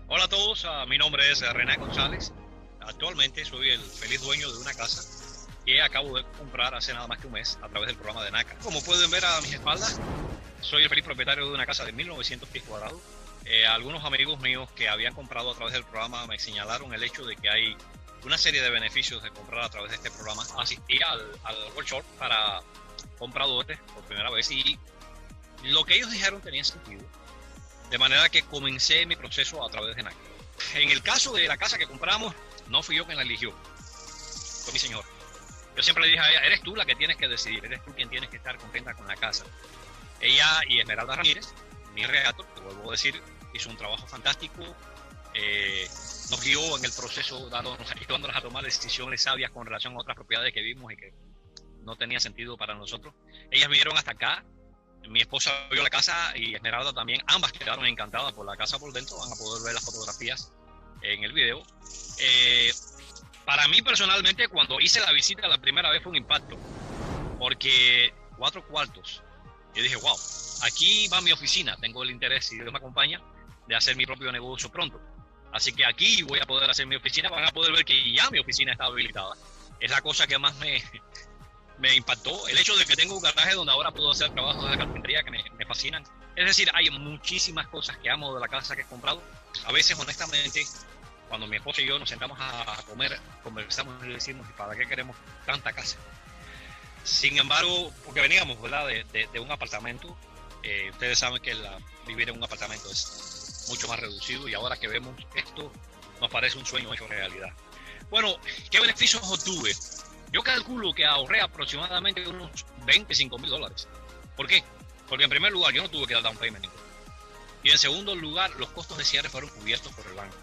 Speaker 6: Hola a todos, mi nombre es René González. Actualmente soy el feliz dueño de una casa que acabo de comprar hace nada más que un mes a través del programa de Naca. Como pueden ver a mis espaldas, soy el feliz propietario de una casa de 1900 pies cuadrados. Algunos amigos míos que habían comprado a través del programa me señalaron el hecho de que hay una serie de beneficios de comprar a través de este programa. Asistí al workshop para compradores por primera vez y lo que ellos dijeron tenía sentido. De manera que comencé mi proceso a través de Naca. En el caso de la casa que compramos, no fui yo quien la eligió, fue mi señor. Yo siempre le dije a ella, eres tú la que tienes que decidir, eres tú quien tienes que estar contenta con la casa. Ella y Esmeralda Ramírez, mi realtor, te vuelvo a decir, hizo un trabajo fantástico, nos guió en el proceso, ayudándonos a tomar decisiones sabias con relación a otras propiedades que vimos y que no tenían sentido para nosotros. Ellas vinieron hasta acá, mi esposa vio la casa y Esmeralda también, ambas quedaron encantadas por la casa por dentro, van a poder ver las fotografías en el video. Para mí personalmente, cuando hice la visita la primera vez fue un impacto, porque 4 cuartos, yo dije, wow, aquí va mi oficina, tengo el interés, si Dios me acompaña, de hacer mi propio negocio pronto. Así que aquí voy a poder hacer mi oficina, van a poder ver que ya mi oficina está habilitada. Es la cosa que más me impactó, el hecho de que tengo un garaje donde ahora puedo hacer trabajos de carpintería que me fascinan. Es decir, hay muchísimas cosas que amo de la casa que he comprado. A veces, honestamente, cuando mi esposa y yo nos sentamos a comer, conversamos y decimos, ¿para qué queremos tanta casa? Sin embargo, porque veníamos, ¿verdad?, de un apartamento. Ustedes saben que vivir en un apartamento es mucho más reducido y ahora que vemos esto, nos parece un sueño hecho realidad. Bueno, ¿qué beneficios obtuve? Yo calculo que ahorré aproximadamente unos $25,000. ¿Por qué? Porque en primer lugar, yo no tuve que dar down payment. Y en segundo lugar, los costos de cierre fueron cubiertos por el banco.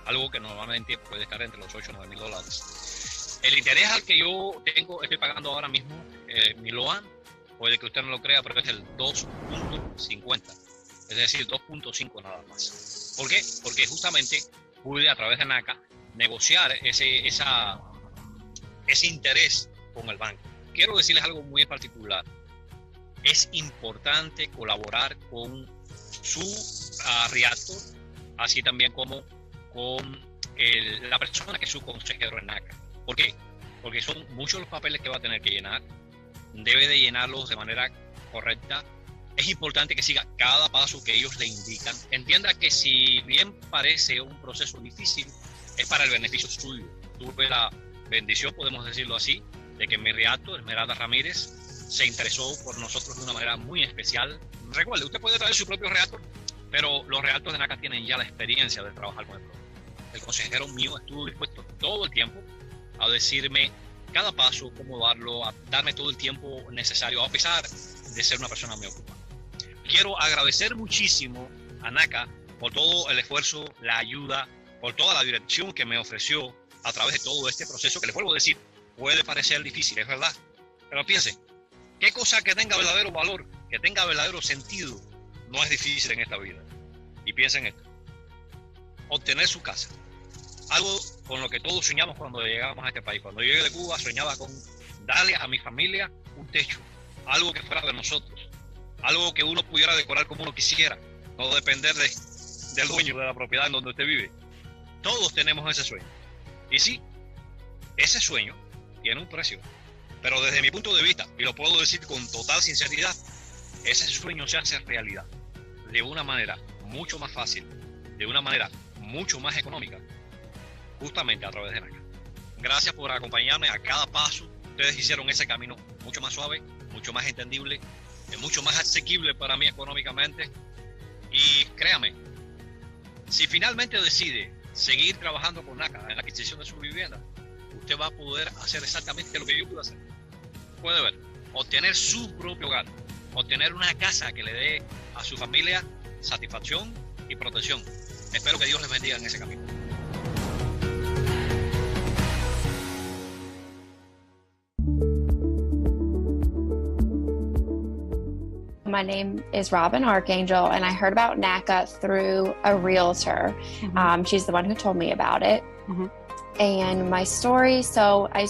Speaker 6: Algo que normalmente puede estar entre los $8 o $9,000. El interés al que yo estoy pagando ahora mismo, mi LOAN, puede que usted no lo crea, pero es el 2.50. Es decir, 2.5 nada más. ¿Por qué? Porque justamente pude a través de Naca negociar ese interés con el banco. Quiero decirles algo muy particular. Es importante colaborar con su realtor, así también como con la persona que es su consejero en Naca. ¿Por qué? Porque son muchos los papeles que va a tener que llenar. Debe de llenarlos de manera correcta. Es importante que siga cada paso que ellos le indican. Entienda que si bien parece un proceso difícil, es para el beneficio suyo. Tuve la bendición, podemos decirlo así, de que mi realtor, Esmeralda Ramírez, se interesó por nosotros de una manera muy especial. Recuerde, usted puede traer su propio realtor, pero los realtors de Naca tienen ya la experiencia de trabajar con el producto. El consejero mío estuvo dispuesto todo el tiempo a decirme cada paso, cómo darlo, a darme todo el tiempo necesario, a pesar de ser una persona muy ocupada. Quiero agradecer muchísimo a Naca por todo el esfuerzo, la ayuda, por toda la dirección que me ofreció a través de todo este proceso, que les vuelvo a decir, puede parecer difícil, es verdad, pero piensen, qué cosa que tenga verdadero valor, que tenga verdadero sentido, no es difícil en esta vida. Y piensen esto, obtener su casa, algo con lo que todos soñamos cuando llegamos a este país. Cuando yo llegué de Cuba soñaba con darle a mi familia un techo, algo que fuera de nosotros, algo que uno pudiera decorar como uno quisiera, no depender del dueño de la propiedad en donde usted vive. Todos tenemos ese sueño. Y sí, ese sueño tiene un precio, pero desde mi punto de vista, y lo puedo decir con total sinceridad, ese sueño se hace realidad de una manera mucho más fácil, de una manera mucho más económica, justamente a través de Naca. Gracias por acompañarme a cada paso. Ustedes hicieron ese camino mucho más suave, mucho más entendible, mucho más asequible para mí económicamente. Y créame, si finalmente decide seguir trabajando con Naca en la adquisición de su vivienda, usted va a poder hacer exactamente lo que yo pude hacer. Puede ver, obtener su propio hogar, obtener una casa que le dé a su familia satisfacción y protección. Espero que Dios les bendiga en ese camino.
Speaker 9: My name is Robin Archangel, and I heard about Naca through a realtor. She's the one who told me about it. And my story, so I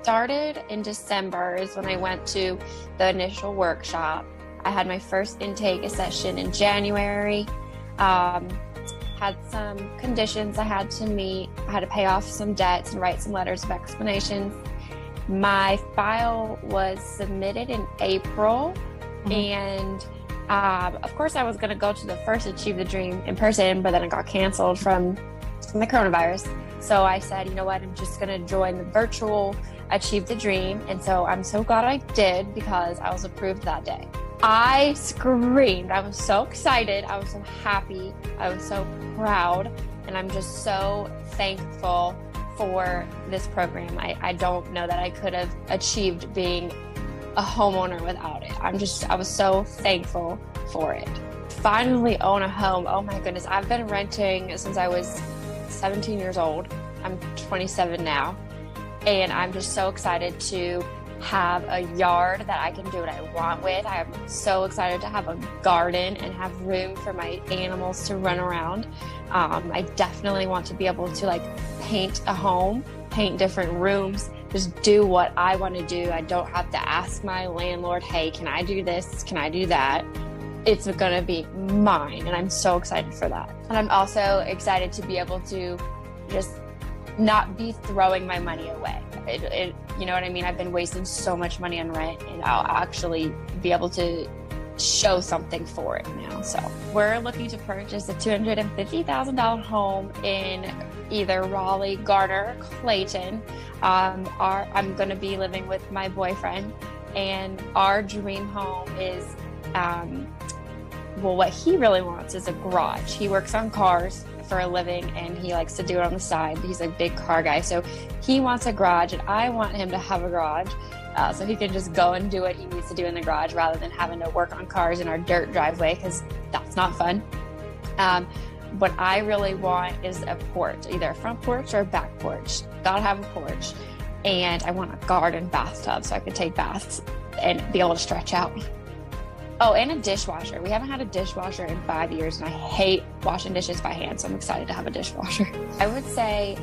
Speaker 9: started in December is when I went to the initial workshop. I had my first intake session in January. Had some conditions I had to meet. I had to pay off some debts and write some letters of explanations. My file was submitted in April, and of course I was going to go to the first Achieve the Dream in person, but then it got canceled from the coronavirus. So I said, you know what, I'm just going to join the virtual Achieve the Dream. And so I'm so glad I did, because I was approved that day. I screamed. I was so excited. I was so happy. I was so proud. And I'm just so thankful for this program. I don't know that I could have achieved being a homeowner without it. I was so thankful for it. Finally own a home. Oh my goodness. I've been renting since I was 17 years old. I'm 27 now. And I'm just so excited to have a yard that I can do what I want with. I'm so excited to have a garden and have room for my animals to run around. I definitely want to be able to like paint a home, paint different rooms, just do what I want to do. I don't have to ask my landlord, hey, can I do this? Can I do that? It's gonna be mine, and I'm so excited for that. And I'm also excited to be able to just not be throwing my money away. You know what I mean? I've been wasting so much money on rent, and I'll actually be able to show something for it now. So we're looking to purchase a $250,000 home in either Raleigh, Garner, or Clayton. I'm going to be living with my boyfriend, and our dream home is, well, what he really wants is a garage. He works on cars for a living, and he likes to do it on the side. He's a big car guy, so he wants a garage, and I want him to have a garage so he can just go and do what he needs to do in the garage rather than having to work on cars in our dirt driveway, because that's not fun. What I really want is a porch, either a front porch or a back porch. Gotta have a porch. And I want a garden bathtub so I can take baths and be able to stretch out. Oh, and a dishwasher. We haven't had a dishwasher in 5 years, and I hate washing dishes by hand, so I'm excited to have a dishwasher. I would say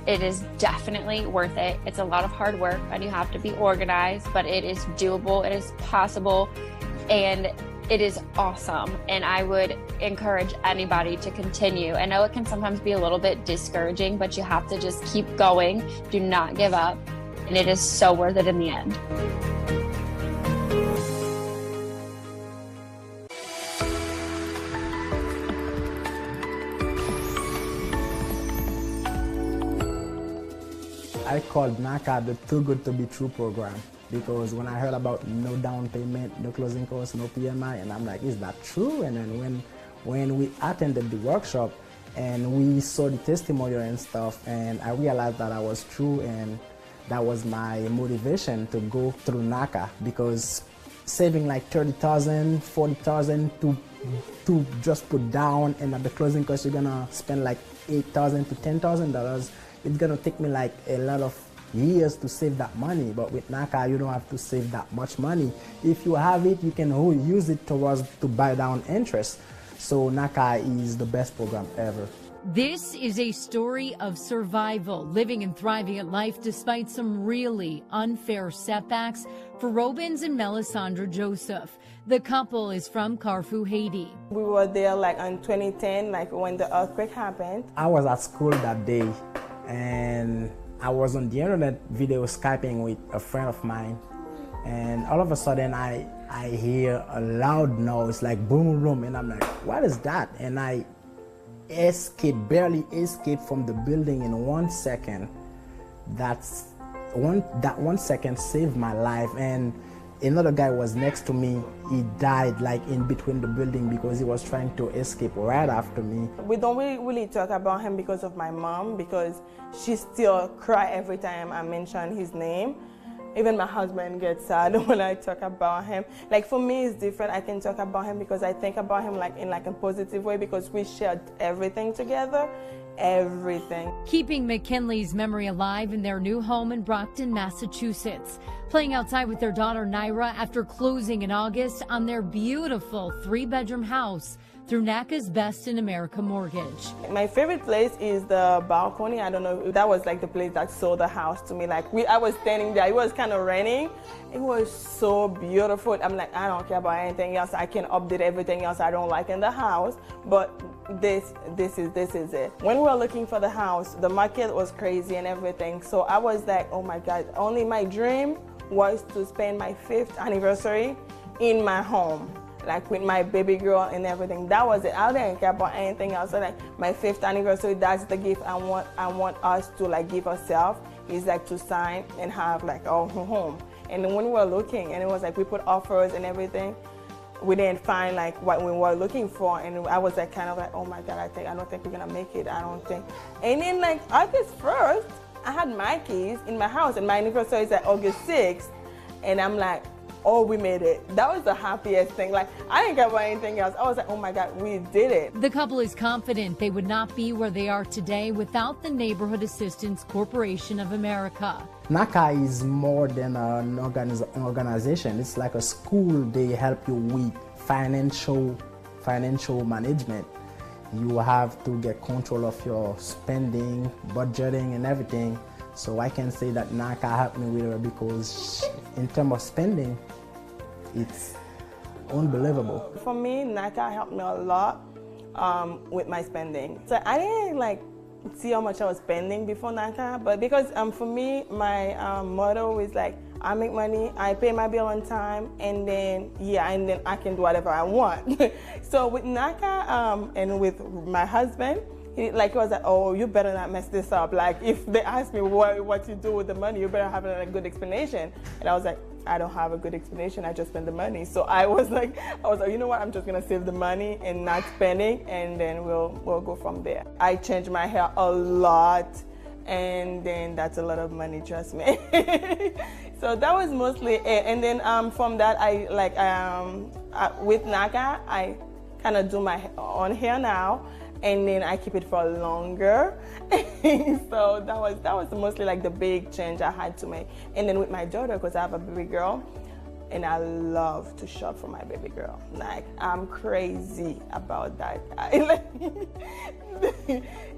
Speaker 9: it is definitely worth it. It's a lot of hard work, and you have to be organized, but it is doable, it is possible, and it is awesome. And I would encourage anybody to continue. I know it can sometimes be a little bit discouraging, but you have to just keep going. Do not give up, and it is so worth it in the end.
Speaker 11: I called Naca the Too Good to Be True program, because when I heard about no down payment, no closing costs, no PMI, and I'm like, is that true? And then when we attended the workshop and we saw the testimonial and stuff, and I realized that I was true, and that was my motivation to go through Naca, because saving like $30,000, $40,000 to just put down, and at the closing cost you're gonna spend like $8,000 to $10,000. It's gonna take me like a lot of years to save that money, but with Naca you don't have to save that much money. If you have it, you can use it to buy down interest. So Naca is the best program ever.
Speaker 21: This is a story of survival, living and thriving at life despite some really unfair setbacks for Robins and Melisandre Joseph. The couple is from Carrefour, Haiti.
Speaker 14: We were there like in 2010, like when the earthquake happened.
Speaker 11: I was at school that day, and I was on the internet video Skyping with a friend of mine, and all of a sudden I hear a loud noise like boom boom, and I'm like, what is that? And I barely escaped from the building in 1 second. That 1 second saved my life. And another guy was next to me. He died like in between the building because he was trying to escape right after me.
Speaker 14: We don't really talk about him because of my mom, because she still cries every time I mention his name. Even my husband gets sad when I talk about him. Like for me, it's different. I can talk about him because I think about him like in like a positive way, because we shared everything together, everything.
Speaker 21: Keeping McKinley's memory alive in their new home in Brockton, Massachusetts. Playing outside with their daughter Naira after closing in August on their beautiful 3-bedroom house through NACA's Best in America mortgage.
Speaker 14: My favorite place is the balcony. I don't know, that was like the place that sold the house to me. Like I was standing there, it was kind of raining. It was so beautiful. I'm like, I don't care about anything else. I can update everything else I don't like in the house, but this is it. When we were looking for the house, the market was crazy and everything. So I was like, oh my God, only my dream was to spend my 5th anniversary in my home, like with my baby girl and everything. That was it. I didn't care about anything else. So like my 5th anniversary, that's the gift I want us to like give ourselves, is like to sign and have like our home. And then when we were looking, and it was like we put offers and everything, we didn't find like what we were looking for, and I was like kind of like, oh my God, I don't think we're gonna make it. I don't think. And then like August 1st, I had my keys in my house, and my anniversary is like August 6th, and I'm like, oh, we made it. That was the happiest thing. Like, I didn't care about anything else. I was like, oh my God, we did it.
Speaker 21: The couple is confident they would not be where they are today without the Neighborhood Assistance Corporation of America.
Speaker 11: NACA is more than an organization. It's like a school. They help you with financial management. You have to get control of your spending, budgeting, and everything. So I can say that NACA helped me with it, because in terms of spending, it's unbelievable.
Speaker 14: For me, NACA helped me a lot with my spending. So I didn't like see how much I was spending before NACA, but because for me, my motto is like, I make money, I pay my bill on time, and then I can do whatever I want. So with NACA and with my husband, he was like, oh, you better not mess this up. Like, if they ask me what you do with the money, you better have a good explanation. And I was like, I don't have a good explanation. I just spend the money. So I was like, you know what? I'm just gonna save the money and not spending, and then we'll go from there. I changed my hair a lot, and then that's a lot of money, trust me. So that was mostly it. And then from that, with NACA, I kind of do my own hair now, and then I keep it for longer. So that was mostly like the big change I had to make. And then with my daughter, because I have a baby girl, and I love to shop for my baby girl. Like, I'm crazy about that.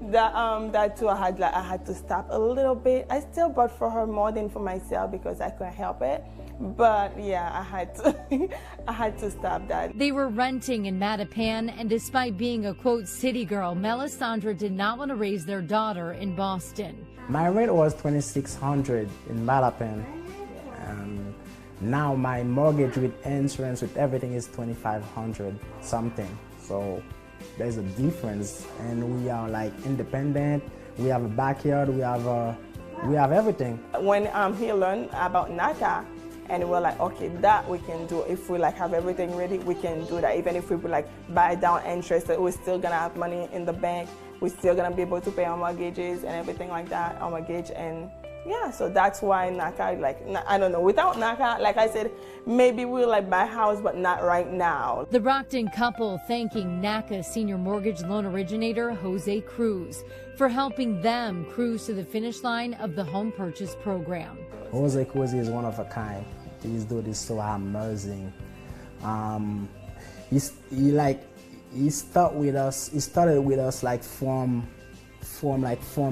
Speaker 14: That too, I had to stop a little bit. I still bought for her more than for myself because I couldn't help it. But yeah, I had to stop that.
Speaker 21: They were renting in Mattapan, and despite being a quote city girl, Melisandre did not want to raise their daughter in Boston.
Speaker 11: My rent was $2,600 in Mattapan. Now my mortgage with insurance with everything is $2,500 something. So there's a difference, and we are like independent. We have a backyard. We have everything. When he learned about NACA, and we're like, okay, that we can do. If we like have everything ready, we can do that. Even if we like buy down interest, we're still gonna have money in the bank. We're still gonna be able to pay our mortgages and everything like that, our mortgage. And yeah, so that's why NACA, like, I don't know, without NACA, like I said, maybe we'll like buy a house, but not right now.
Speaker 21: The Brockton couple thanking NACA senior mortgage loan originator Jose Cruz for helping them cruise to the finish line of the home purchase program.
Speaker 11: Jose Cruz is one of a kind. This dude is so amazing. He started with us like from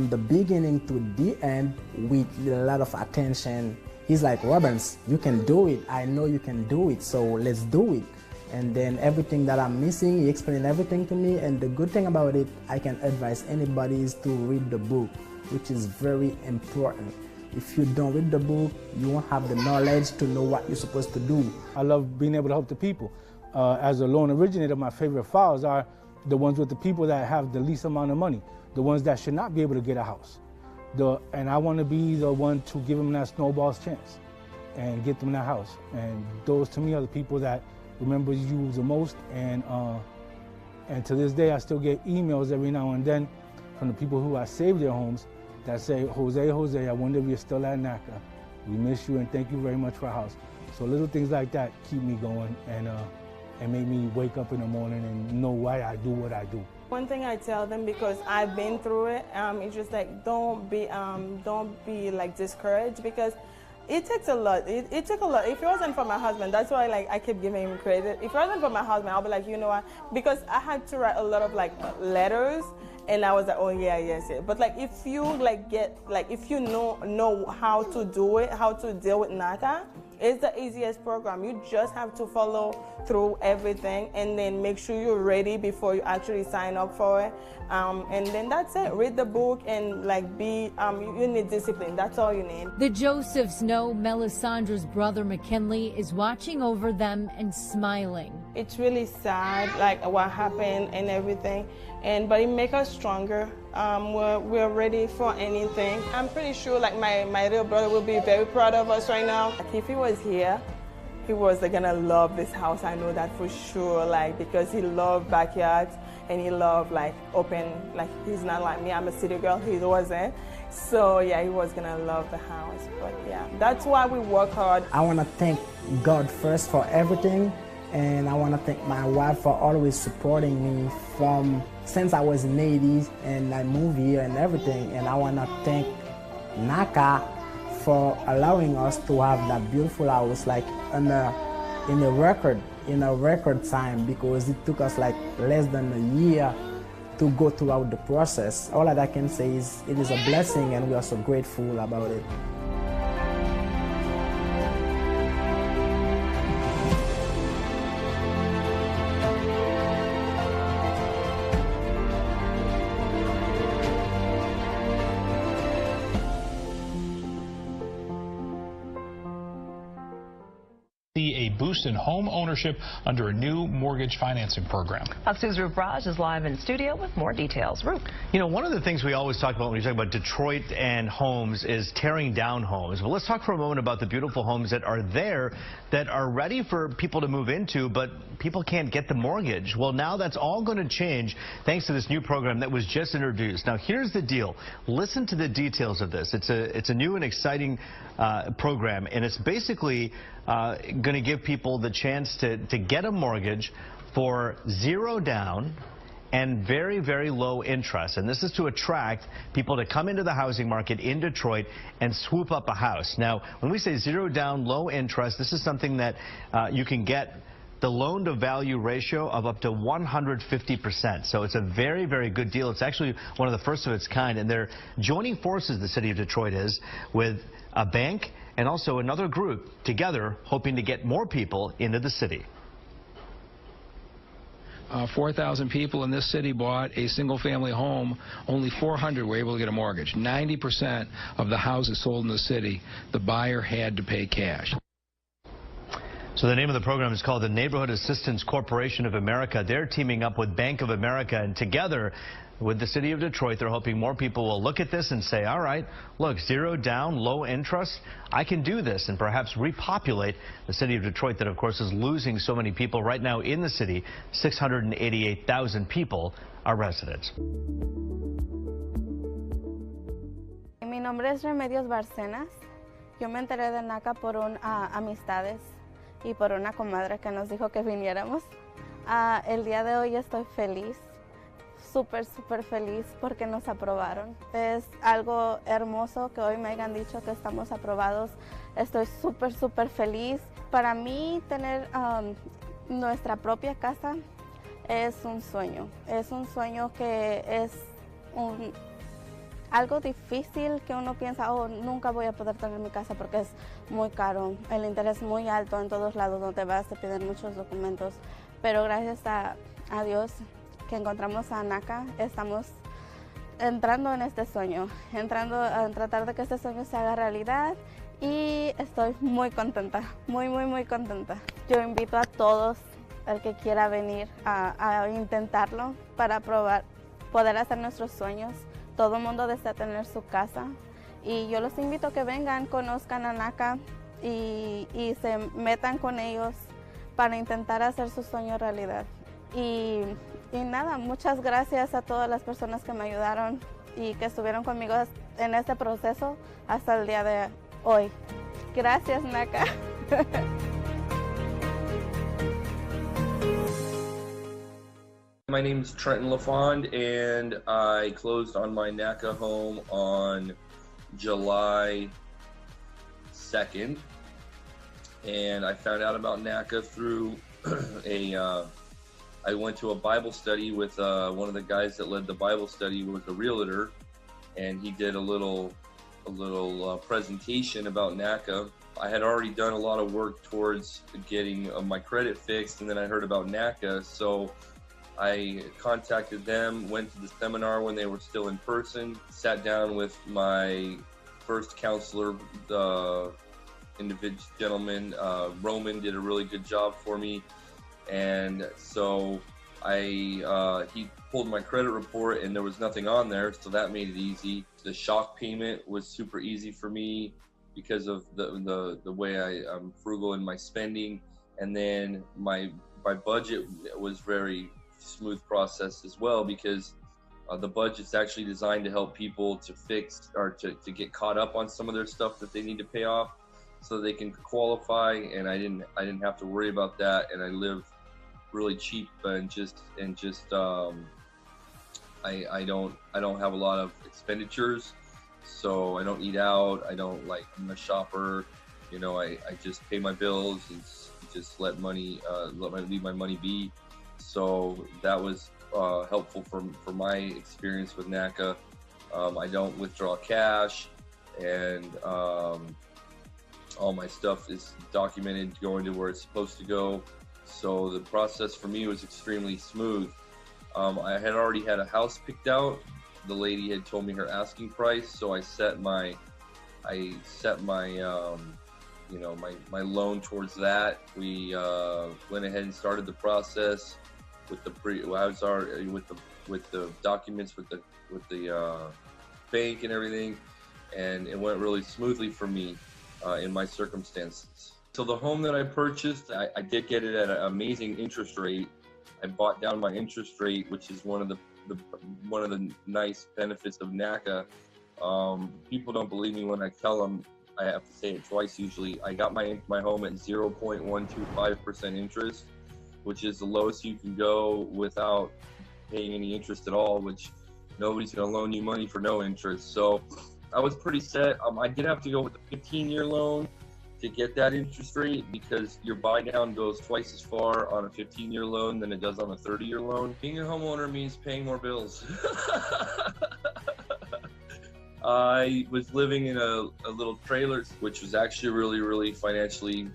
Speaker 11: the beginning to the end with a lot of attention. He's like, Robbins, you can do it. I know you can do it, so let's do it. And then everything that I'm missing, he explained everything to me. And the good thing about it, I can advise anybody is to read the book, which is very important. If you don't read the book, you won't have the knowledge to know what you're supposed to do.
Speaker 12: I love being able to help the people. As a loan originator, my favorite files are the ones with the people that have the least amount of money, the ones that should not be able to get a house. And I want to be the one to give them that snowball's chance and get them that house. And those to me are the people that remember you the most. And to this day, I still get emails every now and then from the people who have saved their homes that say, Jose, I wonder if you're still at NACA. We miss you and thank you very much for our house. So little things like that keep me going and make me wake up in the morning and know why I do what I do.
Speaker 14: One thing I tell them, because I've been through it, it's just like don't be like discouraged, because It takes a lot. It took a lot. If it wasn't for my husband, that's why like I keep giving him credit. If it wasn't for my husband, I'll be like, you know what? Because I had to write a lot of like letters, and I was like, oh yeah, yes. But like if you like if you know how to do it, how to deal with NACA, it's the easiest program. You just have to follow through everything and then make sure you're ready before you actually sign up for it. And then that's it. Read the book and like you need discipline. That's all you need.
Speaker 21: The Josephs know Melisandre's brother McKinley is watching over them and smiling.
Speaker 14: It's really sad, like what happened and everything, but it makes us stronger. We're ready for anything. I'm pretty sure like my real brother will be very proud of us right now. Like, if he was here, he was gonna love this house. I know that for sure, like because he loved backyards and he loved like open, like he's not like me, I'm a city girl, he wasn't. So yeah, he was gonna love the house. But yeah, that's why we work hard.
Speaker 11: I wanna thank God first for everything, and I wanna thank my wife for always supporting me since I was in the 80s and I moved here and everything. And I wanna thank NACA for allowing us to have that beautiful house like in a record time, because it took us like less than a year to go throughout the process. All that I can say is it is a blessing, and we are so grateful about it.
Speaker 15: A boost in home ownership under a new mortgage financing program.
Speaker 18: Fox News' Roop Raj is live in studio with more details. Roop.
Speaker 19: You know, one of the things we always talk about when we talk about Detroit and homes is tearing down homes. Well, let's talk for a moment about the beautiful homes that are there that are ready for people to move into, but people can't get the mortgage. Well, now that's all going to change thanks to this new program that was just introduced. Now, here's the deal. Listen to the details of this. It's a new and exciting program, and it's basically going to give people the chance to get a mortgage for zero down and very, very low interest. And this is to attract people to come into the housing market in Detroit and swoop up a house. Now, when we say zero down, low interest, this is something that you can get the loan to value ratio of up to 150%. So it's a very, very good deal. It's actually one of the first of its kind. And they're joining forces, the city of Detroit is, with a bank and also another group together, hoping to get more people into the city.
Speaker 15: 4,000 people in this city bought a single-family home. Only 400 were able to get a mortgage. 90% of the houses sold in the city, the buyer had to pay cash.
Speaker 19: So the name of the program is called the Neighborhood Assistance Corporation of America. They're teaming up with Bank of America, and together with the city of Detroit, they're hoping more people will look at this and say, all right, look, zero down, low interest, I can do this, and perhaps repopulate the city of Detroit that, of course, is losing so many people. Right now in the city, 688,000 people are residents.
Speaker 20: Mi nombre es Remedios Barcenas. Yo me enteré de NACA por amistades y por una comadre que nos dijo que viniéramos. El día de hoy estoy feliz. Súper feliz porque nos aprobaron. Es algo hermoso que hoy me hayan dicho que estamos aprobados. Estoy súper feliz. Para mí tener nuestra propia casa es un sueño. Es un sueño que es algo difícil, que uno piensa, oh, nunca voy a poder tener mi casa porque es muy caro. El interés es muy alto en todos lados donde vas, te piden muchos documentos. Pero gracias a Dios que encontramos a NACA, estamos entrando en este sueño, entrando a tratar de que este sueño se haga realidad, y estoy muy contenta, muy contenta. Yo invito a todos, el que quiera venir a intentarlo para poder hacer nuestros sueños. Todo el mundo desea tener su casa, y yo los invito a que vengan, conozcan a NACA y se metan con ellos para intentar hacer su sueño realidad. Y nada, muchas gracias a todas las personas que me ayudaron y que estuvieron conmigo en este proceso hasta el día de hoy. Gracias, NACA.
Speaker 25: My name is Trenton LaFond, and I closed on my NACA home on July 2nd, and I found out about NACA through I went to a Bible study with one of the guys that led the Bible study was a realtor, and he did a little presentation about NACA. I had already done a lot of work towards getting my credit fixed, and then I heard about NACA, so I contacted them, went to the seminar when they were still in person, sat down with my first counselor, the individual gentleman, Roman, did a really good job for me. And so he pulled my credit report and there was nothing on there, so that made it easy. The shock payment was super easy for me because of the way I'm frugal in my spending. And then my budget was very smooth process as well, because the budget's actually designed to help people to fix or to get caught up on some of their stuff that they need to pay off so they can qualify. And I didn't have to worry about that, and I live really cheap and I don't have a lot of expenditures, so I don't eat out. I'm a shopper, you know. I just pay my bills and just let leave my money be. So that was helpful for my experience with NACA. I don't withdraw cash, and all my stuff is documented going to where it's supposed to go. So the process for me was extremely smooth. I had already had a house picked out. The lady had told me her asking price, so I set my my loan towards that. We went ahead and started the process with the documents with the bank and everything, and it went really smoothly for me in my circumstances. So the home that I purchased, I did get it at an amazing interest rate. I bought down my interest rate, which is one of the nice benefits of NACA. People don't believe me when I tell them. I have to say it twice usually. I got my home at 0.125% interest, which is the lowest you can go without paying any interest at all, which nobody's going to loan you money for no interest. So I was pretty set. I did have to go with the 15-year loan to get that interest rate, because your buy down goes twice as far on a 15-year loan than it does on a 30-year loan. Being a homeowner means paying more bills. I was living in a little trailer, which was actually really, really financially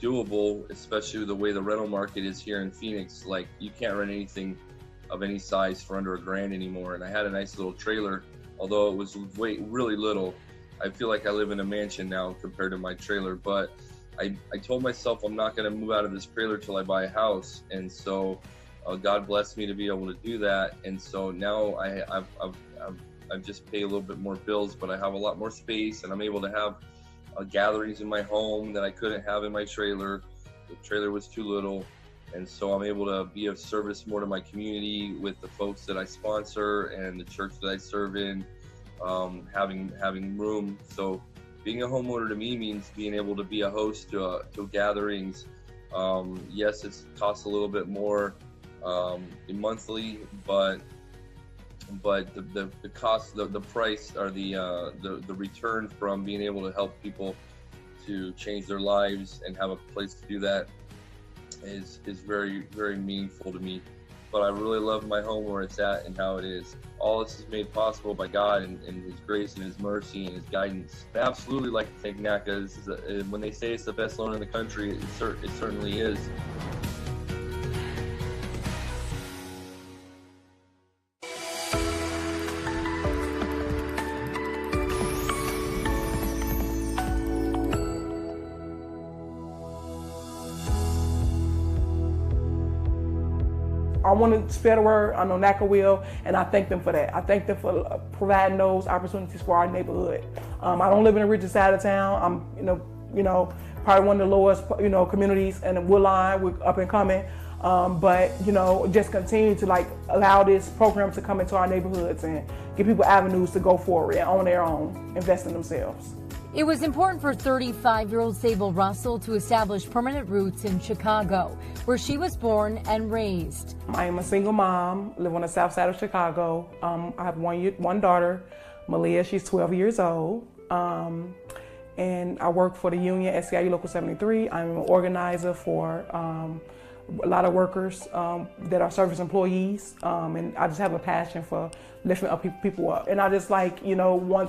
Speaker 25: doable, especially the way the rental market is here in Phoenix. Like, you can't rent anything of any size for under $1,000 anymore. And I had a nice little trailer, although it was really little. I feel like I live in a mansion now compared to my trailer, but I told myself I'm not going to move out of this trailer till I buy a house. And so God blessed me to be able to do that. And so now I've just paid a little bit more bills, but I have a lot more space, and I'm able to have gatherings in my home that I couldn't have in my trailer. The trailer was too little. And so I'm able to be of service more to my community with the folks that I sponsor and the church that I serve in, having room. So being a homeowner to me means being able to be a host to gatherings. Yes, it costs a little bit more monthly, but the cost, the price, or the return from being able to help people to change their lives and have a place to do that is very, very meaningful to me. But I really love my home where it's at and how it is. All this is made possible by God and His grace and His mercy and His guidance. I absolutely like to thank NACA. When they say it's the best loan in the country, it certainly is.
Speaker 2: I want to spread the word. I know NACA will, and I thank them for that. I thank them for providing those opportunities for our neighborhood. I don't live in the richest side of town. I'm, probably one of the lowest, communities in the Woodline. We're up and coming, but just continue to allow this program to come into our neighborhoods and give people avenues to go forward and on their own, invest in themselves.
Speaker 21: It was important for 35-year-old Sable Russell to establish permanent roots in Chicago, where she was born and raised.
Speaker 2: I am a single mom, live on the south side of Chicago. I have one daughter, Malia. She's 12 years old. and I work for the union, SCIU Local 73. I'm an organizer for a lot of workers that are service employees, and I just have a passion for lifting up people up. And I just want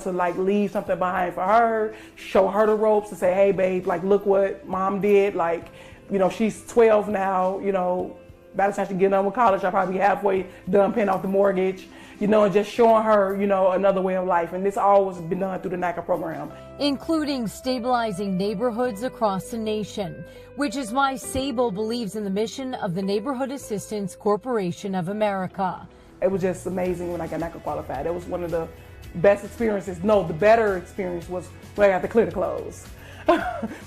Speaker 2: to leave something behind for her, show her the ropes and say, hey babe, look what mom did. She's 12 now, by the time she get done with college, I'll probably be halfway done paying off the mortgage, and just showing her, another way of life. And this always been done through the Naca program.
Speaker 21: Including stabilizing neighborhoods across the nation, which is why Sable believes in the mission of the Neighborhood Assistance Corporation of America.
Speaker 2: It was just amazing when I got Naca qualified. It was one of the best experiences. No, the better experience was when I got to clear the clothes.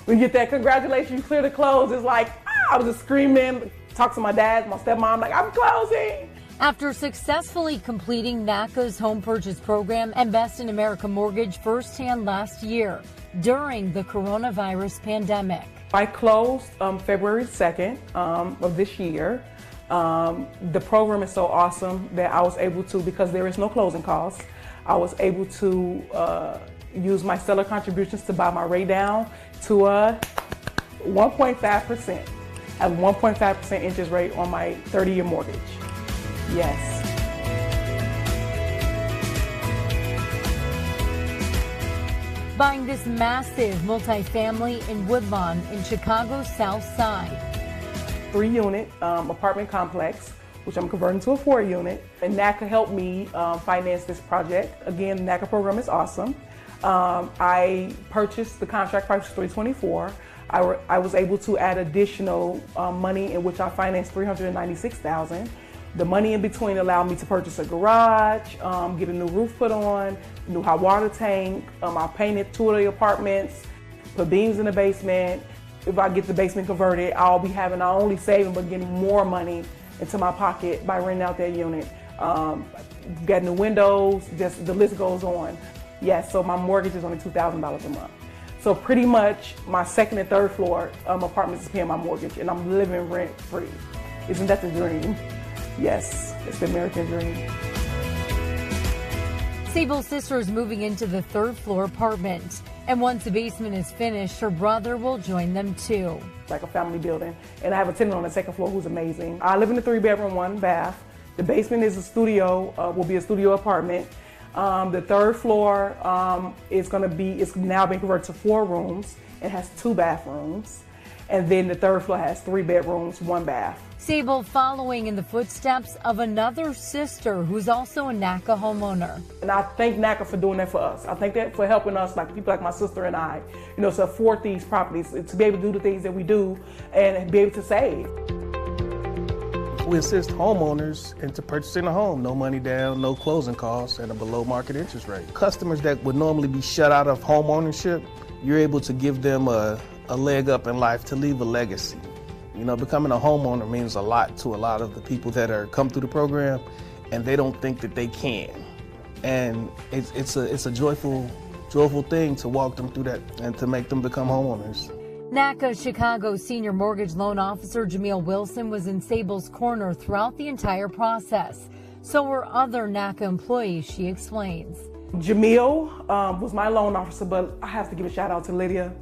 Speaker 2: When you get that congratulations, you clear the clothes, it's I was just screaming, talk to my dad, my stepmom, I'm closing.
Speaker 21: After successfully completing Naca's home purchase program and Best in America mortgage firsthand last year during the coronavirus pandemic.
Speaker 2: I closed February 2nd of this year. The program is so awesome that I was able to, because there is no closing costs, I was able to use my seller contributions to buy my rate down to 1.5%. I have 1.5% interest rate on my 30-year mortgage. Yes.
Speaker 21: Buying this massive multifamily in Woodlawn in Chicago's South Side.
Speaker 2: 3-unit apartment complex, which I'm converting to a 4-unit. And NACA helped me finance this project. Again, the NACA program is awesome. I purchased the contract price was $324. I was able to add additional money in which I financed $396,000. The money in between allowed me to purchase a garage, get a new roof put on, new hot water tank. I painted 2 of the apartments, put beams in the basement. If I get the basement converted, I'll be having not only saving but getting more money into my pocket by renting out that unit. Got new windows, just the list goes on. Yes, so my mortgage is only $2,000 a month. So pretty much my 2nd and 3rd floor apartments is paying my mortgage, and I'm living rent free. Isn't that the dream? Yes, it's the American dream.
Speaker 21: Sable's sister is moving into the 3rd floor apartment, and once the basement is finished, her brother will join them too.
Speaker 2: Like a family building, and I have a tenant on the 2nd floor who's amazing. I live in a 3-bedroom, 1 bath. The basement is a studio, will be a studio apartment. The 3rd floor is now being converted to 4 rooms. It has 2 bathrooms. And then the 3rd floor has 3 bedrooms, 1 bath.
Speaker 21: Sable following in the footsteps of another sister who's also a Naca homeowner.
Speaker 2: And I thank Naca for doing that for us. I thank that for helping us, like people like my sister and I, to afford these properties, to be able to do the things that we do and be able to save.
Speaker 4: We assist homeowners into purchasing a home. No money down, no closing costs, and a below market interest rate. Customers that would normally be shut out of home ownership, you're able to give them a leg up in life to leave a legacy. Becoming a homeowner means a lot to a lot of the people that are come through the program, and they don't think that they can. And it's a joyful thing to walk them through that and to make them become homeowners.
Speaker 21: NACA Chicago Senior Mortgage Loan Officer Jamil Wilson was in Sable's corner throughout the entire process. So were other NACA employees, she explains.
Speaker 2: Jamil was my loan officer, but I have to give a shout out to Lydia.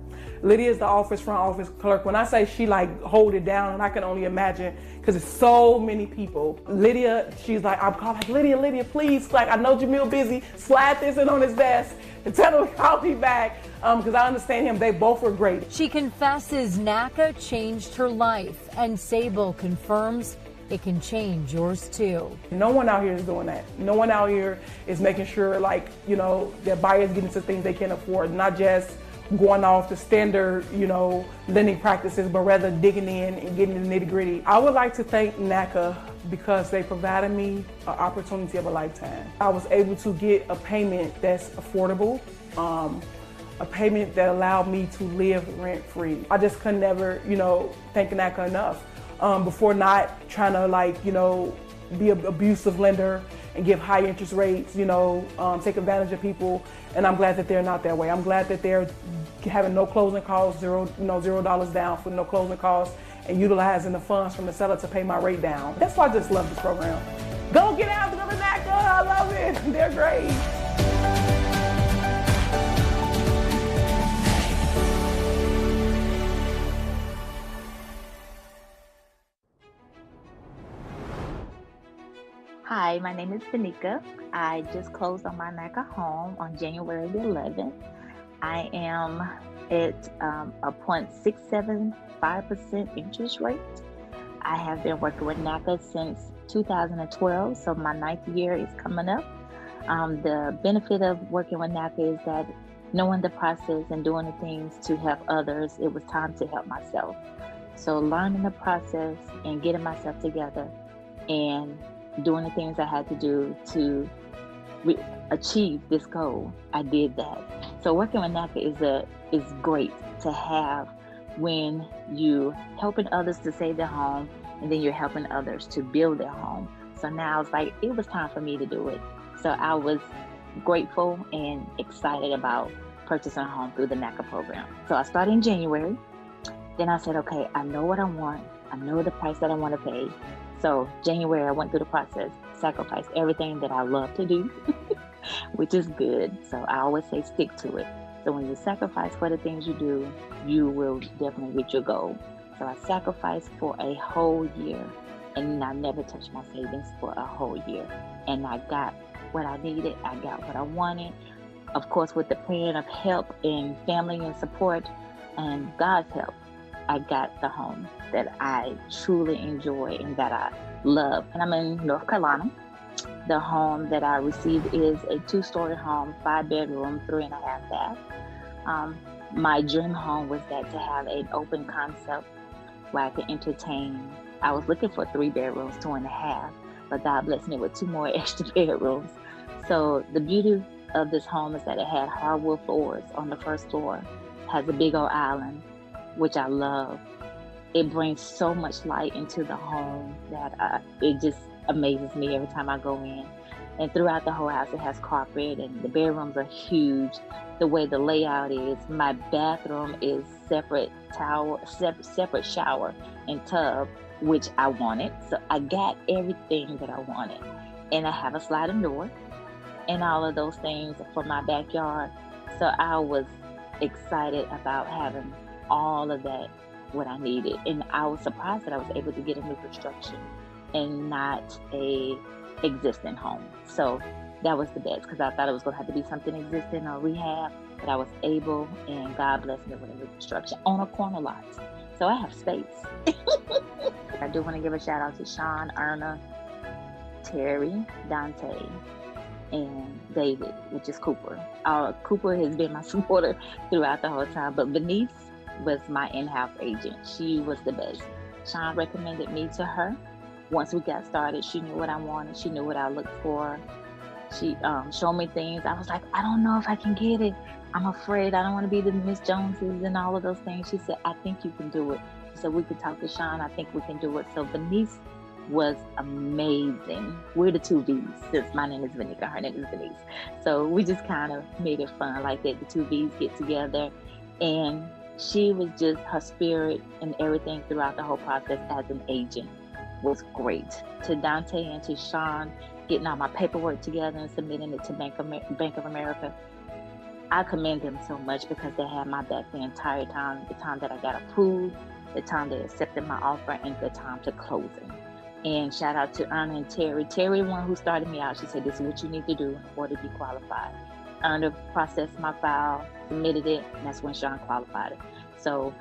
Speaker 2: Lydia is the front office clerk. When I say she hold it down, and I can only imagine because it's so many people. Lydia, she's I'm calling Lydia, please, I know Jamil busy, slide this in on his desk and tell him to call me back because I understand him. They both were great.
Speaker 21: She confesses NACA changed her life, and Sable confirms it can change yours too. No one out here is doing that. No one out here is making sure their buyers get into things they can't afford, not just going off the standard, lending practices, but rather digging in and getting the nitty-gritty. I would like to thank NACA because they provided me an opportunity of a lifetime. I was able to get a payment that's affordable, a payment that allowed me to live rent-free. I just could never, thank NACA enough. Before not trying to be an abusive lender and give high interest rates, take advantage of people. And I'm glad that they're not that way. I'm glad that they're having no closing costs, $0 down for no closing costs, and utilizing the funds from the seller to pay my rate down. That's why I just love this program. Go get out, go to NACA, I love it. They're great.
Speaker 3: Hi, my name is Vanika. I just closed on my Naca home on January the 11th. I am at a 0.675% interest rate. I have been working with Naca since 2012, so my 9th year is coming up. The benefit of working with Naca is that knowing the process and doing the things to help others, it was time to help myself. So learning the process and getting myself together and doing the things I had to do to achieve this goal, I did that. So working with Naca is great to have when you helping others to save their home, and then you're helping others to build their home. So now it's like, it was time for me to do it. So I was grateful and excited about purchasing a home through the Naca program. So I started in January. Then I said, okay, I know what I want. I know the price that I want to pay. So January, I went through the process, sacrificed everything that I love to do, which is good. So I always say stick to it. So when you sacrifice for the things you do, you will definitely reach your goal. So I sacrificed for a whole year, and I never touched my savings for a whole year. And I got what I needed. I got what I wanted. Of course, with the plan of help and family and support and God's help, I got the home that I truly enjoy and that I love. And I'm in North Carolina. The home that I received is a 2-story home, 5-bedroom, 3.5 bath. My dream home was that to have an open concept where I could entertain. I was looking for 3 bedrooms, 2.5, but God blessed me with 2 more extra bedrooms. So the beauty of this home is that it had hardwood floors on the first floor, has a big old island, which I love. It brings so much light into the home that it just amazes me every time I go in. And throughout the whole house, it has carpet, and the bedrooms are huge. The way the layout is, my bathroom is separate shower and tub, which I wanted. So I got everything that I wanted. And I have a sliding door and all of those things for my backyard. So I was excited about having all of that, what I needed. And I was surprised that I was able to get a new construction and not a existing home. So that was the best, because I thought it was going to have to be something existing or rehab, but I was able, and God blessed me with a new construction on a corner lot. So I have space. I do want to give a shout out to Sean, Erna, Terry, Dante, and David, which is Cooper. Cooper has been my supporter throughout the whole time, but Denise was my in-house agent. She was the best. Sean recommended me to her. Once we got started, she knew what I wanted. She knew what I looked for. She showed me things. I was like, I don't know if I can get it. I'm afraid. I don't want to be the Miss Joneses and all of those things. She said, I think you can do it. She said, we could talk to Sean. I think we can do it. So Denise was amazing. We're the 2 V's, since my name is Vanika, her name is Denise. So we just kind of made it fun like that. The 2 V's get together, and she was just, her spirit and everything throughout the whole process as an agent was great. To Dante and to Sean, getting all my paperwork together and submitting it to Bank of America, I commend them so much, because they had my back the entire time, the time that I got approved, the time they accepted my offer, and the time to closing. And shout out to Erna and Terry. Terry, the one who started me out, she said, this is what you need to do in order to be qualified. Erna processed my file, submitted it, and that's when Sean qualified it. So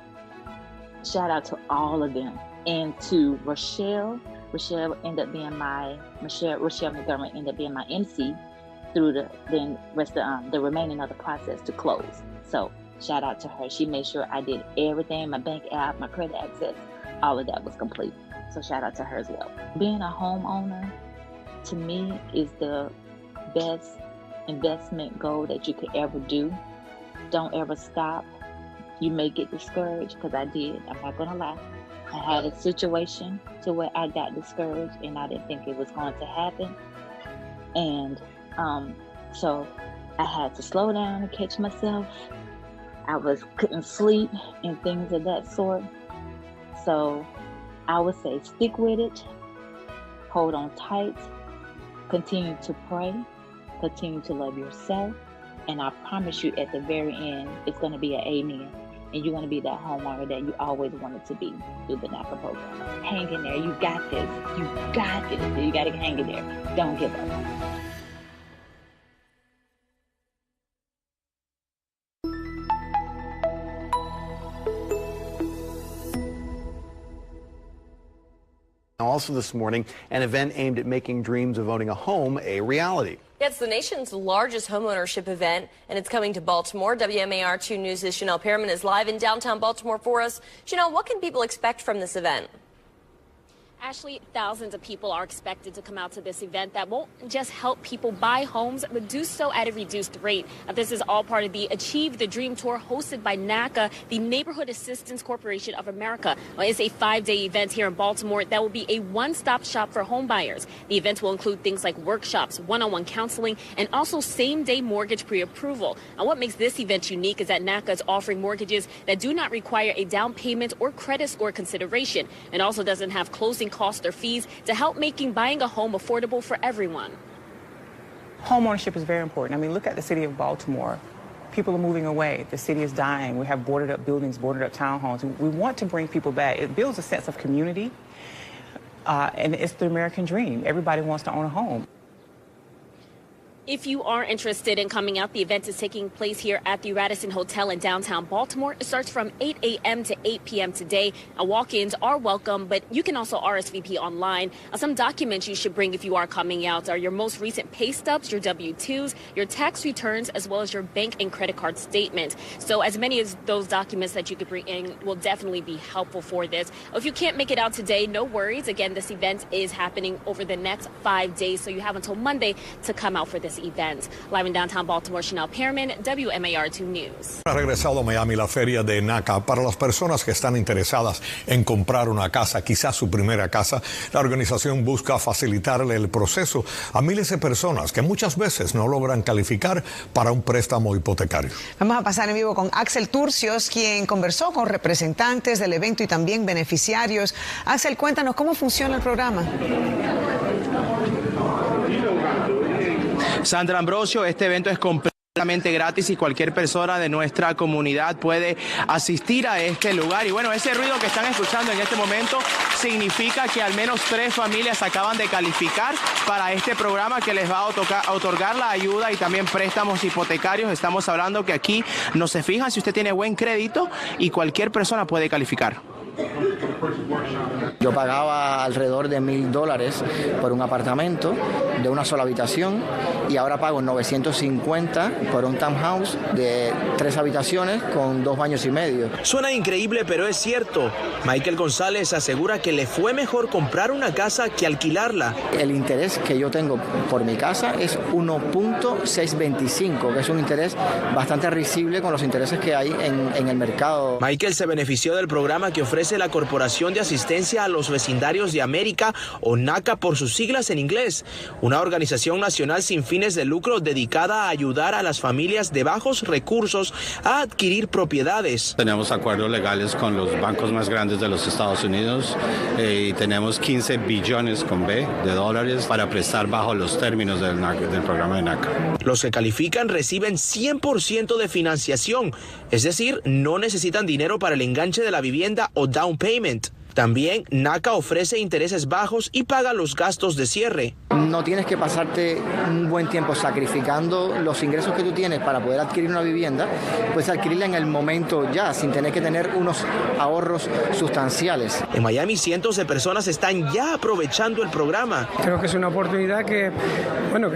Speaker 3: shout out to all of them. And to Rochelle ended up being Rochelle McDermott ended up being my MC through the remaining of the process to close. So shout out to her. She made sure I did everything, my bank app, my credit access, all of that was complete. So shout out to her as well. Being a homeowner, to me, is the best investment goal that you could ever do. Don't ever stop. You may get discouraged, because I did. I'm not gonna lie. I had a situation to where I got discouraged, and I didn't think it was going to happen. And so I had to slow down and catch myself. Couldn't sleep and things of that sort. So I would say stick with it, hold on tight, continue to pray, continue to love yourself, and I promise you at the very end, it's going to be an amen. and you're going to be that homeowner that you always wanted to be through the NACA program. Hang in there. You got this. You got this. You got to hang in there. Don't give up.
Speaker 8: Also this morning, an event aimed at making dreams of owning a home a reality.
Speaker 10: It's the nation's largest homeownership event, and it's coming to Baltimore. WMAR 2 News' Chanel Perriman is live in downtown Baltimore for us. Chanel, what can people expect from this event?
Speaker 13: Ashley, thousands of people are expected to come out to this event that won't just help people buy homes, but do so at a reduced rate. This is all part of the Achieve the Dream Tour hosted by NACA, the Neighborhood Assistance Corporation of America. It's a 5-day event here in Baltimore that will be a one-stop shop for home buyers. The event will include things like workshops, one-on-one counseling, and also same-day mortgage pre-approval. Now, what makes this event unique is that NACA is offering mortgages that do not require a down payment or credit score consideration, and also doesn't have closing costs or fees to help making buying a home affordable for everyone.
Speaker 16: Homeownership is very important. I mean, look at the city of Baltimore. People are moving away. The city is dying. We have boarded up buildings, boarded up townhomes. We want to bring people back. It builds a sense of community, and it's the American dream. Everybody wants to own a home.
Speaker 13: If you are interested in coming out, the event is taking place here at the Radisson Hotel in downtown Baltimore. It starts from 8 a.m. to 8 p.m. today. Walk-ins are welcome, but you can also RSVP online. Some documents you should bring if you are coming out are your most recent pay stubs, your W-2s, your tax returns, as well as your bank and credit card statement. So as many as those documents that you could bring in will definitely be helpful for this. If you can't make it out today, no worries. Again, this event is happening over the next 5 days, so you have until Monday to come out for this event. Live in downtown Baltimore, Chanel Perriman, WMAR 2 News.
Speaker 17: Ha regresado a Miami la feria de NACA. Para las personas que están interesadas en comprar una casa, quizás su primera casa, la organización busca facilitarle el proceso a miles de personas que muchas veces no logran calificar para un préstamo hipotecario.
Speaker 26: Vamos a pasar en vivo con Axel Turcios, quien conversó con representantes del evento y también beneficiarios. Axel, cuéntanos cómo funciona el programa.
Speaker 27: Sandra Ambrosio, este evento es completamente gratis y cualquier persona de nuestra comunidad puede asistir a este lugar. Y bueno, ese ruido que están escuchando en este momento significa que al menos 3 familias acaban de calificar para este programa que les va a otorgar la ayuda y también préstamos hipotecarios. Estamos hablando que aquí no se fijan si usted tiene buen crédito y cualquier persona puede calificar.
Speaker 28: Yo pagaba alrededor de $1,000 por un apartamento de una sola habitación y ahora pago 950 por un townhouse de 3 habitaciones con 2 baños y medio.
Speaker 29: Suena increíble, pero es cierto. Michael González asegura que le fue mejor comprar una casa que alquilarla.
Speaker 28: El interés que yo tengo por mi casa es 1.625, que es un interés bastante risible con los intereses que hay en el mercado.
Speaker 29: Michael se benefició del programa que ofrece la Corporación de Asistencia a los Vecindarios de América, o NACA por sus siglas en inglés, una organización nacional sin fines de lucro dedicada a ayudar a las familias de bajos recursos a adquirir propiedades.
Speaker 24: Tenemos acuerdos legales con los bancos más grandes de los Estados Unidos y tenemos 15 billones con B de dólares para prestar bajo los términos del programa de NACA.
Speaker 29: Los que califican reciben 100% de financiación, es decir, no necesitan dinero para el enganche de la vivienda o down payment. También NACA ofrece intereses bajos y paga los gastos de cierre.
Speaker 28: No tienes que pasarte un buen tiempo sacrificando los ingresos que tú tienes para poder adquirir una vivienda, pues adquirirla en el momento ya, sin tener que tener unos ahorros sustanciales.
Speaker 29: En Miami, cientos de personas están ya aprovechando el programa.
Speaker 30: Creo que es una oportunidad que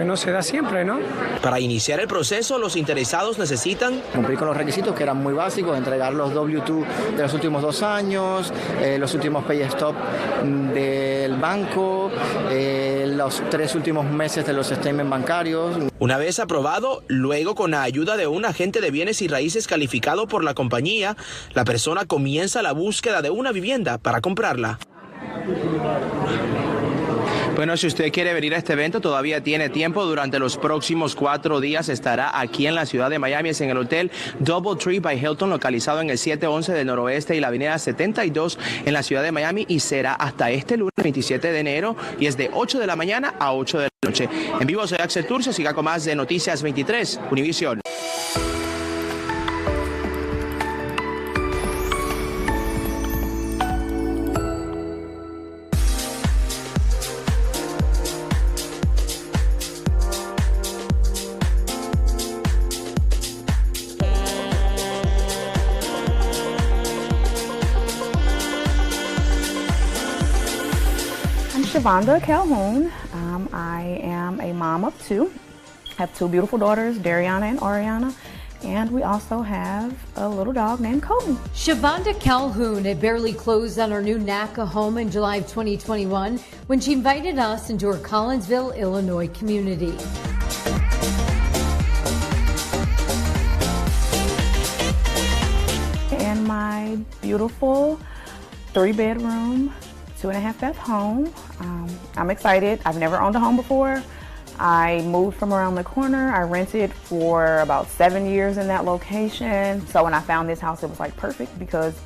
Speaker 30: no se da siempre, ¿no?
Speaker 29: Para iniciar el proceso, los interesados necesitan
Speaker 28: cumplir con los requisitos que eran muy básicos, entregar los W-2 de los últimos 2 años, los últimos pay stop del banco, los 3 últimos meses de los statements bancarios.
Speaker 29: Una vez aprobado, luego con la ayuda de un agente de bienes y raíces calificado por la compañía, la persona comienza la búsqueda de una vivienda para comprarla.
Speaker 27: Bueno, si usted quiere venir a este evento, todavía tiene tiempo. Durante los próximos 4 días estará aquí en la ciudad de Miami. Es en el hotel DoubleTree by Hilton, localizado en el 711 del noroeste y la avenida 72 en la ciudad de Miami. Y será hasta este lunes 27 de enero y es de 8 de la mañana a 8 de la noche. En vivo soy Axel Turcio, siga con más de Noticias 23, Univision.
Speaker 1: Shavonda Calhoun. I am a mom of two. I have two beautiful daughters, Dariana and Ariana, and we also have a little dog named Colton.
Speaker 21: Shavonda Calhoun had barely closed on her new Naca home in July of 2021 when she invited us into her Collinsville, Illinois community.
Speaker 1: And my beautiful 3-bedroom, 2.5-bath home. I'm excited. I've never owned a home before. I moved from around the corner. I rented for about 7 years in that location. So when I found this house, it was like perfect because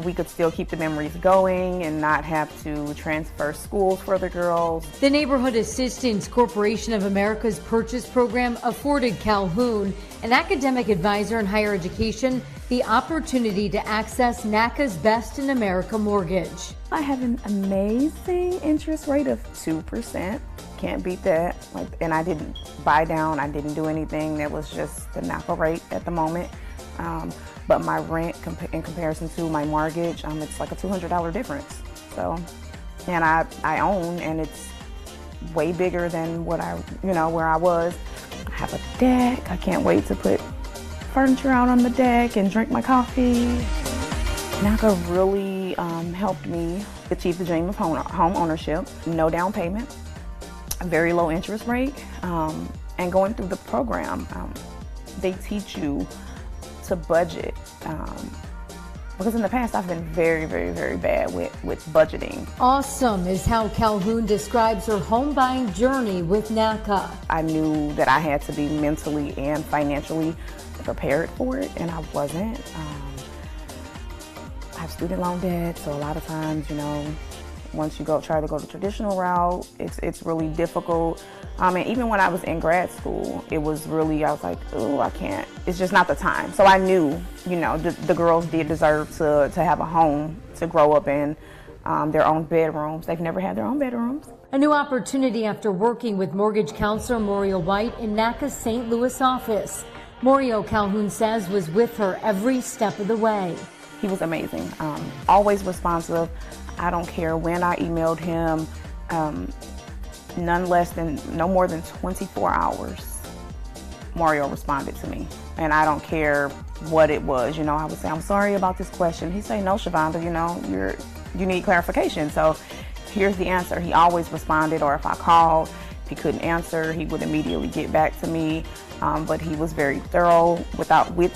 Speaker 1: we could still keep the memories going and not have to transfer schools for the girls.
Speaker 21: The Neighborhood Assistance Corporation of America's purchase program afforded Calhoun, an academic advisor in higher education, the opportunity to access NACA's Best in America mortgage.
Speaker 1: I have an amazing interest rate of 2%. Can't beat that. And I didn't buy down. I didn't do anything. That was just the NACA rate at the moment. But my rent in comparison to my mortgage, it's like a $200 difference. So, and I own, and it's way bigger than what where I was. I have a deck. I can't wait to put furniture out on the deck and drink my coffee. NACA really helped me achieve the dream of home ownership. No down payment, a very low interest rate, and going through the program, they teach you to budget, because in the past I've been very, very, very bad with budgeting.
Speaker 21: Awesome is how Calhoun describes her home buying journey with NACA.
Speaker 1: I knew that I had to be mentally and financially prepared for it, and I wasn't. I have student loan debt, so a lot of times, once you try to go the traditional route, it's really difficult. And even when I was in grad school, it was really, I was like, oh, I can't. It's just not the time. So I knew, the girls did deserve to have a home to grow up in, their own bedrooms. They've never had their own bedrooms.
Speaker 21: A new opportunity after working with mortgage counselor Mario White in NACA's St. Louis office. Mario, Calhoun says, was with her every step of the way.
Speaker 1: He was amazing, always responsive. I don't care when I emailed him, no more than 24 hours, Mario responded to me. And I don't care what it was, I would say, I'm sorry about this question. He'd say, no, Shavonda, you need clarification. So here's the answer. He always responded, or if I called, if he couldn't answer, he would immediately get back to me. But he was very thorough with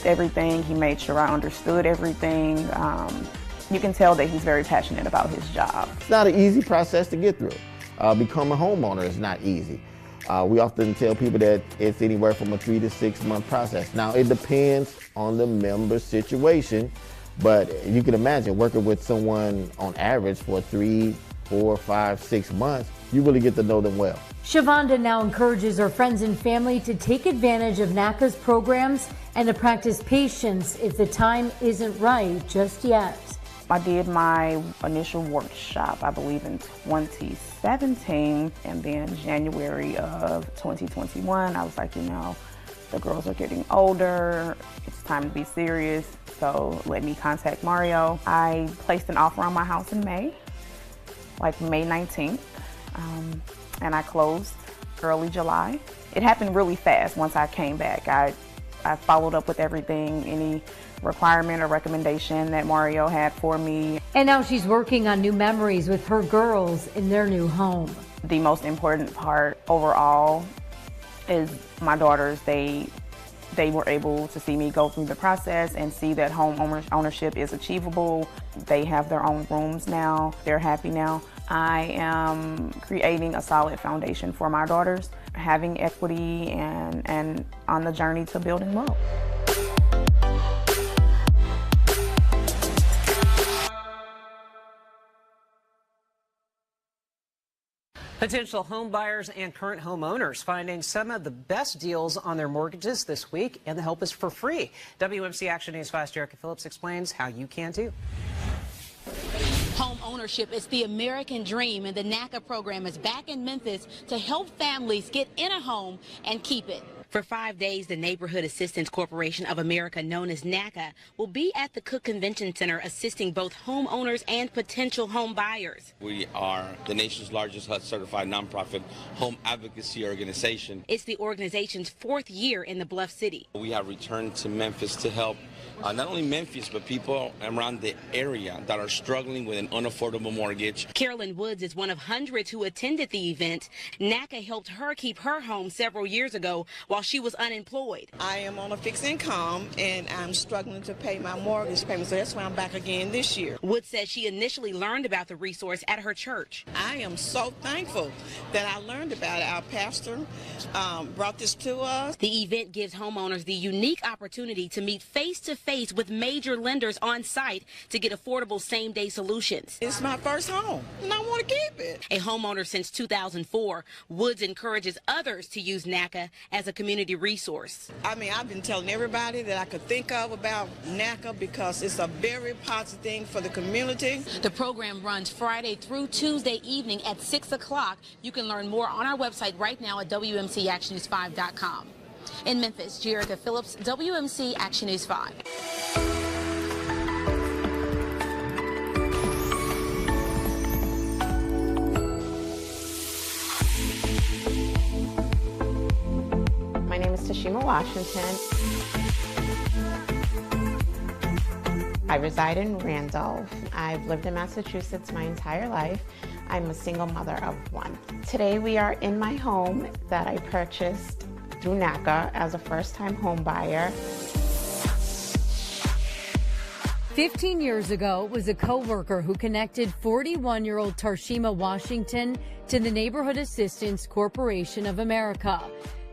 Speaker 1: everything. He made sure I understood everything. You can tell that he's very passionate about his job.
Speaker 5: It's not an easy process to get through. Becoming a homeowner is not easy. We often tell people that it's anywhere from a 3 to 6 month process. Now, it depends on the member's situation, but you can imagine working with someone on average for 3, 4, 5, 6 months, you really get to know them well.
Speaker 21: Shavonda now encourages her friends and family to take advantage of NACA's programs and to practice patience if the time isn't right just yet.
Speaker 1: I did my initial workshop, I believe, in 2017, and then January of 2021, I was like, the girls are getting older, it's time to be serious, so let me contact Mario. I placed an offer on my house in May, like May 19th, and I closed early July. It happened really fast once I came back. I followed up with everything, any requirement or recommendation that Mario had for me.
Speaker 21: And now she's working on new memories with her girls in their new home.
Speaker 1: The most important part overall is my daughters. They were able to see me go through the process and see that home ownership is achievable. They have their own rooms now. They're happy now. I am creating a solid foundation for my daughters, having equity and on the journey to building wealth.
Speaker 6: Potential home buyers and current homeowners finding some of the best deals on their mortgages this week, and the help is for free. WMC Action News 5's Jerica Phillips explains how you can too.
Speaker 7: Home ownership is the American dream, and the NACA program is back in Memphis to help families get in a home and keep it. For 5 days, the Neighborhood Assistance Corporation of America, known as NACA, will be at the Cook Convention Center assisting both homeowners and potential home buyers.
Speaker 9: We are the nation's largest HUD-certified nonprofit home advocacy organization.
Speaker 7: It's the organization's 4th year in the Bluff City.
Speaker 9: We have returned to Memphis to help not only Memphis, but people around the area that are struggling with an unaffordable mortgage.
Speaker 7: Carolyn Woods is one of hundreds who attended the event. NACA helped her keep her home several years ago while she was unemployed.
Speaker 11: I am on a fixed income and I'm struggling to pay my mortgage payment, so that's why I'm back again this year.
Speaker 7: Woods says she initially learned about the resource at her church.
Speaker 11: I am so thankful that I learned about it. Our pastor brought this to us.
Speaker 7: The event gives homeowners the unique opportunity to meet face-to-face with major lenders on site to get affordable same-day solutions.
Speaker 11: It's my first home, and I want to keep it.
Speaker 7: A homeowner since 2004, Woods encourages others to use NACA as a community resource.
Speaker 11: I mean, I've been telling everybody that I could think of about NACA because it's a very positive thing for the community.
Speaker 7: The program runs Friday through Tuesday evening at 6 o'clock. You can learn more on our website right now at WMCActionNews5.com. In Memphis, Jerica Phillips, WMC Action News 5.
Speaker 12: My name is Tashima Washington. I reside in Randolph. I've lived in Massachusetts my entire life. I'm a single mother of 1. Today we are in my home that I purchased through NACA as a first-time home buyer.
Speaker 21: 15 years ago, it was a co-worker who connected 41-year-old Tashima Washington to the Neighborhood Assistance Corporation of America.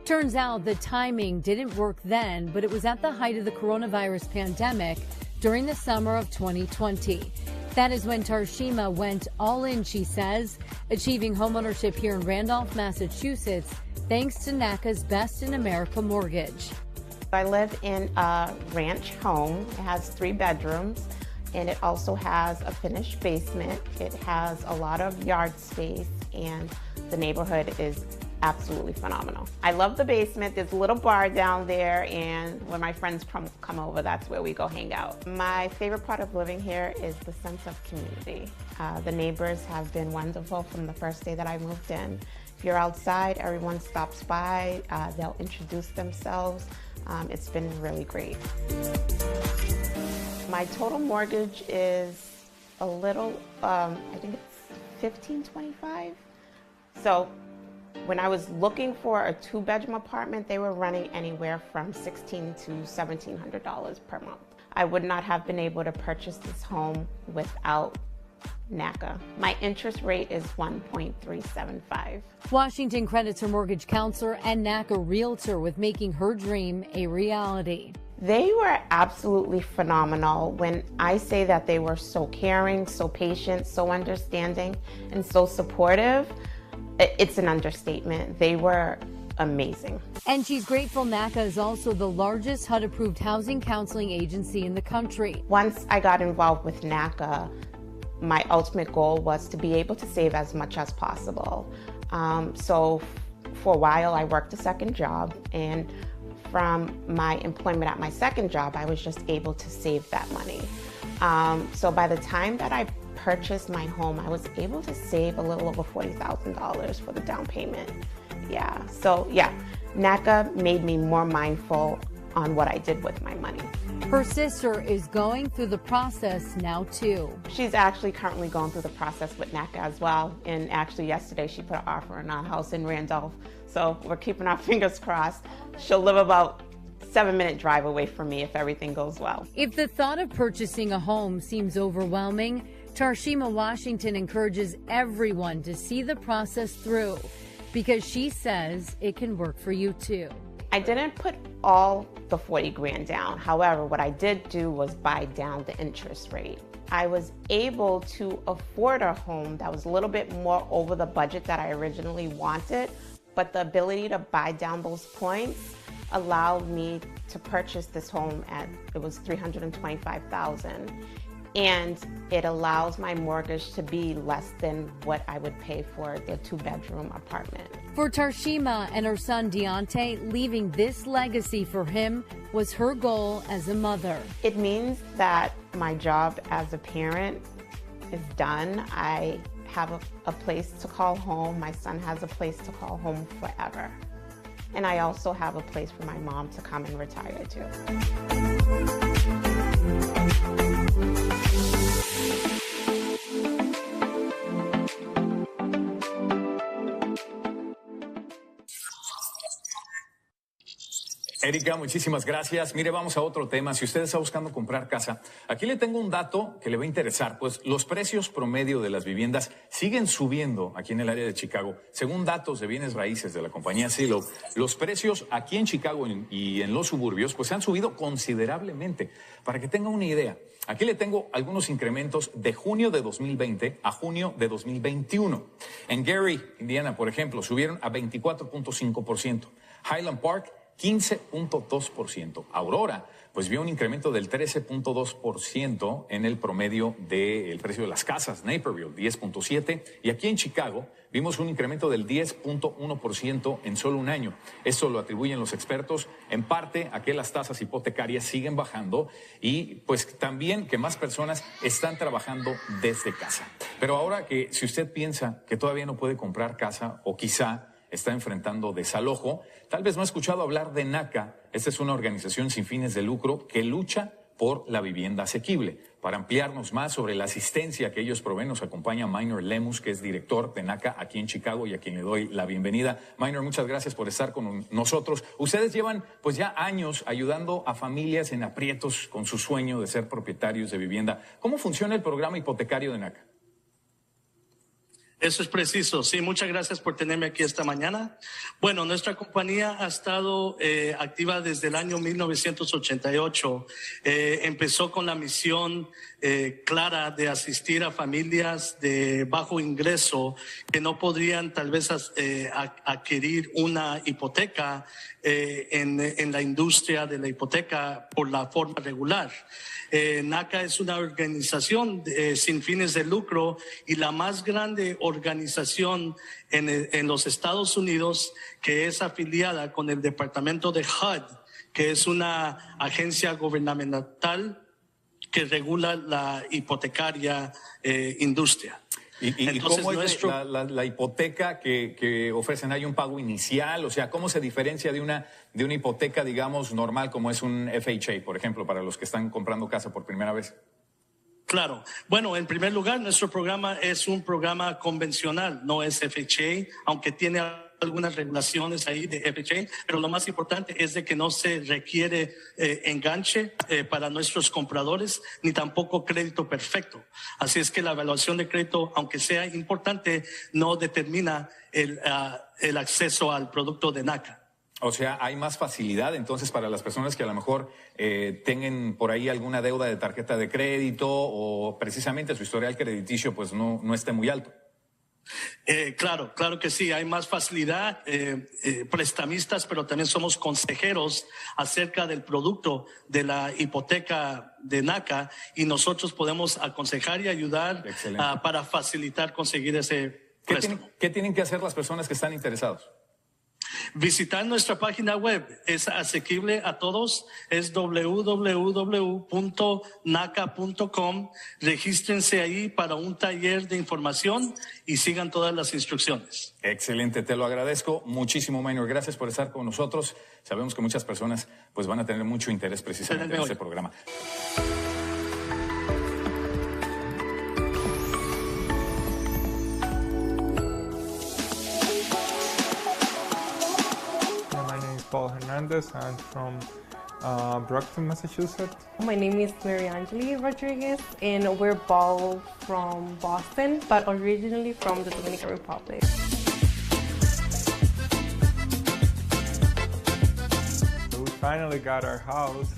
Speaker 21: Turns out the timing didn't work then, but it was at the height of the coronavirus pandemic during the summer of 2020. That is when Tashima went all in, she says, achieving homeownership here in Randolph, Massachusetts, thanks to NACA's Best in America mortgage.
Speaker 12: I live in a ranch home. It has 3 bedrooms, and it also has a finished basement. It has a lot of yard space, and the neighborhood is absolutely phenomenal. I love the basement. There's a little bar down there, and when my friends come over, that's where we go hang out. My favorite part of living here is the sense of community. The neighbors have been wonderful from the first day that I moved in. If you're outside, everyone stops by, they'll introduce themselves. It's been really great. My total mortgage is a little, I think it's $1,525. So when I was looking for a 2-bedroom apartment, they were running anywhere from $1,600 to $1,700 per month. I would not have been able to purchase this home without NACA. My interest rate is 1.375.
Speaker 21: Washington credits her mortgage counselor and NACA realtor with making her dream a reality.
Speaker 12: They were absolutely phenomenal. When I say that they were so caring, so patient, so understanding, and so supportive, it's an understatement. They were amazing.
Speaker 21: And she's grateful NACA is also the largest HUD-approved housing counseling agency in the country.
Speaker 12: Once I got involved with NACA, my ultimate goal was to be able to save as much as possible. So for a while, I worked a second job, and from my employment at my second job, I was just able to save that money. So by the time that I purchased my home, I was able to save a little over $40,000 for the down payment. Yeah, so yeah, NACA made me more mindful on what I did with my money.
Speaker 21: Her sister is going through the process now too.
Speaker 12: She's actually currently going through the process with NACA as well. And actually yesterday she put an offer on our house in Randolph. So we're keeping our fingers crossed. She'll live about 7-minute drive away from me if everything goes well.
Speaker 21: If the thought of purchasing a home seems overwhelming, Tashima Washington encourages everyone to see the process through because she says it can work for you too.
Speaker 12: I didn't put all the 40 grand down. However, what I did do was buy down the interest rate. I was able to afford a home that was a little bit more over the budget that I originally wanted, but the ability to buy down those points allowed me to purchase this home at, it was $325,000. And it allows my mortgage to be less than what I would pay for the 2-bedroom apartment.
Speaker 21: For Tarshima and her son Deontay, leaving this legacy for him was her goal as a mother.
Speaker 12: It means that my job as a parent is done. I have a place to call home. My son has a place to call home forever. And I also have a place for my mom to come and retire to.
Speaker 2: Erika, muchísimas gracias. Mire, vamos a otro tema. Si usted está buscando comprar casa, aquí le tengo un dato que le va a interesar. Pues los precios promedio de las viviendas siguen subiendo aquí en el área de Chicago. Según datos de bienes raíces de la compañía Zillow, los precios aquí en Chicago y en los suburbios pues han subido considerablemente. Para que tenga una idea, aquí le tengo algunos incrementos de junio de 2020 a junio de 2021. En Gary, Indiana, por ejemplo, subieron a 24.5%. Highland Park, 15.2%. Aurora, pues vio un incremento del 13.2% en el promedio del precio de las casas. Naperville, 10.7%. Y aquí en Chicago vimos un incremento del 10.1% en solo un año. Esto lo atribuyen los expertos en parte a que las tasas hipotecarias siguen bajando y pues también que más personas están trabajando desde casa. Pero ahora que si usted piensa que todavía no puede comprar casa o quizá está enfrentando desalojo, tal vez no ha escuchado hablar de Naca. Esta es una organización sin fines de lucro que lucha por la vivienda asequible. Para ampliarnos más sobre la asistencia que ellos proveen, nos acompaña Minor Lemus, que es director de Naca aquí en Chicago y a quien le doy la bienvenida. Minor, muchas gracias por estar con nosotros. Ustedes llevan pues ya años ayudando a familias en aprietos con su sueño de ser propietarios de vivienda. ¿Cómo funciona el programa hipotecario de Naca?
Speaker 4: Eso es preciso. Sí, muchas gracias por tenerme aquí esta mañana. Bueno, nuestra compañía ha estado activa desde el año 1988. Empezó con la misión clara de asistir a familias de bajo ingreso que no podrían tal vez adquirir una hipoteca en la industria de la hipoteca por la forma regular. Naca es una organización sin fines de lucro y la más grande organización en los Estados Unidos que es afiliada con el departamento de HUD, que es una agencia gubernamental que regula la hipotecaria industria.
Speaker 2: ¿Y
Speaker 4: Entonces,
Speaker 2: cómo es la hipoteca que ofrecen? ¿Hay un pago inicial? O sea, ¿cómo se diferencia de una hipoteca, digamos, normal como es un FHA, por ejemplo, para los que están comprando casa por primera vez?
Speaker 4: Claro. Bueno, en primer lugar, nuestro programa es un programa convencional, no es FHA, aunque tiene algunas regulaciones ahí de FHA, pero lo más importante es de que no se requiere enganche para nuestros compradores, ni tampoco crédito perfecto. Así es que la evaluación de crédito, aunque sea importante, no determina el acceso al producto de Naca.
Speaker 2: O sea, hay más facilidad entonces para las personas que a lo mejor tengan por ahí alguna deuda de tarjeta de crédito o precisamente su historial crediticio pues no esté muy alto.
Speaker 4: Claro que sí, hay más facilidad, prestamistas, pero también somos consejeros acerca del producto de la hipoteca de Naca y nosotros podemos aconsejar y ayudar para facilitar conseguir ese préstamo.
Speaker 2: ¿Qué tienen que hacer las personas que están interesados?
Speaker 4: Visitar nuestra página web, es asequible a todos, es www.naca.com. Regístrense ahí para un taller de información y sigan todas las instrucciones.
Speaker 2: Excelente, te lo agradezco muchísimo, Minor. Gracias por estar con nosotros. Sabemos que muchas personas pues van a tener mucho interés precisamente en este programa.
Speaker 14: Paul Hernandez. I'm from Brockton, Massachusetts.
Speaker 15: My name is Mary Angeli Rodriguez, and we're both from Boston, but originally from the Dominican Republic.
Speaker 14: So we finally got our house.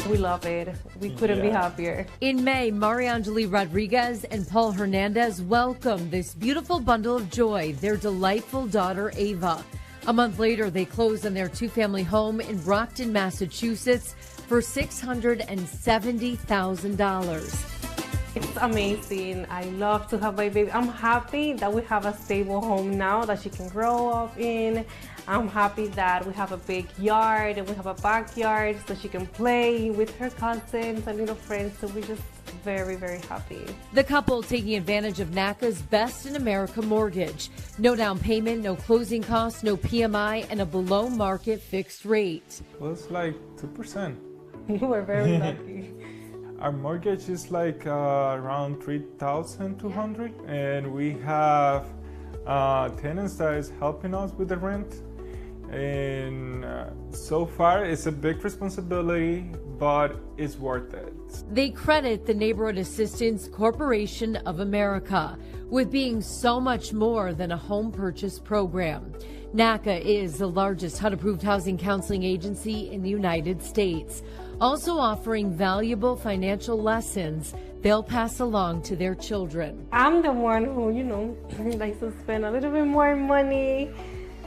Speaker 15: We love it. We couldn't be happier.
Speaker 21: In May, Mariangeli Rodriguez and Paul Hernandez welcomed this beautiful bundle of joy, their delightful daughter, Ava. A month later, they closed on their two-family home in Brockton, Massachusetts for $670,000.
Speaker 15: It's It's amazing. I love to have my baby. I'm happy that we have a stable home now that she can grow up in. I'm happy that we have a big yard and we have a backyard so she can play with her cousins and little friends. So we're just very, very happy.
Speaker 21: The couple taking advantage of NACA's Best in America mortgage. No down payment, no closing costs, no PMI, and a below market fixed rate.
Speaker 14: Well, it's like 2%.
Speaker 15: You were very lucky.
Speaker 14: Our mortgage is like around $3,200, and we have tenants that is helping us with the rent. And so far, it's a big responsibility, but it's worth it.
Speaker 21: They credit the Neighborhood Assistance Corporation of America with being so much more than a home purchase program. NACA is the largest HUD-approved housing counseling agency in the United States, also offering valuable financial lessons they'll pass along to their children.
Speaker 15: I'm the one who, likes to spend a little bit more money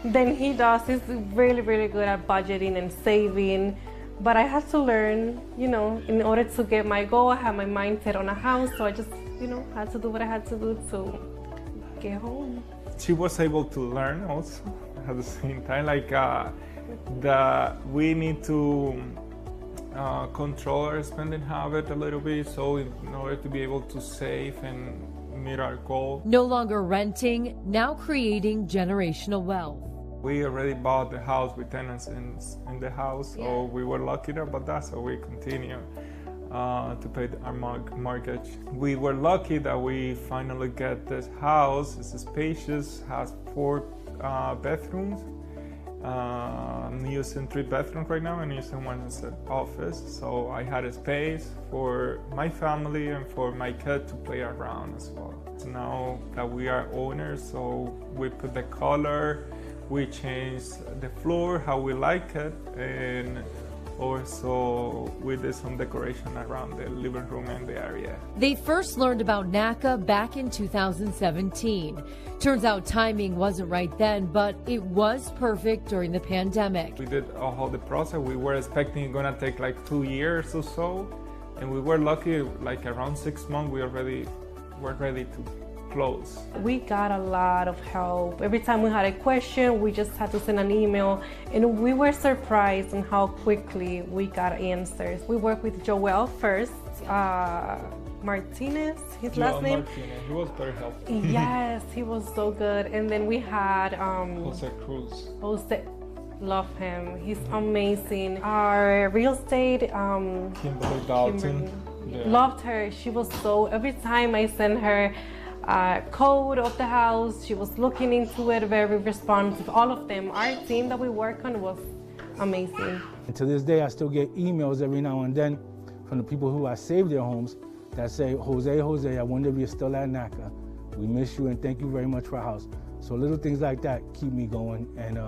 Speaker 15: than he does. He's really, really good at budgeting and saving. But I had to learn, in order to get my goal, I had my mindset on a house. So I just, had to do what I had to do to get home.
Speaker 14: She was able to learn also at the same time, that we need to control our spending habit a little bit, so in order to be able to save and meet our goal.
Speaker 21: No longer renting, now creating generational wealth.
Speaker 14: We already bought the house with tenants in the house, so we were lucky about that, so we continue to pay our mortgage. We were lucky that we finally get this house. It's spacious, has 4 bedrooms. I'm using 3 bedrooms right now and using one as an office. So I had a space for my family and for my kid to play around as well. So now that we are owners, so we put the color, we changed the floor how we like it, and also we did some decoration around the living room and the area.
Speaker 21: They first learned about NACA back in 2017. Turns out timing wasn't right then, but it was perfect during the pandemic.
Speaker 14: We did a whole the process. We were expecting it gonna take like 2 years or so, and we were lucky, like around 6 months we already were ready to close.
Speaker 15: We got a lot of help. Every time we had a question, we just had to send an email, and we were surprised on how quickly we got answers. We worked with Joel first, Martinez, his last name.
Speaker 14: Martinez. He was very helpful.
Speaker 15: Yes, he was so good. And then we had
Speaker 14: Jose Cruz.
Speaker 15: Jose, love him. He's amazing. Our real estate,
Speaker 14: Kimberly Dalton.
Speaker 15: Yeah. Loved her. She was so, every time I sent her code of the house, she was looking into it, very responsive. All of them. Our team that we work on was amazing.
Speaker 3: And to this day, I still get emails every now and then from the people who I saved their homes that say, Jose, I wonder if you're still at NACA. We miss you and thank you very much for our house. So little things like that keep me going and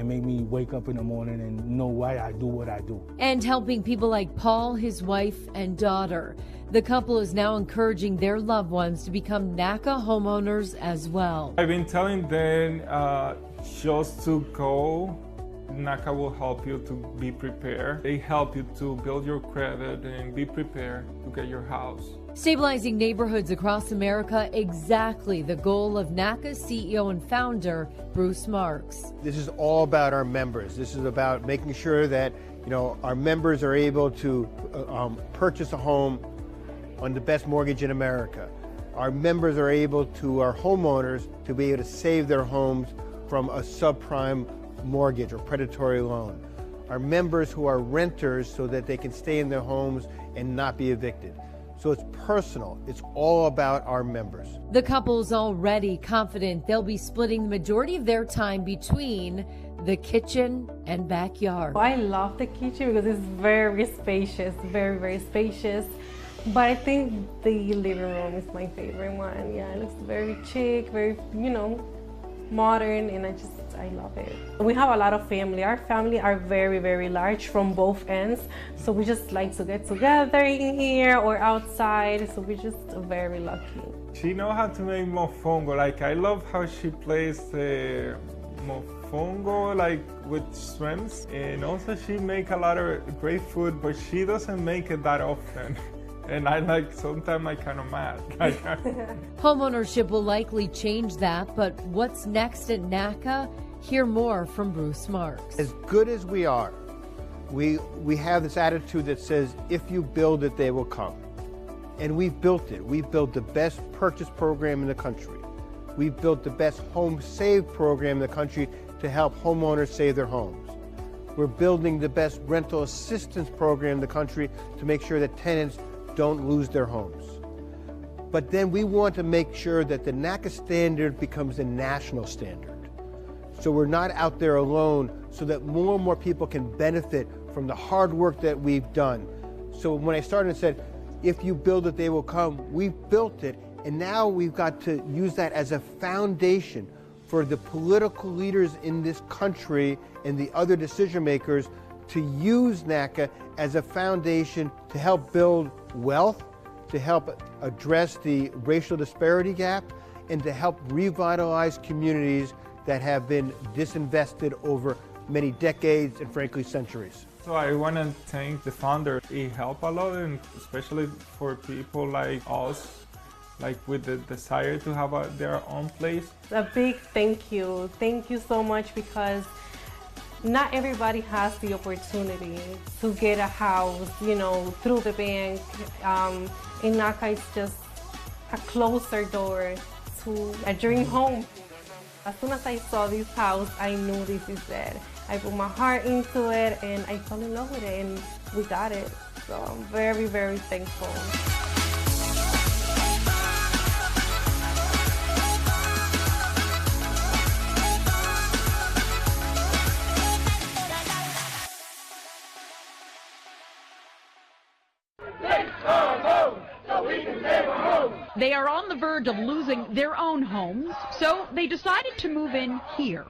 Speaker 3: make me wake up in the morning and know why I do what I do.
Speaker 21: And helping people like Paul, his wife, and daughter. The couple is now encouraging their loved ones to become NACA homeowners as well.
Speaker 14: I've been telling them just to go. NACA will help you to be prepared. They help you to build your credit and be prepared to get your house.
Speaker 21: Stabilizing neighborhoods across America, exactly the goal of NACA's CEO and founder, Bruce Marks.
Speaker 8: This is all about our members. This is about making sure that our members are able to purchase a home on the best mortgage in America. Our members are able to, our homeowners, to be able to save their homes from a subprime mortgage or predatory loan. Our members who are renters so that they can stay in their homes and not be evicted. So it's personal. It's all about our members.
Speaker 21: The couple's already confident they'll be splitting the majority of their time between the kitchen and backyard.
Speaker 15: I love the kitchen because it's very spacious, very, very spacious. But I think the living room is my favorite one. Yeah, it looks very chic, very, modern, and I love it. We have a lot of family. Our family are very, very large from both ends. So we just like to get together in here or outside. So we're just very lucky.
Speaker 14: She knows how to make mofongo. I love how she plays the mofongo, with shrimps. And also she make a lot of great food, but she doesn't make it that often. And sometimes I kind of mad.
Speaker 21: Homeownership will likely change that, but what's next at NACA? Hear more from Bruce Marks.
Speaker 8: As good as we are, we have this attitude that says, if you build it, they will come. And we've built it. We've built the best purchase program in the country. We've built the best home save program in the country to help homeowners save their homes. We're building the best rental assistance program in the country to make sure that tenants don't lose their homes. But then we want to make sure that the NACA standard becomes a national standard. So we're not out there alone, so that more and more people can benefit from the hard work that we've done. So when I started and said, if you build it, they will come, we've built it, and now we've got to use that as a foundation for the political leaders in this country and the other decision makers to use NACA as a foundation to help build wealth, to help address the racial disparity gap, and to help revitalize communities that have been disinvested over many decades and frankly centuries.
Speaker 14: So I want to thank the founder. He helped a lot, and especially for people like us, like with the desire to have their own place.
Speaker 15: A big thank you. Thank you so much, because not everybody has the opportunity to get a house, through the bank. In NACA, it's just a closer door to a dream home. As soon as I saw this house, I knew this is it. I put my heart into it and I fell in love with it, and we got it. So I'm very, very thankful.
Speaker 10: They are on the verge of losing their own homes, so they decided to move in here.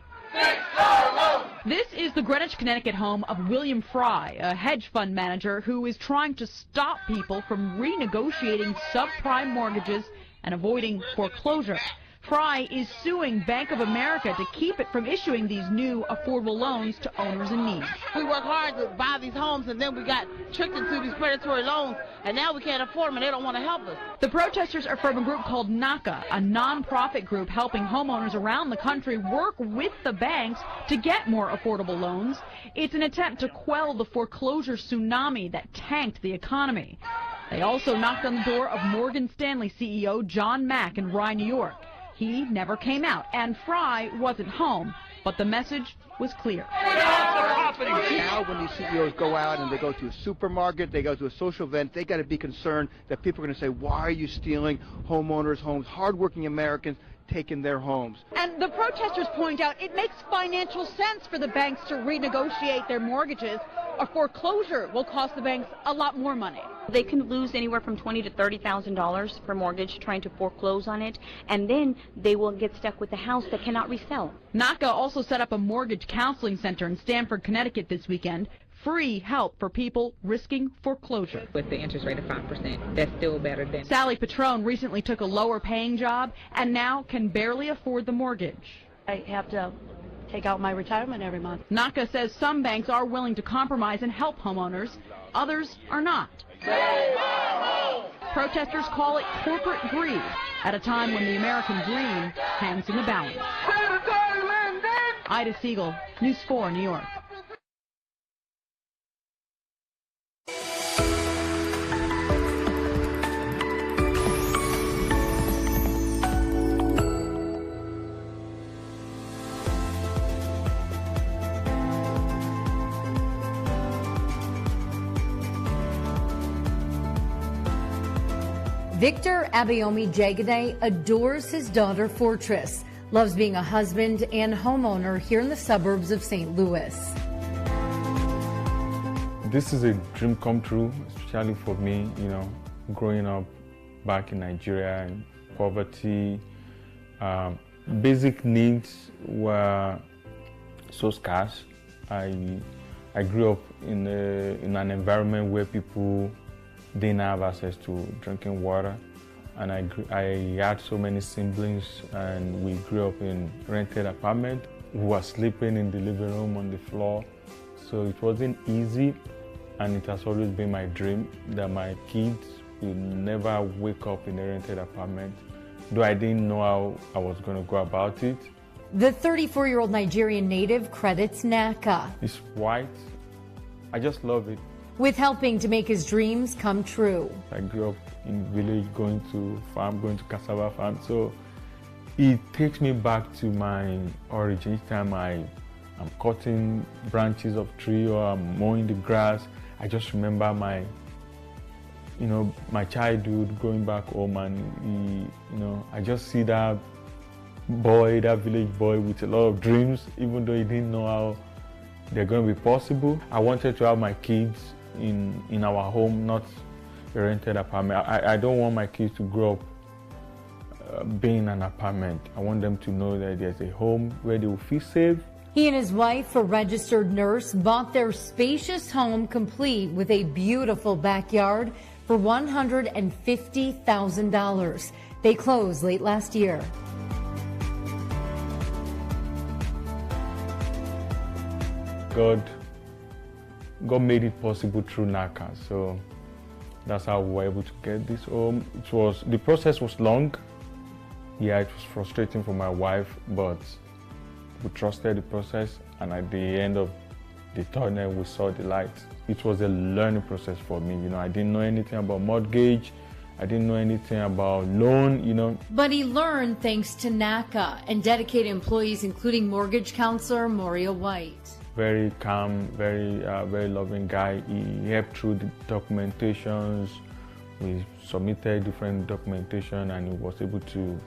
Speaker 10: This is the Greenwich, Connecticut home of William Fry, a hedge fund manager who is trying to stop people from renegotiating subprime mortgages and avoiding foreclosure. Fry is suing Bank of America to keep it from issuing these new affordable loans to owners in need.
Speaker 13: We work hard to buy these homes, and then we got tricked into these predatory loans, and now we can't afford them, and they don't want to help us.
Speaker 10: The protesters are from a group called Naca, a non-profit group helping homeowners around the country work with the banks to get more affordable loans. It's an attempt to quell the foreclosure tsunami that tanked the economy. They also knocked on the door of Morgan Stanley CEO John Mack in Rye, New York. He never came out, and Fry wasn't home, but the message was clear.
Speaker 16: Now when these CEOs go out and they go to a supermarket, they go to a social event, they got to be concerned that people are going to say, why are you stealing homeowners' homes, hardworking Americans taking their homes?
Speaker 10: And the protesters point out it makes financial sense for the banks to renegotiate their mortgages. A foreclosure will cost the banks a lot more money.
Speaker 17: They can lose anywhere from $20,000 to $30,000 for mortgage trying to foreclose on it, and then they will get stuck with a house that cannot resell.
Speaker 10: NACA also set up a mortgage counseling center in Stamford, Connecticut this weekend. Free help for people risking foreclosure.
Speaker 18: With the interest rate of 5%, that's still better than...
Speaker 10: Sally Patrone recently took a lower paying job and now can barely afford the mortgage.
Speaker 19: I have to take out my retirement every month.
Speaker 10: NACA says some banks are willing to compromise and help homeowners. Others are not. Protesters call it corporate greed at a time when the American dream hangs in the balance. Ida Siegel, News 4, New York.
Speaker 21: Victor Abayomi Jagade adores his daughter Fortress, loves being a husband and homeowner here in the suburbs of St. Louis.
Speaker 20: This is a dream come true, especially for me, growing up back in Nigeria and poverty. Basic needs were so scarce. I grew up in an environment where people didn't have access to drinking water, and I had so many siblings, and we grew up in rented apartment. We were sleeping in the living room on the floor, so it wasn't easy, and it has always been my dream that my kids You never wake up in a rented apartment. Though I didn't know how I was going to go about it.
Speaker 21: The 34-year-old Nigerian native credits Naca
Speaker 20: It's white. I just love it.
Speaker 21: with helping to make his dreams come true.
Speaker 20: I grew up in village, going to farm, going to cassava farm. So it takes me back to my origin. Each time I'm cutting branches of tree or I'm mowing the grass, I just remember my childhood, going back home, and I just see that boy, that village boy with a lot of dreams, even though he didn't know how they're going to be possible. I wanted to have my kids in our home, not a rented apartment. I don't want my kids to grow up being in an apartment. I want them to know that there's a home where they will feel safe.
Speaker 21: He and his wife, a registered nurse, bought their spacious home complete with a beautiful backyard for $150,000. They closed late last year.
Speaker 20: God made it possible through Naca, so that's how we were able to get this home. The process was long. Yeah, it was frustrating for my wife, but we trusted the process, and at the end of the tunnel, we saw the light. It was a learning process for me. I didn't know anything about mortgage. I didn't know anything about loan,
Speaker 21: But he learned thanks to Naca and dedicated employees, including mortgage counselor Mario White.
Speaker 20: Very calm, very loving guy. He helped through the documentations. We submitted different documentation, and he was able to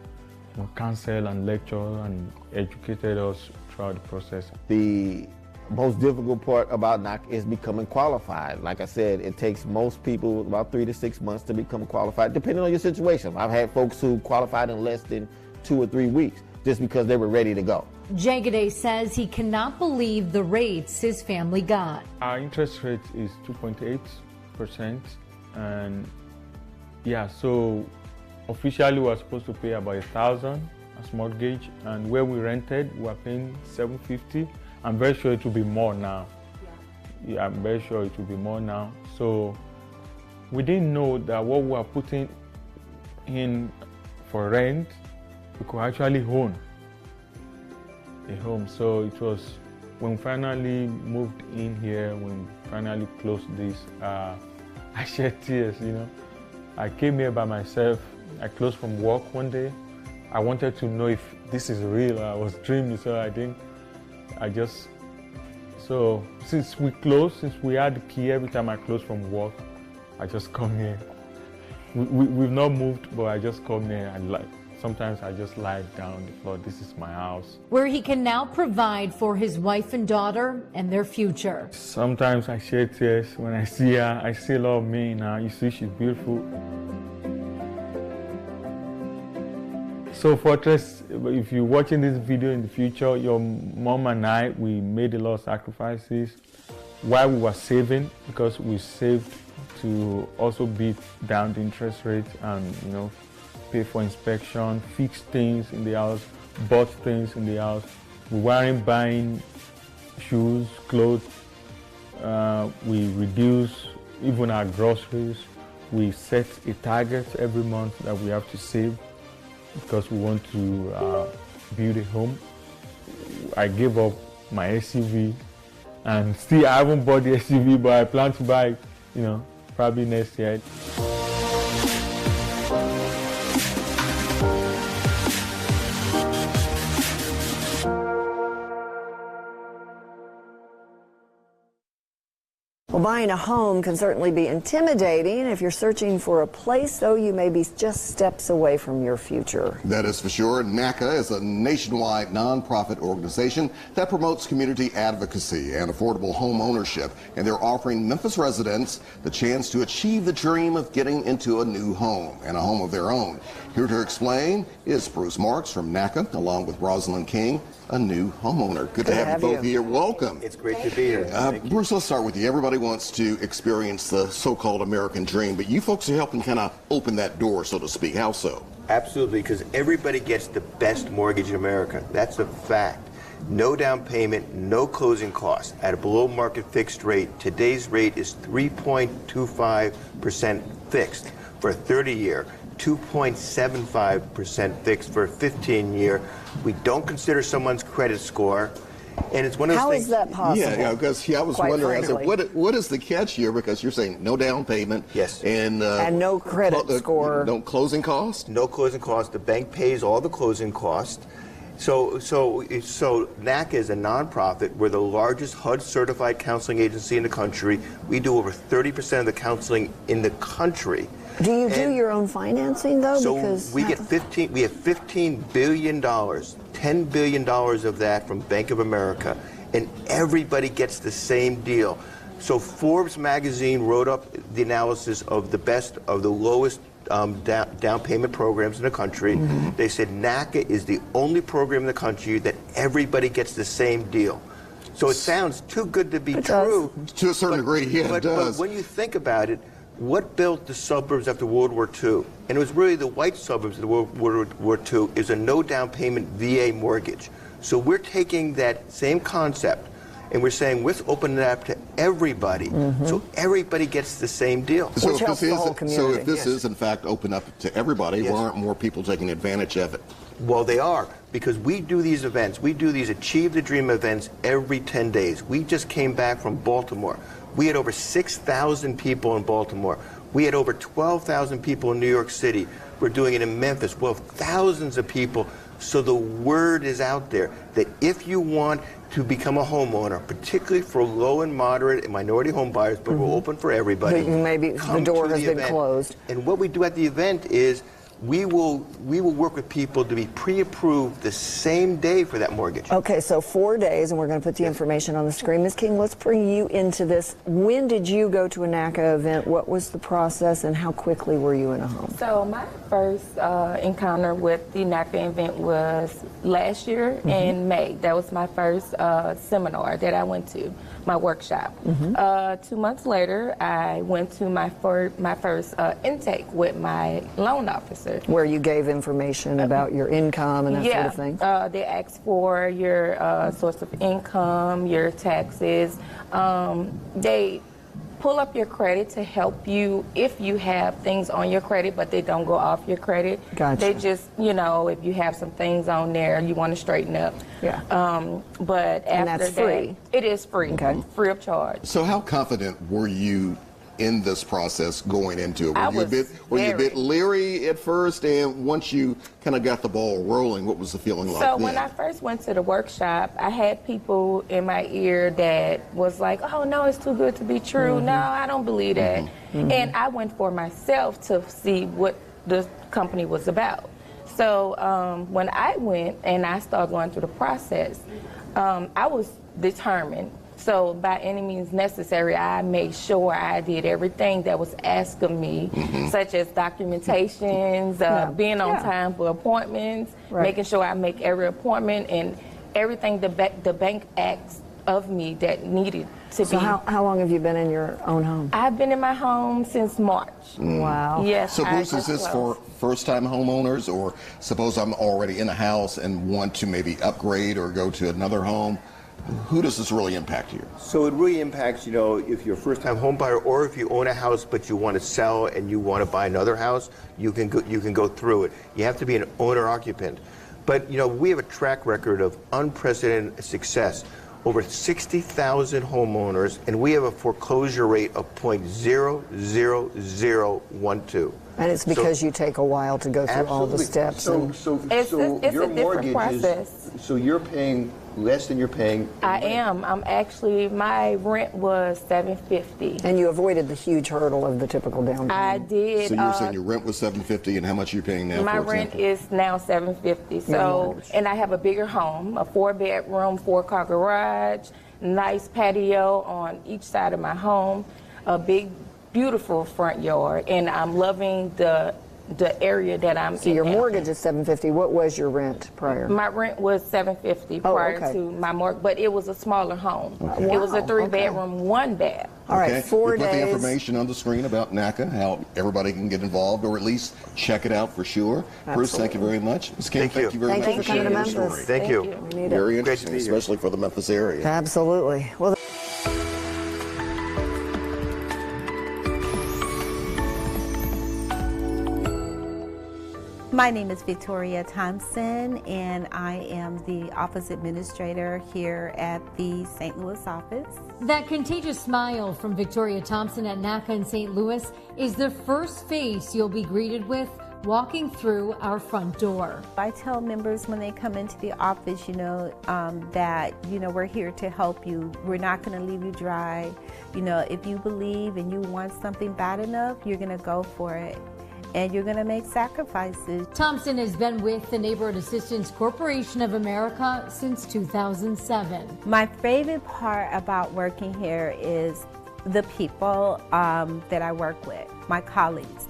Speaker 20: counsel and lecture and educated us throughout the process.
Speaker 5: The most difficult part about Naca is becoming qualified. Like I said, it takes most people about 3 to 6 months to become qualified, depending on your situation. I've had folks who qualified in less than 2 or 3 weeks just because they were ready to go.
Speaker 21: Jagade says he cannot believe the rates his family got.
Speaker 20: Our interest rate is 2.8%, and so officially we were supposed to pay about $1,000 as mortgage, and where we rented we were paying $750. I'm very sure it will be more now. Yeah, I'm very sure it will be more now. So we didn't know that what we were putting in for rent, we could actually own a home. So it was when we finally moved in here, when we finally closed this, I shed tears, I came here by myself. I closed from work one day. I wanted to know if this is real. I was dreaming, so since we closed, since we had the key, every time I close from work, I just come here. We've not moved, but I just come here and sometimes I just lie down on the floor. This is my house.
Speaker 21: Where he can now provide for his wife and daughter and their future.
Speaker 20: Sometimes I shed tears when I see her. I see a lot of me in her. You see, she's beautiful. So Fortress, if you're watching this video in the future, your mom and I, we made a lot of sacrifices while we were saving, because we saved to also beat down the interest rate and, pay for inspection, fix things in the house, bought things in the house. We weren't buying shoes, clothes. We reduced even our groceries. We set a target every month that we have to save, because we want to build a home. I gave up my SUV, and still I haven't bought the SUV, but I plan to buy, probably next year.
Speaker 22: Well, buying a home can certainly be intimidating. If you're searching for a place, though, you may be just steps away from your future.
Speaker 23: That is for sure. Naca is a nationwide nonprofit organization that promotes community advocacy and affordable home ownership, and they're offering Memphis residents the chance to achieve the dream of getting into a new home and a home of their own. Here to explain is Bruce Marks from Naca, along with Rosalind King, a new homeowner. Good to have you both here. Welcome.
Speaker 24: It's great to be here.
Speaker 23: Bruce, let's start with you. Everybody wants to experience the so-called American dream, but you folks are helping kind of open that door, so to speak. How so?
Speaker 24: Absolutely, because everybody gets the best mortgage in America. That's a fact. No down payment, no closing costs. At a below market fixed rate, today's rate is 3.25% fixed. for a 30-year, 2.75% fixed for a 15-year. We don't consider someone's credit score. And it's one of those
Speaker 22: How
Speaker 24: things.
Speaker 22: is that possible?
Speaker 23: Yeah, because I was
Speaker 22: Quite
Speaker 23: wondering,
Speaker 22: frankly.
Speaker 23: I said, what is the catch here? Because you're saying no down payment.
Speaker 24: Yes.
Speaker 23: And
Speaker 22: no credit score.
Speaker 23: No closing cost?
Speaker 24: No closing cost. The bank pays all the closing costs. So NACA is a nonprofit. We're the largest HUD-certified counseling agency in the country. We do over 30% of the counseling in the country.
Speaker 22: Do you do your own financing though?
Speaker 24: So
Speaker 22: Because
Speaker 24: we have $15 billion, $10 billion of that from Bank of America, and everybody gets the same deal. So Forbes magazine wrote up the analysis of the best of the lowest down payment programs in the country.
Speaker 22: Mm-hmm.
Speaker 24: They said NACA is the only program in the country that everybody gets the same deal. So it sounds too good to be true.
Speaker 23: To a certain degree, yeah, it does.
Speaker 24: But when you think about it, what built the suburbs after World War II? And it was really the white suburbs of World War II is a no down payment VA mortgage. So we're taking that same concept and we're saying let's open it up to everybody, so everybody gets the same deal.
Speaker 23: So
Speaker 22: Which helps the whole community.
Speaker 23: So if this is in fact open up to everybody, why aren't more people taking advantage of it?
Speaker 24: Well, they are, because we do these events. We do these Achieve the Dream events every 10 days. We just came back from Baltimore. We had over 6,000 people in Baltimore. We had over 12,000 people in New York City. We're doing it in Memphis. We'll have thousands of people. So the word is out there that if you want to become a homeowner, particularly for low and moderate and minority home buyers, but we're open for everybody.
Speaker 22: But maybe the door has been closed.
Speaker 24: And what we do at the event is we will work with people to be pre-approved the same day for that mortgage.
Speaker 22: Okay, so 4 days, and we're going to put the information on the screen. Ms. King, let's bring you into this. When did you go to a NACA event? What was the process, and how quickly were you in a home?
Speaker 1: So my first encounter with the NACA event was last year in May. That was my first seminar that I went to, my workshop. 2 months later, I went to my first intake with my loan officer.
Speaker 22: Where you gave information about your income and that sort of thing?
Speaker 1: They ask for your source of income, your taxes. They pull up your credit to help you if you have things on your credit, but they don't go off your credit.
Speaker 22: Gotcha.
Speaker 1: They just, if you have some things on there you want to straighten up.
Speaker 22: Yeah.
Speaker 1: But after
Speaker 22: and that's
Speaker 1: that,
Speaker 22: free?
Speaker 1: It is free.
Speaker 22: Okay.
Speaker 1: Free of charge.
Speaker 23: So how confident were you in this process going into it? Were you a bit leery at first, and once you kind of got the ball rolling, what was the feeling like
Speaker 1: So
Speaker 23: then?
Speaker 1: when I first went to the workshop, I had people in my ear that was like, oh no, it's too good to be true. No, I don't believe that. And I went for myself to see what the company was about. So when I went and I started going through the process, I was determined. So by any means necessary, I made sure I did everything that was asked of me, such as documentations, being on time for appointments, making sure I make every appointment, and everything the bank asks of me that needed to be.
Speaker 22: So how long have you been in your own home?
Speaker 1: I've been in my home since March.
Speaker 22: Wow.
Speaker 1: Yes.
Speaker 23: So Bruce, is this for first-time homeowners, or suppose I'm already in a house and want to maybe upgrade or go to another home? Who does this really impact here?
Speaker 24: So it really impacts, if you're a first-time home buyer, or if you own a house but you want to sell and you want to buy another house, you can go through it. You have to be an owner-occupant. But we have a track record of unprecedented success. Over 60,000 homeowners, and we have a foreclosure rate of 0.00012.
Speaker 22: And it's because you take a while to go through all the steps.
Speaker 1: It's a different process.
Speaker 24: So you're paying less than you're paying.
Speaker 1: I am. My rent was $750.
Speaker 22: And you avoided the huge hurdle of the typical down payment.
Speaker 1: I did.
Speaker 23: So you were saying your rent was $750, and how much are you paying now?
Speaker 1: My
Speaker 23: for
Speaker 1: rent
Speaker 23: example?
Speaker 1: is now $750. So, and I have a bigger home, a 4-bedroom, 4-car garage, nice patio on each side of my home, a big, beautiful front yard, and I'm loving the area that I'm in.
Speaker 22: So your mortgage is $750. What was your rent prior?
Speaker 1: My rent was $750 prior to my mortgage, but it was a smaller home.
Speaker 23: Okay.
Speaker 1: It was a 3-bedroom, 1-bath.
Speaker 22: All right, 4 days.
Speaker 23: We put the information on the screen about NACA, how everybody can get involved, or at least check it out for sure.
Speaker 22: Absolutely.
Speaker 23: Bruce, thank you very much. Ms. King, thank you very much
Speaker 22: for coming to
Speaker 23: sharing your
Speaker 22: Memphis.
Speaker 23: story.
Speaker 24: Thank you.
Speaker 22: We need
Speaker 23: Very
Speaker 22: it.
Speaker 23: interesting, especially for the Memphis area.
Speaker 22: Absolutely. Well.
Speaker 6: My name is Victoria Thompson, and I am the office administrator here at the St. Louis office.
Speaker 21: That contagious smile from Victoria Thompson at Naca in St. Louis is the first face you'll be greeted with walking through our front door.
Speaker 6: I tell members when they come into the office, that, we're here to help you. We're not going to leave you dry. If you believe and you want something bad enough, you're going to go for it. And you're going to make sacrifices.
Speaker 21: Thompson has been with the Neighborhood Assistance Corporation of America since 2007.
Speaker 6: My favorite part about working here is the people that I work with, my colleagues.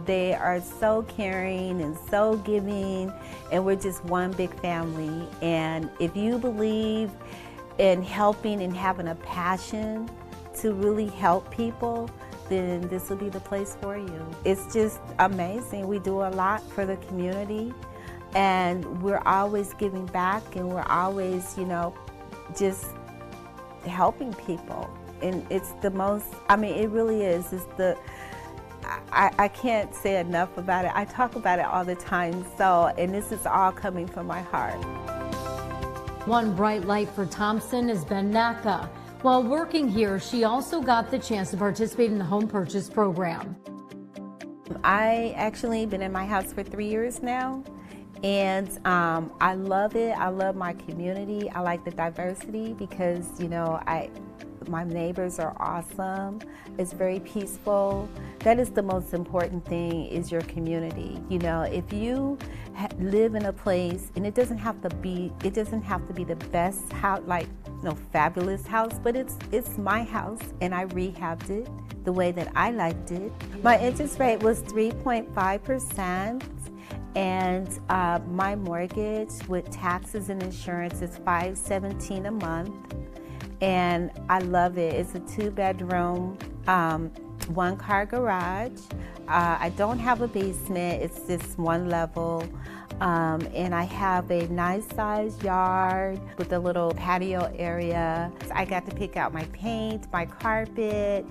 Speaker 6: They are so caring and so giving, and we're just one big family. And if you believe in helping and having a passion to really help people, then this will be the place for you. It's just amazing. We do a lot for the community, and we're always giving back, and we're always, just helping people. And it's the most, it really is. It's I can't say enough about it. I talk about it all the time, and this is all coming from my heart.
Speaker 21: One bright light for Thompson has been Naca. While working here, she also got the chance to participate in the home purchase program.
Speaker 6: I actually been in my house for 3 years now, and I love it. I love my community. I like the diversity because, my neighbors are awesome. It's very peaceful. That is the most important thing, is your community. If you live in a place, and it doesn't have to be the best house, fabulous house, but it's my house, and I rehabbed it the way that I liked it. My interest rate was 3.5%, and my mortgage with taxes and insurance is $517 a month. And I love it. It's a 2-bedroom, 1-car garage. I don't have a basement. It's just 1 level. And I have a nice sized yard with a little patio area. I got to pick out my paint, my carpet,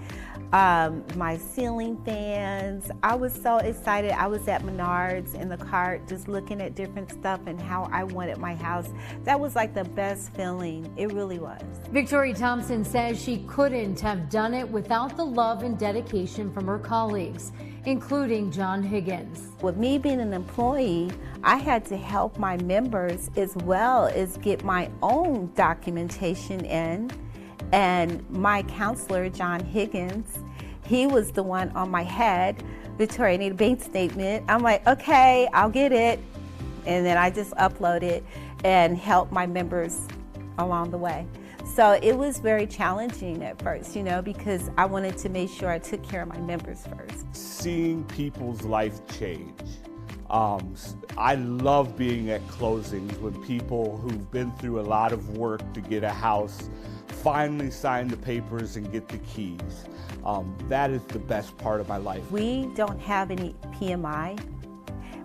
Speaker 6: my ceiling fans. I was so excited. I was at Menards in the cart just looking at different stuff and how I wanted my house. That was like the best feeling. It really was.
Speaker 21: Victoria Thompson says she couldn't have done it without the love and dedication from her colleagues, including John Higgins.
Speaker 6: With me being an employee, I had to help my members as well as get my own documentation in. And my counselor, John Higgins, he was the one on my head. Victoria, I need a bank statement. I'm like, okay, I'll get it. And then I just upload it and help my members along the way. So it was very challenging at first, because I wanted to make sure I took care of my members first.
Speaker 7: Seeing people's life change. I love being at closings when people who've been through a lot of work to get a house finally sign the papers and get the keys. That is the best part of my life.
Speaker 6: We don't have any PMI,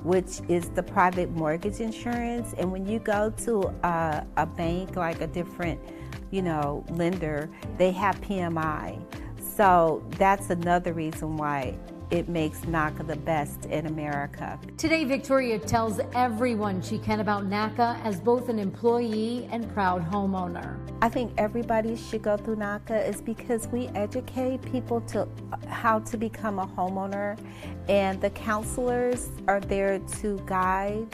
Speaker 6: which is the private mortgage insurance. And when you go to a bank, like a different, lender, they have PMI. So that's another reason why it makes Naca the best in America.
Speaker 21: Today, Victoria tells everyone she can about Naca as both an employee and proud homeowner.
Speaker 6: I think everybody should go through Naca is because we educate people to how to become a homeowner, and the counselors are there to guide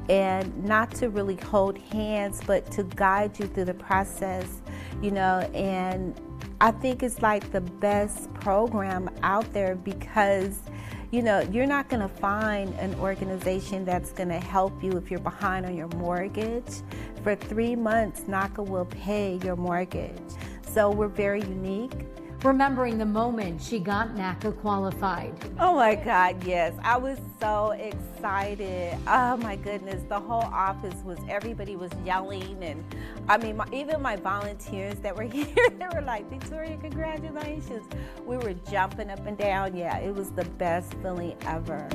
Speaker 6: and not to really hold hands, but to guide you through the process, and I think it's like the best program out there because, you're not going to find an organization that's going to help you if you're behind on your mortgage. For 3 months, Naca will pay your mortgage. So we're very unique.
Speaker 21: Remembering the moment she got Naca qualified.
Speaker 6: Oh my God, yes. I was so excited. Oh my goodness. The whole office everybody was yelling. And even my volunteers that were here, they were like, Victoria, congratulations. We were jumping up and down. Yeah, it was the best feeling ever.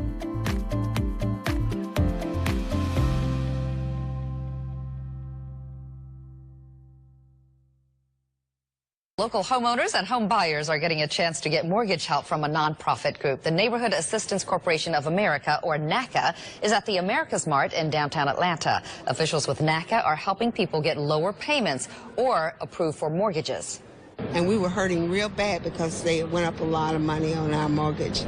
Speaker 4: Local homeowners and home buyers are getting a chance to get mortgage help from a nonprofit group. The Neighborhood Assistance Corporation of America, or NACA, is at the America's Mart in downtown Atlanta. Officials with NACA are helping people get lower payments or approved for mortgages.
Speaker 9: And we were hurting real bad because they went up a lot of money on our mortgage.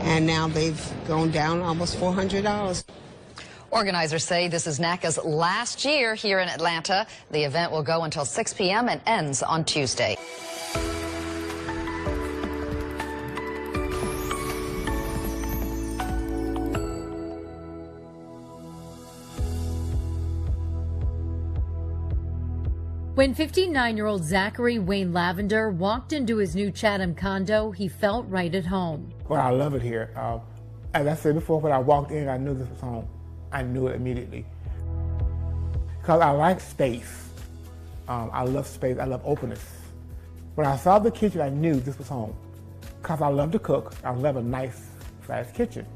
Speaker 9: And now they've gone down almost $400.
Speaker 4: Organizers say this is NACA's last year here in Atlanta. The event will go until 6 p.m. and ends on Tuesday.
Speaker 21: When 59-year-old Zachary Wayne Lavender walked into his new Chatham condo, he felt right at home.
Speaker 11: Well, I love it here. As I said before, when I walked in, I knew this was home. I knew it immediately. Because I like space. I love space. I love openness. When I saw the kitchen, I knew this was home. Because I love to cook. I love a nice, sized kitchen.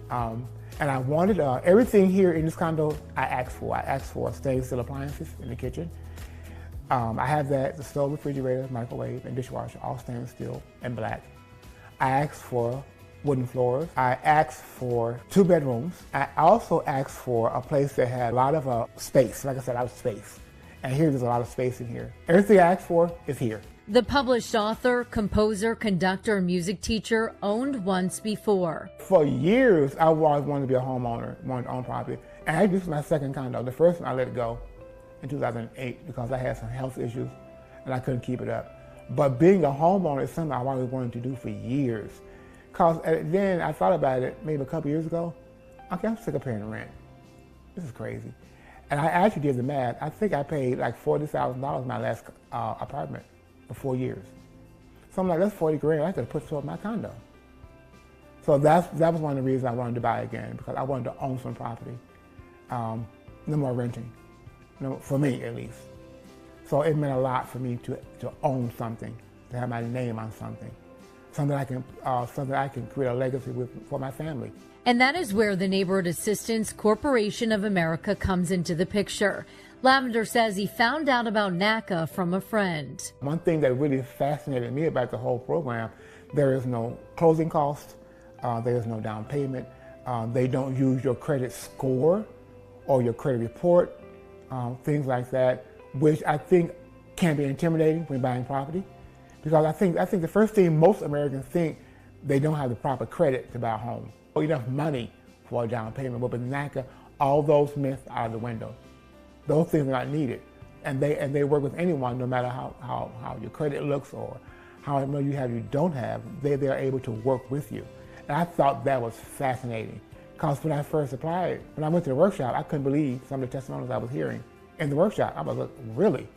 Speaker 11: And I wanted everything here in this condo I asked for. I asked for stainless steel appliances in the kitchen. I have that, the stove, refrigerator, microwave, and dishwasher, all stainless steel and black. I asked for wooden floors. I asked for 2 bedrooms. I also asked for a place that had a lot of space. Like I said, I have space. And here there's a lot of space in here. Everything I asked for is here.
Speaker 21: The published author, composer, conductor, and music teacher owned once before.
Speaker 11: For years, I always wanted to be a homeowner, wanted to own property. And this is my second condo. The first one I let it go in 2008 because I had some health issues and I couldn't keep it up. But being a homeowner is something I always wanted to do for years. Because then I thought about it maybe a couple years ago. Okay, I'm sick of paying rent. This is crazy. And I actually did the math. I think I paid like $40,000 in my last apartment for 4 years. So I'm like, that's 40 grand I could have put toward my condo. So that was one of the reasons I wanted to buy again, because I wanted to own some property. No more renting, for me at least. So it meant a lot for me to own something, to have my name on something. Something I can create a legacy with for my family.
Speaker 21: And that is where the Neighborhood Assistance Corporation of America comes into the picture. Lavender says he found out about NACA from a friend.
Speaker 11: One thing that really fascinated me about the whole program, there is no closing cost, there is no down payment, they don't use your credit score or your credit report, things like that, which I think can be intimidating when buying property. Because I think the first thing most Americans think, they don't have the proper credit to buy a home or enough money for a down payment. But with NACA, all those myths are out the window. Those things are not needed, and they work with anyone, no matter how your credit looks or how much you don't have. They are able to work with you, and I thought that was fascinating. Because when I first applied, when I went to the workshop, I couldn't believe some of the testimonials I was hearing in the workshop. I was like, really?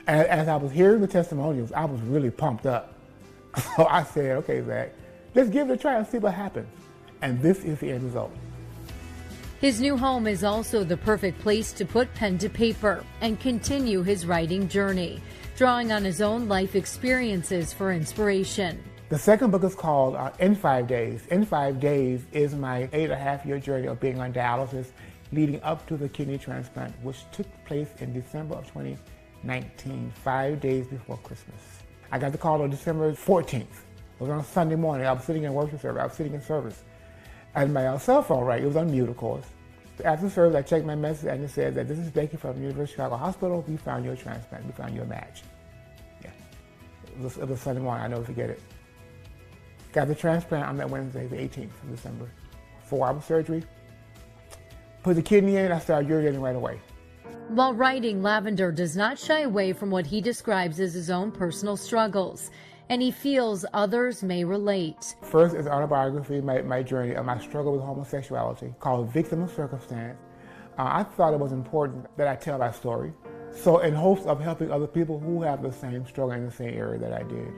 Speaker 11: And as I was hearing the testimonials, I was really pumped up. So I said, okay, Zach, let's give it a try and see what happens. And this is the end result.
Speaker 21: His new home is also the perfect place to put pen to paper and continue his writing journey, drawing on his own life experiences for inspiration.
Speaker 11: The second book is called In 5 Days. In 5 Days is my 8.5-year journey of being on dialysis leading up to the kidney transplant, which took place in December of 2019, 5 days before Christmas. I got the call on December 14th. It was on a Sunday morning. I was sitting in worship service. I was sitting in service. And my cell phone rang. It was on mute, of course. After service, I checked my message and it said that this is Becky from the University of Chicago Hospital. We found your transplant. We found your match. Yeah. It was Sunday morning. I'll never forget it. Got the transplant on that Wednesday, the 18th of December. 4-hour surgery. Put the kidney in. I started urinating right away.
Speaker 21: While writing, Lavender does not shy away from what he describes as his own personal struggles, and he feels others may relate.
Speaker 11: First is autobiography, my journey of my struggle with homosexuality, called Victim of Circumstance. I thought it was important that I tell my story, so in hopes of helping other people who have the same struggle in the same area that I did.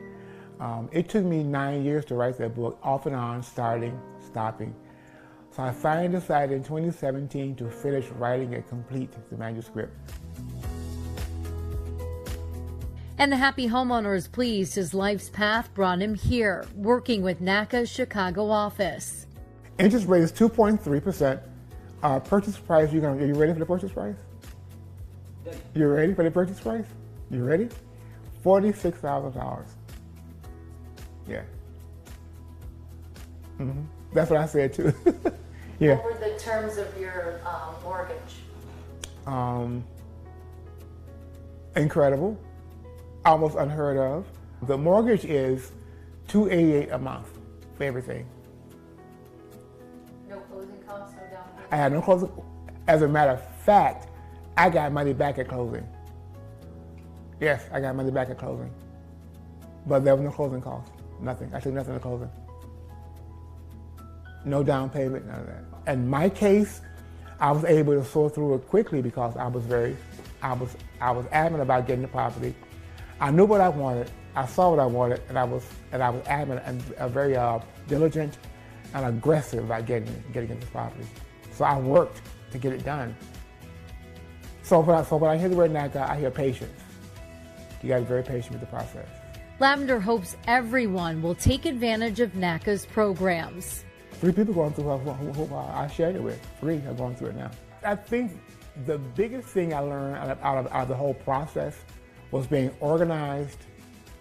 Speaker 11: It took me 9 years to write that book, off and on, starting, stopping. So I finally decided in 2017 to finish writing and complete the manuscript.
Speaker 21: And the happy homeowner is pleased his life's path brought him here, working with NACA's Chicago office.
Speaker 11: Interest rate is 2.3%. Purchase price, are you ready for the purchase price? You ready for the purchase price? You ready? $46,000. Yeah. That's what I said too. Yeah.
Speaker 21: What were the terms of your mortgage?
Speaker 11: Incredible, almost unheard of. The mortgage is $288 a month for everything.
Speaker 21: No closing costs, no down payment?
Speaker 11: I had no closing. As a matter of fact, I got money back at closing. Yes, I got money back at closing. But there was no closing costs, nothing. I took nothing at closing. No down payment, none of that. In my case, I was able to sort through it quickly because I was adamant about getting the property. I knew what I wanted. I saw what I wanted, and I was adamant and very diligent and aggressive about getting this property. So I worked to get it done. So when I hear the word Naca, I hear patience. You got to be very patient with the process.
Speaker 21: Lavender hopes everyone will take advantage of NACA's programs.
Speaker 11: 3 people going through who I shared it with. 3 are going through it now. I think the biggest thing I learned out of the whole process was being organized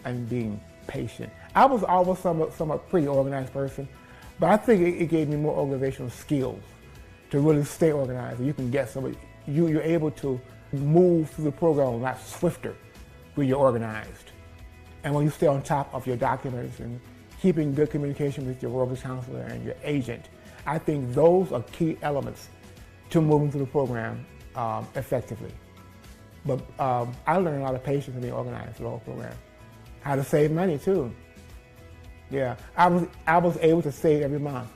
Speaker 11: and being patient. I was always somewhat pretty organized person, but I think it gave me more organizational skills to really stay organized. You can get somebody, you're able to move through the program a lot swifter when you're organized. And when you stay on top of your documents and keeping good communication with your mortgage counselor and your agent, I think those are key elements to moving through the program effectively. But I learned a lot of patience and being organized through the whole program. How to save money too. Yeah, I was able to save every month,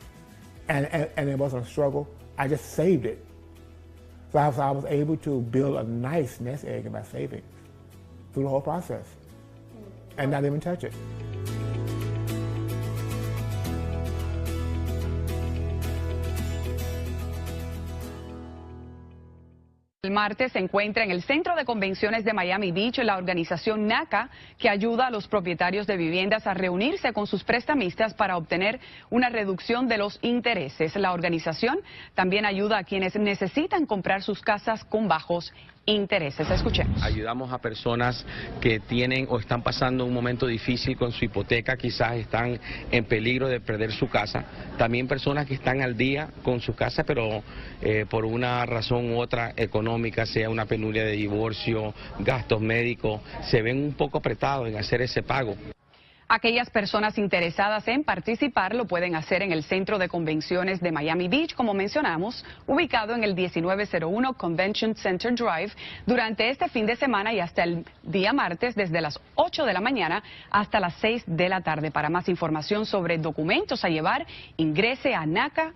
Speaker 11: and it wasn't a struggle. I just saved it. So I was able to build a nice nest egg by saving through the whole process and not even touch it.
Speaker 2: El martes se encuentra en el Centro de Convenciones de Miami Beach la organización Naca, que ayuda a los propietarios de viviendas a reunirse con sus prestamistas para obtener una reducción de los intereses. La organización también ayuda a quienes necesitan comprar sus casas con bajos intereses. Escuchemos.
Speaker 3: Ayudamos a personas que tienen o están pasando un momento difícil con su hipoteca, quizás están en peligro de perder su casa. También personas que están al día con su casa, pero por una razón u otra económica, sea una penuria de divorcio, gastos médicos, se ven un poco apretados en hacer ese pago.
Speaker 2: Aquellas personas interesadas en participar lo pueden hacer en el Centro de Convenciones de Miami Beach, como mencionamos, ubicado en el 1901 Convention Center Drive, durante este fin de semana y hasta el día martes, desde las 8 de la mañana hasta las 6 de la tarde. Para más información sobre documentos a llevar, ingrese a Naca.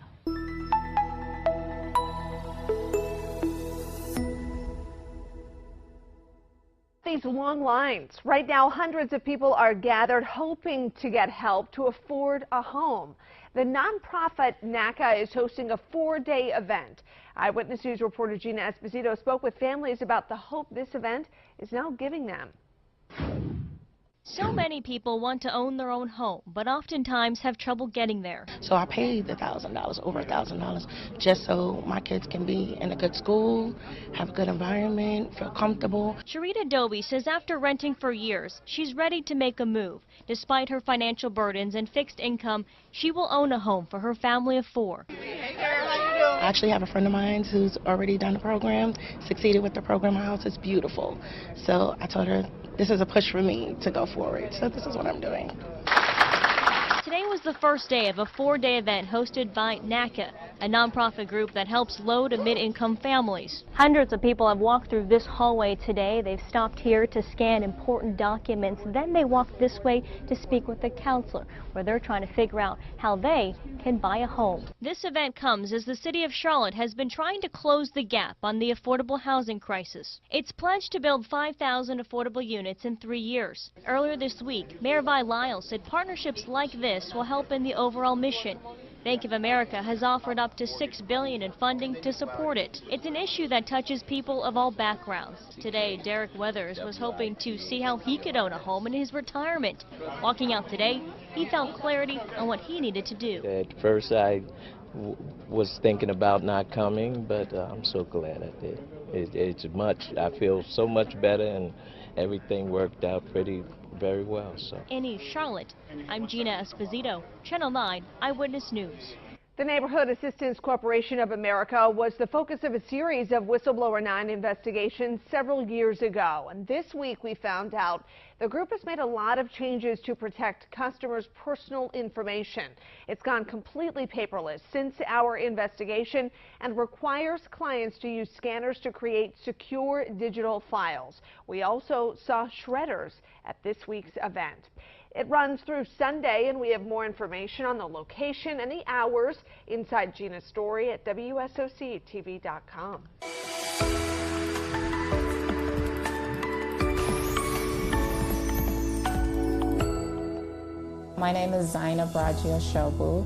Speaker 8: These long lines. Right now, hundreds of people are gathered hoping to get help to afford a home. The nonprofit Naca is hosting a 4-day event. Eyewitness News reporter Gina Esposito spoke with families about the hope this event is now giving them.
Speaker 12: So many people want to own their own home, but oftentimes have trouble getting there.
Speaker 25: So I paid the $1,000, over $1,000, just so my kids can be in a good school, have a good environment, feel comfortable.
Speaker 12: Sharita Doby says after renting for years, she's ready to make a move. Despite her financial burdens and fixed income, she will own a home for her family of 4.
Speaker 25: I actually have a friend of mine who's already done the program, succeeded with the program. Her house is beautiful. So I told her, this is a push for me to go forward. So this is what I'm doing.
Speaker 12: Today was the first day of a 4-day event hosted by Naca, a nonprofit group that helps low to mid-income families. Hundreds of people have walked through this hallway today. They've stopped here to scan important documents. Then they walked this way to speak with a counselor, where they're trying to figure out how they can buy a home. This event comes as the city of Charlotte has been trying to close the gap on the affordable housing crisis. It's pledged to build 5,000 affordable units in 3 years. Earlier this week, Mayor Vi Lyles said partnerships like this will help in the overall mission. Bank of America has offered up to $6 billion in funding to support it. It's an issue that touches people of all backgrounds. Today, Derek Weathers was hoping to see how he could own a home in his retirement. Walking out today, he found clarity on what he needed to do.
Speaker 26: At first, I was thinking about not coming, but I'm so glad I did. I feel so much better, everything worked out very well. So.
Speaker 12: In East Charlotte, I'm Gina Esposito, Channel 9 Eyewitness News.
Speaker 8: The Neighborhood Assistance Corporation of America was the focus of a series of Whistleblower 9 investigations several years ago. And this week we found out the group has made a lot of changes to protect customers' personal information. It's gone completely paperless since our investigation and requires clients to use scanners to create secure digital files. We also saw shredders at this week's event. It runs through Sunday, and we have more information on the location and the hours inside Gina's story at WSOCTV.com.
Speaker 13: My name is Zaina Brajia Shobu.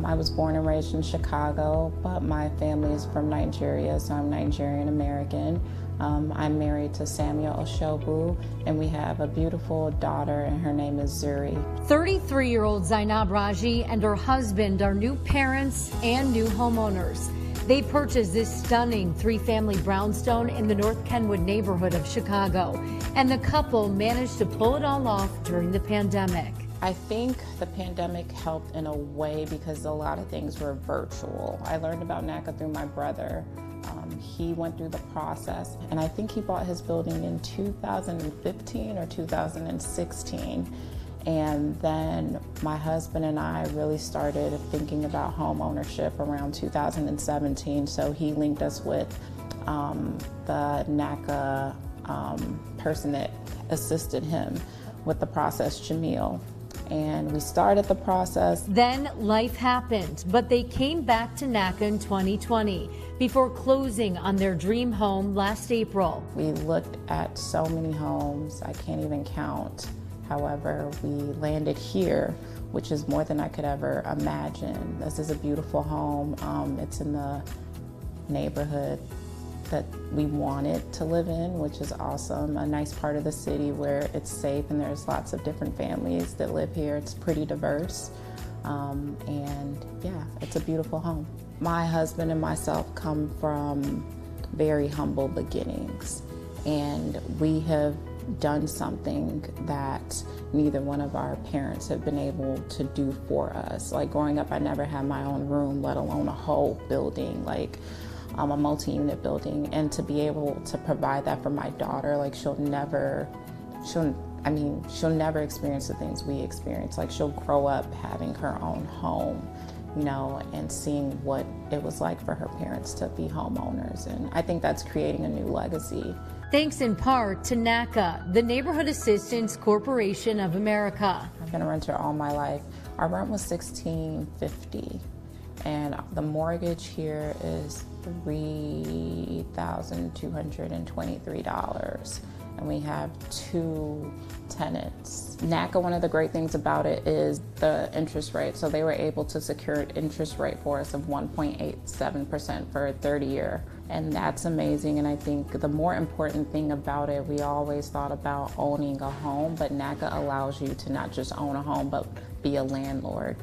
Speaker 13: I was born and raised in Chicago, but my family is from Nigeria, so I'm Nigerian American. I'm married to Samuel Oshobu, and we have a beautiful daughter, and her name is Zuri.
Speaker 21: 33-year-old Zainab Raji and her husband are new parents and new homeowners. They purchased this stunning 3-family brownstone in the North Kenwood neighborhood of Chicago, and the couple managed to pull it all off during the pandemic.
Speaker 13: I think the pandemic helped in a way because a lot of things were virtual. I learned about Naca through my brother. He went through the process, and I think he bought his building in 2015 or 2016. And then my husband and I really started thinking about home ownership around 2017. So he linked us with the Naca person that assisted him with the process, Jamil. And we started the process.
Speaker 21: Then life happened, but they came back to Naca in 2020 before closing on their dream home last April.
Speaker 13: We looked at so many homes, I can't even count. However, we landed here, which is more than I could ever imagine. This is a beautiful home. It's in the neighborhood that we wanted to live in, which is awesome. A nice part of the city where it's safe and there's lots of different families that live here. It's pretty diverse. And yeah, it's a beautiful home. My husband and myself come from very humble beginnings, and we have done something that neither one of our parents have been able to do for us. Like growing up, I never had my own room, let alone a whole building. Like a multi-unit building, and to be able to provide that for my daughter, like she'll never experience the things we experience. Like she'll grow up having her own home, you know, and seeing what it was like for her parents to be homeowners. And I think that's creating a new legacy.
Speaker 21: Thanks in part to NACA, the Neighborhood Assistance Corporation of America.
Speaker 13: I've been a renter all my life. Our rent was $1,650. And the mortgage here is $3,223. And we have 2 tenants. NACA, one of the great things about it is the interest rate. So they were able to secure an interest rate for us of 1.87% for a 30-year. And that's amazing. And I think the more important thing about it, we always thought about owning a home, but NACA allows you to not just own a home, but be a landlord.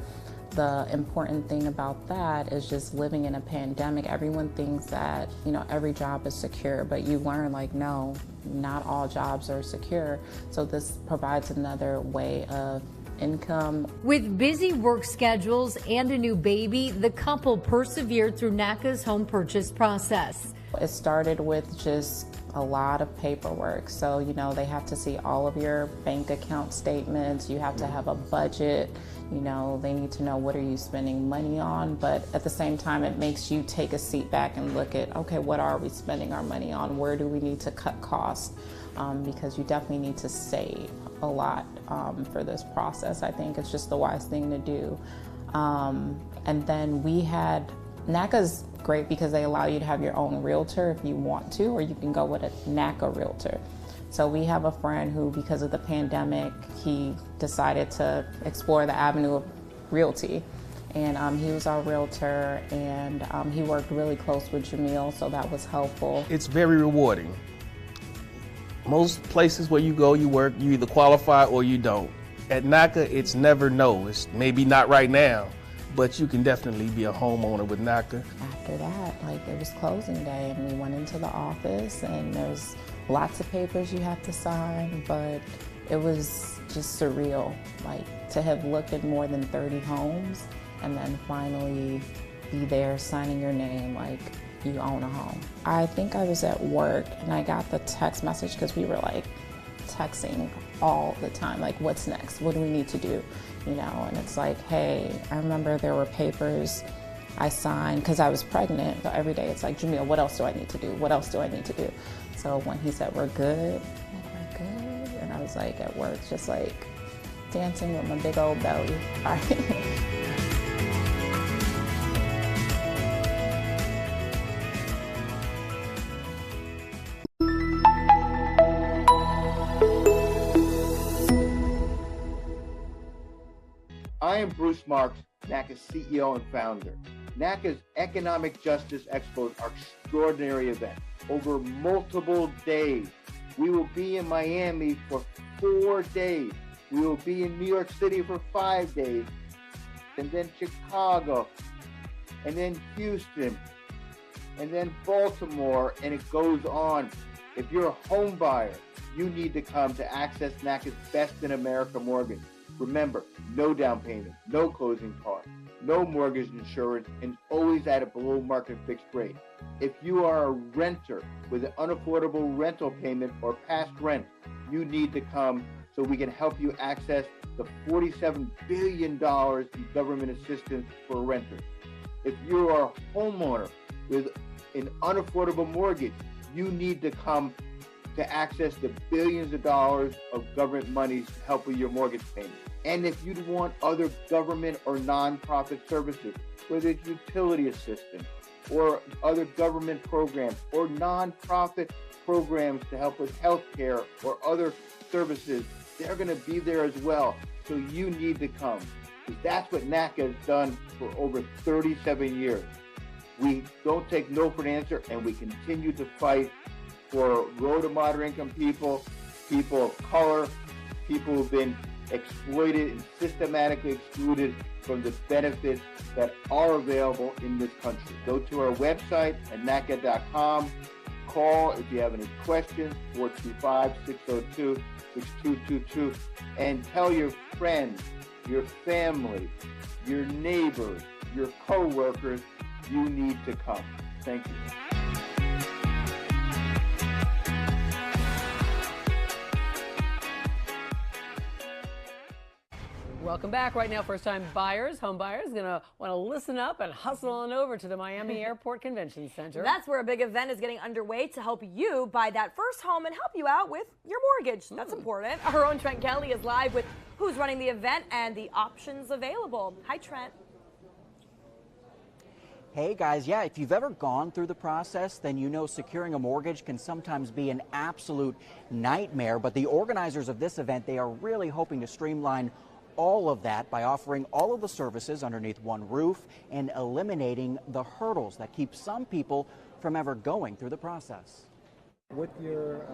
Speaker 13: The important thing about that is just living in a pandemic. Everyone thinks that, you know, every job is secure, but you learn like, no, not all jobs are secure. So this provides another way of income.
Speaker 21: With busy work schedules and a new baby, the couple persevered through NACA's home purchase process.
Speaker 13: It started with just a lot of paperwork. So, you know, they have to see all of your bank account statements. You have to have a budget. You know, they need to know what are you spending money on, but at the same time, it makes you take a seat back and look at, okay, what are we spending our money on? Where do we need to cut costs? Because you definitely need to save a lot for this process. I think it's just the wise thing to do. And then we had, NACA's great because they allow you to have your own realtor if you want to, or you can go with a NACA realtor. So we have a friend who, because of the pandemic, he decided to explore the avenue of realty. And he was our realtor, and he worked really close with Jamil, so that was helpful.
Speaker 14: It's very rewarding. Most places where you go, you work, you either qualify or you don't. At NACA, it's never no. It's maybe not right now, but you can definitely be a homeowner with NACA.
Speaker 13: After that, like, it was closing day, and we went into the office, and there's lots of papers you have to sign, but it was just surreal, like to have looked at more than 30 homes and then finally be there signing your name like you own a home. I think I was at work and I got the text message because we were like texting all the time, like what's next? What do we need to do? You know, and it's like, hey, I remember there were papers I signed because I was pregnant. So every day it's like, Jamil, what else do I need to do? What else do I need to do? So when he said, we're good, I'm like, we're good. And I was like at work, just like dancing with my big old belly. All right.
Speaker 10: I am Bruce Marks, NACA's CEO and founder. NACA's Economic Justice Expos are extraordinary events over multiple days. We will be in Miami for 4 days. We will be in New York City for 5 days, and then Chicago, and then Houston, and then Baltimore, and it goes on. If you're a home buyer, you need to come to access NACA's Best in America mortgage. Remember, no down payment, no closing costs, no mortgage insurance, and always at a below market fixed rate. If you are a renter with an unaffordable rental payment or past rent, you need to come so we can help you access the $47 billion in government assistance for renters. If you are a homeowner with an unaffordable mortgage, you need to come to access the billions of dollars of government monies to help with your mortgage payment. And if you want other government or nonprofit services, whether it's utility assistance or other government programs or nonprofit programs to help with healthcare or other services, they're going to be there as well. So you need to come, because that's what NACA has done for over 37 years. We don't take no for an answer, and we continue to fight for low to moderate income people, people of color, people who've been exploited and systematically excluded from the benefits that are available in this country. Go to our website at naca.com. Call if you have any questions, 425-602-6222, and tell your friends, your family, your neighbors, your co-workers, you need to come. Thank you.
Speaker 15: Welcome back. Right now, first-time buyers, home buyers, going to want to listen up and hustle on over to the Miami Airport Convention Center.
Speaker 16: That's where a big event is getting underway to help you buy that first home and help you out with your mortgage. That's important. Our own Trent Kelly is live with who's running the event and the options available. Hi, Trent.
Speaker 17: Hey guys, yeah, if you've ever gone through the process, then you know securing a mortgage can sometimes be an absolute nightmare. But the organizers of this event, they are really hoping to streamline all of that by offering all of the services underneath one roof and eliminating the hurdles that keep some people from ever going through the process.
Speaker 18: With your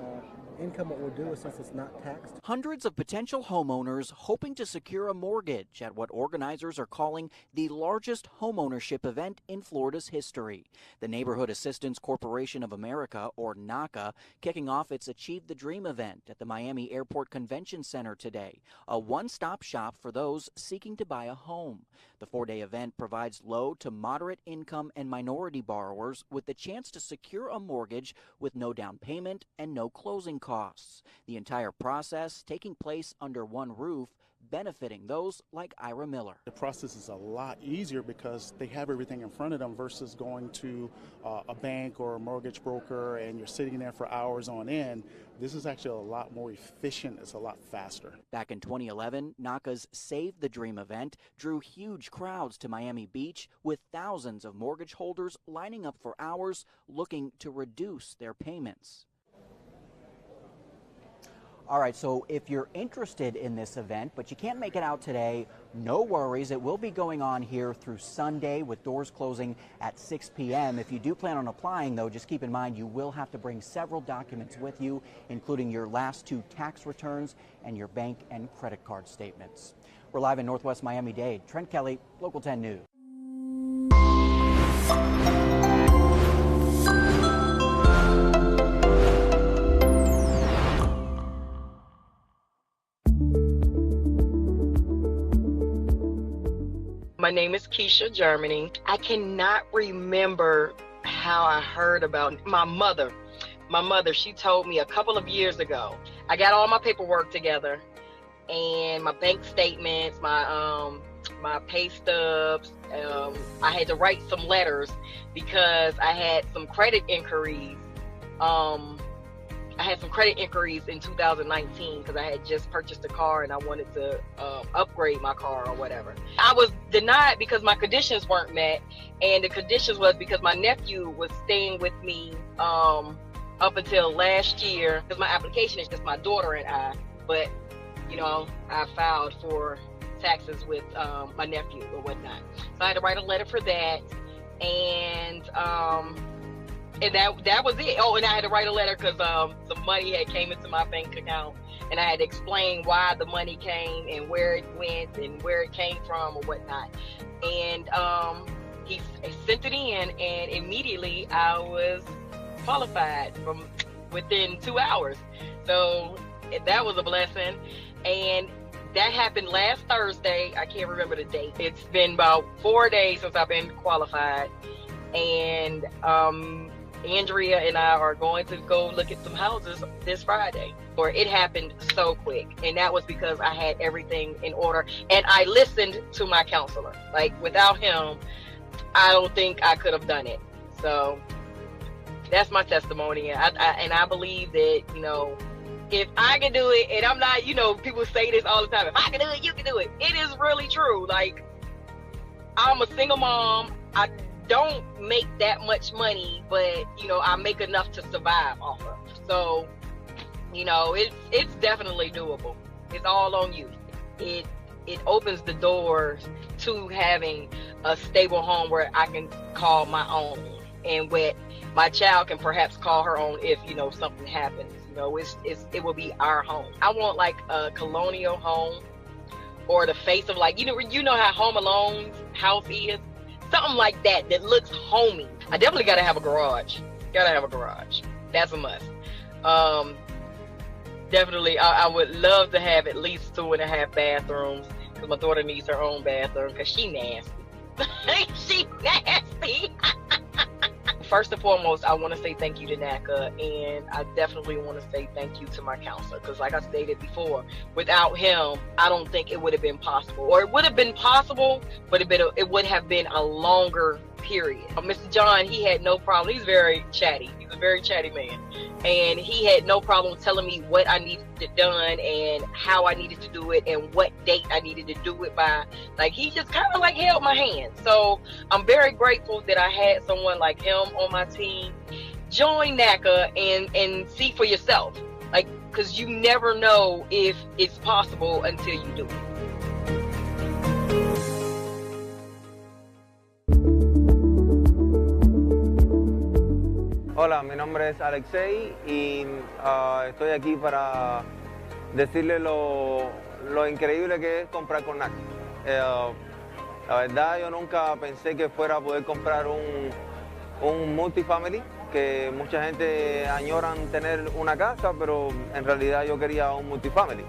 Speaker 18: income, what we'll do is, since it's not taxed.
Speaker 17: Hundreds of potential homeowners hoping to secure a mortgage at what organizers are calling the largest homeownership event in Florida's history. The Neighborhood Assistance Corporation of America, or NACA, kicking off its Achieve the Dream event at the Miami Airport Convention Center today, a one-stop shop for those seeking to buy a home. The four-day event provides low to moderate income and minority borrowers with the chance to secure a mortgage with no down payment and no closing costs. The entire process taking place under one roof, benefiting those like Ira Miller.
Speaker 19: The process is a lot easier because they have everything in front of them versus going to a bank or a mortgage broker and you're sitting there for hours on end. This is actually a lot more efficient. It's a lot faster.
Speaker 17: Back in 2011, NACA's Save the Dream event drew huge crowds to Miami Beach, with thousands of mortgage holders lining up for hours looking to reduce their payments. All right, so if you're interested in this event, but you can't make it out today, no worries. It will be going on here through Sunday with doors closing at 6 p.m. If you do plan on applying, though, just keep in mind you will have to bring several documents with you, including your last 2 tax returns and your bank and credit card statements. We're live in Northwest Miami-Dade. Trent Kelly, Local 10 News.
Speaker 1: is Keisha, Germany. I cannot remember how I heard about my mother. My mother, she told me a couple of years ago. I got all my paperwork together and my bank statements, my pay stubs. I had to write some letters because I had some credit inquiries. I had some credit inquiries in 2019 because I had just purchased a car and I wanted to upgrade my car or whatever. I was denied because my conditions weren't met, and the conditions was because my nephew was staying with me up until last year, because my application is just my daughter and I, but you know, I filed for taxes with my nephew or whatnot. So I had to write a letter for that, and that was it. Oh, and I had to write a letter because some money had came into my bank account, and I had to explain why the money came and where it went and where it came from or whatnot. And he sent it in, and immediately I was qualified from within 2 hours. So that was a blessing. And that happened last Thursday. I can't remember the date. It's been about 4 days since I've been qualified. And Andrea and I are going to go look at some houses this Friday. Or it happened so quick. And that was because I had everything in order. And I listened to my counselor. Like, without him, I don't think I could have done it. So that's my testimony. And I believe that, you know, if I can do it, and I'm not, you know, people say this all the time, if I can do it, you can do it. It is really true. Like, I'm a single mom. I don't make that much money, but, you know, I make enough to survive off of. So, you know, it's definitely doable. It's all on you. It opens the doors to having a stable home where I can call my own, and where my child can perhaps call her own if, you know, something happens. You know, it will be our home. I want like a colonial home, or the face of, like, you know how Home Alone's house is, something like that looks homey. I definitely gotta have a garage. That's a must. Definitely, I would love to have at least 2.5 bathrooms, because my daughter needs her own bathroom because she nasty. She nasty. First and foremost, I want to say thank you to NACA, and I definitely want to say thank you to my counselor, because like I stated before, without him, I don't think it would have been possible. Or it would have been possible, but it would have been a longer period. Mr. John, he had no problem. He's very chatty. He's a very chatty man. And he had no problem telling me what I needed to done and how I needed to do it and what date I needed to do it by. Like, he just kind of like held my hand. So I'm very grateful that I had someone like him on my team. Join NACA and see for yourself. Like, because you never know if it's possible until you do it.
Speaker 5: Hola, mi nombre es Alexei y estoy aquí para decirle lo increíble que es comprar con NACA. La verdad, yo nunca pensé que fuera a poder comprar un multifamily, que mucha gente añoran tener una casa, pero en realidad yo quería un multifamily.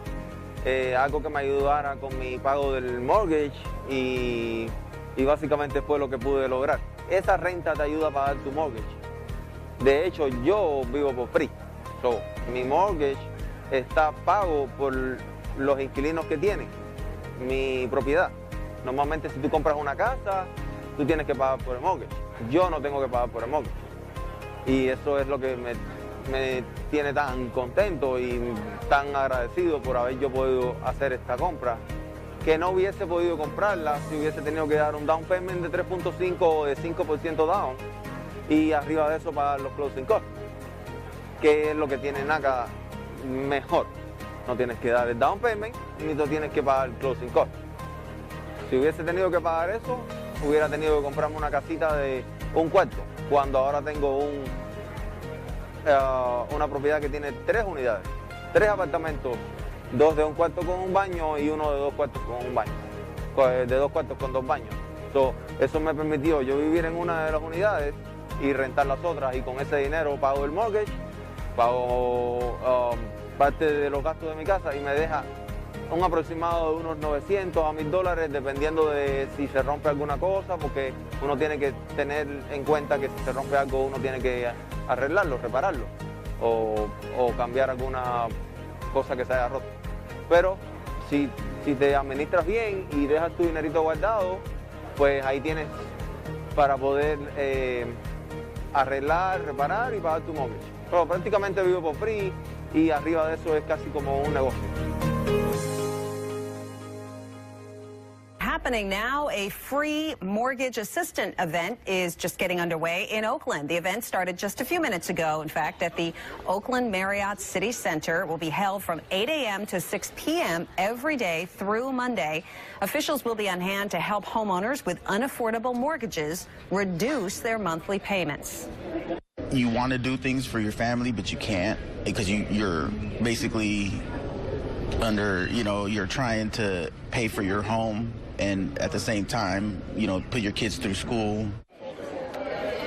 Speaker 5: Algo que me ayudara con mi pago del mortgage y básicamente fue lo que pude lograr. Esa renta te ayuda a pagar tu mortgage. De hecho, yo vivo por free. So, mi mortgage está pago por los inquilinos que tienen mi propiedad. Normalmente, si tú compras una casa, tú tienes que pagar por el mortgage. Yo no tengo que pagar por el mortgage. Y eso es lo que me tiene tan contento y tan agradecido por haber yo podido hacer esta compra, que no hubiese podido comprarla si hubiese tenido que dar un down payment de 3.5 o de 5% down. Y arriba de eso pagar los closing costs, que es lo que tiene NACA mejor. No tienes que dar el down payment ni tú tienes que pagar el closing cost. Si hubiese tenido que pagar eso, hubiera tenido que comprarme una casita de un cuarto, cuando ahora tengo una propiedad que tiene 3 unidades, 3 apartamentos, 2 de un cuarto con un baño y uno de 2 cuartos con un baño, de 2 cuartos con 2 baños. Eso me permitió yo vivir en una de las unidades y rentar las otras, y con ese dinero pago el mortgage, pago parte de los gastos de mi casa y me deja un aproximado de unos 900 a $1000 dependiendo de si se rompe alguna cosa, porque uno tiene que tener en cuenta que si se rompe algo uno tiene que arreglarlo, repararlo o cambiar alguna cosa que se haya roto. Pero si te administras bien y dejas tu dinerito guardado, pues ahí tienes para poder arreglar, reparar y pagar tu mortgage. Pero prácticamente vivo por free y arriba de eso es casi como un negocio.
Speaker 6: Happening now, a free mortgage assistant event is just getting underway in Oakland. The event started just a few minutes ago, in fact, at the Oakland Marriott City Center. It will be held from 8 a.m. to 6 p.m. every day through Monday. Officials will be on hand to help homeowners with unaffordable mortgages reduce their monthly payments.
Speaker 7: You want to do things for your family, but you can't because you're basically under, you're trying to pay for your home and at the same time, put your kids through school.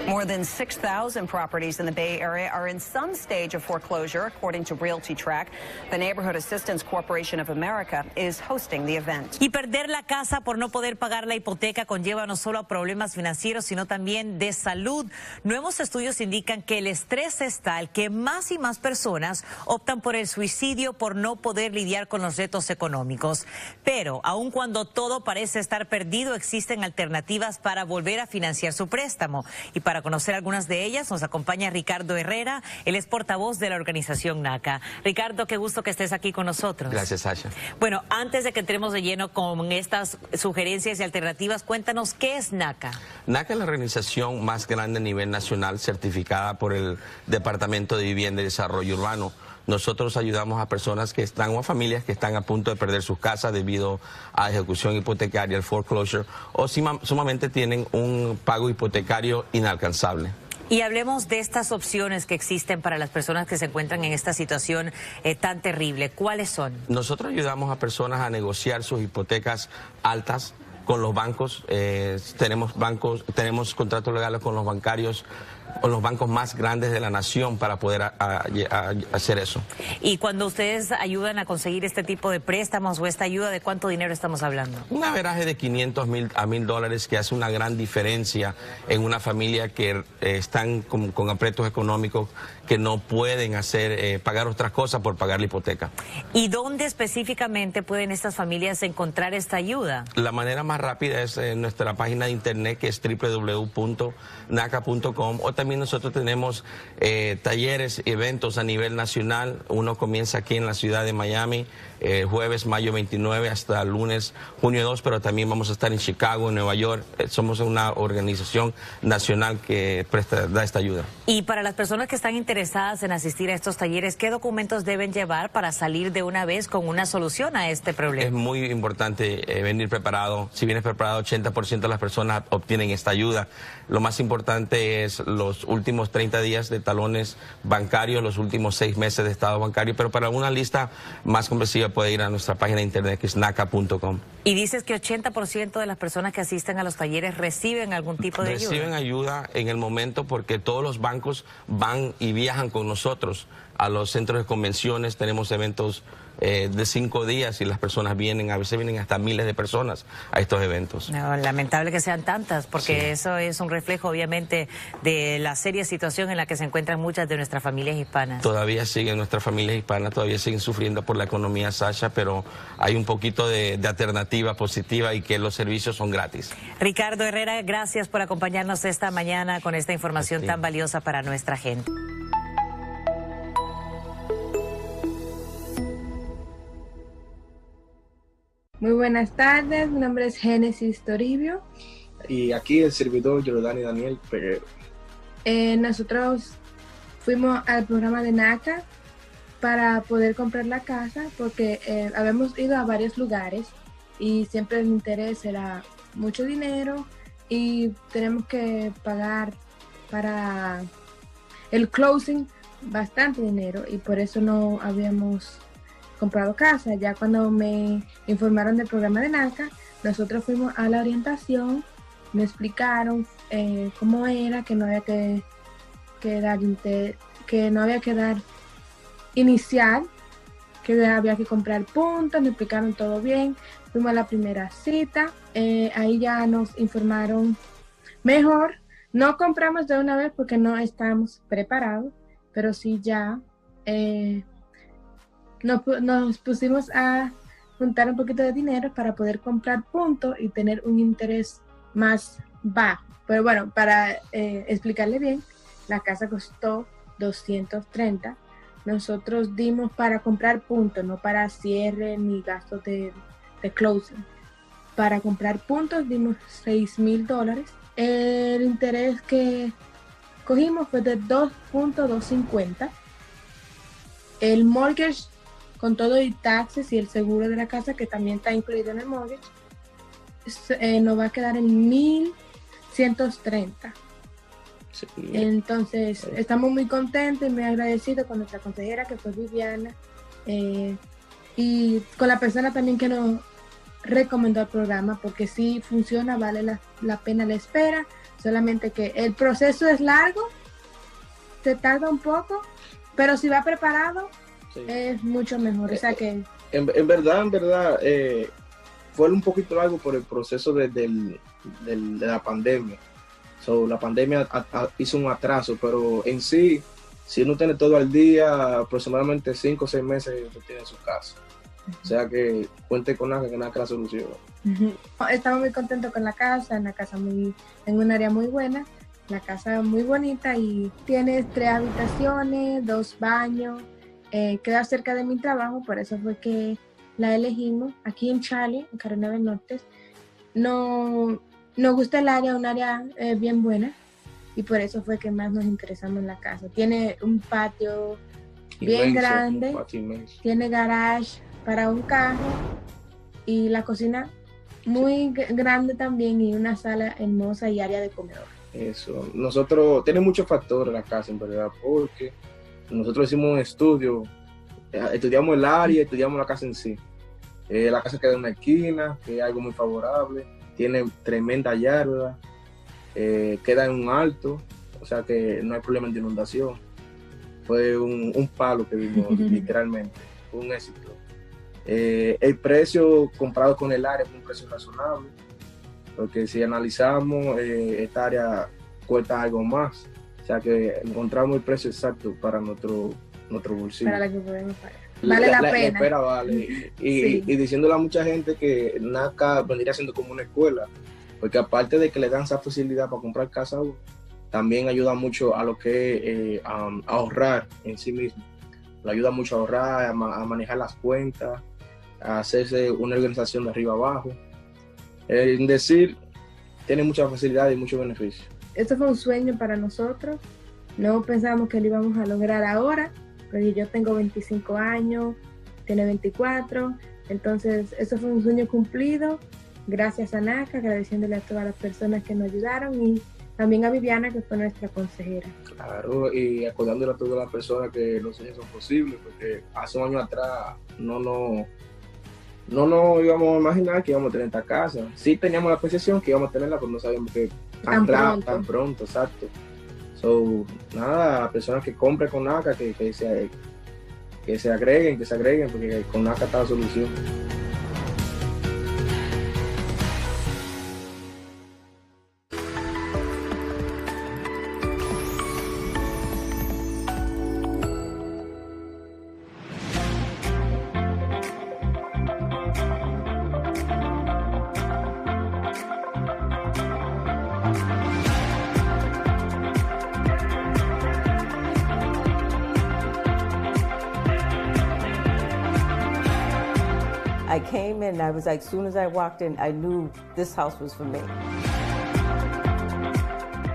Speaker 6: More than 6,000 properties in the Bay Area are in some stage of foreclosure, according to Realty Track. The Neighborhood Assistance Corporation of America is hosting the event.
Speaker 20: Y perder la casa por no poder pagar la hipoteca conlleva no solo a problemas financieros, sino también de salud. Nuevos estudios indican que el estrés es tal que más y más personas optan por el suicidio por no poder lidiar con los retos económicos. Pero, aun cuando todo parece estar perdido, existen alternativas para volver a financiar su préstamo. Y para conocer algunas de ellas nos acompaña Ricardo Herrera, él es portavoz de la organización Naca. Ricardo, qué gusto que estés aquí con nosotros.
Speaker 3: Gracias, Sasha.
Speaker 20: Bueno, antes de que entremos de lleno con estas sugerencias y alternativas, cuéntanos, ¿qué es Naca?
Speaker 3: Naca es la organización más grande a nivel nacional certificada por el Departamento de Vivienda y Desarrollo Urbano. Nosotros ayudamos a personas que están o a familias que están a punto de perder sus casas debido a ejecución hipotecaria, el foreclosure, o sumamente tienen un pago hipotecario inalcanzable.
Speaker 20: Y hablemos de estas opciones que existen para las personas que se encuentran en esta situación tan terrible. ¿Cuáles son?
Speaker 3: Nosotros ayudamos a personas a negociar sus hipotecas altas con los bancos. Tenemos contratos legales con los bancarios, con los bancos más grandes de la nación para poder hacer eso.
Speaker 20: Y cuando ustedes ayudan a conseguir este tipo de préstamos o esta ayuda, ¿de cuánto dinero estamos hablando? Un
Speaker 3: averaje de $500,000 a $1,000 que hace una gran diferencia en una familia que están con aprietos económicos que no pueden pagar otras cosas por pagar la hipoteca.
Speaker 20: ¿Y dónde específicamente pueden estas familias encontrar esta ayuda?
Speaker 3: La manera más rápida es en nuestra página de internet, que es www.naca.com, o también nosotros tenemos talleres, eventos a nivel nacional. Uno comienza aquí en la ciudad de Miami, jueves, mayo 29, hasta lunes, junio 2, pero también vamos a estar en Chicago, en Nueva York. Somos una organización nacional que da esta ayuda.
Speaker 20: Y para las personas que están interesadas en asistir a estos talleres, ¿qué documentos deben llevar para salir de una vez con una solución a este problema?
Speaker 3: Es muy importante venir preparado. Si vienes preparado, 80% de las personas obtienen esta ayuda. Lo más importante es los últimos 30 días de talones bancarios, los últimos 6 meses de estado bancario, pero para una lista más comprensiva puede ir a nuestra página de internet, que es naca.com.
Speaker 20: Y dices que 80% de las personas que asisten a los talleres reciben algún tipo de ayuda.
Speaker 3: Reciben ayuda en el momento porque todos los bancos van y viajan con nosotros a los centros de convenciones. Tenemos eventos de 5 días y las personas vienen, a veces vienen hasta miles de personas a estos eventos.
Speaker 20: No, lamentable que sean tantas, porque sí, eso es un reflejo obviamente de la seria situación en la que se encuentran muchas de nuestras familias hispanas.
Speaker 3: Todavía siguen nuestras familias hispanas, todavía siguen sufriendo por la economía, Sasha, pero hay un poquito de alternativa positiva y que los servicios son gratis.
Speaker 20: Ricardo Herrera, gracias por acompañarnos esta mañana con esta información tan valiosa para nuestra gente.
Speaker 22: Muy buenas tardes, mi nombre es Génesis Toribio.
Speaker 18: Y aquí el servidor Jordani Daniel Peguero.
Speaker 22: Nosotros fuimos al programa de Naca para poder comprar la casa porque habíamos ido a varios lugares y siempre el interés era mucho dinero y tenemos que pagar para el closing bastante dinero y por eso no habíamos comprado casa. Ya cuando me informaron del programa de Naca, nosotros fuimos a la orientación, me explicaron cómo era, que no había que dar inicial, que había que comprar puntos, nos explicaron todo bien, fuimos a la primera cita, ahí ya nos informaron mejor, no compramos de una vez porque no estábamos preparados, pero sí ya nos pusimos a juntar un poquito de dinero para poder comprar puntos y tener un interés más bajo. Pero bueno, para explicarle bien, la casa costó 230. Nosotros dimos para comprar puntos, no para cierre ni gastos de closing. Para comprar puntos dimos $6,000. El interés que cogimos fue de 2.250. El mortgage, con todo y taxes y el seguro de la casa, que también está incluido en el mortgage, nos va a quedar en 1,130. Sí. Entonces, estamos muy contentos y muy agradecidos con nuestra consejera, que fue Viviana, y con la persona también que nos recomendó el programa, porque sí funciona, vale la pena la espera, solamente que el proceso es largo, se tarda un poco, pero si va preparado, sí, es mucho mejor. O sea que
Speaker 14: en verdad, fue un poquito largo por el proceso de la pandemia. La pandemia hizo un atraso, pero en sí, si uno tiene todo al día, aproximadamente 5 o 6 meses usted tiene su casa. O sea que cuente con Naca, que Naca la solución.
Speaker 22: Estamos muy contentos con la casa, en un área muy buena, la casa muy bonita y tiene 3 habitaciones, 2 baños, queda cerca de mi trabajo, por eso fue que la elegimos aquí en Charlie, en Carolina del Norte. Nos gusta el área, un área bien buena, y por eso fue que más nos interesamos en la casa. Tiene un patio bien grande, tiene garage para un carro y la cocina muy grande también, y una sala hermosa y área de comedor.
Speaker 14: Eso, nosotros tenemos muchos factores la casa, en verdad, porque nosotros hicimos un estudio, estudiamos el área, estudiamos la casa en sí. La casa queda en una esquina, que es algo muy favorable, tiene tremenda yarda, queda en un alto, o sea que no hay problema de inundación. Fue un palo que vimos literalmente, fue un éxito. El precio comparado con el área es un precio razonable, porque si analizamos, esta área cuesta algo más, o sea que encontramos el precio exacto para nuestro bolsillo.
Speaker 22: Para la que podemos pagar. Vale la pena.
Speaker 14: La espera vale. Y diciéndole a mucha gente que Naca vendría siendo como una escuela, porque aparte de que le dan esa facilidad para comprar casa, también ayuda mucho a lo que es a ahorrar en sí mismo. Le ayuda mucho a ahorrar, a manejar las cuentas, a hacerse una organización de arriba abajo. En decir, tiene mucha facilidad y muchos beneficios.
Speaker 22: Esto fue un sueño para nosotros. No pensábamos que lo íbamos a lograr ahora, porque yo tengo 25 años, tiene 24, entonces eso fue un sueño cumplido, gracias a Naca, agradeciéndole a todas las personas que nos ayudaron y también a Viviana, que fue nuestra consejera.
Speaker 14: Claro, y acordándole a todas las personas que los sueños son posibles, porque hace un año atrás no nos íbamos a imaginar que íbamos a tener esta casa. Sí teníamos la percepción que íbamos a tenerla, pero no sabíamos que tan pronto, exacto. So, nada, las personas que compren con Naca, que se agreguen, porque con Naca está la solución.
Speaker 2: I came in, I was like, as soon as I walked in, I knew this house was for me.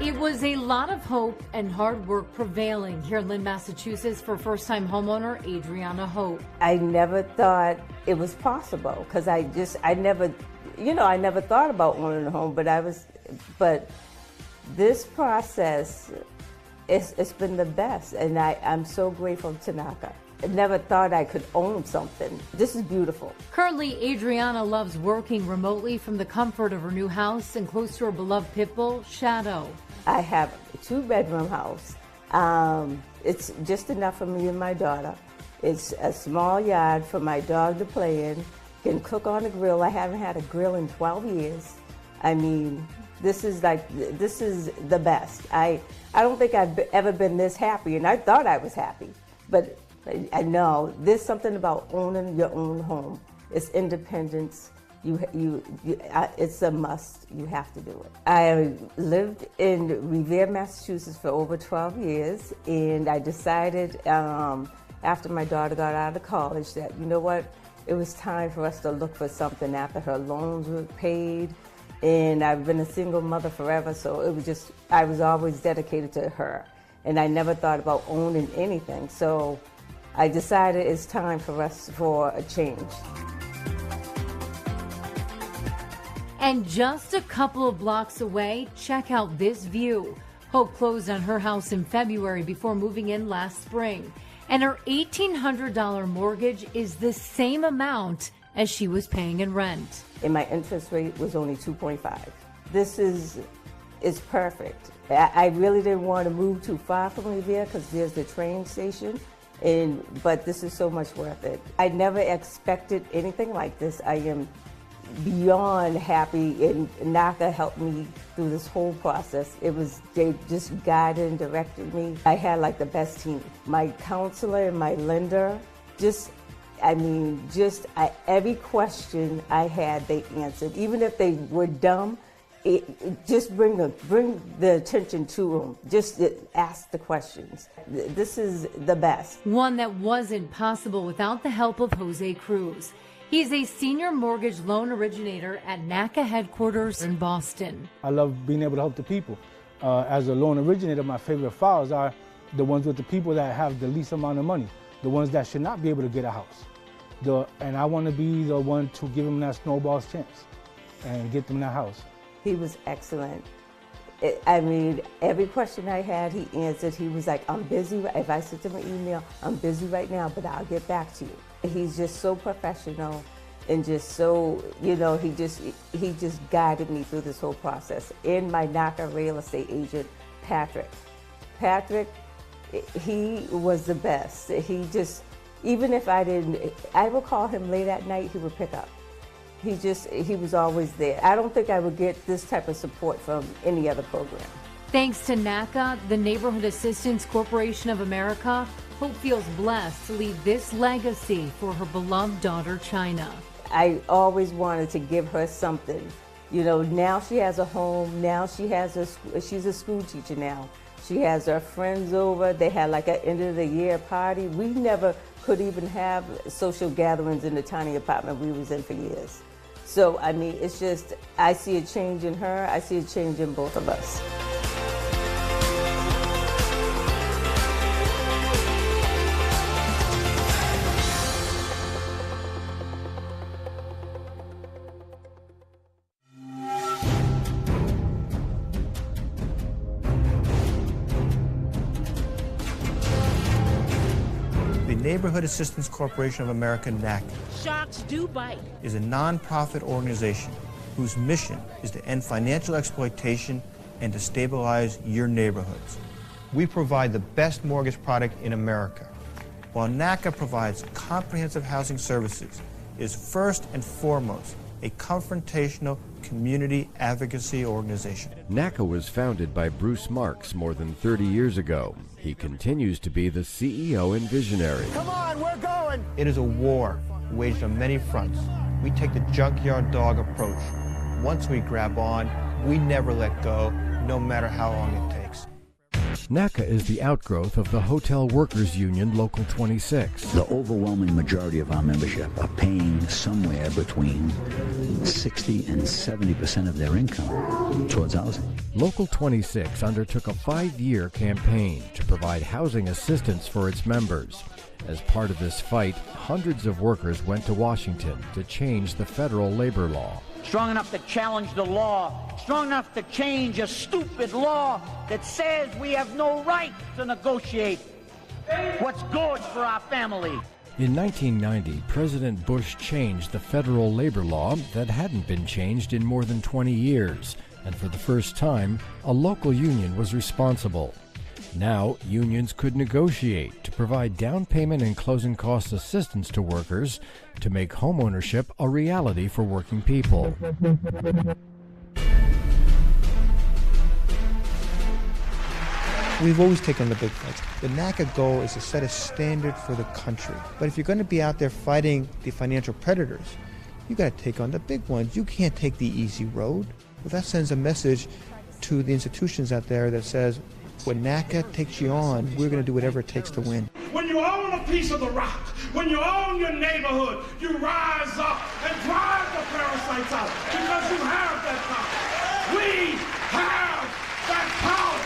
Speaker 21: It was a lot of hope and hard work prevailing here in Lynn, Massachusetts for first-time homeowner Adriana Hope.
Speaker 2: I never thought it was possible because I never thought about owning a home, but this process, it's been the best, and I'm so grateful to Naca. I never thought I could own something. This is beautiful.
Speaker 21: Currently, Adriana loves working remotely from the comfort of her new house and close to her beloved pit bull, Shadow.
Speaker 2: I have a 2-bedroom house. It's just enough for me and my daughter. It's a small yard for my dog to play in, can cook on a grill. I haven't had a grill in 12 years. I mean, this is the best. I don't think I've ever been this happy, and I thought I was happy. But I know there's something about owning your own home. It's independence. It's a must. You have to do it. I lived in Revere, Massachusetts for over 12 years, and I decided after my daughter got out of college that, you know what, it was time for us to look for something after her loans were paid. And I've been a single mother forever, so it was just, I was always dedicated to her. And I never thought about owning anything. So I decided it's time for us for a change.
Speaker 21: And just a couple of blocks away, check out this view. Hope closed on her house in February before moving in last spring. And her $1,800 mortgage is the same amount as she was paying in rent.
Speaker 2: And my interest rate was only 2.5. This is perfect. I really didn't want to move too far from Revere because there's the train station, but this is so much worth it. I never expected anything like this. I am beyond happy, and Naca helped me through this whole process. They just guided and directed me. I had like the best team. My counselor and my lender, every question I had, they answered. Even if they were dumb, just bring the attention to them. Just ask the questions. This is the best.
Speaker 21: One that wasn't possible without the help of Jose Cruz. He's a senior mortgage loan originator at Naca headquarters in Boston.
Speaker 4: I love being able to help the people. As a loan originator, my favorite files are the ones with the people that have the least amount of money, the ones that should not be able to get a house. And I want to be the one to give them that snowball's chance and get them that house.
Speaker 2: He was excellent. Every question I had, he answered. He was like, I'm busy. If I sent him an email, I'm busy right now, but I'll get back to you. He's just so professional and just so, he just guided me through this whole process. And my Naca real estate agent, Patrick, he was the best. He just, even if I would call him late at night, he would pick up. He was always there. I don't think I would get this type of support from any other program.
Speaker 21: Thanks to Naca, the Neighborhood Assistance Corporation of America, Hope feels blessed to leave this legacy for her beloved daughter, China.
Speaker 2: I always wanted to give her something. Now she has a home. Now she's a school teacher now. She has her friends over. They had like an end of the year party. We never could even have social gatherings in the tiny apartment we was in for years. So, it's just, I see a change in her. I see a change in both of us.
Speaker 9: Neighborhood Assistance Corporation of America, NACA,
Speaker 11: Sharks do bite.
Speaker 9: is a nonprofit organization whose mission is to end financial exploitation and to stabilize your neighborhoods. We provide the best mortgage product in America, while NACA provides comprehensive housing services, is first and foremost a confrontational community advocacy organization.
Speaker 23: NACA was founded by Bruce Marks more than 30 years ago. He continues to be the CEO and visionary.
Speaker 9: Come on, we're going! It is a war waged on many fronts. We take the junkyard dog approach. Once we grab on, we never let go, no matter how long it takes.
Speaker 23: NACA is the outgrowth of the Hotel Workers Union Local 26.
Speaker 24: The overwhelming majority of our membership are paying somewhere between 60 and 70% of their income towards housing.
Speaker 23: Local 26 undertook a 5-year campaign to provide housing assistance for its members. As part of this fight, hundreds of workers went to Washington to change the federal labor law.
Speaker 11: Strong enough to challenge the law, strong enough to change a stupid law that says we have no right to negotiate what's good for our family.
Speaker 23: In 1990, President Bush changed the federal labor law that hadn't been changed in more than 20 years, and for the first time, a local union was responsible. Now, unions could negotiate to provide down payment and closing cost assistance to workers to make homeownership a reality for working people.
Speaker 9: We've always taken the big fights. The NACA goal is to set a standard for the country. But if you're going to be out there fighting the financial predators, you got to take on the big ones. You can't take the easy road. Well, that sends a message to the institutions out there that says, when NACA takes you on, we're going to do whatever it takes to win.
Speaker 8: When you own a piece of the rock, when you own your neighborhood, you rise up and drive the parasites out because you have that power. We have that power.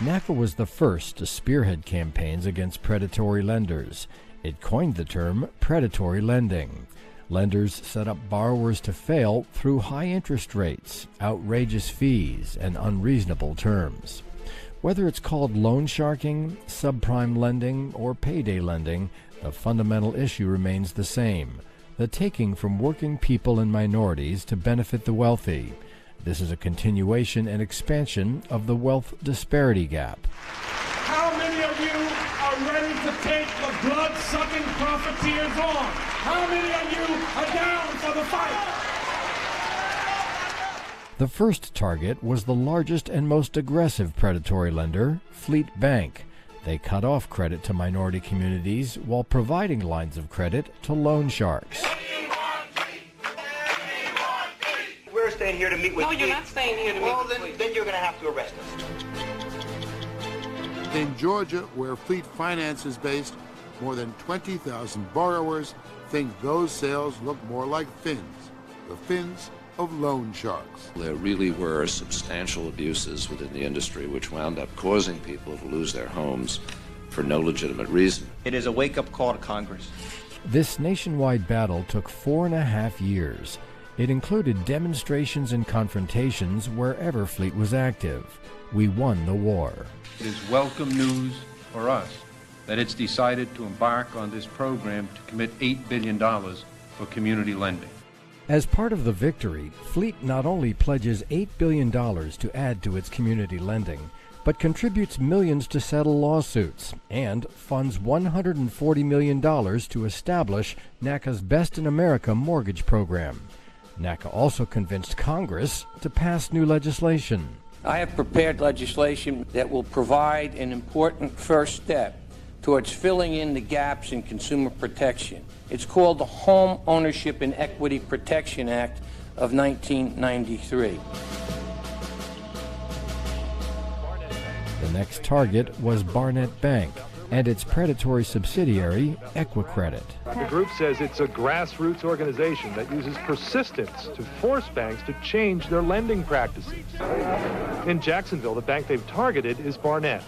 Speaker 23: NACA was the first to spearhead campaigns against predatory lenders. It coined the term predatory lending. Lenders set up borrowers to fail through high interest rates, outrageous fees, and unreasonable terms. Whether it's called loan sharking, subprime lending, or payday lending, the fundamental issue remains the same: the taking from working people and minorities to benefit the wealthy. This is a continuation and expansion of the wealth disparity gap.
Speaker 8: How many of you are ready to take the blood-sucking profiteers on? How many of you are down for the fight?
Speaker 23: The first target was the largest and most aggressive predatory lender, Fleet Bank. They cut off credit to minority communities while providing lines of credit to loan sharks.
Speaker 10: We're staying here to meet with you.
Speaker 12: No, you're not staying here to meet with
Speaker 10: Well, then you're going to have to arrest us.
Speaker 13: In Georgia, where Fleet Finance is based, more than 20,000 borrowers think those sales look more like fins, the fins of loan sharks.
Speaker 25: There really were substantial abuses within the industry which wound up causing people to lose their homes for no legitimate reason.
Speaker 10: It is a wake-up call to Congress.
Speaker 23: This nationwide battle took 4.5 years. It included demonstrations and confrontations wherever Fleet was active. We won the war.
Speaker 26: It is welcome news for us that it's decided to embark on this program to commit $8 billion for community lending.
Speaker 23: As part of the victory, Fleet not only pledges $8 billion to add to its community lending, but contributes millions to settle lawsuits and funds $140 million to establish NACA's Best in America mortgage program. NACA also convinced Congress to pass new legislation.
Speaker 12: I have prepared legislation that will provide an important first step towards filling in the gaps in consumer protection. It's called the Home Ownership and Equity Protection Act of 1993.
Speaker 23: The next target was Barnett Bank and its predatory subsidiary, Equicredit.
Speaker 27: The group says it's a grassroots organization that uses persistence to force banks to change their lending practices. In Jacksonville, the bank they've targeted is Barnett.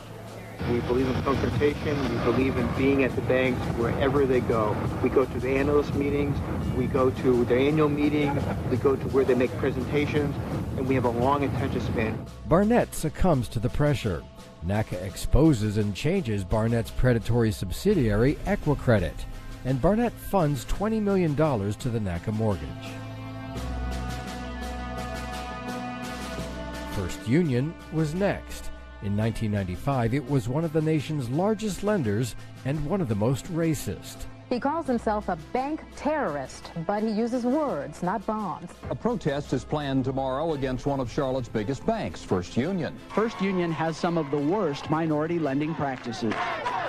Speaker 28: We believe in confrontation. We believe in being at the banks wherever they go. We go to the analyst meetings. We go to their annual meetings. We go to where they make presentations. And we have a long attention span.
Speaker 23: Barnett succumbs to the pressure. NACA exposes and changes Barnett's predatory subsidiary, Equicredit, and Barnett funds $20 million to the NACA mortgage. First Union was next. In 1995, it was one of the nation's largest lenders and one of the most racist.
Speaker 29: He calls himself a bank terrorist, but he uses words, not bombs.
Speaker 30: A protest is planned tomorrow against one of Charlotte's biggest banks, First Union.
Speaker 31: First Union has some of the worst minority lending practices.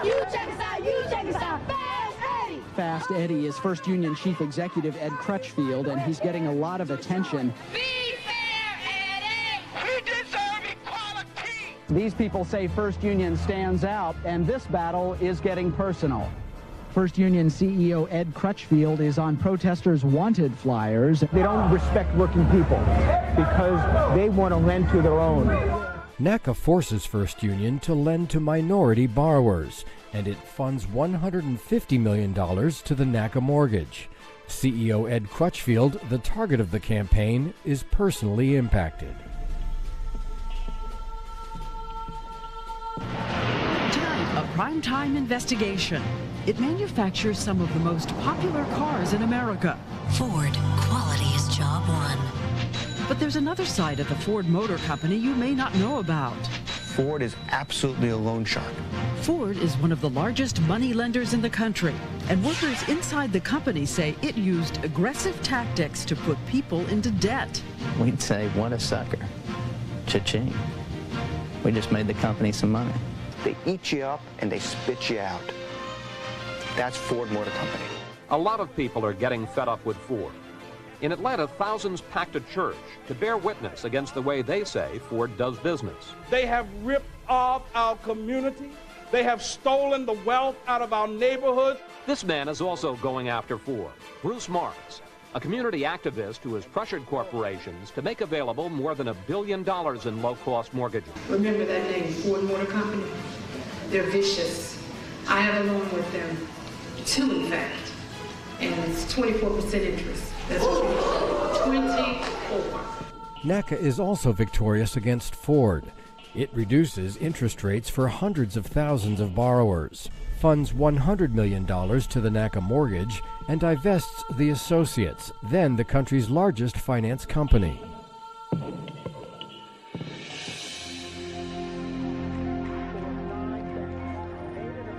Speaker 32: You check us out, you check us out. Fast Eddie!
Speaker 31: Fast Eddie is First Union Chief Executive Ed Crutchfield, and he's getting a lot of attention.
Speaker 32: Be fair, Eddie! We deserve equality!
Speaker 31: These people say First Union stands out, and this battle is getting personal. First Union CEO Ed Crutchfield is on protesters' wanted flyers.
Speaker 28: They don't respect working people because they want to lend to their own.
Speaker 23: NACA forces First Union to lend to minority borrowers, and it funds $150 million to the NACA mortgage. CEO Ed Crutchfield, the target of the campaign, is personally impacted.
Speaker 33: Tonight, a primetime investigation. It manufactures some of the most popular cars in America.
Speaker 34: Ford, quality is job one.
Speaker 33: But there's another side of the Ford Motor Company you may not know about.
Speaker 1: Ford is absolutely a loan shark.
Speaker 33: Ford is one of the largest money lenders in the country, and workers inside the company say it used aggressive tactics to put people into debt.
Speaker 3: We'd say, what a sucker. Cha-ching. We just made the company some money.
Speaker 1: They eat you up and they spit you out. That's Ford Motor Company.
Speaker 4: A lot of people are getting fed up with Ford. In Atlanta, thousands packed a church to bear witness against the way they say Ford does business.
Speaker 8: They have ripped off our community. They have stolen the wealth out of our neighborhoods.
Speaker 4: This man is also going after Ford. Bruce Marks, a community activist who has pressured corporations to make available more than $1 billion in low-cost mortgages.
Speaker 5: Remember that name, Ford Motor Company? They're vicious. I have a loan with them, 2 in fact, and it's 24% interest. That's 24.
Speaker 23: Naca is also victorious against Ford. It reduces interest rates for hundreds of thousands of borrowers, funds $100 million to the Naca mortgage, and divests the associates, then the country's largest finance company.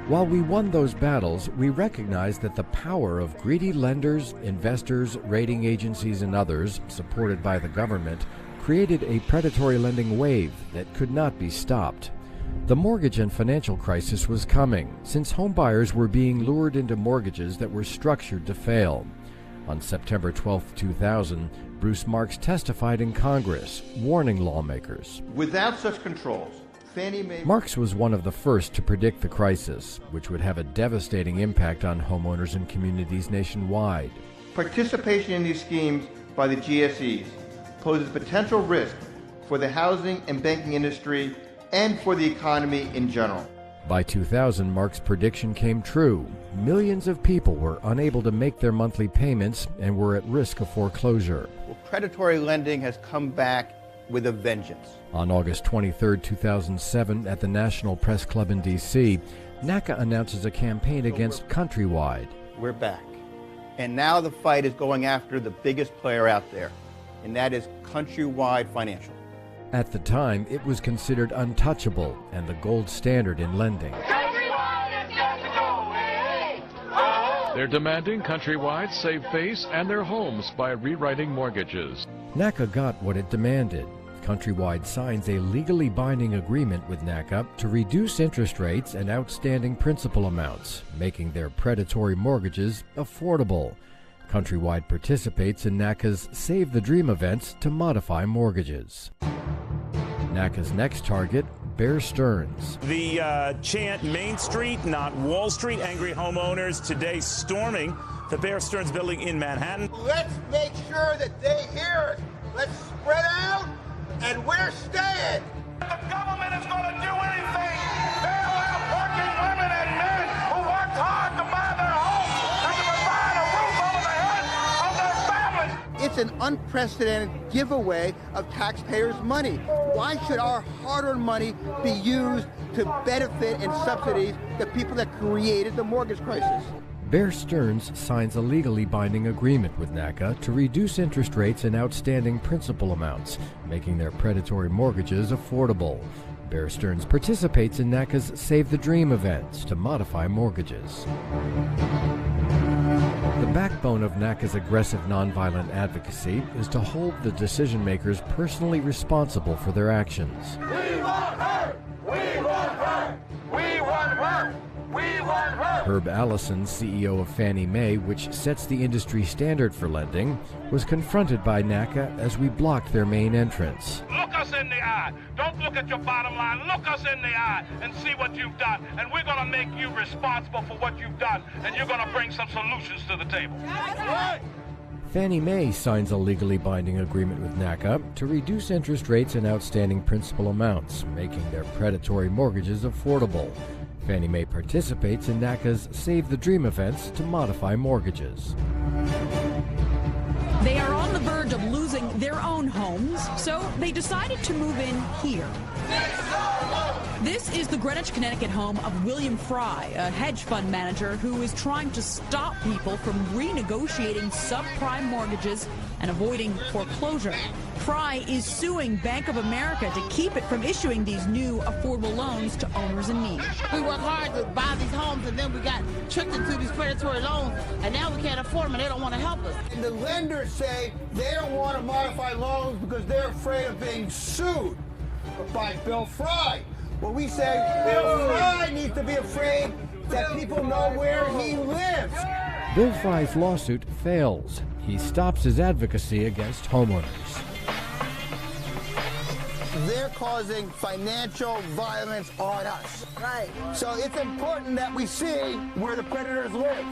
Speaker 23: While we won those battles, we recognized that the power of greedy lenders, investors, rating agencies, and others, supported by the government, created a predatory lending wave that could not be stopped. The mortgage and financial crisis was coming, since homebuyers were being lured into mortgages that were structured to fail. On September 12, 2000, Bruce Marks testified in Congress, warning lawmakers.
Speaker 9: Without such controls, Fannie Mae...
Speaker 23: Marks was one of the first to predict the crisis, which would have a devastating impact on homeowners and communities nationwide.
Speaker 9: Participation in these schemes by the GSEs poses potential risk for the housing and banking industry and for the economy in general.
Speaker 23: By 2000, Mark's prediction came true. Millions of people were unable to make their monthly payments and were at risk of foreclosure.
Speaker 9: Well, predatory lending has come back with a vengeance.
Speaker 23: On August 23, 2007, at the National Press Club in D.C., Naca announces a campaign against Countrywide.
Speaker 9: We're back. And now the fight is going after the biggest player out there, and that is Countrywide Financial.
Speaker 23: At the time, it was considered untouchable and the gold standard in lending.
Speaker 6: They're demanding Countrywide save face and their homes by rewriting mortgages.
Speaker 23: Naca got what it demanded. Countrywide signs a legally binding agreement with Naca to reduce interest rates and outstanding principal amounts, making their predatory mortgages affordable. Countrywide participates in Naca's Save the Dream events to modify mortgages. Naca's next target, Bear Stearns.
Speaker 7: The chant Main Street, not Wall Street. Angry homeowners today storming the Bear Stearns building in Manhattan.
Speaker 14: Let's make sure that they hear it. Let's spread out, and we're staying.
Speaker 8: The government is going to do anything. They allow working women and men who worked hard to buy their homes and to provide a roof over the head of their families.
Speaker 14: It's an unprecedented giveaway of taxpayers' money. Why should our hard-earned money be used to benefit and subsidize the people that created the mortgage crisis?
Speaker 23: Bear Stearns signs a legally binding agreement with Naca to reduce interest rates and outstanding principal amounts, making their predatory mortgages affordable. Bear Stearns participates in Naca's Save the Dream events to modify mortgages. The backbone of Naca's aggressive nonviolent advocacy is to hold the decision makers personally responsible for their actions.
Speaker 8: We want her! We want her! We want her! We want her!
Speaker 23: Herb Allison, CEO of Fannie Mae, which sets the industry standard for lending, was confronted by Naca as we blocked their main entrance.
Speaker 8: Look us in the eye. Don't look at your bottom line. Look us in the eye and see what you've done. And we're going to make you responsible for what you've done. And you're going to bring some solutions to the table. That's right.
Speaker 23: Fannie Mae signs a legally binding agreement with Naca to reduce interest rates and outstanding principal amounts, making their predatory mortgages affordable. Fannie Mae participates in Naca's Save the Dream events to modify mortgages.
Speaker 33: They are on the verge of losing their own homes, so they decided to move in here. This is the Greenwich, Connecticut home of William Fry, a hedge fund manager who is trying to stop people from renegotiating subprime mortgages and avoiding foreclosure. Fry is suing Bank of America to keep it from issuing these new affordable loans to owners in need.
Speaker 2: We work hard to buy these homes, and then we got tricked into these predatory loans, and now we can't afford them, and they don't want to help us.
Speaker 14: And the lenders say they don't want to modify loans because they're afraid of being sued by Bill Fry. Well, we say Bill Fry needs to be afraid that people know where he lives.
Speaker 23: Bill Fry's lawsuit fails. He stops his advocacy against homeowners.
Speaker 14: They're causing financial violence on us. Right. So it's important that we see where the predators live.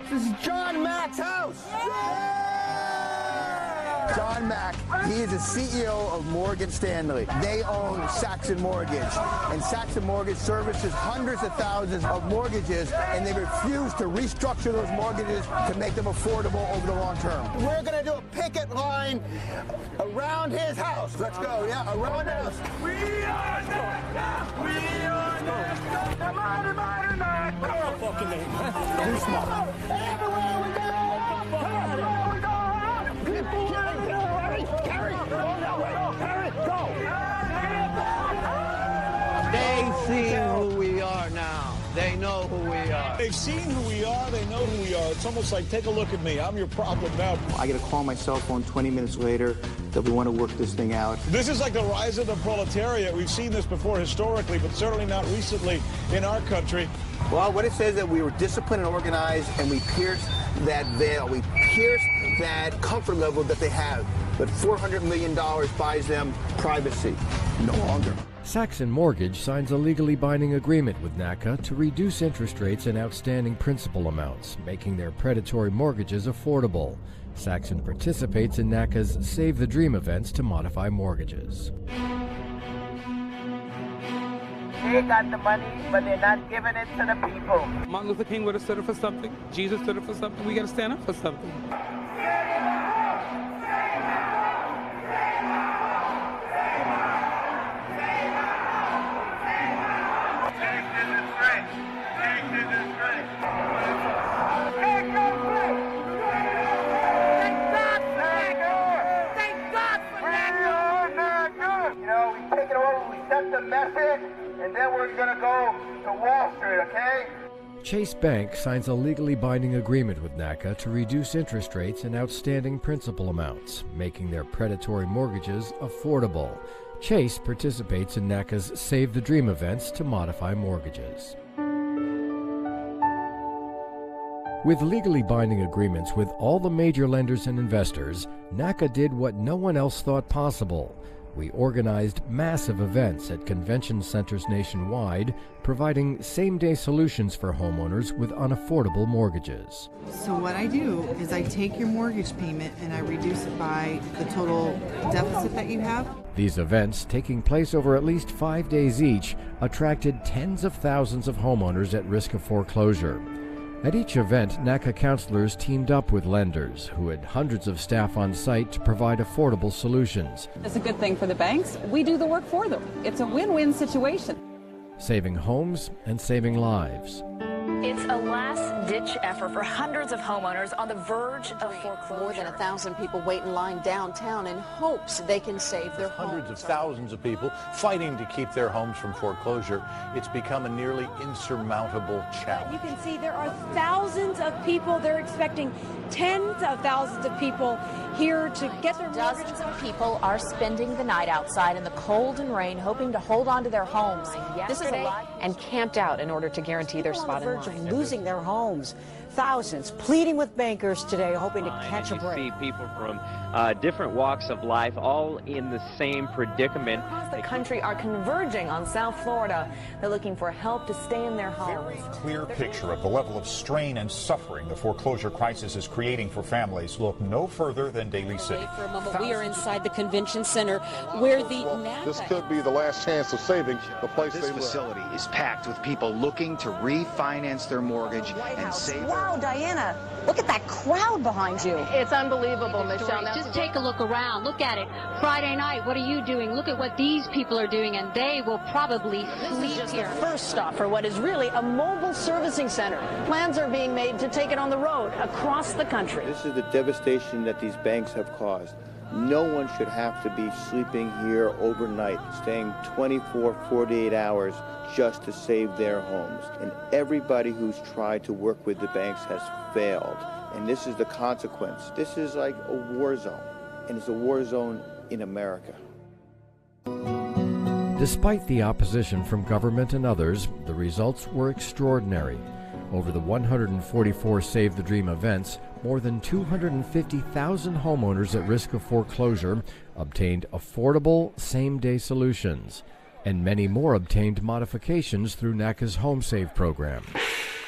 Speaker 14: This is John Mack's house. John Mack, he is the CEO of Morgan Stanley. They own Saxon Mortgage, and Saxon Mortgage services hundreds of thousands of mortgages, and they refuse to restructure those mortgages to make them affordable over the long term. We're going to do a picket line around his house. Let's go, yeah, around the house. We are Naca! We are Naca! Come on, Naca! What's the fucking name? Too small. Everywhere we go! Everywhere we go!
Speaker 10: They've seen who we are now. They know who we are.
Speaker 11: They've seen who we are. They know who we are. It's almost like, take a look at me. I'm your problem now.
Speaker 1: I get a call on my cell phone 20 minutes later that we want to work this thing out.
Speaker 11: This is like the rise of the proletariat. We've seen this before historically, but certainly not recently in our country.
Speaker 1: Well, what it says that we were disciplined and organized, and we pierced that veil. We pierced that comfort level that they have. But $400 million buys them privacy. No longer.
Speaker 23: Saxon Mortgage signs a legally binding agreement with Naca to reduce interest rates and outstanding principal amounts, making their predatory mortgages affordable. Saxon participates in Naca's Save the Dream events to modify mortgages.
Speaker 2: They got the money, but they're not giving it to the people.
Speaker 13: Martin Luther King would have stood up for something. Jesus stood up for something. We got to stand up for something.
Speaker 2: The message, and then we're going to go to Wall Street, okay?
Speaker 23: Chase Bank signs a legally binding agreement with Naca to reduce interest rates and outstanding principal amounts, making their predatory mortgages affordable. Chase participates in Naca's Save the Dream events to modify mortgages. With legally binding agreements with all the major lenders and investors, Naca did what no one else thought possible. We organized massive events at convention centers nationwide, providing same-day solutions for homeowners with unaffordable mortgages.
Speaker 15: So what I do is I take your mortgage payment and I reduce it by the total deficit that you have.
Speaker 23: These events, taking place over at least 5 days each, attracted tens of thousands of homeowners at risk of foreclosure. At each event, Naca counselors teamed up with lenders who had hundreds of staff on site to provide affordable solutions.
Speaker 16: It's a good thing for the banks. We do the work for them. It's a win-win situation.
Speaker 23: Saving homes and saving lives.
Speaker 17: It's a last-ditch effort for hundreds of homeowners on the verge of foreclosure.
Speaker 29: More than 1,000 people wait in line downtown in hopes they can save their homes.
Speaker 18: Hundreds of thousands of people fighting to keep their homes from foreclosure. It's become a nearly insurmountable challenge.
Speaker 19: You can see there are thousands of people. They're expecting tens of thousands of people here to get their mortgage.
Speaker 29: Dozens of people are spending the night outside in the cold and rain, hoping to hold on to their homes. This is a lot.
Speaker 20: And camped out in order to guarantee their spot in line.
Speaker 21: Losing their homes. Thousands pleading with bankers today, hoping to catch a break.
Speaker 22: You see people from different walks of life, all in the same predicament.
Speaker 29: Across the country are converging on South Florida. They're looking for help to stay in their homes.
Speaker 24: Very clear picture of the level of strain and suffering the foreclosure crisis is creating for families. Look no further than Daly City.
Speaker 25: For a moment, we are inside the convention center where the
Speaker 35: This could be the last chance of saving the place they live.
Speaker 36: This facility is packed with people looking to refinance
Speaker 3: refinance their mortgage and save.
Speaker 21: Wow, Diana, look at that crowd behind you.
Speaker 4: It's unbelievable, Michelle.
Speaker 5: Just take a look around. Look at it. Friday night, what are you doing? Look at what these people are doing, and they will probably sleep
Speaker 21: Just
Speaker 5: here.
Speaker 21: the first stop for what is really a mobile servicing center. Plans are being made to take it on the road across the country.
Speaker 14: This is the devastation that these banks have caused. No one should have to be sleeping here overnight, staying 24, 48 hours just to save their homes. And everybody who's tried to work with the banks has failed. And this is the consequence. This is like a war zone, and it's a war zone in America.
Speaker 23: Despite the opposition from government and others, the results were extraordinary. Over the 144 Save the Dream events, more than 250,000 homeowners at risk of foreclosure obtained affordable same-day solutions, and many more obtained modifications through NACA's Home Save program.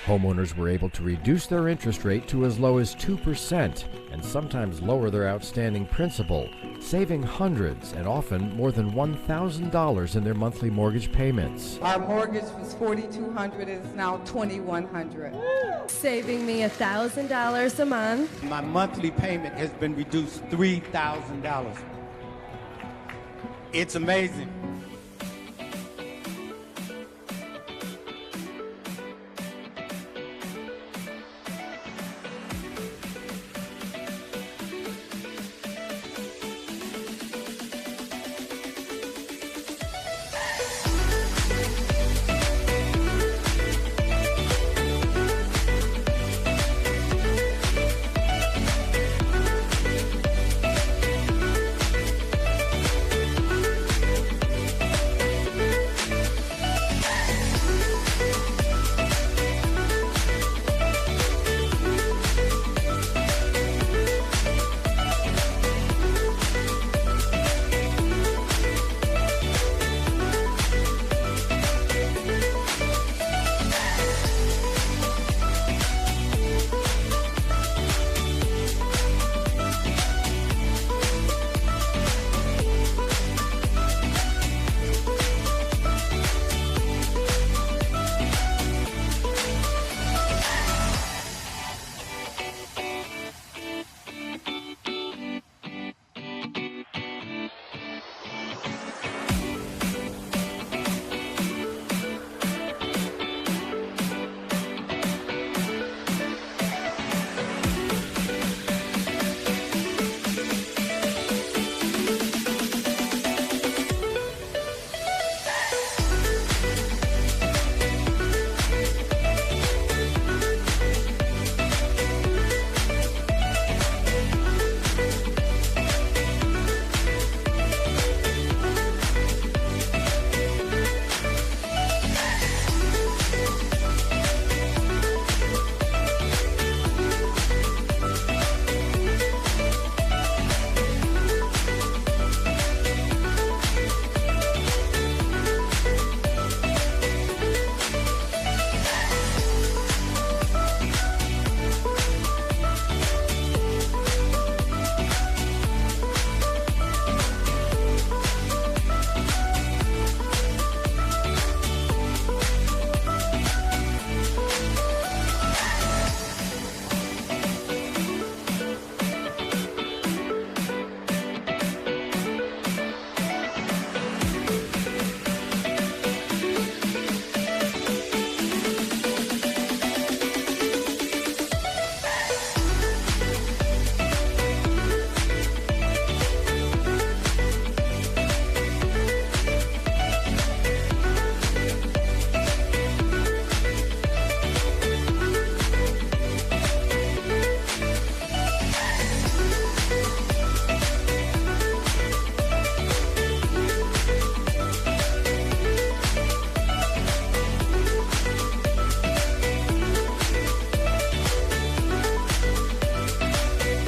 Speaker 23: Homeowners were able to reduce their interest rate to as low as 2% and sometimes lower their outstanding principal, saving hundreds and often more than $1,000 in their monthly mortgage payments.
Speaker 6: Our mortgage was $4,200, it's now $2,100. Saving me $1,000 a month.
Speaker 7: My monthly payment has been reduced $3,000. It's amazing.